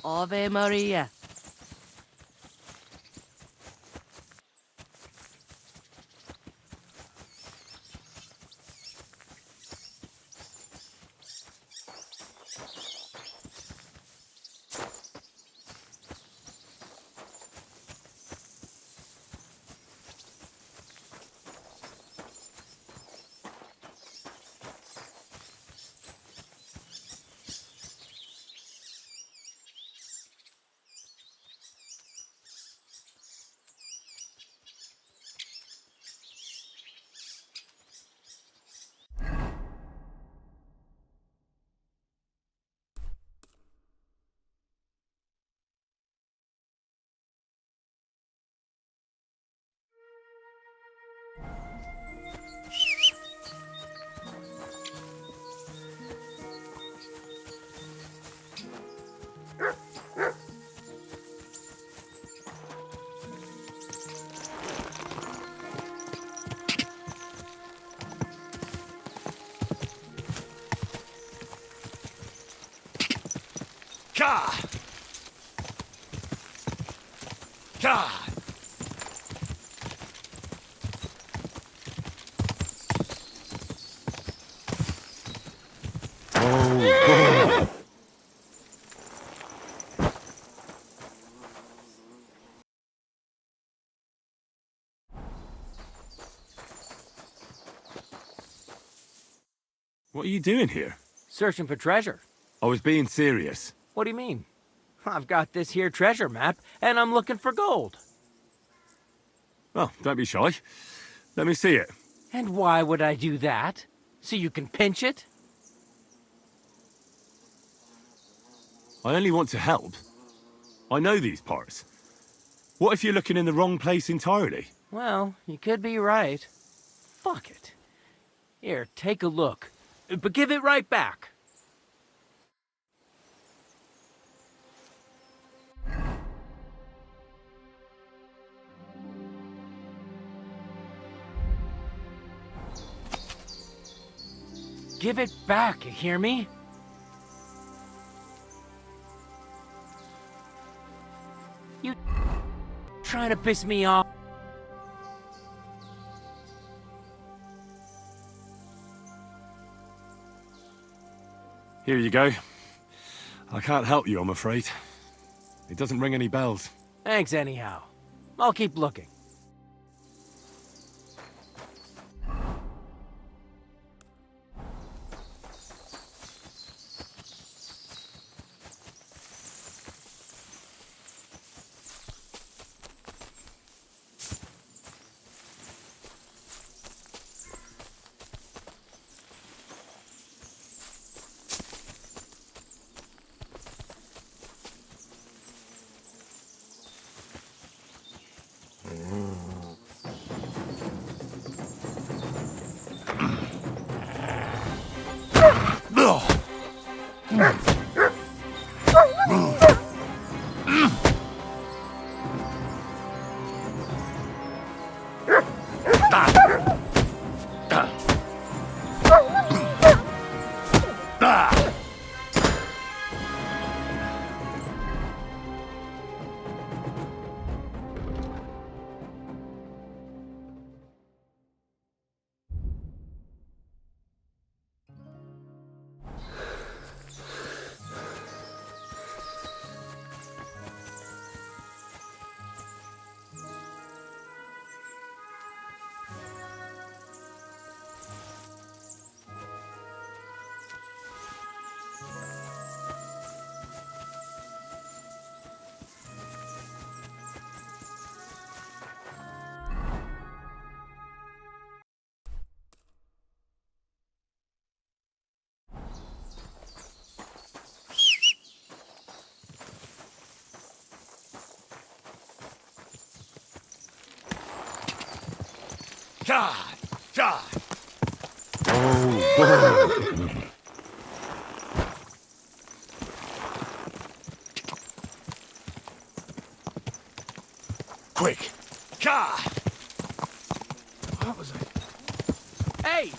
Ave Maria. Cha! Cha! Oh, what are you doing here? Searching for treasure. I was being serious. What do you mean? I've got this here treasure map, and I'm looking for gold. Oh, don't be shy. Let me see it. And why would I do that? So you can pinch it? I only want to help. I know these parts. What if you're looking in the wrong place entirely? Well, you could be right. Fuck it. Here, take a look. But give it right back. Give it back, you hear me? You trying to piss me off? Here you go. I can't help you, I'm afraid. It doesn't ring any bells. Thanks anyhow. I'll keep looking. Cha! Cha! Oh, Quick! Cha! What was it? Hey!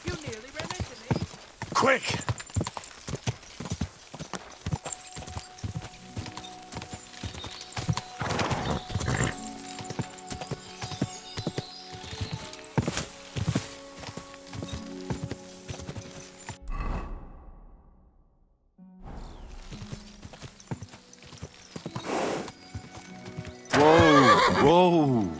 You nearly ran into me! Quick! whoa!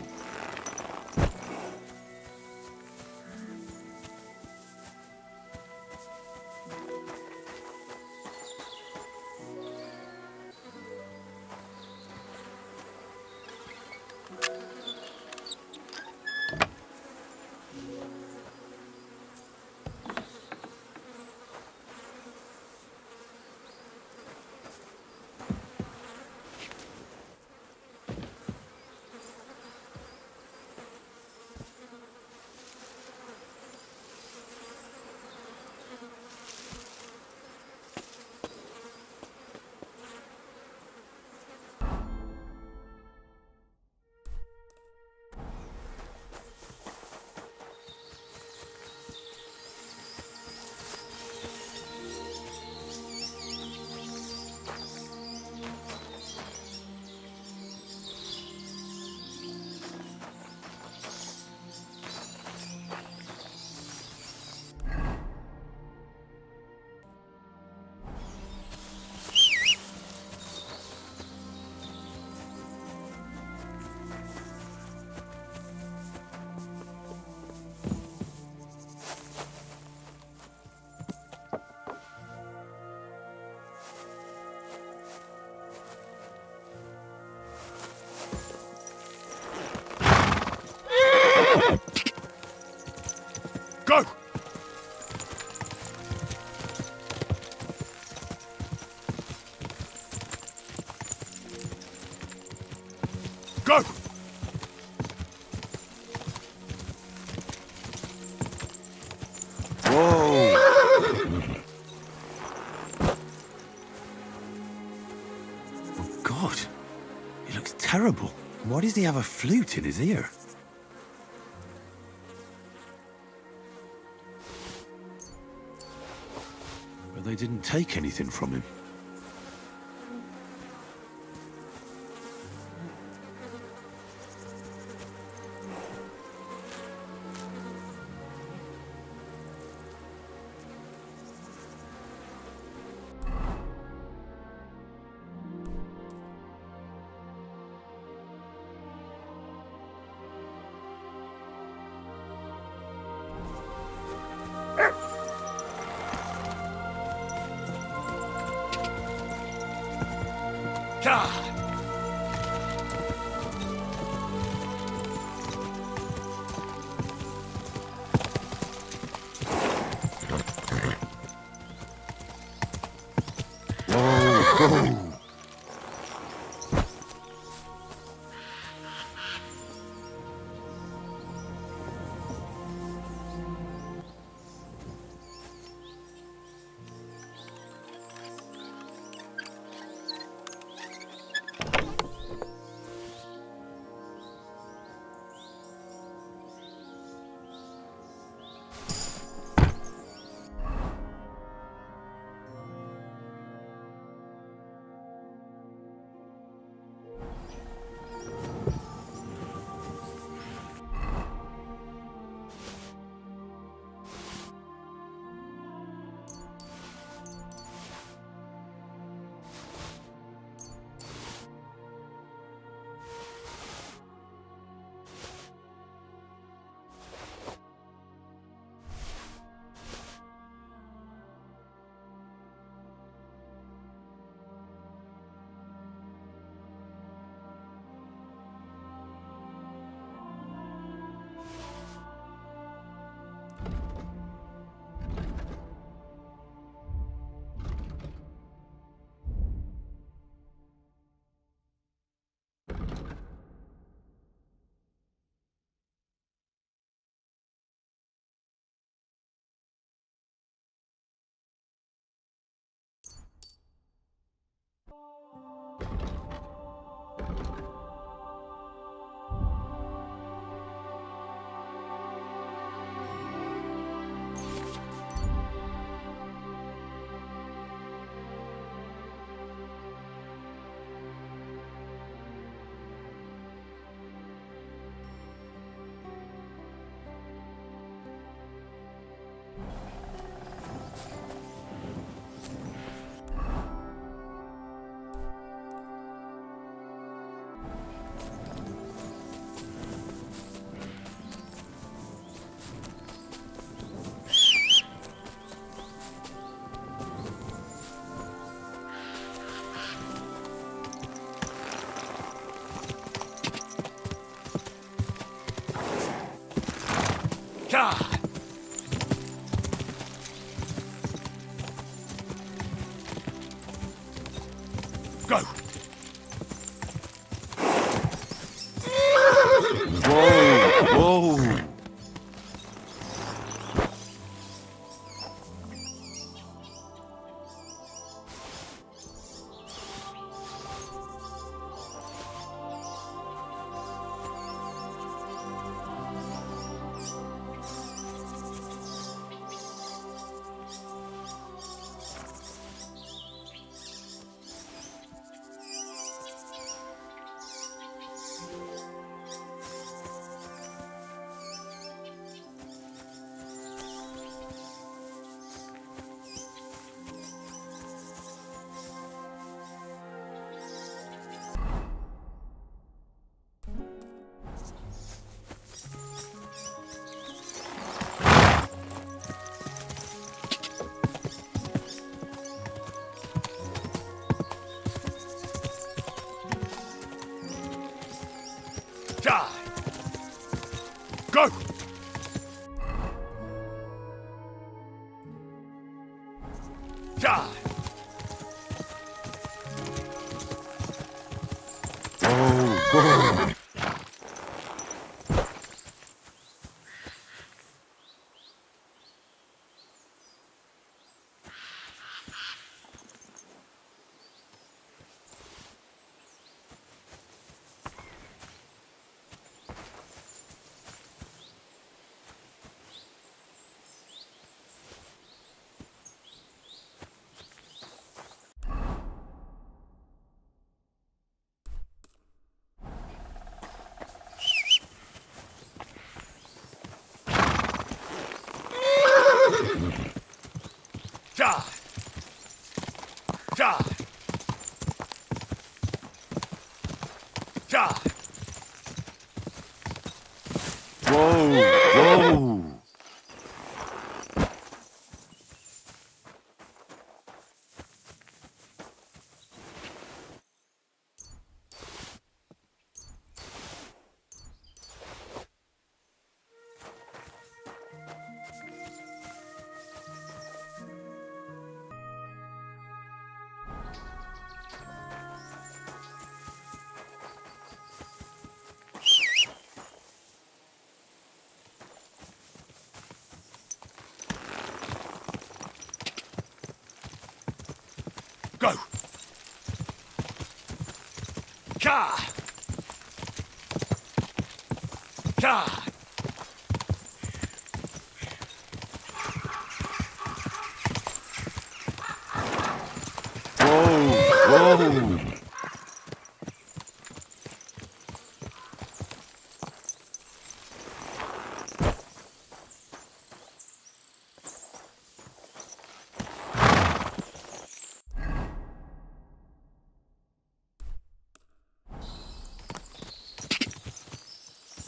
Go! Whoa! God, he looks terrible. Why does he have a flute in his ear? But they didn't take anything from him. God! Go! Whoa! Whoa! Die! Go! Die! Whoa! Whoa! Die! Die! Whoa! Whoa! Go! Ka! Ka! Whoa!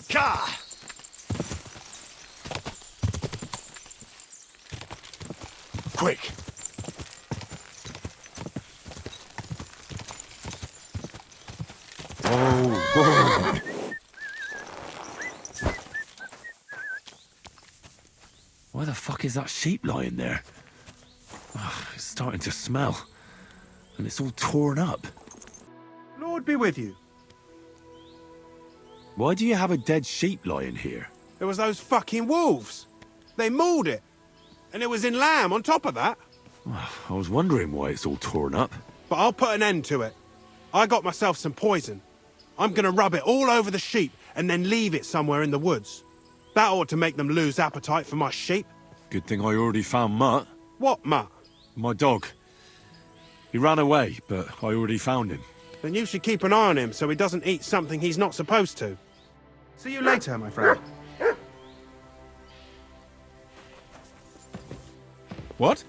Ka! Quick! Whoa! Why the fuck is that sheep lying there? Ugh, it's starting to smell. And it's all torn up. Lord be with you. Why do you have a dead sheep lying here? There was those fucking wolves. They mauled it. And it was in lamb on top of that. I was wondering why it's all torn up. But I'll put an end to it. I got myself some poison. I'm gonna rub it all over the sheep and then leave it somewhere in the woods. That ought to make them lose appetite for my sheep. Good thing I already found Mutt. What Mutt? My dog. He ran away, but I already found him. Then you should keep an eye on him so he doesn't eat something he's not supposed to. See you later, my friend. What?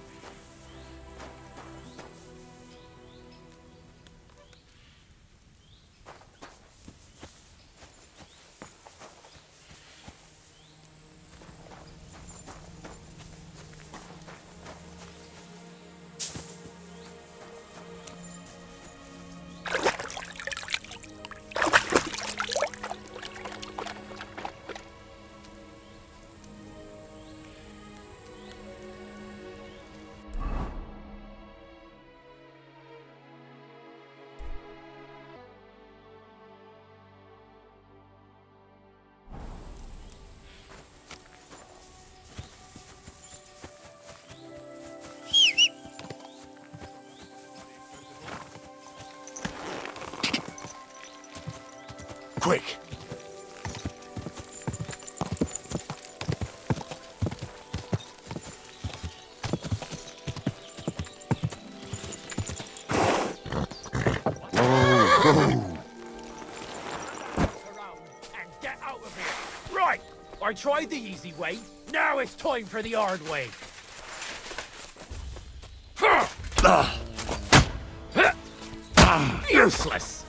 Quick! Right! I tried the easy way. Now it's time for the hard way. Useless!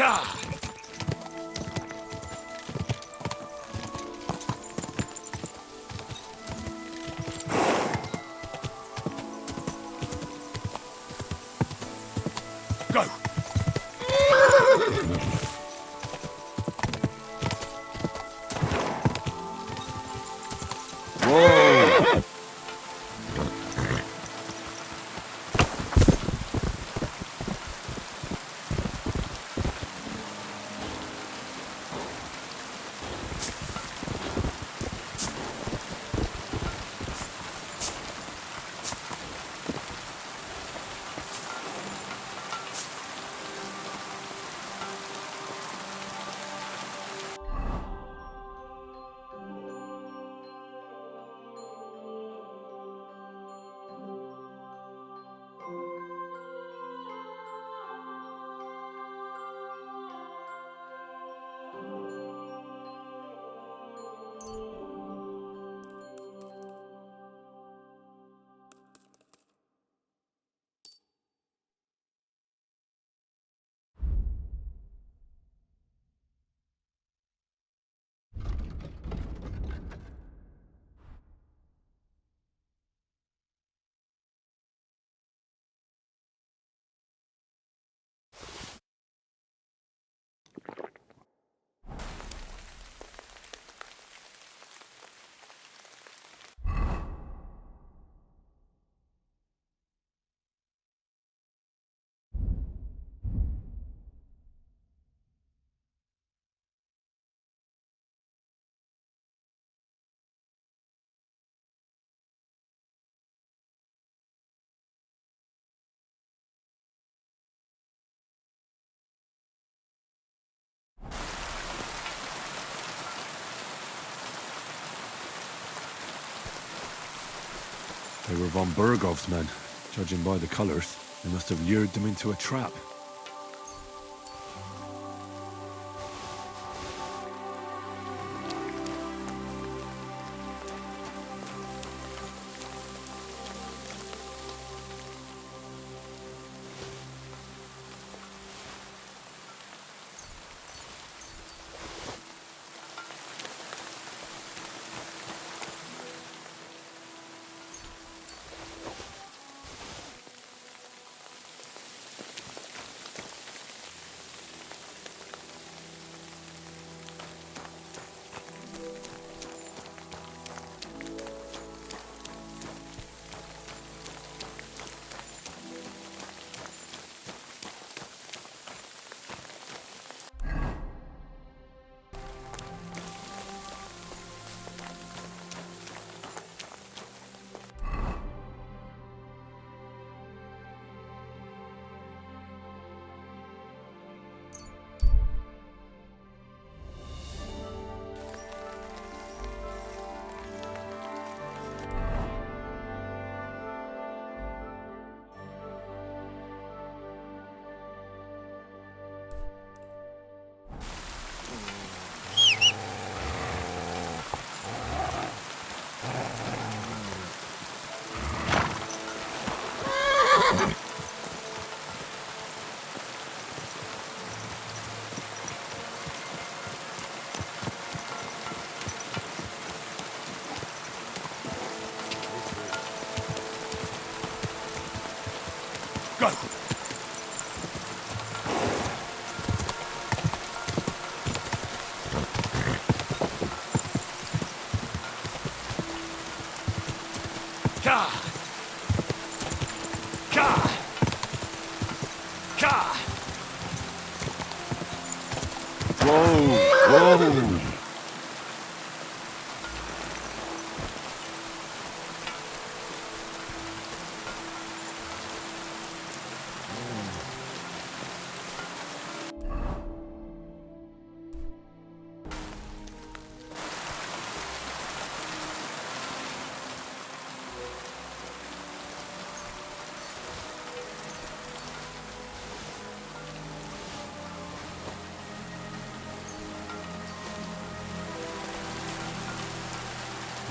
Ka! Go! Whoa! They were von Bergow's men. Judging by the colours, they must have lured them into a trap.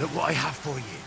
Look what I have for you.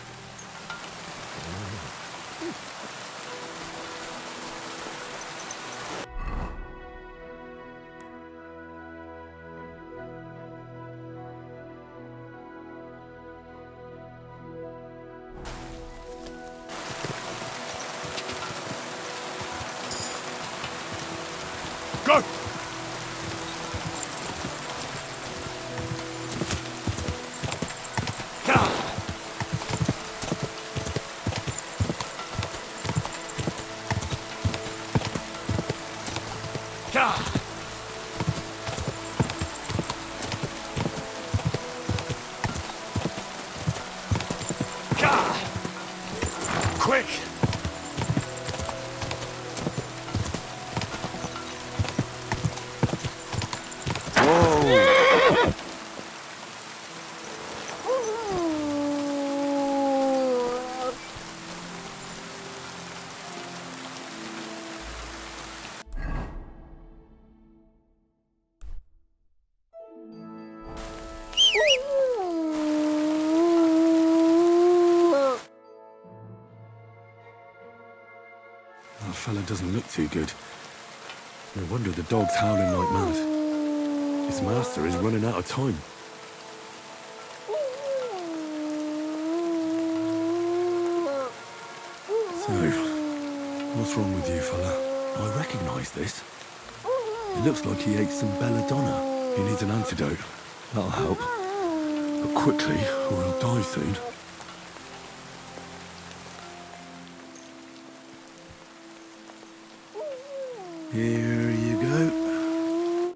fella doesn't look too good. No wonder the dog's howling like mad. His master is running out of time. So, what's wrong with you, fella? I recognise this. It looks like he ate some belladonna. He needs an antidote. That'll help. But quickly, or he'll die soon. Here you go.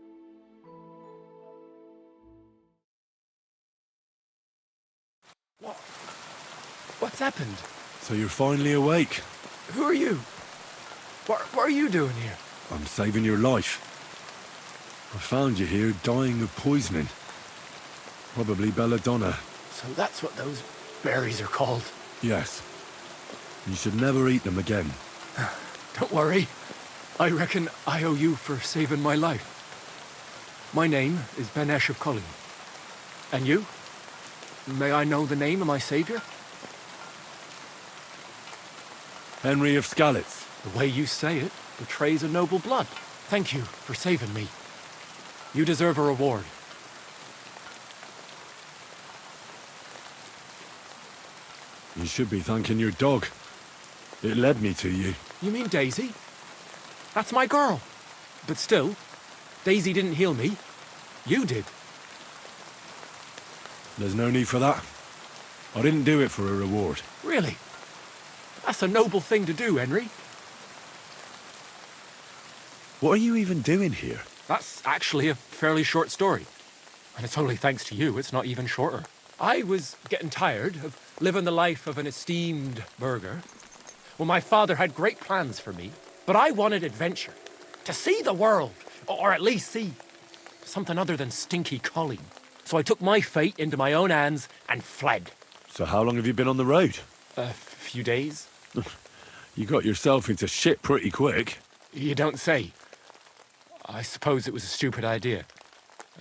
What's happened? So you're finally awake. Who are you? What are you doing here? I'm saving your life. I found you here dying of poisoning. Probably belladonna. So that's what those berries are called. Yes. You should never eat them again. Don't worry. I reckon I owe you for saving my life. My name is Benesh of Colleen. And you? May I know the name of my savior? Henry of Skalitz. The way you say it betrays a noble blood. Thank you for saving me. You deserve a reward. You should be thanking your dog. It led me to you. You mean Daisy? That's my girl. But still, Daisy didn't heal me. You did. There's no need for that. I didn't do it for a reward. Really? That's a noble thing to do, Henry. What are you even doing here? That's actually a fairly short story. And it's only thanks to you, it's not even shorter. I was getting tired of living the life of an esteemed burgher. Well, my father had great plans for me, but I wanted adventure. To see the world, or at least see something other than stinky Colleen. So I took my fate into my own hands and fled. So how long have you been on the road? A few days. You got yourself into shit pretty quick. You don't say. I suppose it was a stupid idea,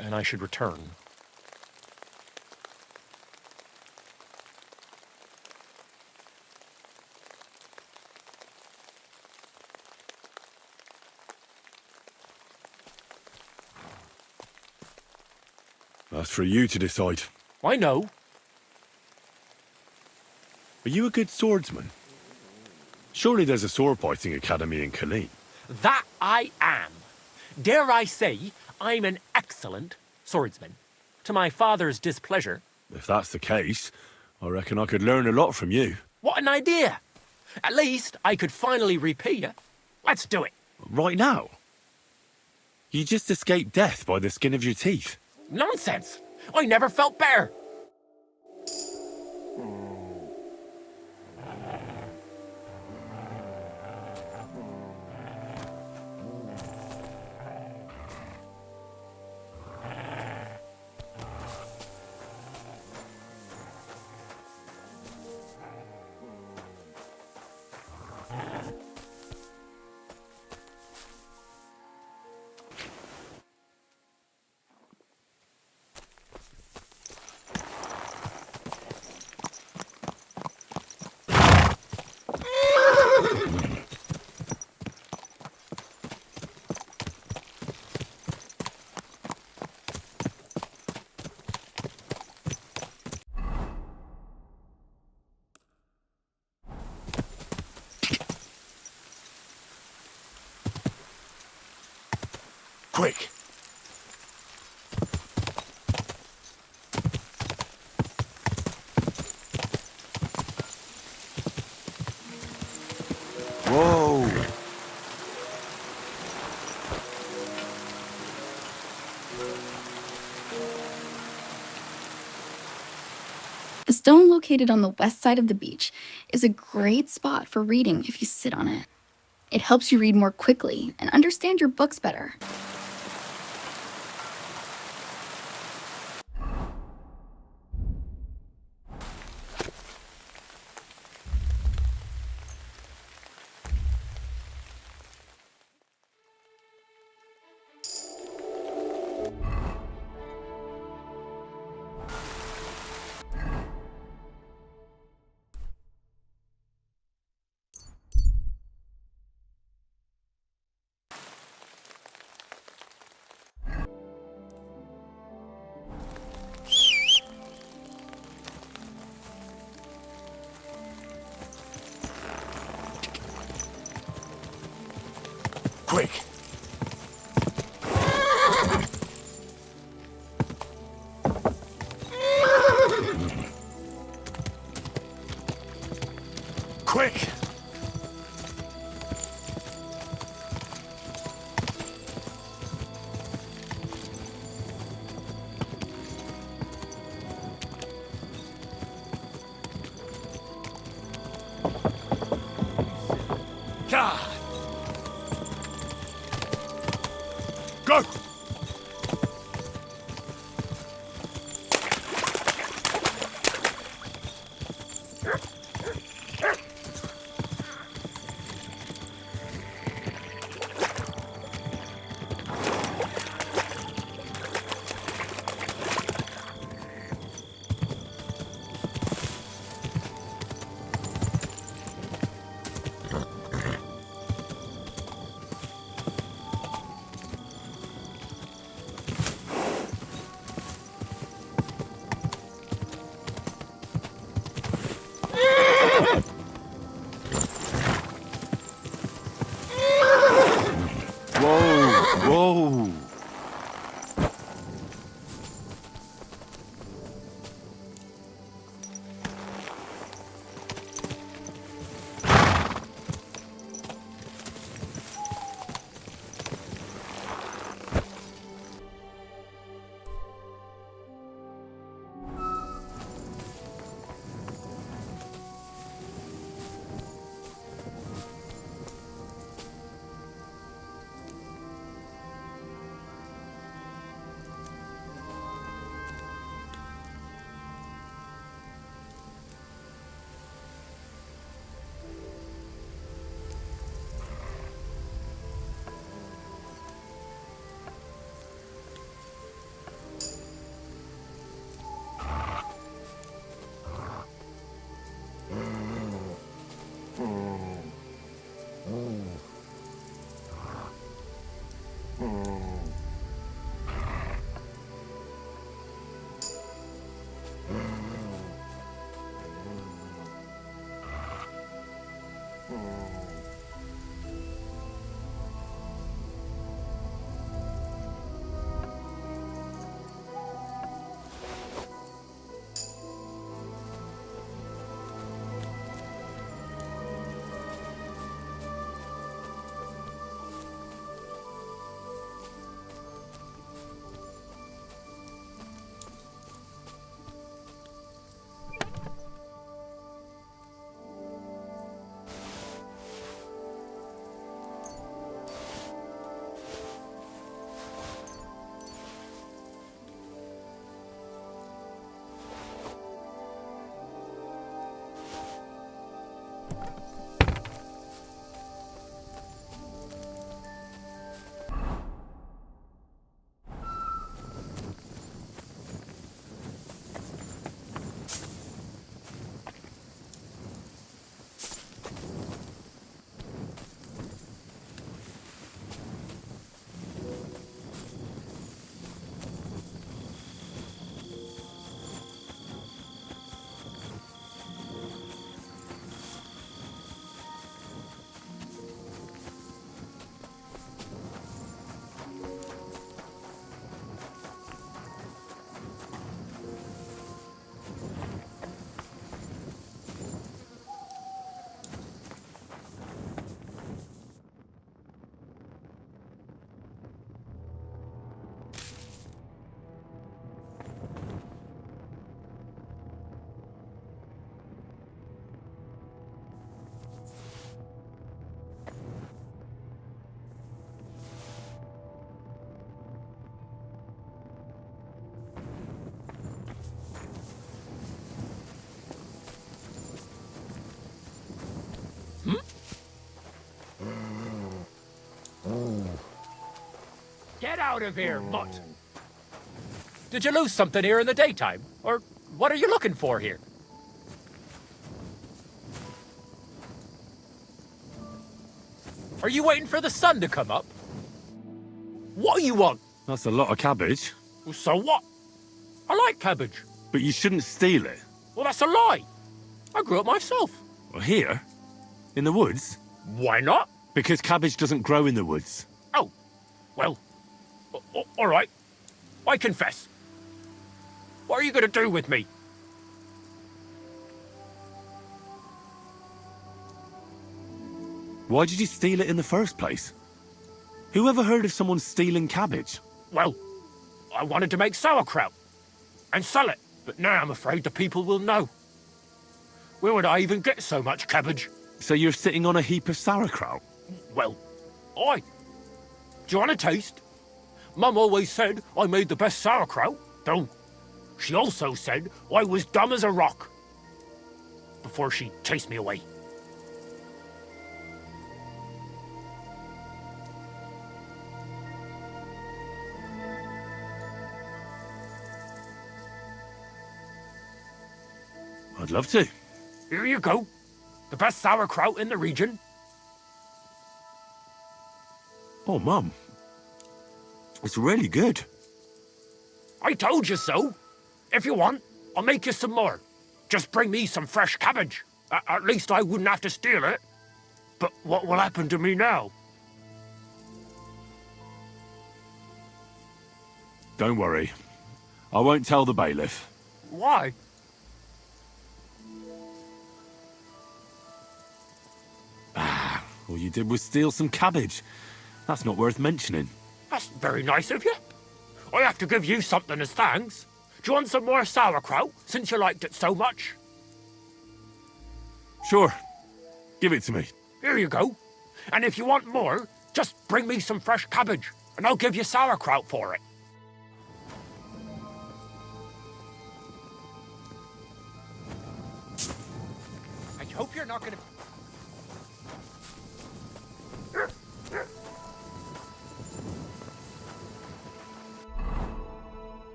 and I should return. That's for you to decide. I know. Are you a good swordsman? Surely there's a sword fighting academy in Colleen. That I am. Dare I say, I'm an excellent swordsman. To my father's displeasure. If that's the case, I reckon I could learn a lot from you. What an idea! At least I could finally repay you. Let's do it. Right now? You just escaped death by the skin of your teeth. Nonsense! I never felt better. Quick! Whoa! The stone located on the west side of the beach is a great spot for reading if you sit on it. It helps you read more quickly and understand your books better. God! Go! Whoa! Get out of here, mutt! Did you lose something here in the daytime? Or what are you looking for here? Are you waiting for the sun to come up? What do you want? That's a lot of cabbage. Well, so what? I like cabbage. But you shouldn't steal it. Well, that's a lie. I grew it myself. Well, here? In the woods? Why not? Because cabbage doesn't grow in the woods. Oh, well, all right. I confess. What are you going to do with me? Why did you steal it in the first place? Who ever heard of someone stealing cabbage? Well, I wanted to make sauerkraut and sell it, but now I'm afraid the people will know. Where would I even get so much cabbage? So you're sitting on a heap of sauerkraut? Well, aye. Do you want a taste? Mum always said I made the best sauerkraut, though she also said I was dumb as a rock. Before she chased me away. I'd love to. Here you go. The best sauerkraut in the region. Oh, Mum. It's really good. I told you so. If you want, I'll make you some more. Just bring me some fresh cabbage. At least I wouldn't have to steal it. But what will happen to me now? Don't worry. I won't tell the bailiff. Why? All you did was steal some cabbage. That's not worth mentioning. That's very nice of you. I have to give you something as thanks. Do you want some more sauerkraut, since you liked it so much? Sure. Give it to me. Here you go. And if you want more, just bring me some fresh cabbage, and I'll give you sauerkraut for it. I hope you're not gonna...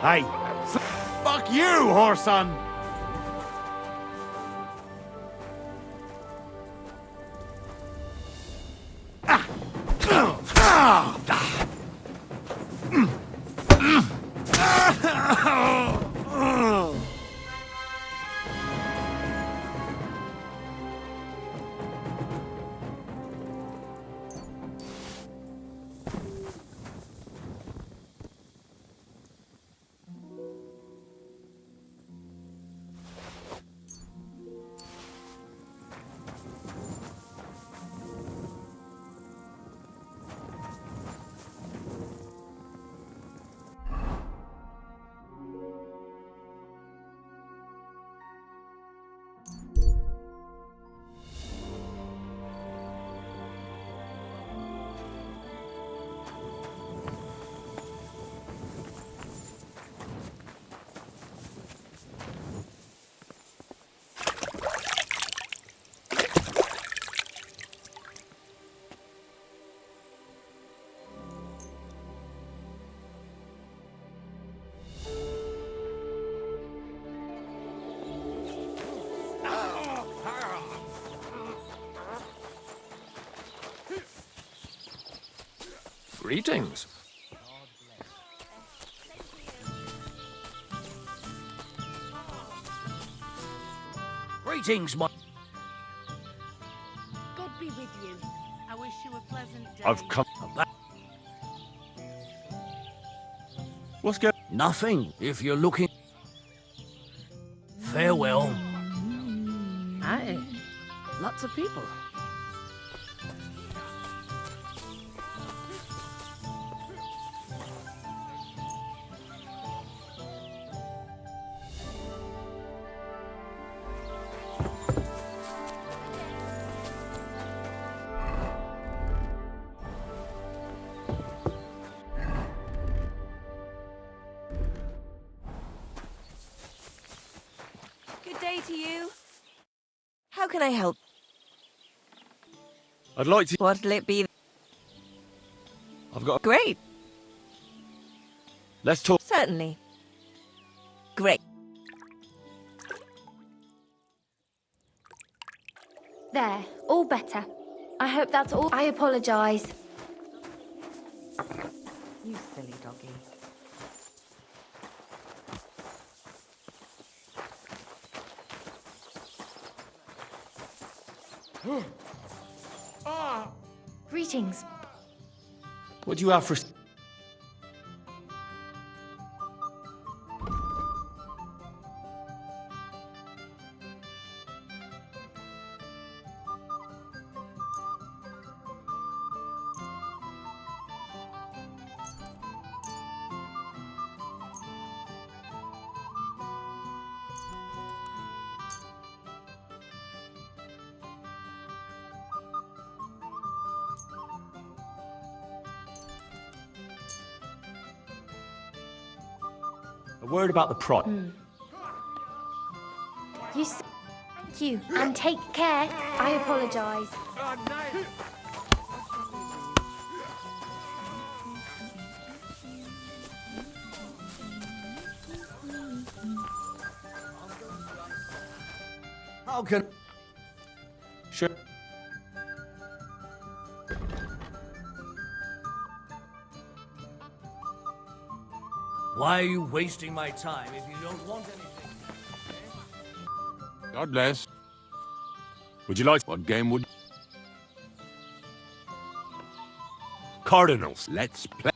Hey, fuck you, whoreson! Greetings. Greetings, my... God be with you. I wish you a pleasant day. I've come... What's going... Nothing, if you're looking... Farewell. Aye. Lots of people. Good day to you. How can I help? I'd like to... What'll it be? I've got... Great. Let's talk... Certainly. Great. There, all better. I hope that's all. I apologise. You silly doggy. Greetings. What do you have for... A word about the price. Thank you, and take care. I apologise. How can... Sure. Why are you wasting my time if you don't want anything? God bless. Would you like... What game would... Cardinals. Let's play.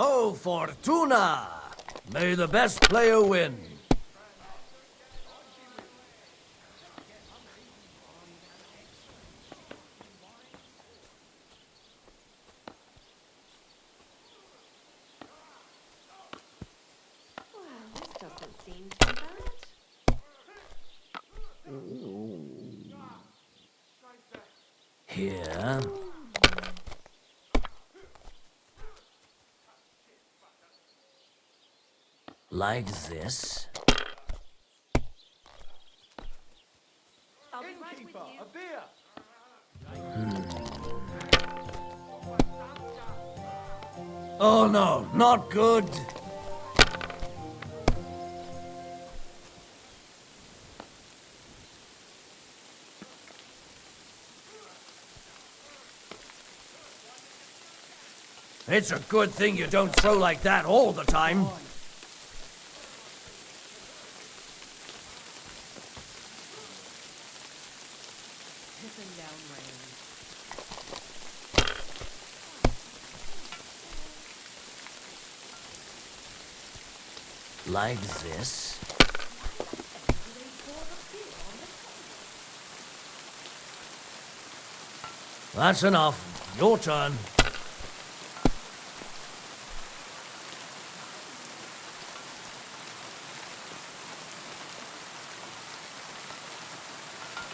Oh, Fortuna! May the best player win. Here. Like this. Innkeeper, a beer! Oh no, not good. It's a good thing you don't throw like that all the time. Like this. That's enough. Your turn.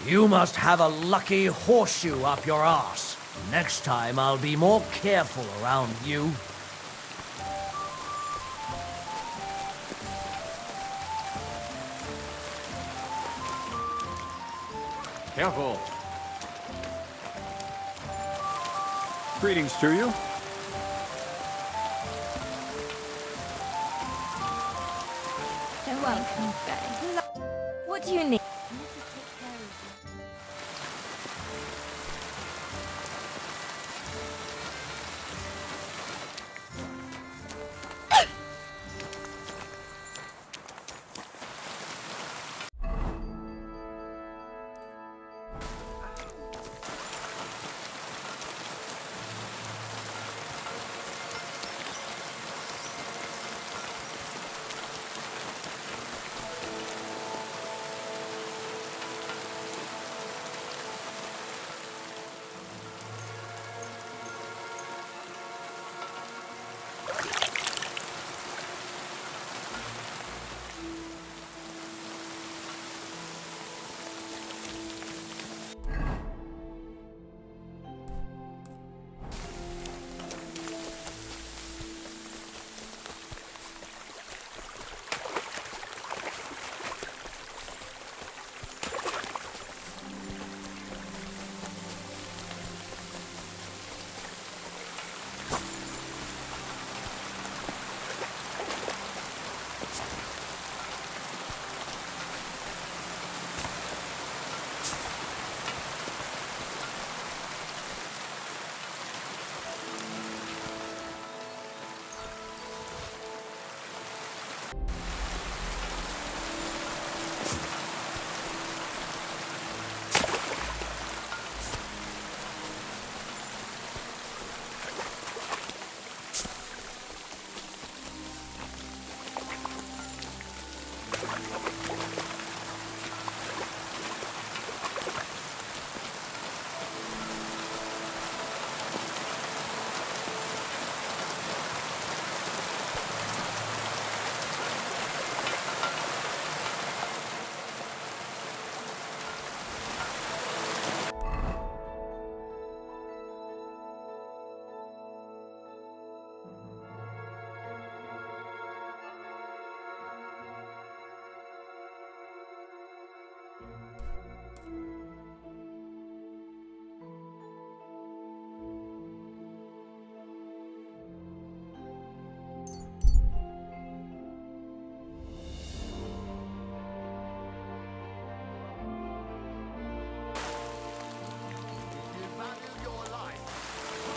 You must have a lucky horseshoe up your arse. Next time I'll be more careful around you. Careful. Greetings to you. You're welcome, Faye. What do you need?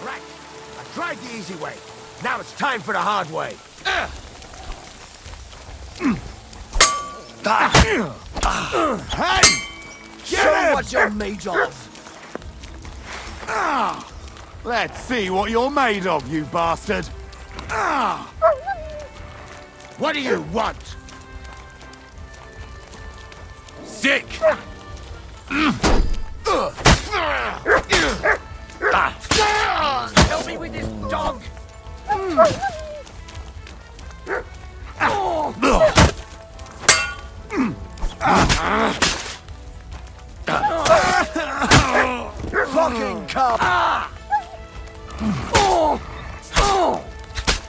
Right. I tried the easy way. Now it's time for the hard way. Hey! Show what you're made of. Let's see what you're made of, you bastard. What do you want? Sick! Help me with this dog! fucking come! Ah!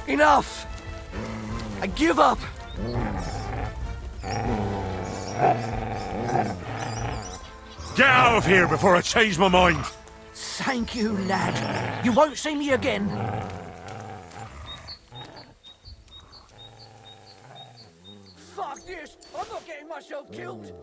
Enough! I give up! Get out of here before I change my mind! Thank you, lad. You won't see me again. Fuck this! I'm not getting myself killed!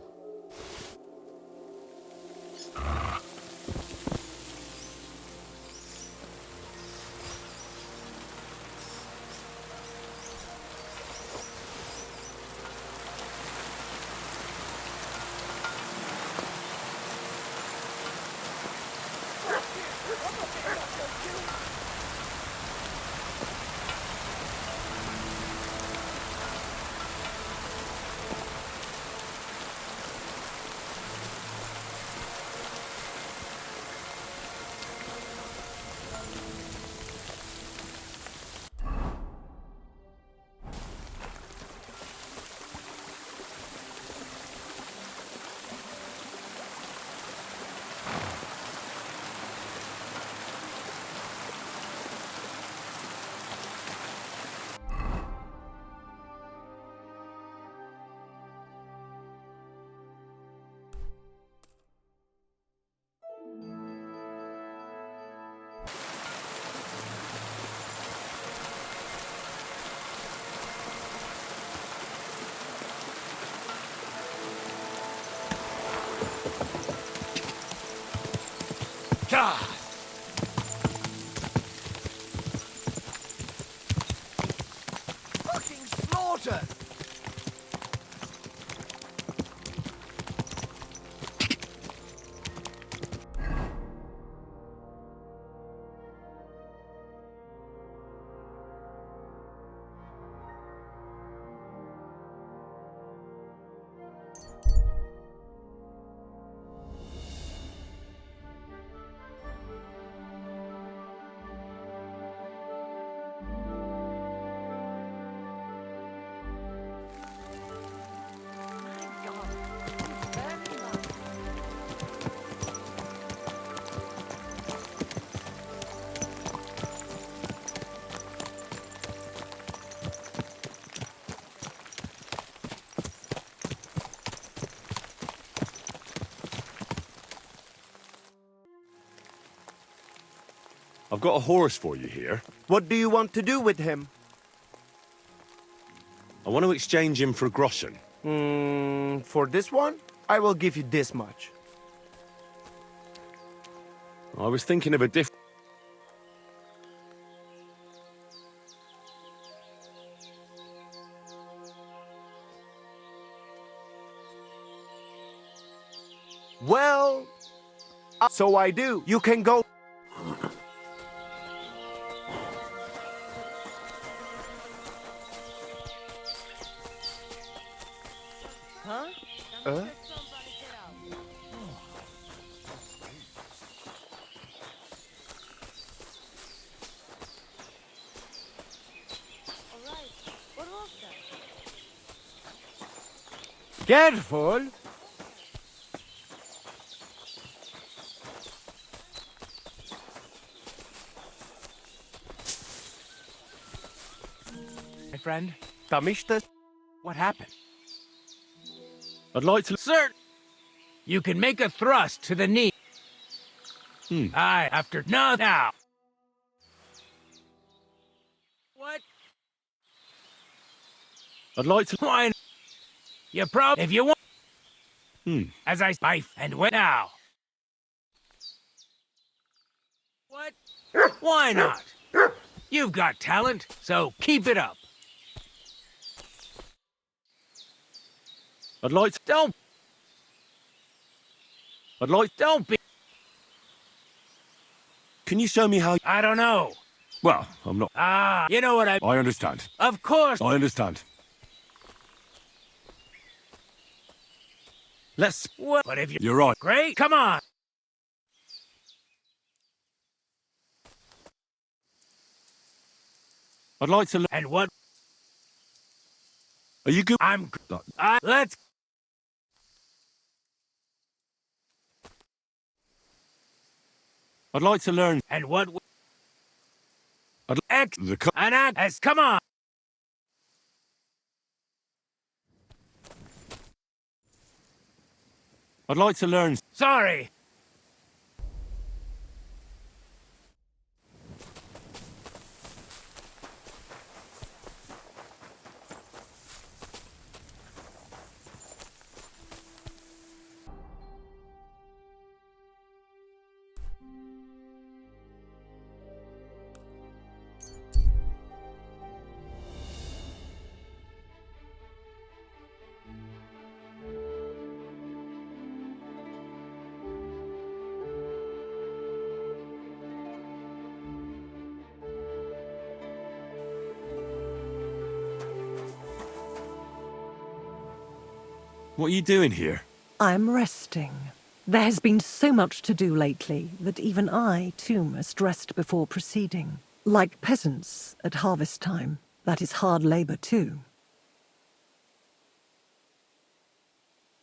God! Fucking slaughter! I've got a horse for you here. What do you want to do with him? I want to exchange him for a groschen. For this one, I will give you this much. I was thinking of a different... Well, so I do. You can go. Huh? Careful! My friend, Tamishta, what happened? I'd like to... Sir! You can make a thrust to the knee. Aye, after... No, now! What? I'd like to... Why? You probably... If you want... As I... Life and went now. What? Why not? You've got talent, so keep it up. I'd like to... Don't be... Can you show me how... I don't know. Well, I'm not... Ah, you know what I... I understand. Of course. I understand. Let's... What? But if you... You're right. Great, come on. I'd like to... And what? Are you good? I'm... let's... I'd like to learn... And what... I'd X... the and X... Come on! I'd like to learn... Sorry! What are you doing here? I'm resting. There has been so much to do lately that even I, too, must rest before proceeding. Like peasants at harvest time. That is hard labor, too.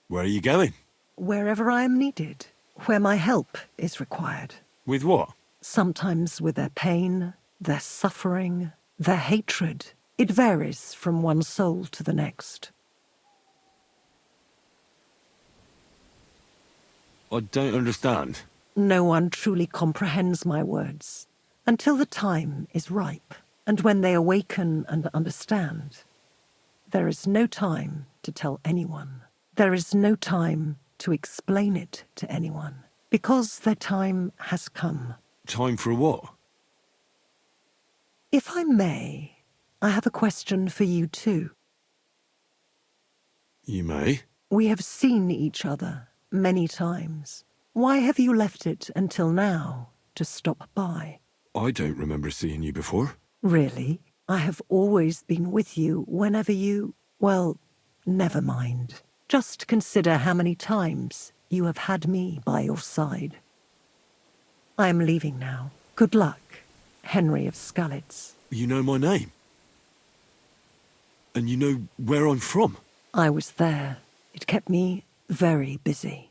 Where are you going? Wherever I am needed. Where my help is required. With what? Sometimes with their pain, their suffering, their hatred. It varies from one soul to the next. I don't understand. No one truly comprehends my words until the time is ripe, and when they awaken and understand. There is no time to tell anyone. There is no time to explain it to anyone, because their time has come. Time for what? If I may, I have a question for you too. You may. We have seen each other many times. Why have you left it until now to stop by? I don't remember seeing you before. Really? I have always been with you whenever you... Well, never mind. Just consider how many times you have had me by your side. I am leaving now. Good luck, Henry of Skalitz. You know my name? And you know where I'm from? I was there. It kept me very busy.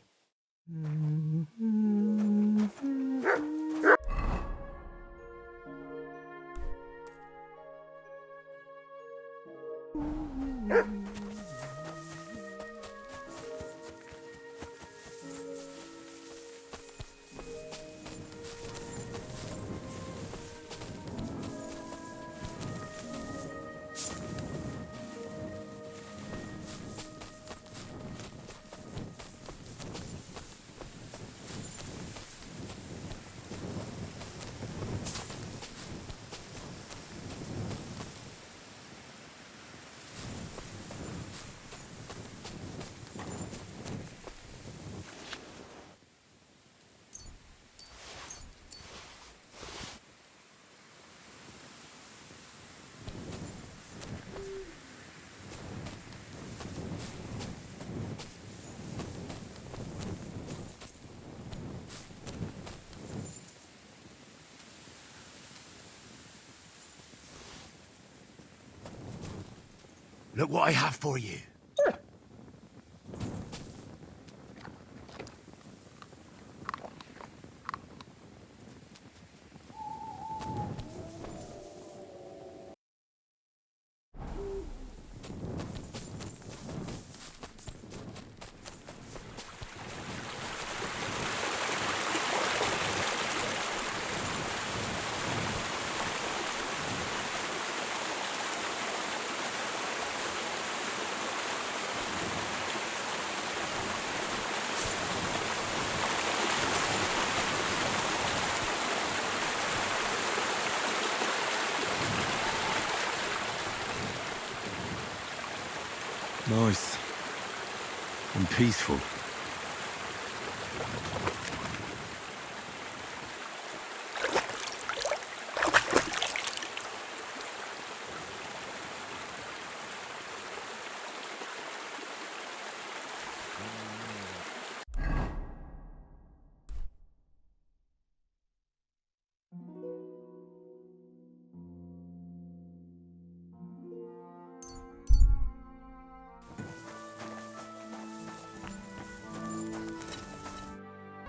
Look what I have for you. Nice. And peaceful.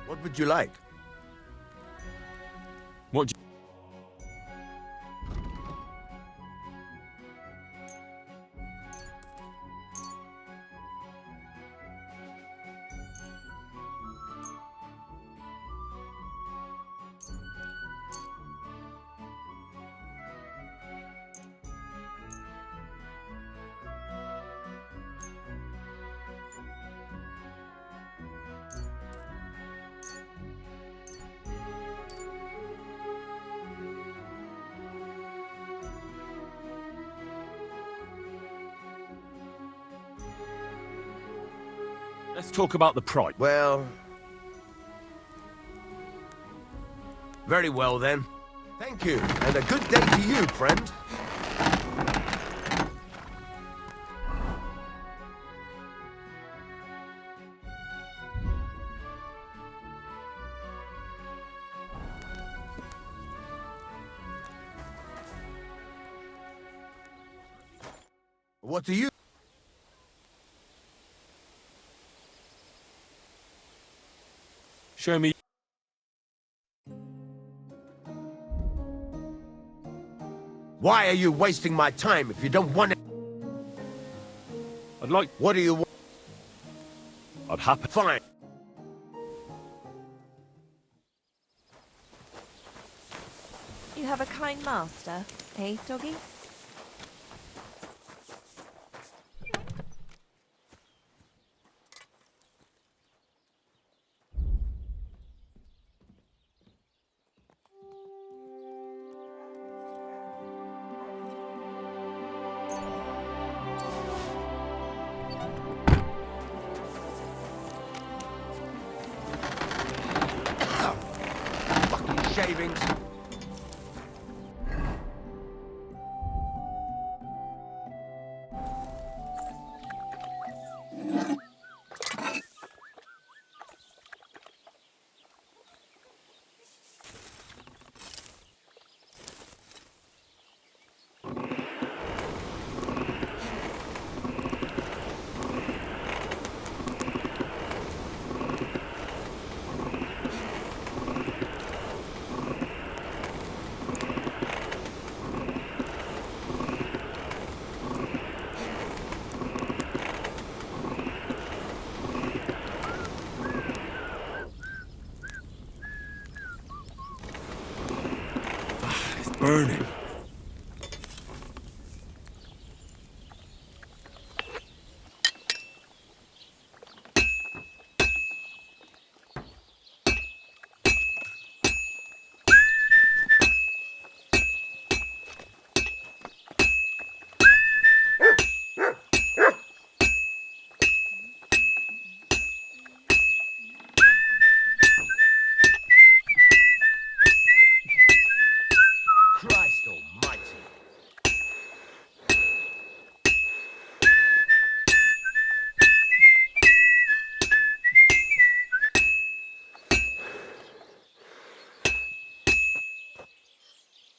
What would you like? What do Let's talk about the price. Well... Very well, then. Thank you, and a good day to you, friend. What do you... Show me. Why are you wasting my time if you don't want it? I'd like... What do you want? I'd happy... Fine. You have a kind master, eh, doggy? Shavings. Burning. Christ almighty.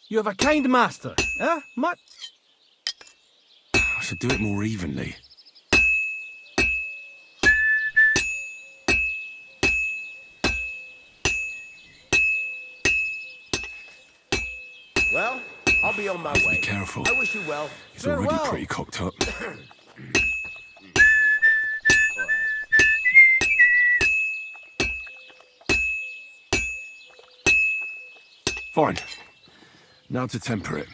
You have a kind master, eh? I should do it more evenly. Well, I'll be on my way. Be careful. I wish you well. It's already pretty cocked up. Fine. Now to temper it.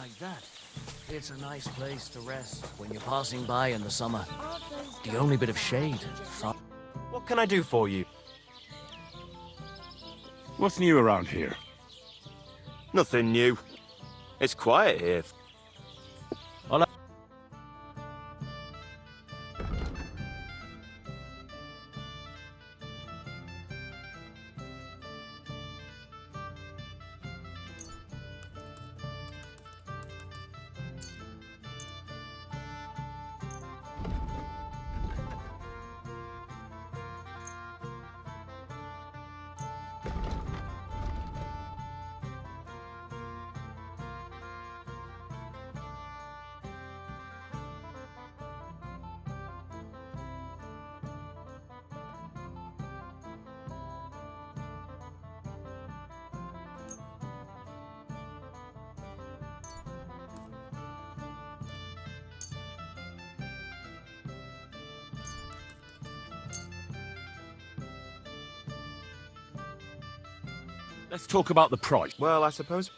like that. It's a nice place to rest when you're passing by in the summer. The only bit of shade. What can I do for you? What's new around here? Nothing new. It's quiet here. Let's talk about the price. Well, I suppose...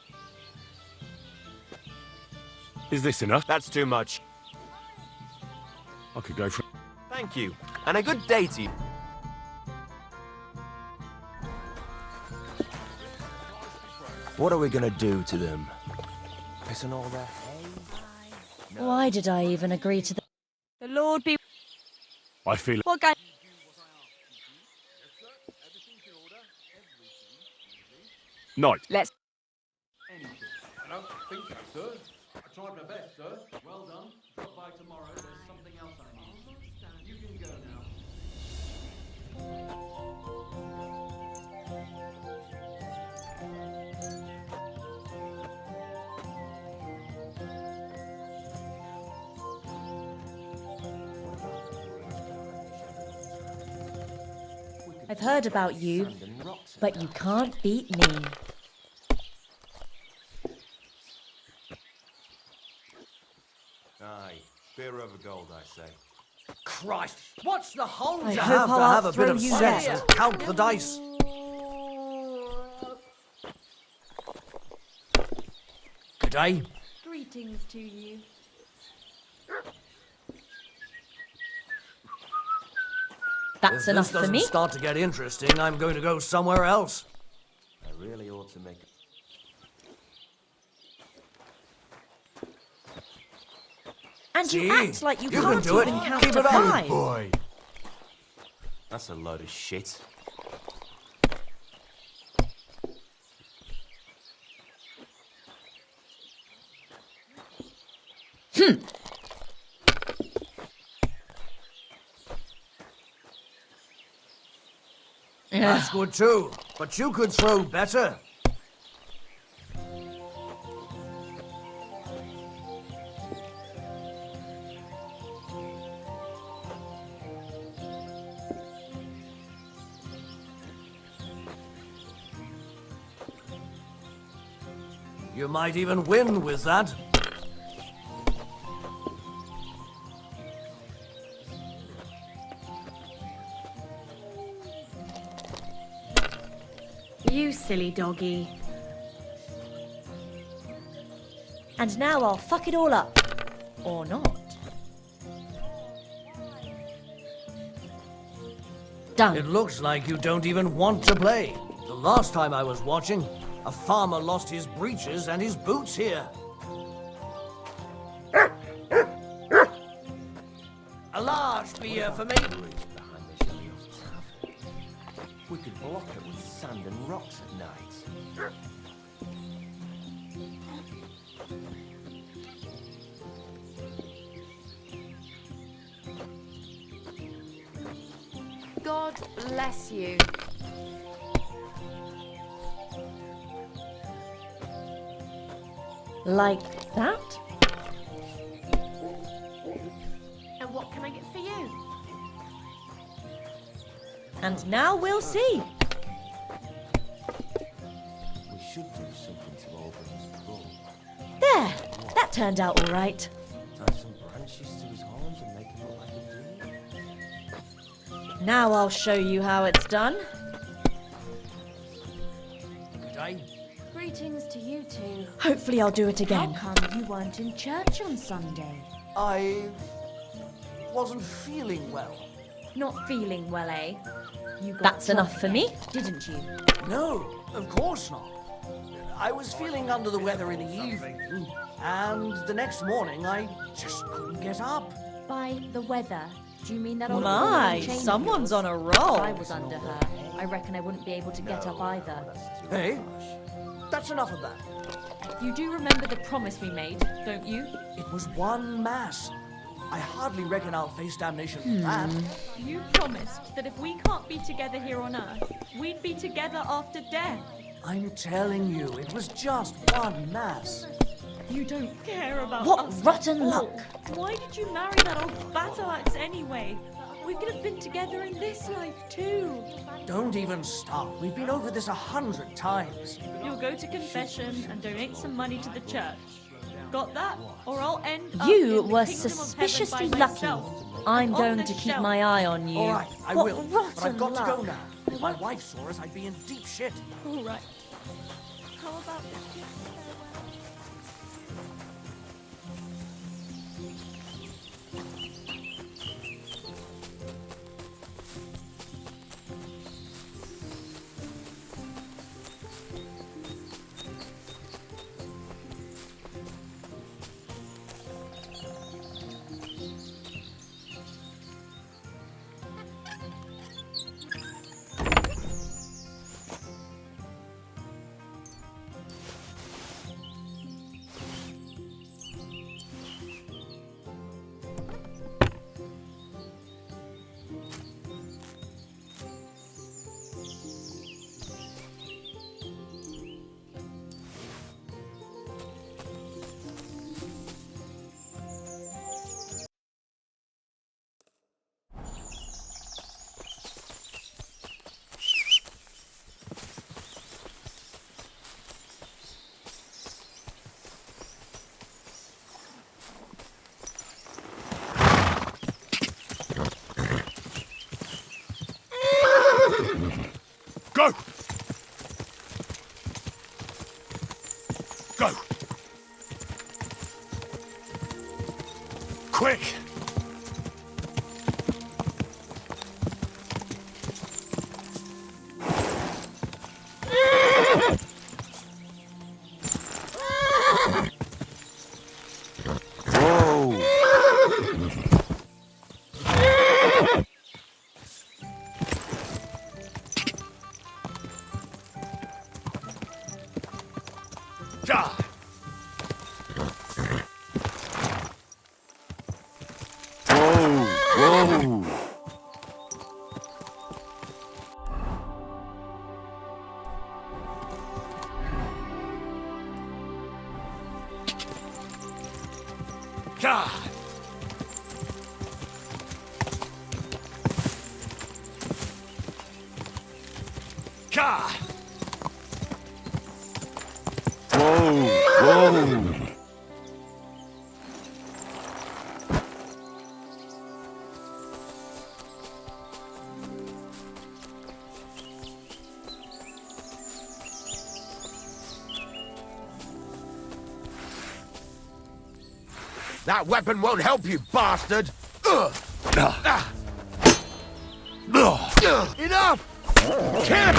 Is this enough? That's too much. I could go for... Thank you, and a good day to you. What are we gonna do to them? Pissing all their hay? Why did I even agree to The Lord be... I feel... What guy... Night. Let's... I don't think so, sir. I tried my best, sir. Well done. Drop by tomorrow. There's something else I need. You can go now. I've heard about you, but you can't beat me. Aye, beer over gold, I say. Christ, what's the hold I to hope I'll have a bit outthrow of you sense yet. and count the dice? Good day. Greetings to you. That's If enough this for doesn't me. start to get interesting, I'm going to go somewhere else. I really ought to make... And you See? act like you You can't can do it. even count Keep to it up. five. Boy. That's a load of shit. That's good too, but you could throw better. You might even win with that. You silly doggy. And now I'll fuck it all up. Or not. Done. It looks like you don't even want to play. The last time I was watching, a farmer lost his breeches and his boots here. A large beer for me. We could block it with sand and rocks at night. God bless you. Like that? And what can I get for you? And now we'll see. We should do something to open his bull. There. That turned out all right. Tie some branches to his horns and make him look like a deer. Now I'll show you how it's done. Good day. Greetings Greetings to you two. Hopefully I'll do it again. How come you weren't in church on Sunday? I wasn't feeling well. Not feeling well, eh? You got That's enough drunk for me. then, didn't you? No, of course not. I was feeling under the weather in the evening, and the next morning I just couldn't get up. By the weather, do you mean that old My, chain of someone's yours? on a roll. If I was under her, I reckon I wouldn't be able to get up either. Hey, that's enough of that. You do remember the promise we made, don't you? It was one mass. I hardly reckon I'll face damnation for that. You promised that if we can't be together here on Earth, we'd be together after death. I'm telling you, it was just one mass. You don't care about What us rotten at all. luck. Why did you marry that old battle axe anyway? We could have been together in this life too. Don't even start. We've been over this 100 times. You'll go to confession and donate some money to the church. Got that? Or I'll end up You in the were kingdom of suspiciously heaven by lucky. myself. I'm On going the to keep shelf. my eye on you. All right, I What will. rotten But I've got to go luck. now. If my wife saw us, I'd be in deep shit. All right. How about this? Go! Go! Quick! Whoa! Whoa! God! God! Whoa! Whoa! That weapon won't help you, bastard! Enough! Can't!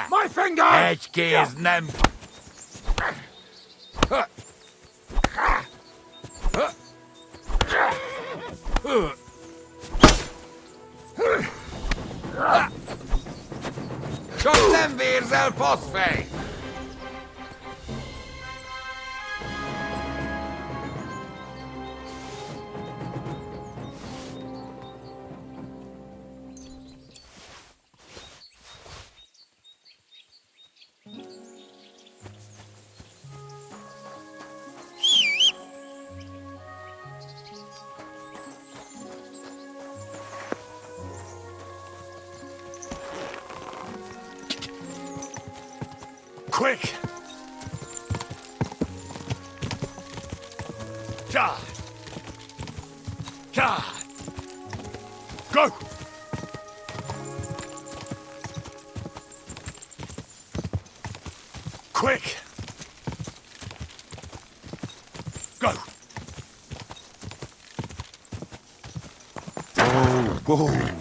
My finger! Edge gears, nem. Mineral phosphate! Quick! Die! Die! Go! Quick! Go! Whoa!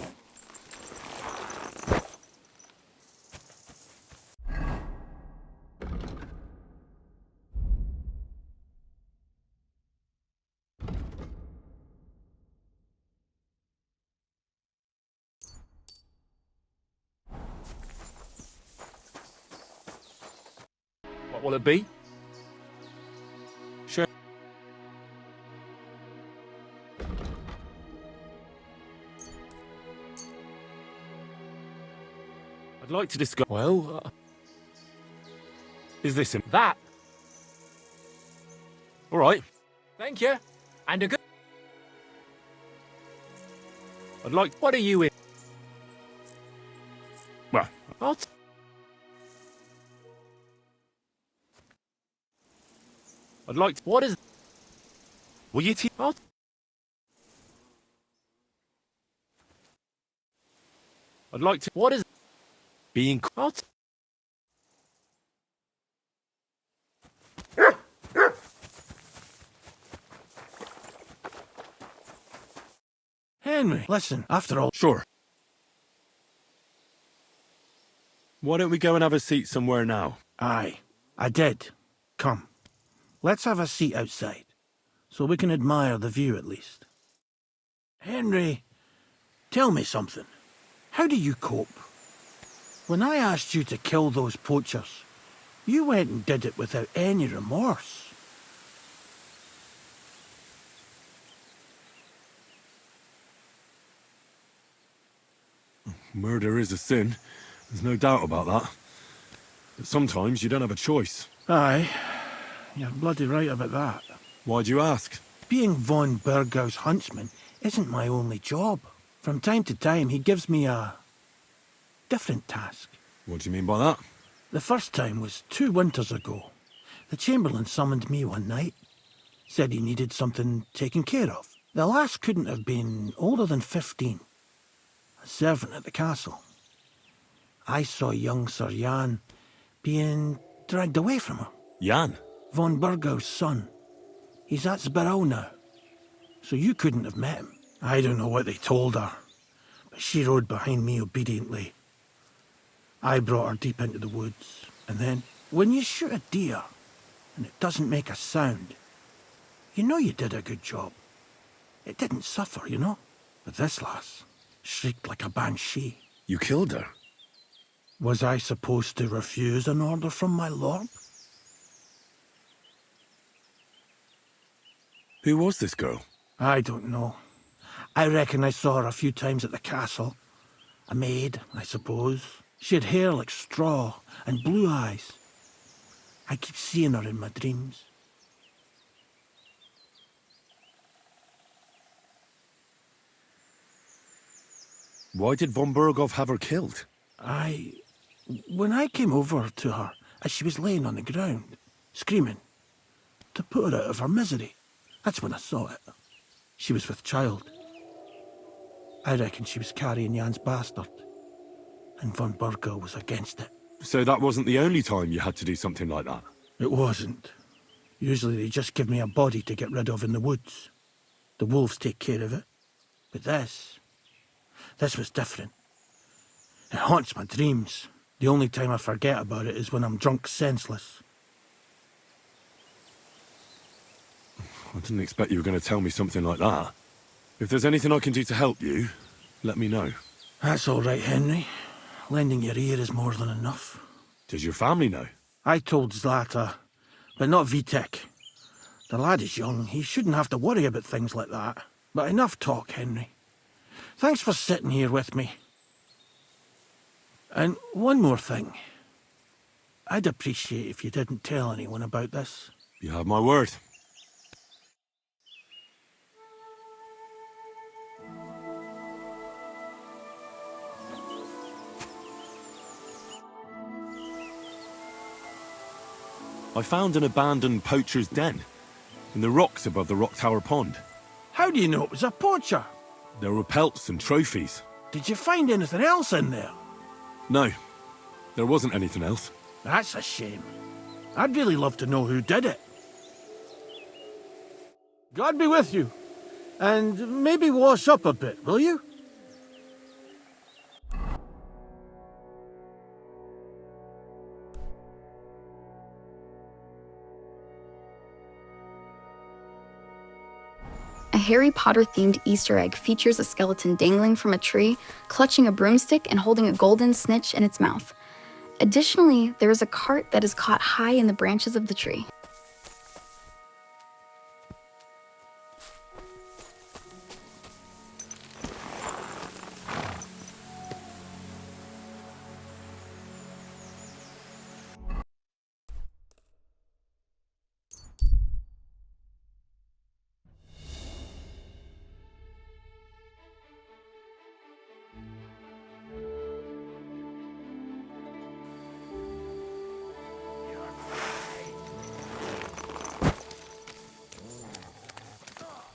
What will it be? Sure. I'd like to discuss. Well, is this him? That. All right. Thank you. And a good. I'd like. What are you in? Well, I'll. I'd like to. What is? Will you I'll. I'd like to. What is? Being. I'll. Henry, listen, after all... Sure. Why don't we go and have a seat somewhere now? Aye, I did. Come, let's have a seat outside, so we can admire the view at least. Henry, tell me something. How do you cope? When I asked you to kill those poachers, you went and did it without any remorse. Murder is a sin. There's no doubt about that. But sometimes you don't have a choice. Aye, you're bloody right about that. Why'd you ask? Being von Bergow's huntsman isn't my only job. From time to time, he gives me a different task. What do you mean by that? The first time was 2 winters ago. The Chamberlain summoned me one night. Said he needed something taken care of. The lass couldn't have been older than 15. A servant at the castle. I saw young Sir Jan being dragged away from her. Jan? Von Bergow's son. He's at Bergow now. So you couldn't have met him. I don't know what they told her, but she rode behind me obediently. I brought her deep into the woods, and then, when you shoot a deer, and it doesn't make a sound, you know you did a good job. It didn't suffer, you know? But this lass shrieked like a banshee. You killed her? Was I supposed to refuse an order from my lord? Who was this girl? I don't know. I reckon I saw her a few times at the castle. A maid, I suppose. She had hair like straw and blue eyes. I keep seeing her in my dreams. Why did von Bergow have her killed? When I came over to her, as she was laying on the ground, screaming, to put her out of her misery, that's when I saw it. She was with child. I reckon she was carrying Jan's bastard, and von Bergow was against it. So that wasn't the only time you had to do something like that? It wasn't. Usually they just give me a body to get rid of in the woods. The wolves take care of it. But this was different. It haunts my dreams. The only time I forget about it is when I'm drunk senseless. I didn't expect you were going to tell me something like that. If there's anything I can do to help you, let me know. That's all right, Henry. Lending your ear is more than enough. Does your family know? I told Zlata, but not Vitek. The lad is young. He shouldn't have to worry about things like that. But enough talk, Henry. Thanks for sitting here with me. And one more thing. I'd appreciate if you didn't tell anyone about this. You have my word. I found an abandoned poacher's den in the rocks above the Rock Tower Pond. How do you know it was a poacher? There were pelts and trophies. Did you find anything else in there? No, there wasn't anything else. That's a shame. I'd really love to know who did it. God be with you. And maybe wash up a bit, will you? A Harry Potter-themed Easter egg features a skeleton dangling from a tree, clutching a broomstick and holding a golden snitch in its mouth. Additionally, there is a cart that is caught high in the branches of the tree.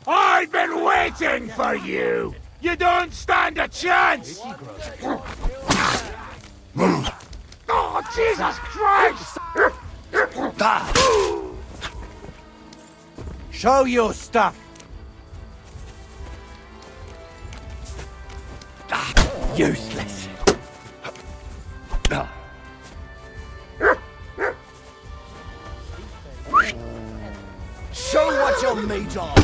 I've been waiting for you! You don't stand a chance! Oh, Jesus Christ! Show your stuff. Useless. Show what you're made of!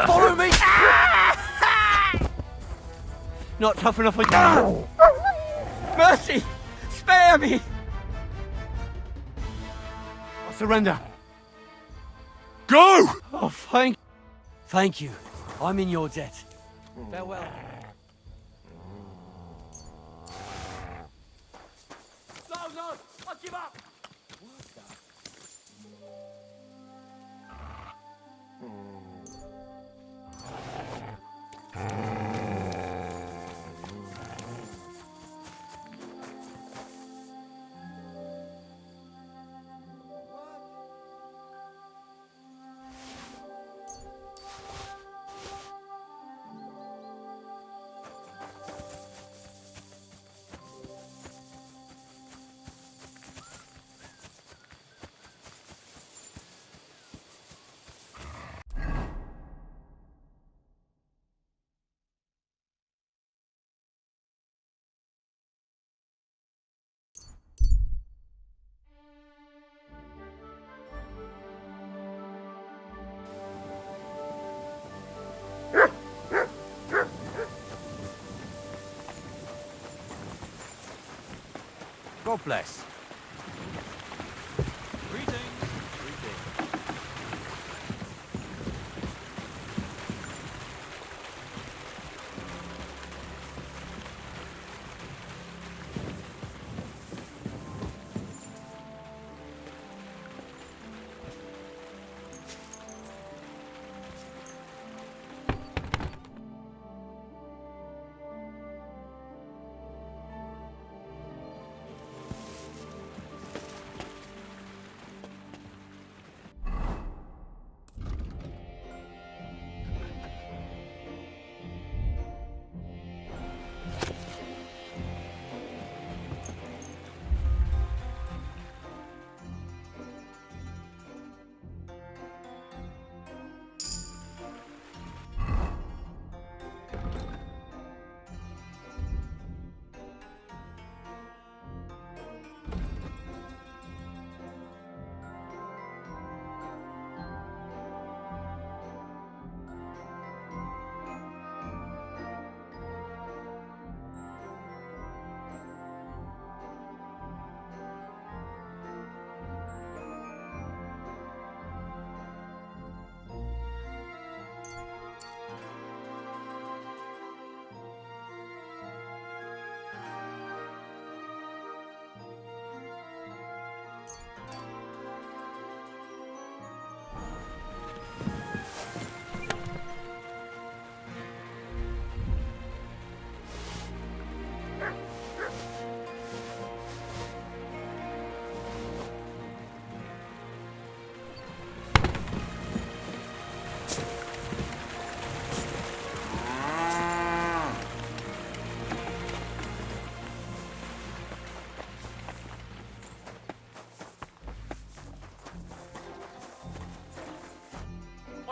Follow me! Not tough enough for you. Mercy! Spare me! I surrender. Go! Oh, thank you. I'm in your debt. Farewell. No, I give up. God bless.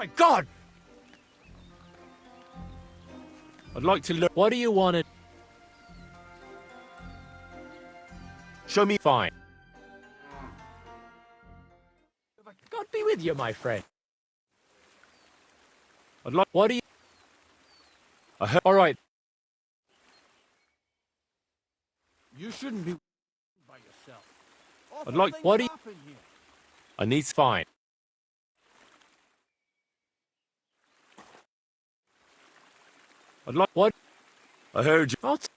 My God! I'd like to look. What do you want to... Show me. Fine. God be with you, my friend. I'd like... What do you... I heard... All right. You shouldn't be by yourself. I'd like... What do you... I need... Fine. I'd like... What? I heard you. What?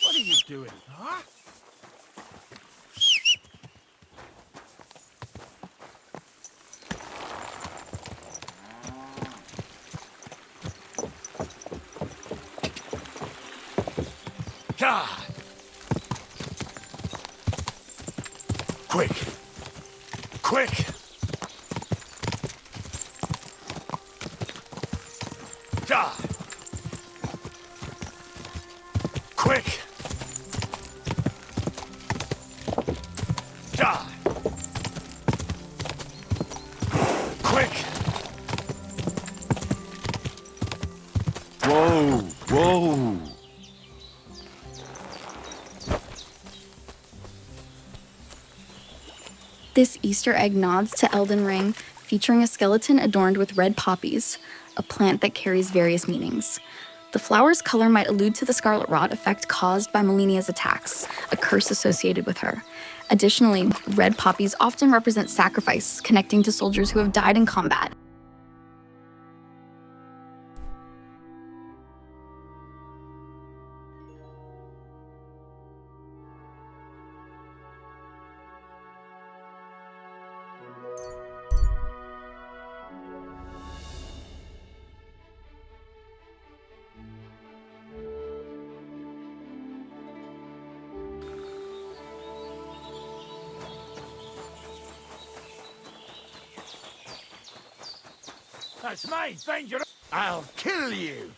What are you doing, huh? God! Quick! Quick! God! Quick! God! Quick! Whoa! Whoa! This Easter egg nods to Elden Ring, featuring a skeleton adorned with red poppies, a plant that carries various meanings. The flower's color might allude to the scarlet rot effect caused by Melinia's attacks, a curse associated with her. Additionally, red poppies often represent sacrifice, connecting to soldiers who have died in combat. That's me, dangerous! I'll kill you!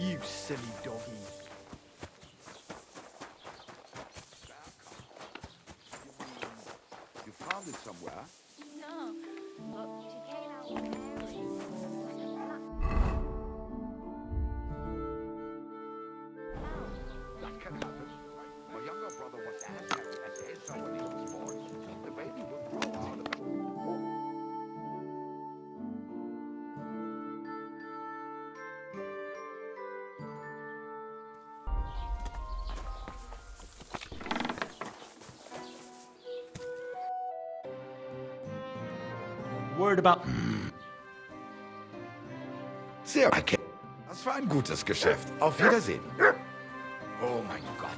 You silly doggy. You found it somewhere? No, but she came out wearing That can happen. My younger brother was as heavy as his son when he was born. The baby will grow out of it. Word about... Sehr okay. Das war ein gutes Geschäft. Auf Wiedersehen. Oh mein Gott.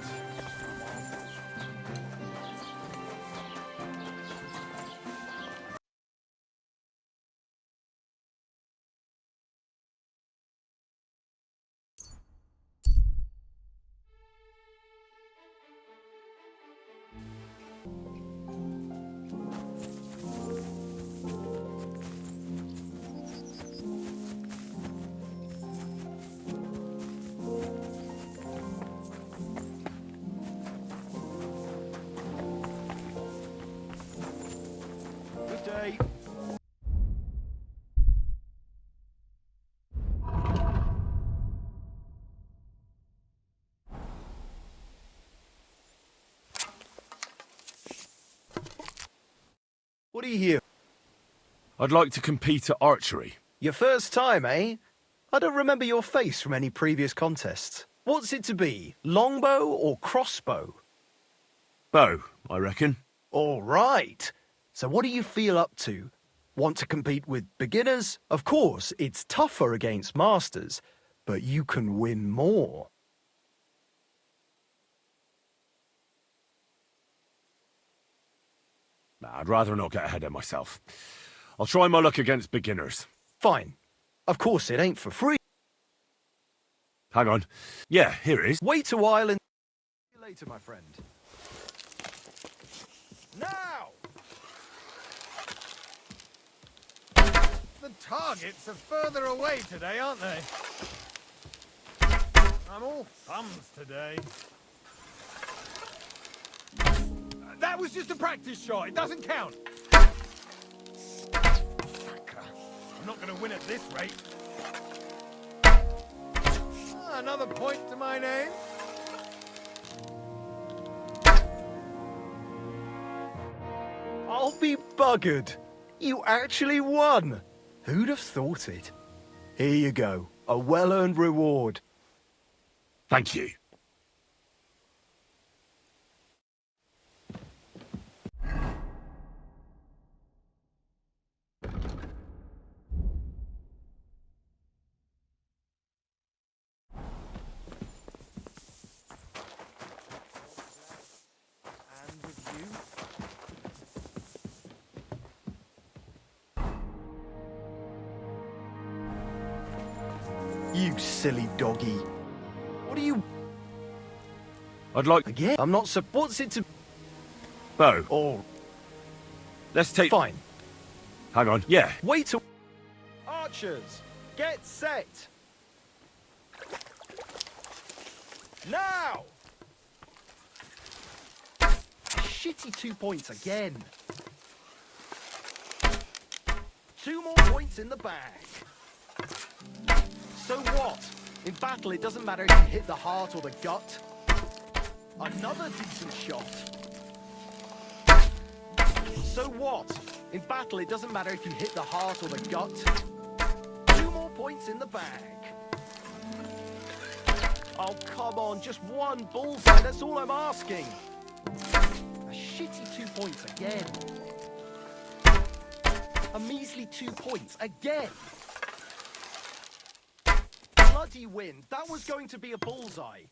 What are you here? I'd like to compete at archery. Your first time, eh? I don't remember your face from any previous contests. What's it to be, longbow or crossbow? Bow, I reckon. All right. So what do you feel up to? Want to compete with beginners? Of course, it's tougher against masters, but you can win more. Nah, I'd rather not get ahead of myself. I'll try my luck against beginners. Fine. Of course, it ain't for free. Hang on. Yeah, here it is. Wait a while and see you later, my friend. Now! The targets are further away today, aren't they? I'm all thumbs today. That was just a practice shot. It doesn't count. Fucker. I'm not going to win at this rate. Another point to my name. I'll be buggered. You actually won. Who'd have thought it? Here you go. A well-earned reward. Thank you. You silly doggy. What are you... I'd like... Again? I'm not so... What's it to... Bow. Oh. Let's take... Fine. Hang on. Yeah. Wait a... Archers, get set. Now! Shitty 2 points again. 2 more points in the bag. So what? In battle, it doesn't matter if you hit the heart or the gut. Another decent shot. So what? In battle, it doesn't matter if you hit the heart or the gut. 2 more points in the bag. Oh, come on, just one bullseye, that's all I'm asking. A shitty 2 points again. A measly 2 points again. Bloody win. That was going to be a bullseye.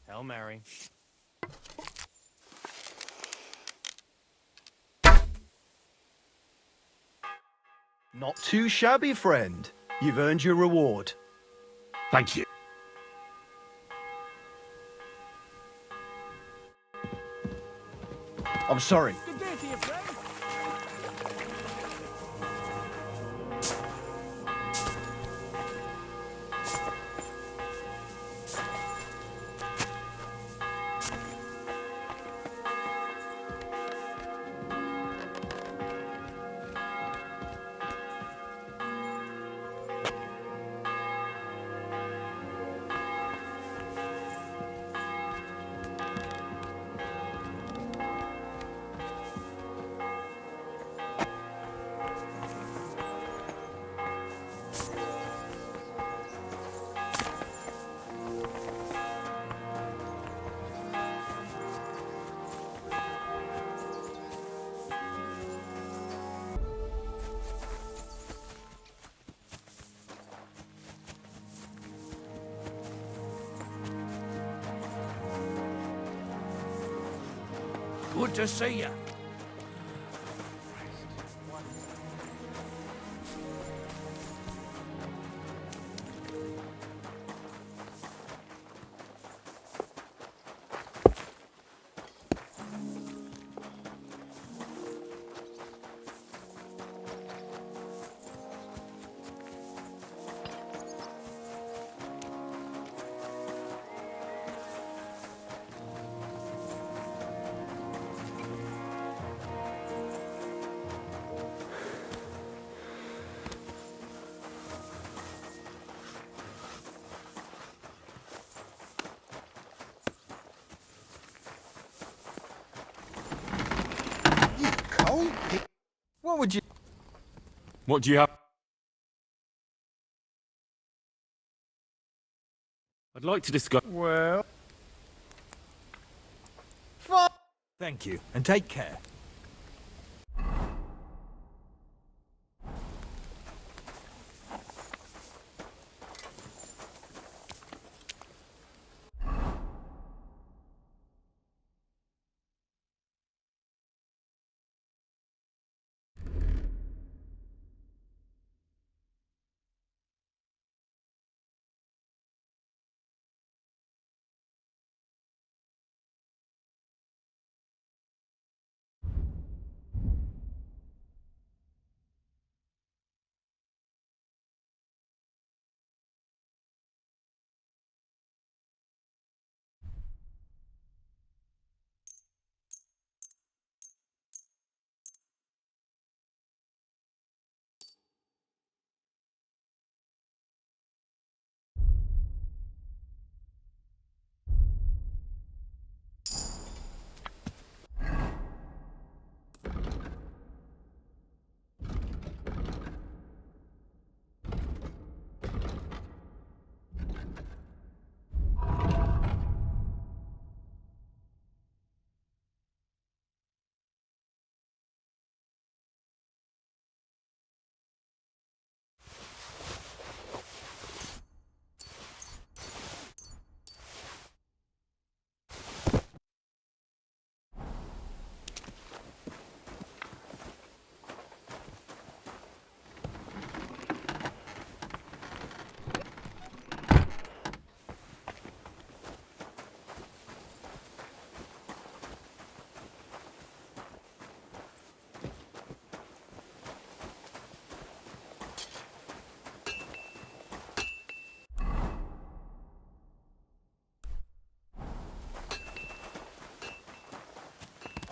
Hail Mary. Not too shabby, friend. You've earned your reward. Thank you. I'm sorry. Good day to you, friend. Good to see you. What do you have? I'd like to discuss... Well... Thank you, and take care.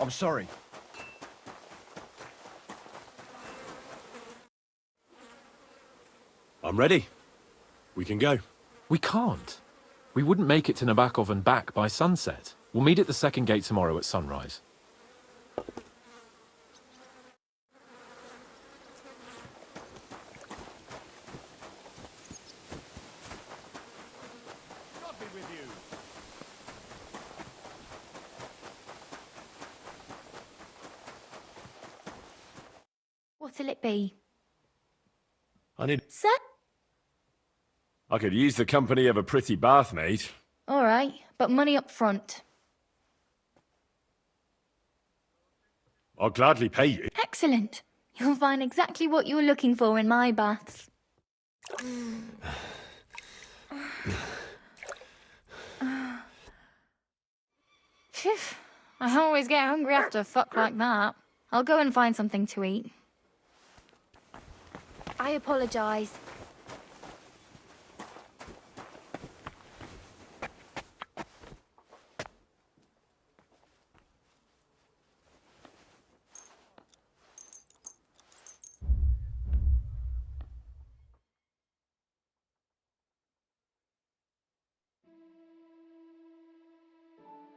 I'm sorry. I'm ready. We can go. We can't. We wouldn't make it to Nabokov and back by sunset. We'll meet at the second gate tomorrow at sunrise. What'll it be? I need... Sir? I could use the company of a pretty bathmaid. All right, but money up front. I'll gladly pay you. Excellent. You'll find exactly what you're looking for in my baths. Phew. I always get hungry after a fuck like that. I'll go and find something to eat. I apologise.